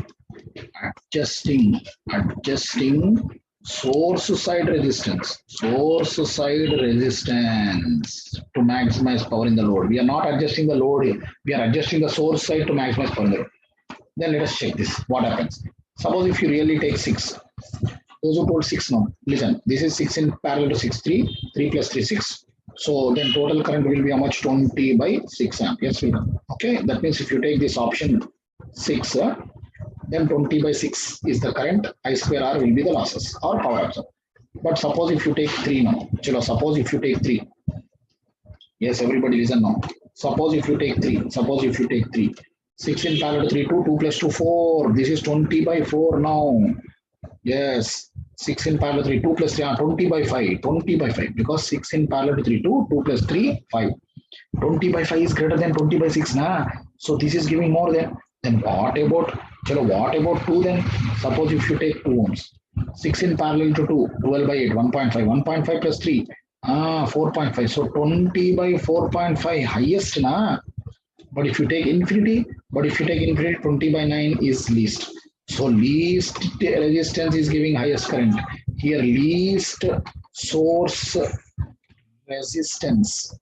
adjusting source side resistance to maximize power in the load. We are not adjusting the load here. We are adjusting the source side to maximize power in the load. Then let us check this. What happens? Suppose if you really take 6. Those who told 6 now, listen. This is 6 in parallel to 6, 3. 3 plus 3, 6. So then total current will be how much? 20 by 6 amperes will come. Okay, that means if you take this option 6, then 20 by 6 is the current, I square R will be the losses or power absorbed. But suppose if you take 3 now, chalo, suppose if you take 3. Yes, everybody listen now. Suppose if you take 3, 6 in parallel to 3, 2 plus 2, 4. This is 20 by 4 now. Yes, 6 in parallel to 3, 2 plus 3, 20 by 5, because 6 in parallel to 3, 2 plus 3, 5. 20 by 5 is greater than 20 by 6, na? So this is giving more than. Then what about 2 then? Suppose if you take 2 ohms, 6 in parallel to 2, 12 by 8, 1.5, 1.5 plus 3, 4.5. So 20 by 4.5 highest na. But if you take infinity, 20 by 9 is least. So least resistance is giving highest current. Here least source resistance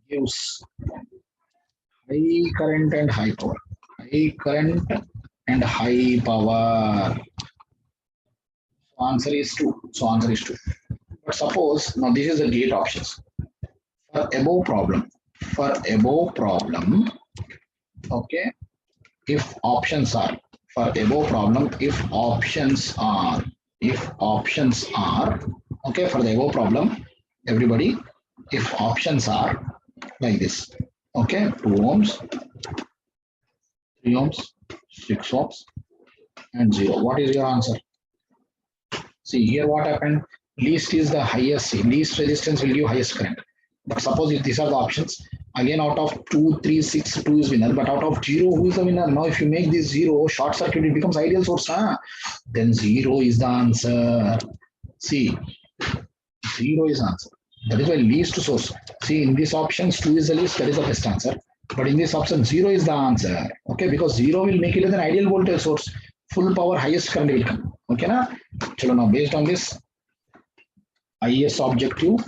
gives high current and high power. High current and high power. So answer is 2. So answer is 2. But suppose now this is the gate options. For above problem, okay, if options are for above problem, if options are okay for the above problem, everybody, if options are like this, okay, 2 ohms, 3 ohms, 6 ohms, and 0. What is your answer? See here what happened. Least is the highest, least resistance will give highest current. But suppose if these are the options, again out of 2, 3, 6, 2 is winner, but out of 0, who is the winner? Now if you make this 0 short circuit, it becomes ideal source. Huh? Then 0 is the answer. See, 0 is answer. That is why least source. See, in these options, 2 is the least, that is the best answer. But in this option, 0 is the answer. Okay, because 0 will make it as an ideal voltage source. Full power, highest current will come. Okay, na? Chalo, now based on this, IS objective,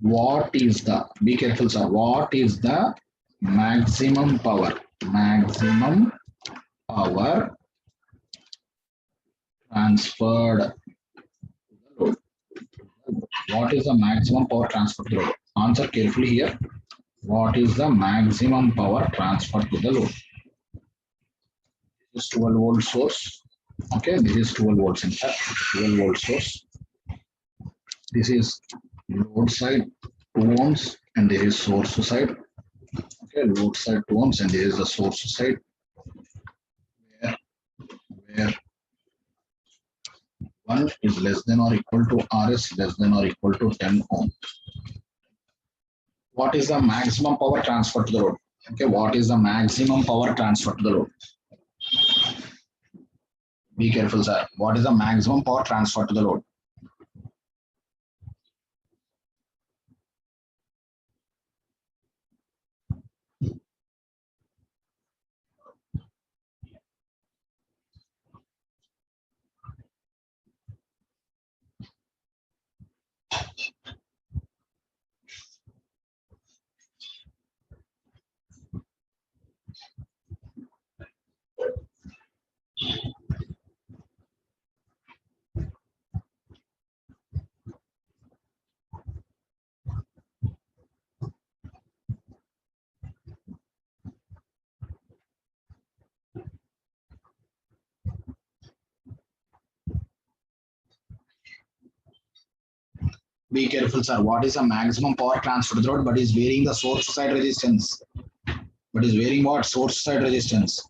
what is the, be careful sir, what is the maximum power transferred to the load? What is the maximum power transferred to the load? Answer carefully here. What is the maximum power transferred to the load? This is 12 volt source. Okay, this is 12 volts in fact, 12 volt source. This is load side 2 ohms and this is source side. Okay, load side 2 ohms and this is the source side where 1 is less than or equal to RS less than or equal to 10 ohms. What is the maximum power transfer to the load? Okay, what is the maximum power transfer to the load? Be careful, sir. What is the maximum power transfer to the load? Be careful, sir. What is the maximum power transfer to the load, but is varying the source side resistance? But is varying what? Source side resistance.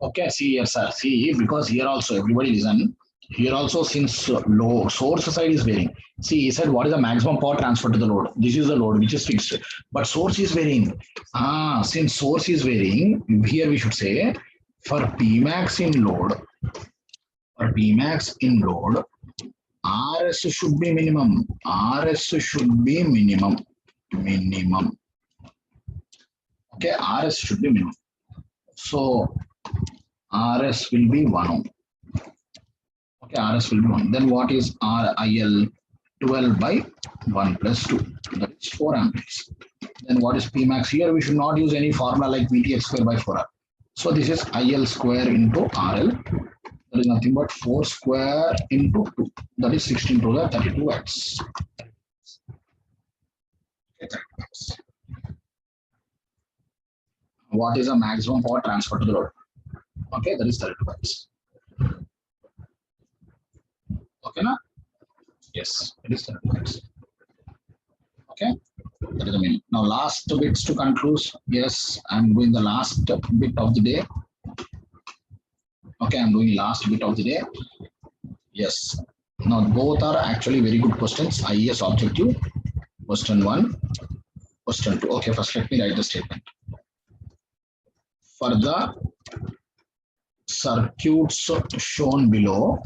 Okay, see here, sir. See, because here also, everybody listen. Here also, since low source side is varying. See, he said, what is the maximum power transfer to the load? This is the load which is fixed, but source is varying. Since source is varying, here we should say for Pmax in load, RS should be minimum. RS should be minimum. Okay, RS should be minimum. So RS will be 1 ohm. Okay, RS will be 1. Then what is RIL? 12 by 1 plus 2. That is 4 amperes. Then what is Pmax? Here we should not use any formula like VTX square by 4R. So this is IL square into RL. That is nothing but 4 square into 2. That is 16 to the 32 watts. Okay, What is the maximum power transfer to the load? Okay, that is 32 watts. Okay, na? Yes, it is 32 watts. Okay, that is the meaning. Now, last bits to conclude. Yes, I'm doing the last bit of the day. Okay, I'm doing last bit of the day. Yes. Now, both are actually very good questions. IES objective. Question 1, question 2. Okay, first let me write the statement. For the circuits shown below,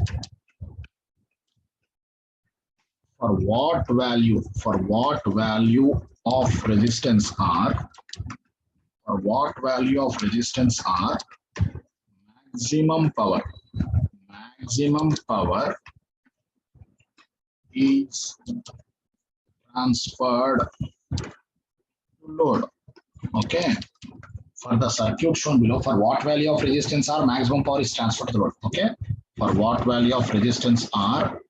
for what value of resistance R, maximum power is transferred to load. Okay, for the circuit shown below, for what value of resistance R, maximum power is transferred to the load. Okay, for what value of resistance R,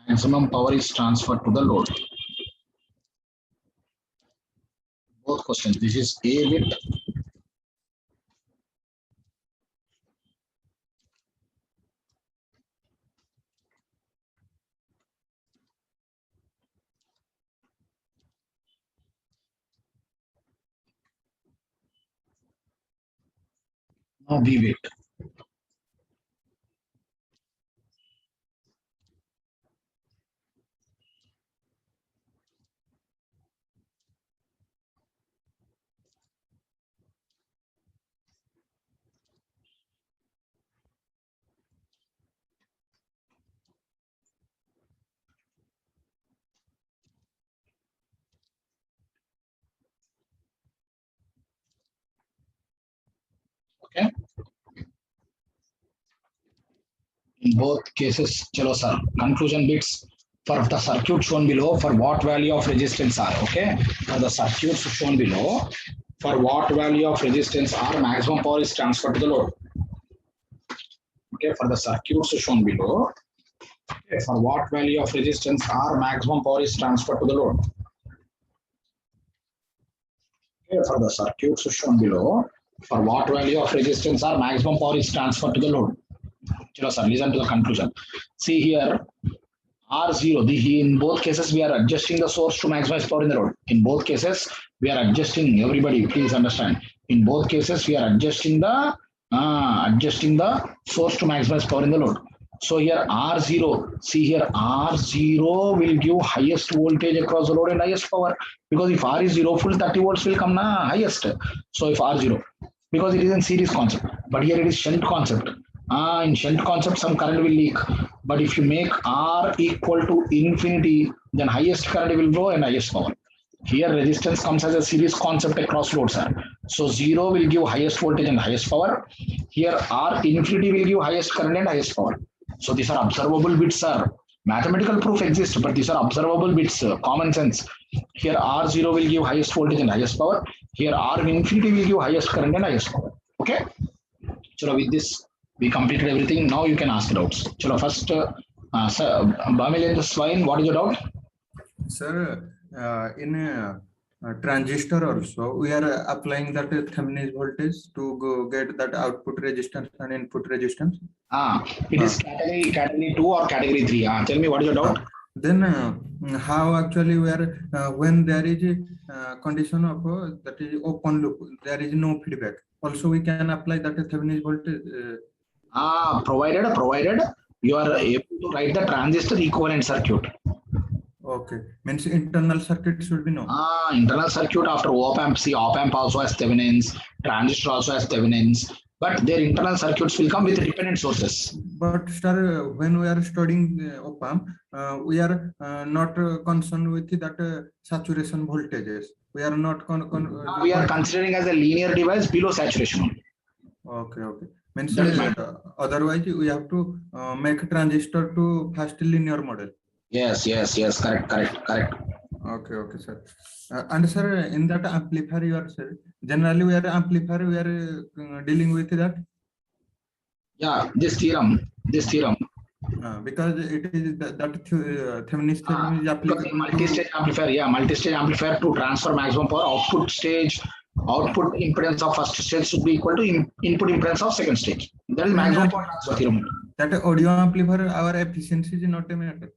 maximum power is transferred to the load. Both questions. This is A bit. Now B bit. Okay. In both cases, chalo sir, conclusion bits. For the circuit shown below, for what value of resistance R? Okay, for the circuits shown below, for what value of resistance R, maximum power is transferred to the load. Okay, for the circuits shown below, okay, for what value of resistance R, maximum power is transferred to the load. Okay, for the circuits shown below, for what value of resistance R, maximum power is transferred to the load. Chalo sir, listen to the conclusion. See here, R0, in both cases, we are adjusting the source to maximize power in the load. In both cases, we are adjusting, everybody please understand. In both cases, we are adjusting the source to maximize power in the load. So here R0, see here R0 will give highest voltage across the load and highest power. Because if R is 0, full 30 volts will come highest. So if R0, because it is in series concept, but here it is shunt concept. In shunt concept, some current will leak. But if you make R equal to infinity, then highest current will flow and highest power. Here resistance comes as a series concept across loads. So 0 will give highest voltage and highest power. Here R infinity will give highest current and highest power. So these are observable bits, sir. Mathematical proof exists, but these are observable bits, common sense. Here R0 will give highest voltage and highest power. Here R infinity will give highest current and highest power. Okay. So with this, we completed everything. Now you can ask doubts. Chalo, first, sir, Bamilendra Swine, what is your doubt? Sir, in a transistor also, we are applying that Thevenin's voltage to get that output resistance and input resistance. It is category 2 or category 3. Tell me, what is your doubt? Then how actually we are, when there is a condition of that is open loop, there is no feedback. Also, we can apply that Thevenin's voltage. Provided you are able to write the transistor equivalent circuit. Okay, means internal circuit should be no. Internal circuit after op-amp. See, op-amp also has Thevenin's, transistor also has Thevenin's, but their internal circuits will come with dependent sources. But sir, when we are studying op-amp, we are not concerned with that saturation voltages. We are not we are considering as a linear device below saturation. Okay. Means otherwise we have to make transistor to fast linear model. Yes, correct. Okay, sir. And sir, in that amplifier you are saying, generally we are amplifier, we are dealing with that. Yeah, this theorem. Because it is that Thevenin's theorem is applicable. Multi-stage amplifier, to transfer maximum power, output stage output impedance of first stage should be equal to input impedance of second stage. That is maximum power transfer theorem. That audio amplifier, our efficiency is not a matter.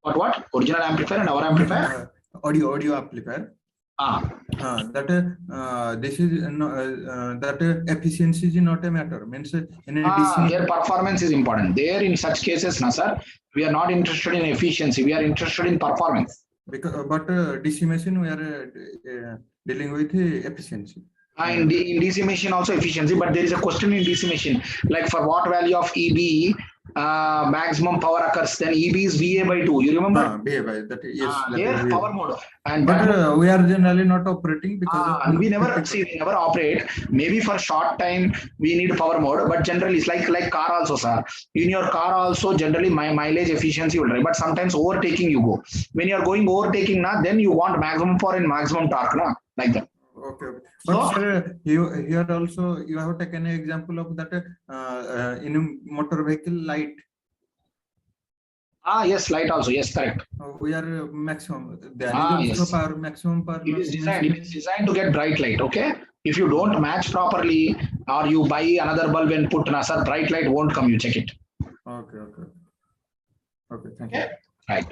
What? Original amplifier and our amplifier? Audio amplifier. This is that efficiency is not a matter. Means in a DC. Their performance is important. There, in such cases, na sir, we are not interested in efficiency. We are interested in performance. Because, but DC machine we are dealing with efficiency. In DC machine also efficiency, but there is a question in DC machine, like for what value of EB maximum power occurs, then EB is VA by 2. You remember? VA by that. Yes. There power mode. And but we are generally not operating because we never operate. Maybe for short time we need power mode, but generally it's like car also, sir. In your car also generally mileage efficiency will drive, but sometimes overtaking you go. When you are going overtaking, then you want maximum power and maximum torque, like that. Okay. But sir, here also you have taken an example of that in a motor vehicle light. Yes, light also. Yes, correct. We are maximum. There is also power, maximum power. It is designed to get bright light. Okay. If you don't match properly, or you buy another bulb and put sir, bright light won't come. You check it. Okay. Thank you. Right.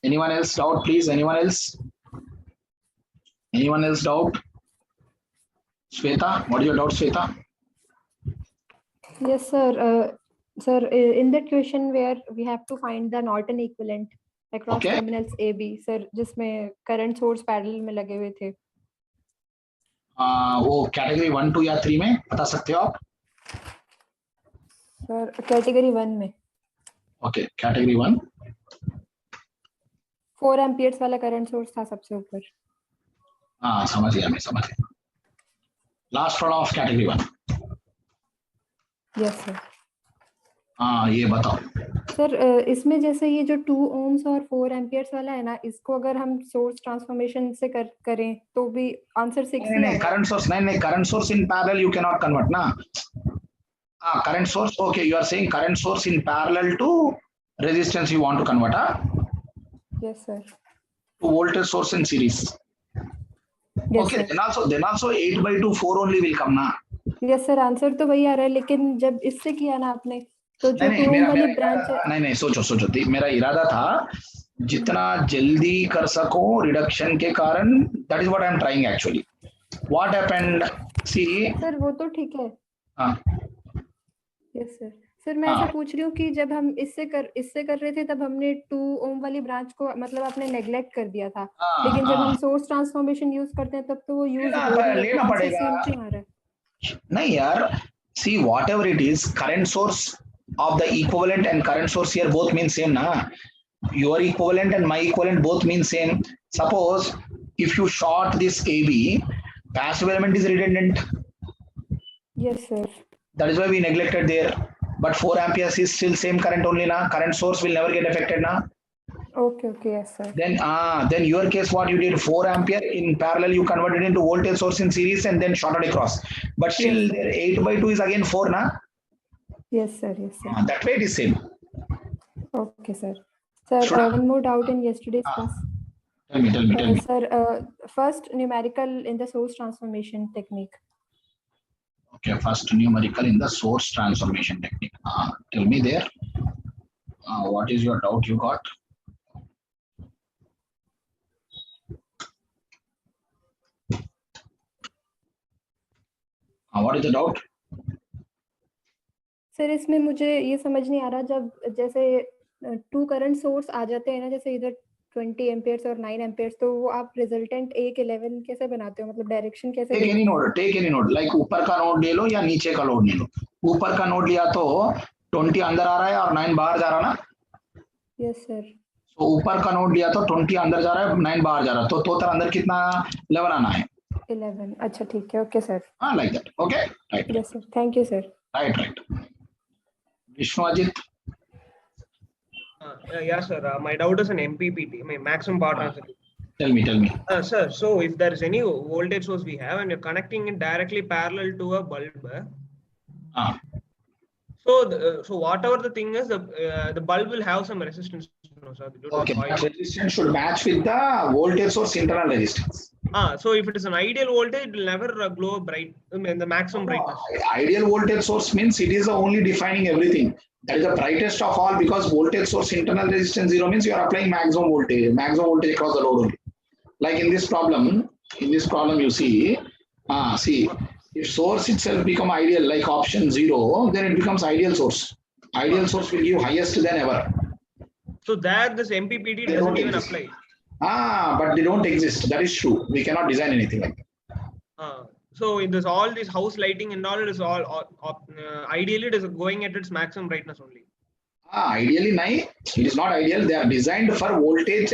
Anyone else doubt, please? Anyone else doubt? Shweta, what is your doubt, Shweta? Yes, sir. Sir, in that question where we have to find the Norton equivalent across terminals AB, sir, जिसमें current source parallel में लगे हुए थे. वो category 1, 2 या 3 में बता सकते हो आप? Sir, category 1 में. Okay, category 1. 4 amperes वाला current source था सबसे ऊपर. समझ गया. Last one of category 1. Yes, sir. ये बताओ. सर इसमें जैसे ये जो 2 ohms और 4 amperes वाला है ना, इसको अगर हम source transformation से करें तो भी आंसर 6 ही नहीं, current source in parallel you cannot convert ना. Current source, okay, you are saying current source in parallel to resistance you want to convert, Yes, sir. To voltage source in series. Yes, okay, sir. then also 8 by 2 4 only will come ना. Yes, sir, answer तो वही आ रहा है, लेकिन जब इससे किया ना आपने तो जो 2 ohm वाली ब्रांच है. नहीं सोचो मेरा इरादा था जितना जल्दी कर सको रिडक्शन के कारण. That is what I am trying actually. What happened, see sir वो तो ठीक है. Yes sir. सर मैं ऐसा पूछ रही हूँ कि जब हम इससे कर रहे थे तब हमने 2 ohm वाली ब्रांच को मतलब आपने नेग्लेक्ट कर दिया था, लेकिन जब हम सोर्स ट्रांसफॉर्मेशन यूज करते हैं तब तो वो यूज लेना पड़ेगा. नहीं यार, see whatever it is, current source of the equivalent and current source here both mean same na. Your equivalent and my equivalent both mean same. Suppose if you short this AB, passive element is redundant. Yes, sir. That is why we neglected there. But 4 amperes is still same current only na. Current source will never get affected na. Okay, yes, sir. Then your case what you did, 4 ampere in parallel you converted into voltage source in series and then shorted across. But still yes, 8 by 2 is again 4 na. Yes, sir. That way it is same. Okay, sir. Sir, one more doubt in yesterday's class. Tell me. Sir, first numerical in the source transformation technique. Okay, first numerical in the source transformation technique. Tell me there. What is your doubt you got? What is the doubt? Sir इसमें मुझे ये समझ नहीं आ रहा, जब जैसे 2 current source आ जाते हैं ना, जैसे इधर 20 एम्पियर्स और 9 एम्पियर्स, तो वो आप रिजल्टेंट 1 11 कैसे बनाते हो, मतलब डायरेक्शन कैसे? टेक एनी नोड लाइक ऊपर का नोड ले लो या नीचे का नोड ले लो. ऊपर का नोड लिया तो 20 अंदर आ रहा है और 9 बाहर जा रहा ना. Yes sir. तो ऊपर का नोड लिया तो 20 अंदर जा रहा है, 9 बाहर जा रहा है, तो टोटल अंदर कितना 11 आना है? 11. अच्छा ठीक है. Okay sir. Like that. Okay right. Yes sir. Thank you sir. Right. Vishwajit. Yeah, sir. My doubt is an MPPT, maximum power transfer. Tell me. Sir, so if there is any voltage source we have and you're connecting it directly parallel to a bulb, so whatever the thing is, the bulb will have some resistance. No, sir. Okay, resistance should match with the voltage source internal resistance. So if it is an ideal voltage, it will never glow bright, the maximum brightness. Ideal voltage source means it is the only defining everything. That is the brightest of all, because voltage source internal resistance 0 means you are applying maximum voltage across the load only. Like in this problem you see, if source itself become ideal, like option 0, then it becomes ideal source. Ideal source will give highest than ever. So there this MPPT They doesn't don't even exist. apply. But they don't exist. That is true. We cannot design anything like that. So in this, all this house lighting and all, it is all ideally it is going at its maximum brightness only. Ideally, it is not ideal. They are designed for voltage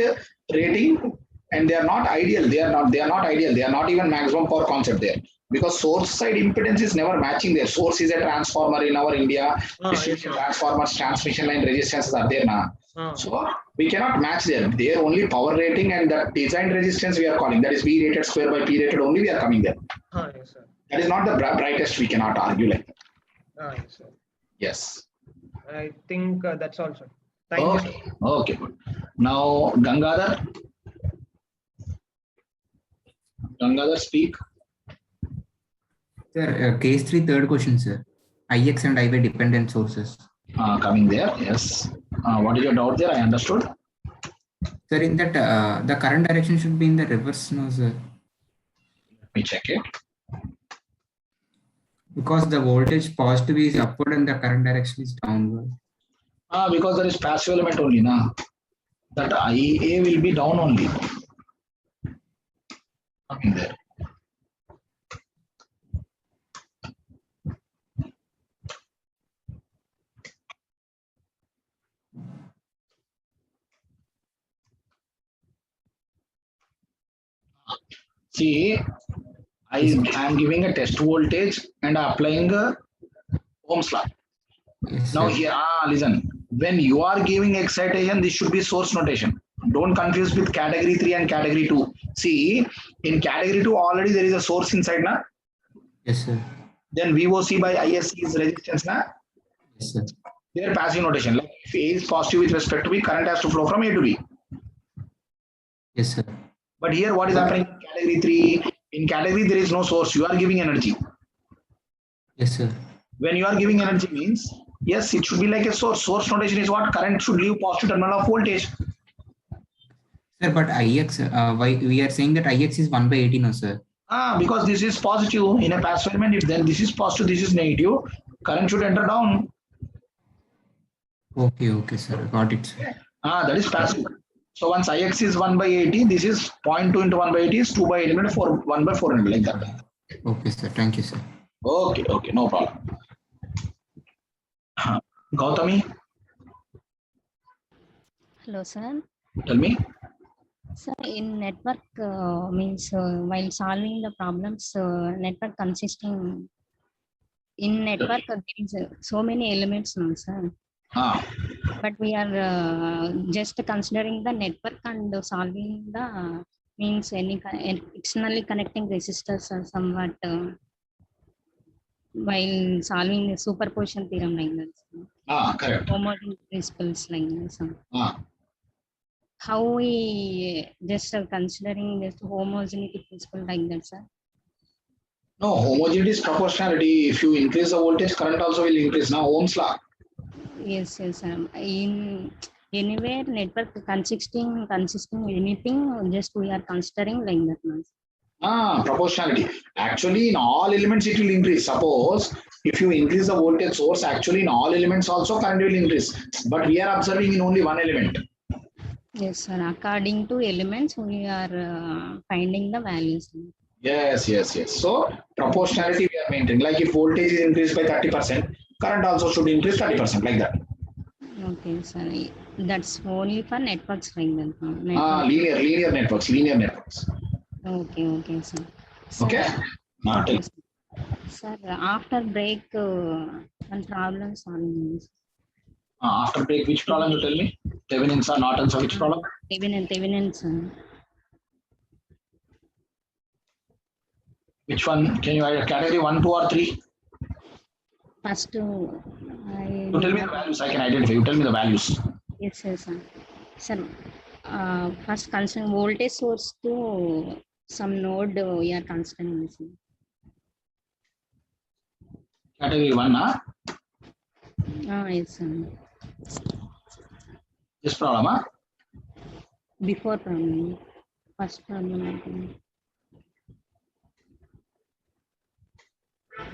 rating, and they are not ideal. They are not ideal. They are not even maximum power concept there, because source side impedance is never matching there. Source is a transformer in our India. Distribution transformers, transmission line resistances are there now. So we cannot match there. They are only power rating and the design resistance we are calling. That is V rated square by P rated only. We are coming there. Yes, sir. That is not the brightest. We cannot argue like that. Yes, sir. Yes. I think that's all, sir. Thank you, sir. Okay, good. Now, Gangadhar, speak. Sir, case 3, third question, sir. IX and IY dependent sources. Coming there, yes. What is your doubt there? I understood. Sir, in that the current direction should be in the reverse, no, sir? Let me check it. Because the voltage positive is upward and the current direction is downward. Because there is passive element only, na. That IA will be down only. Coming there. See, I am giving a test voltage and applying a Ohm's law. Yes, Now sir. here, listen. When you are giving excitation, this should be source notation. Don't confuse with category 3 and category 2. See, in category 2 already there is a source inside, na? Yes, sir. Then VOC by ISC is resistance, na? Yes, sir. They are passive notation. Like if A is positive with respect to B, current has to flow from A to B. Yes, sir. But here what is happening in category 3? In category there is no source. You are giving energy. Yes, sir. When you are giving energy means, yes, it should be like a source. Source notation is what? Current should leave positive terminal of voltage. Sir, but IX, why we are saying that IX is 1 by 18, no, sir? Because this is positive in a passive element. If then this is positive, this is negative, current should enter down. Okay, sir. Got it, sir. That is passive. So once Ix is 1 by 80, this is 0.2 into 1 by 80 is 2 by 800, 1 by 400, like that. Okay, sir. Thank you, sir. Okay, no problem. Gautami, Hello, sir. tell me. Sir, in network means while solving the problems, network consisting in network there is so many elements, no, sir. But we are just considering the network and solving the means any externally connecting resistors or somewhat while solving the superposition theorem like that. Sir. Correct. Homogeneous principles like that. Sir. How we just considering this homogeneity principle like that, sir? No, homogeneity is proportionality. If you increase the voltage, current also will increase. Now Ohm's law. Yes, sir. In anywhere network consisting anything, just we are considering like that, no? Proportionality. Actually, in all elements it will increase. Suppose if you increase the voltage source, actually in all elements also current will increase. But we are observing in only one element. Yes, sir. According to elements, we are finding the values. Yes. So proportionality we are maintaining. Like if voltage is increased by 30%, current also should increase 30%, like that. Okay, sir. That's only for networks like that. Linear networks. Okay, sir. Okay. Okay, sir, after break, one problem solving. After break, which problem you tell me? Thevenin's or Norton's or which problem? Thevenin, sir. Which one? Can you add category 1, 2 or 3? First, You tell me the values, I can identify. You tell me the values. Yes, sir. Sir, first concern voltage source to Some node we are considering, sir. Category 1, Yes, sir. this problem, Before problem, first problem, I think.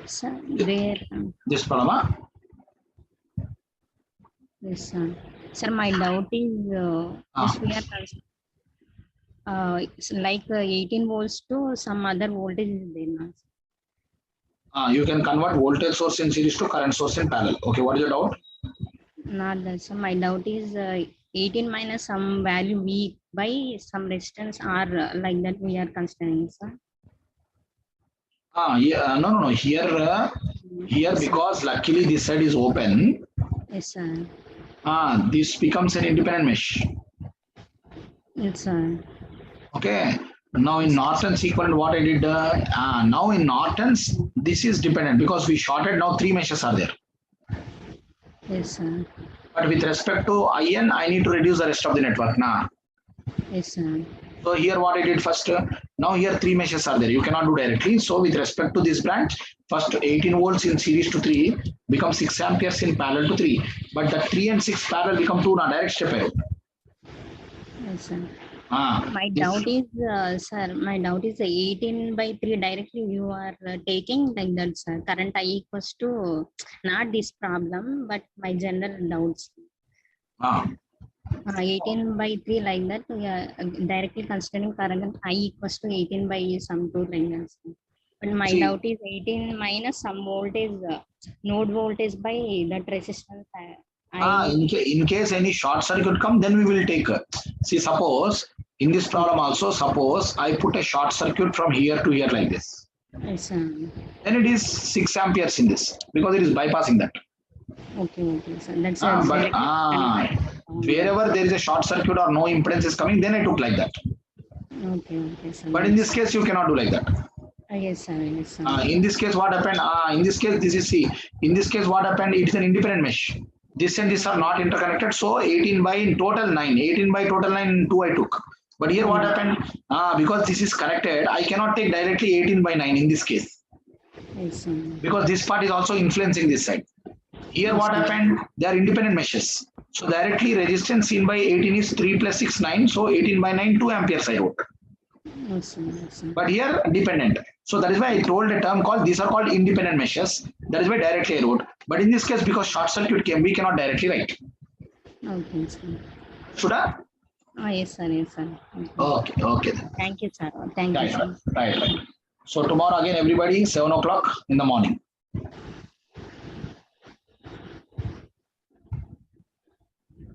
Sir, there. this problem, Yes, sir. Sir, my doubt is, if we are it's like 18 volts to some other voltage is there now. you can convert voltage source in series to current source in parallel. Okay, what is your doubt? Not that, sir. My doubt is 18 minus some value V by some resistance R, like that we are considering, sir. Yeah, no. Here because luckily this side is open, Yes, sir. this becomes an independent mesh. Yes, sir. Okay. Now in Norton's equivalent, what I did, now in Norton's, this is dependent because we shorted, now 3 meshes are there. Yes, sir. But with respect to IN, I need to reduce the rest of the network. Yes, sir. So here what I did first, now here 3 meshes are there. You cannot do directly. So with respect to this branch, first 18 volts in series to 3 become 6 amperes in parallel to 3. But the 3 and 6 parallel become 2 now, direct step arrow. Yes, sir. My doubt is, sir, my doubt is 18 by 3 directly you are taking like that, sir. Current I equals to not this problem, but my general doubts. 18 by 3 like that, we are directly considering current I equals to 18 by some 2 like that, sir. But my doubt is 18 minus some voltage, node voltage by that resistance. In case any short circuit come, then we will take. See, suppose in this problem also, suppose I put a short circuit from here to here like this. Yes, sir. Then it is 6 amperes in this because it is bypassing that. Okay, sir. That's wherever there is a short circuit or no impedance is coming, then I took like that. Okay, sir. But in this case, you cannot do like that. Yes, sir. In this case, what happened? In this case, this is C. In this case, what happened? It is an independent mesh. This and this are not interconnected. So 18 by in total 9. 18 by total 9, 2 I took. But here what happened? Because this is connected, I cannot take directly 18 by 9 in this case. Yes, sir. Because this part is also influencing this side. Here what happened? They are independent meshes. So directly resistance seen by 18 is 3 plus 6, 9. So 18 by 9, 2 amperes I wrote. Yes, sir. But here dependent. So that is why I told a term called, these are called independent meshes. That is why directly I wrote. But in this case, because short circuit came, we cannot directly write. Okay, sir. Should I? Yes, sir. Okay. Thank you, sir. Thank you, sir. Right. So tomorrow again, everybody, 7 o'clock in the morning.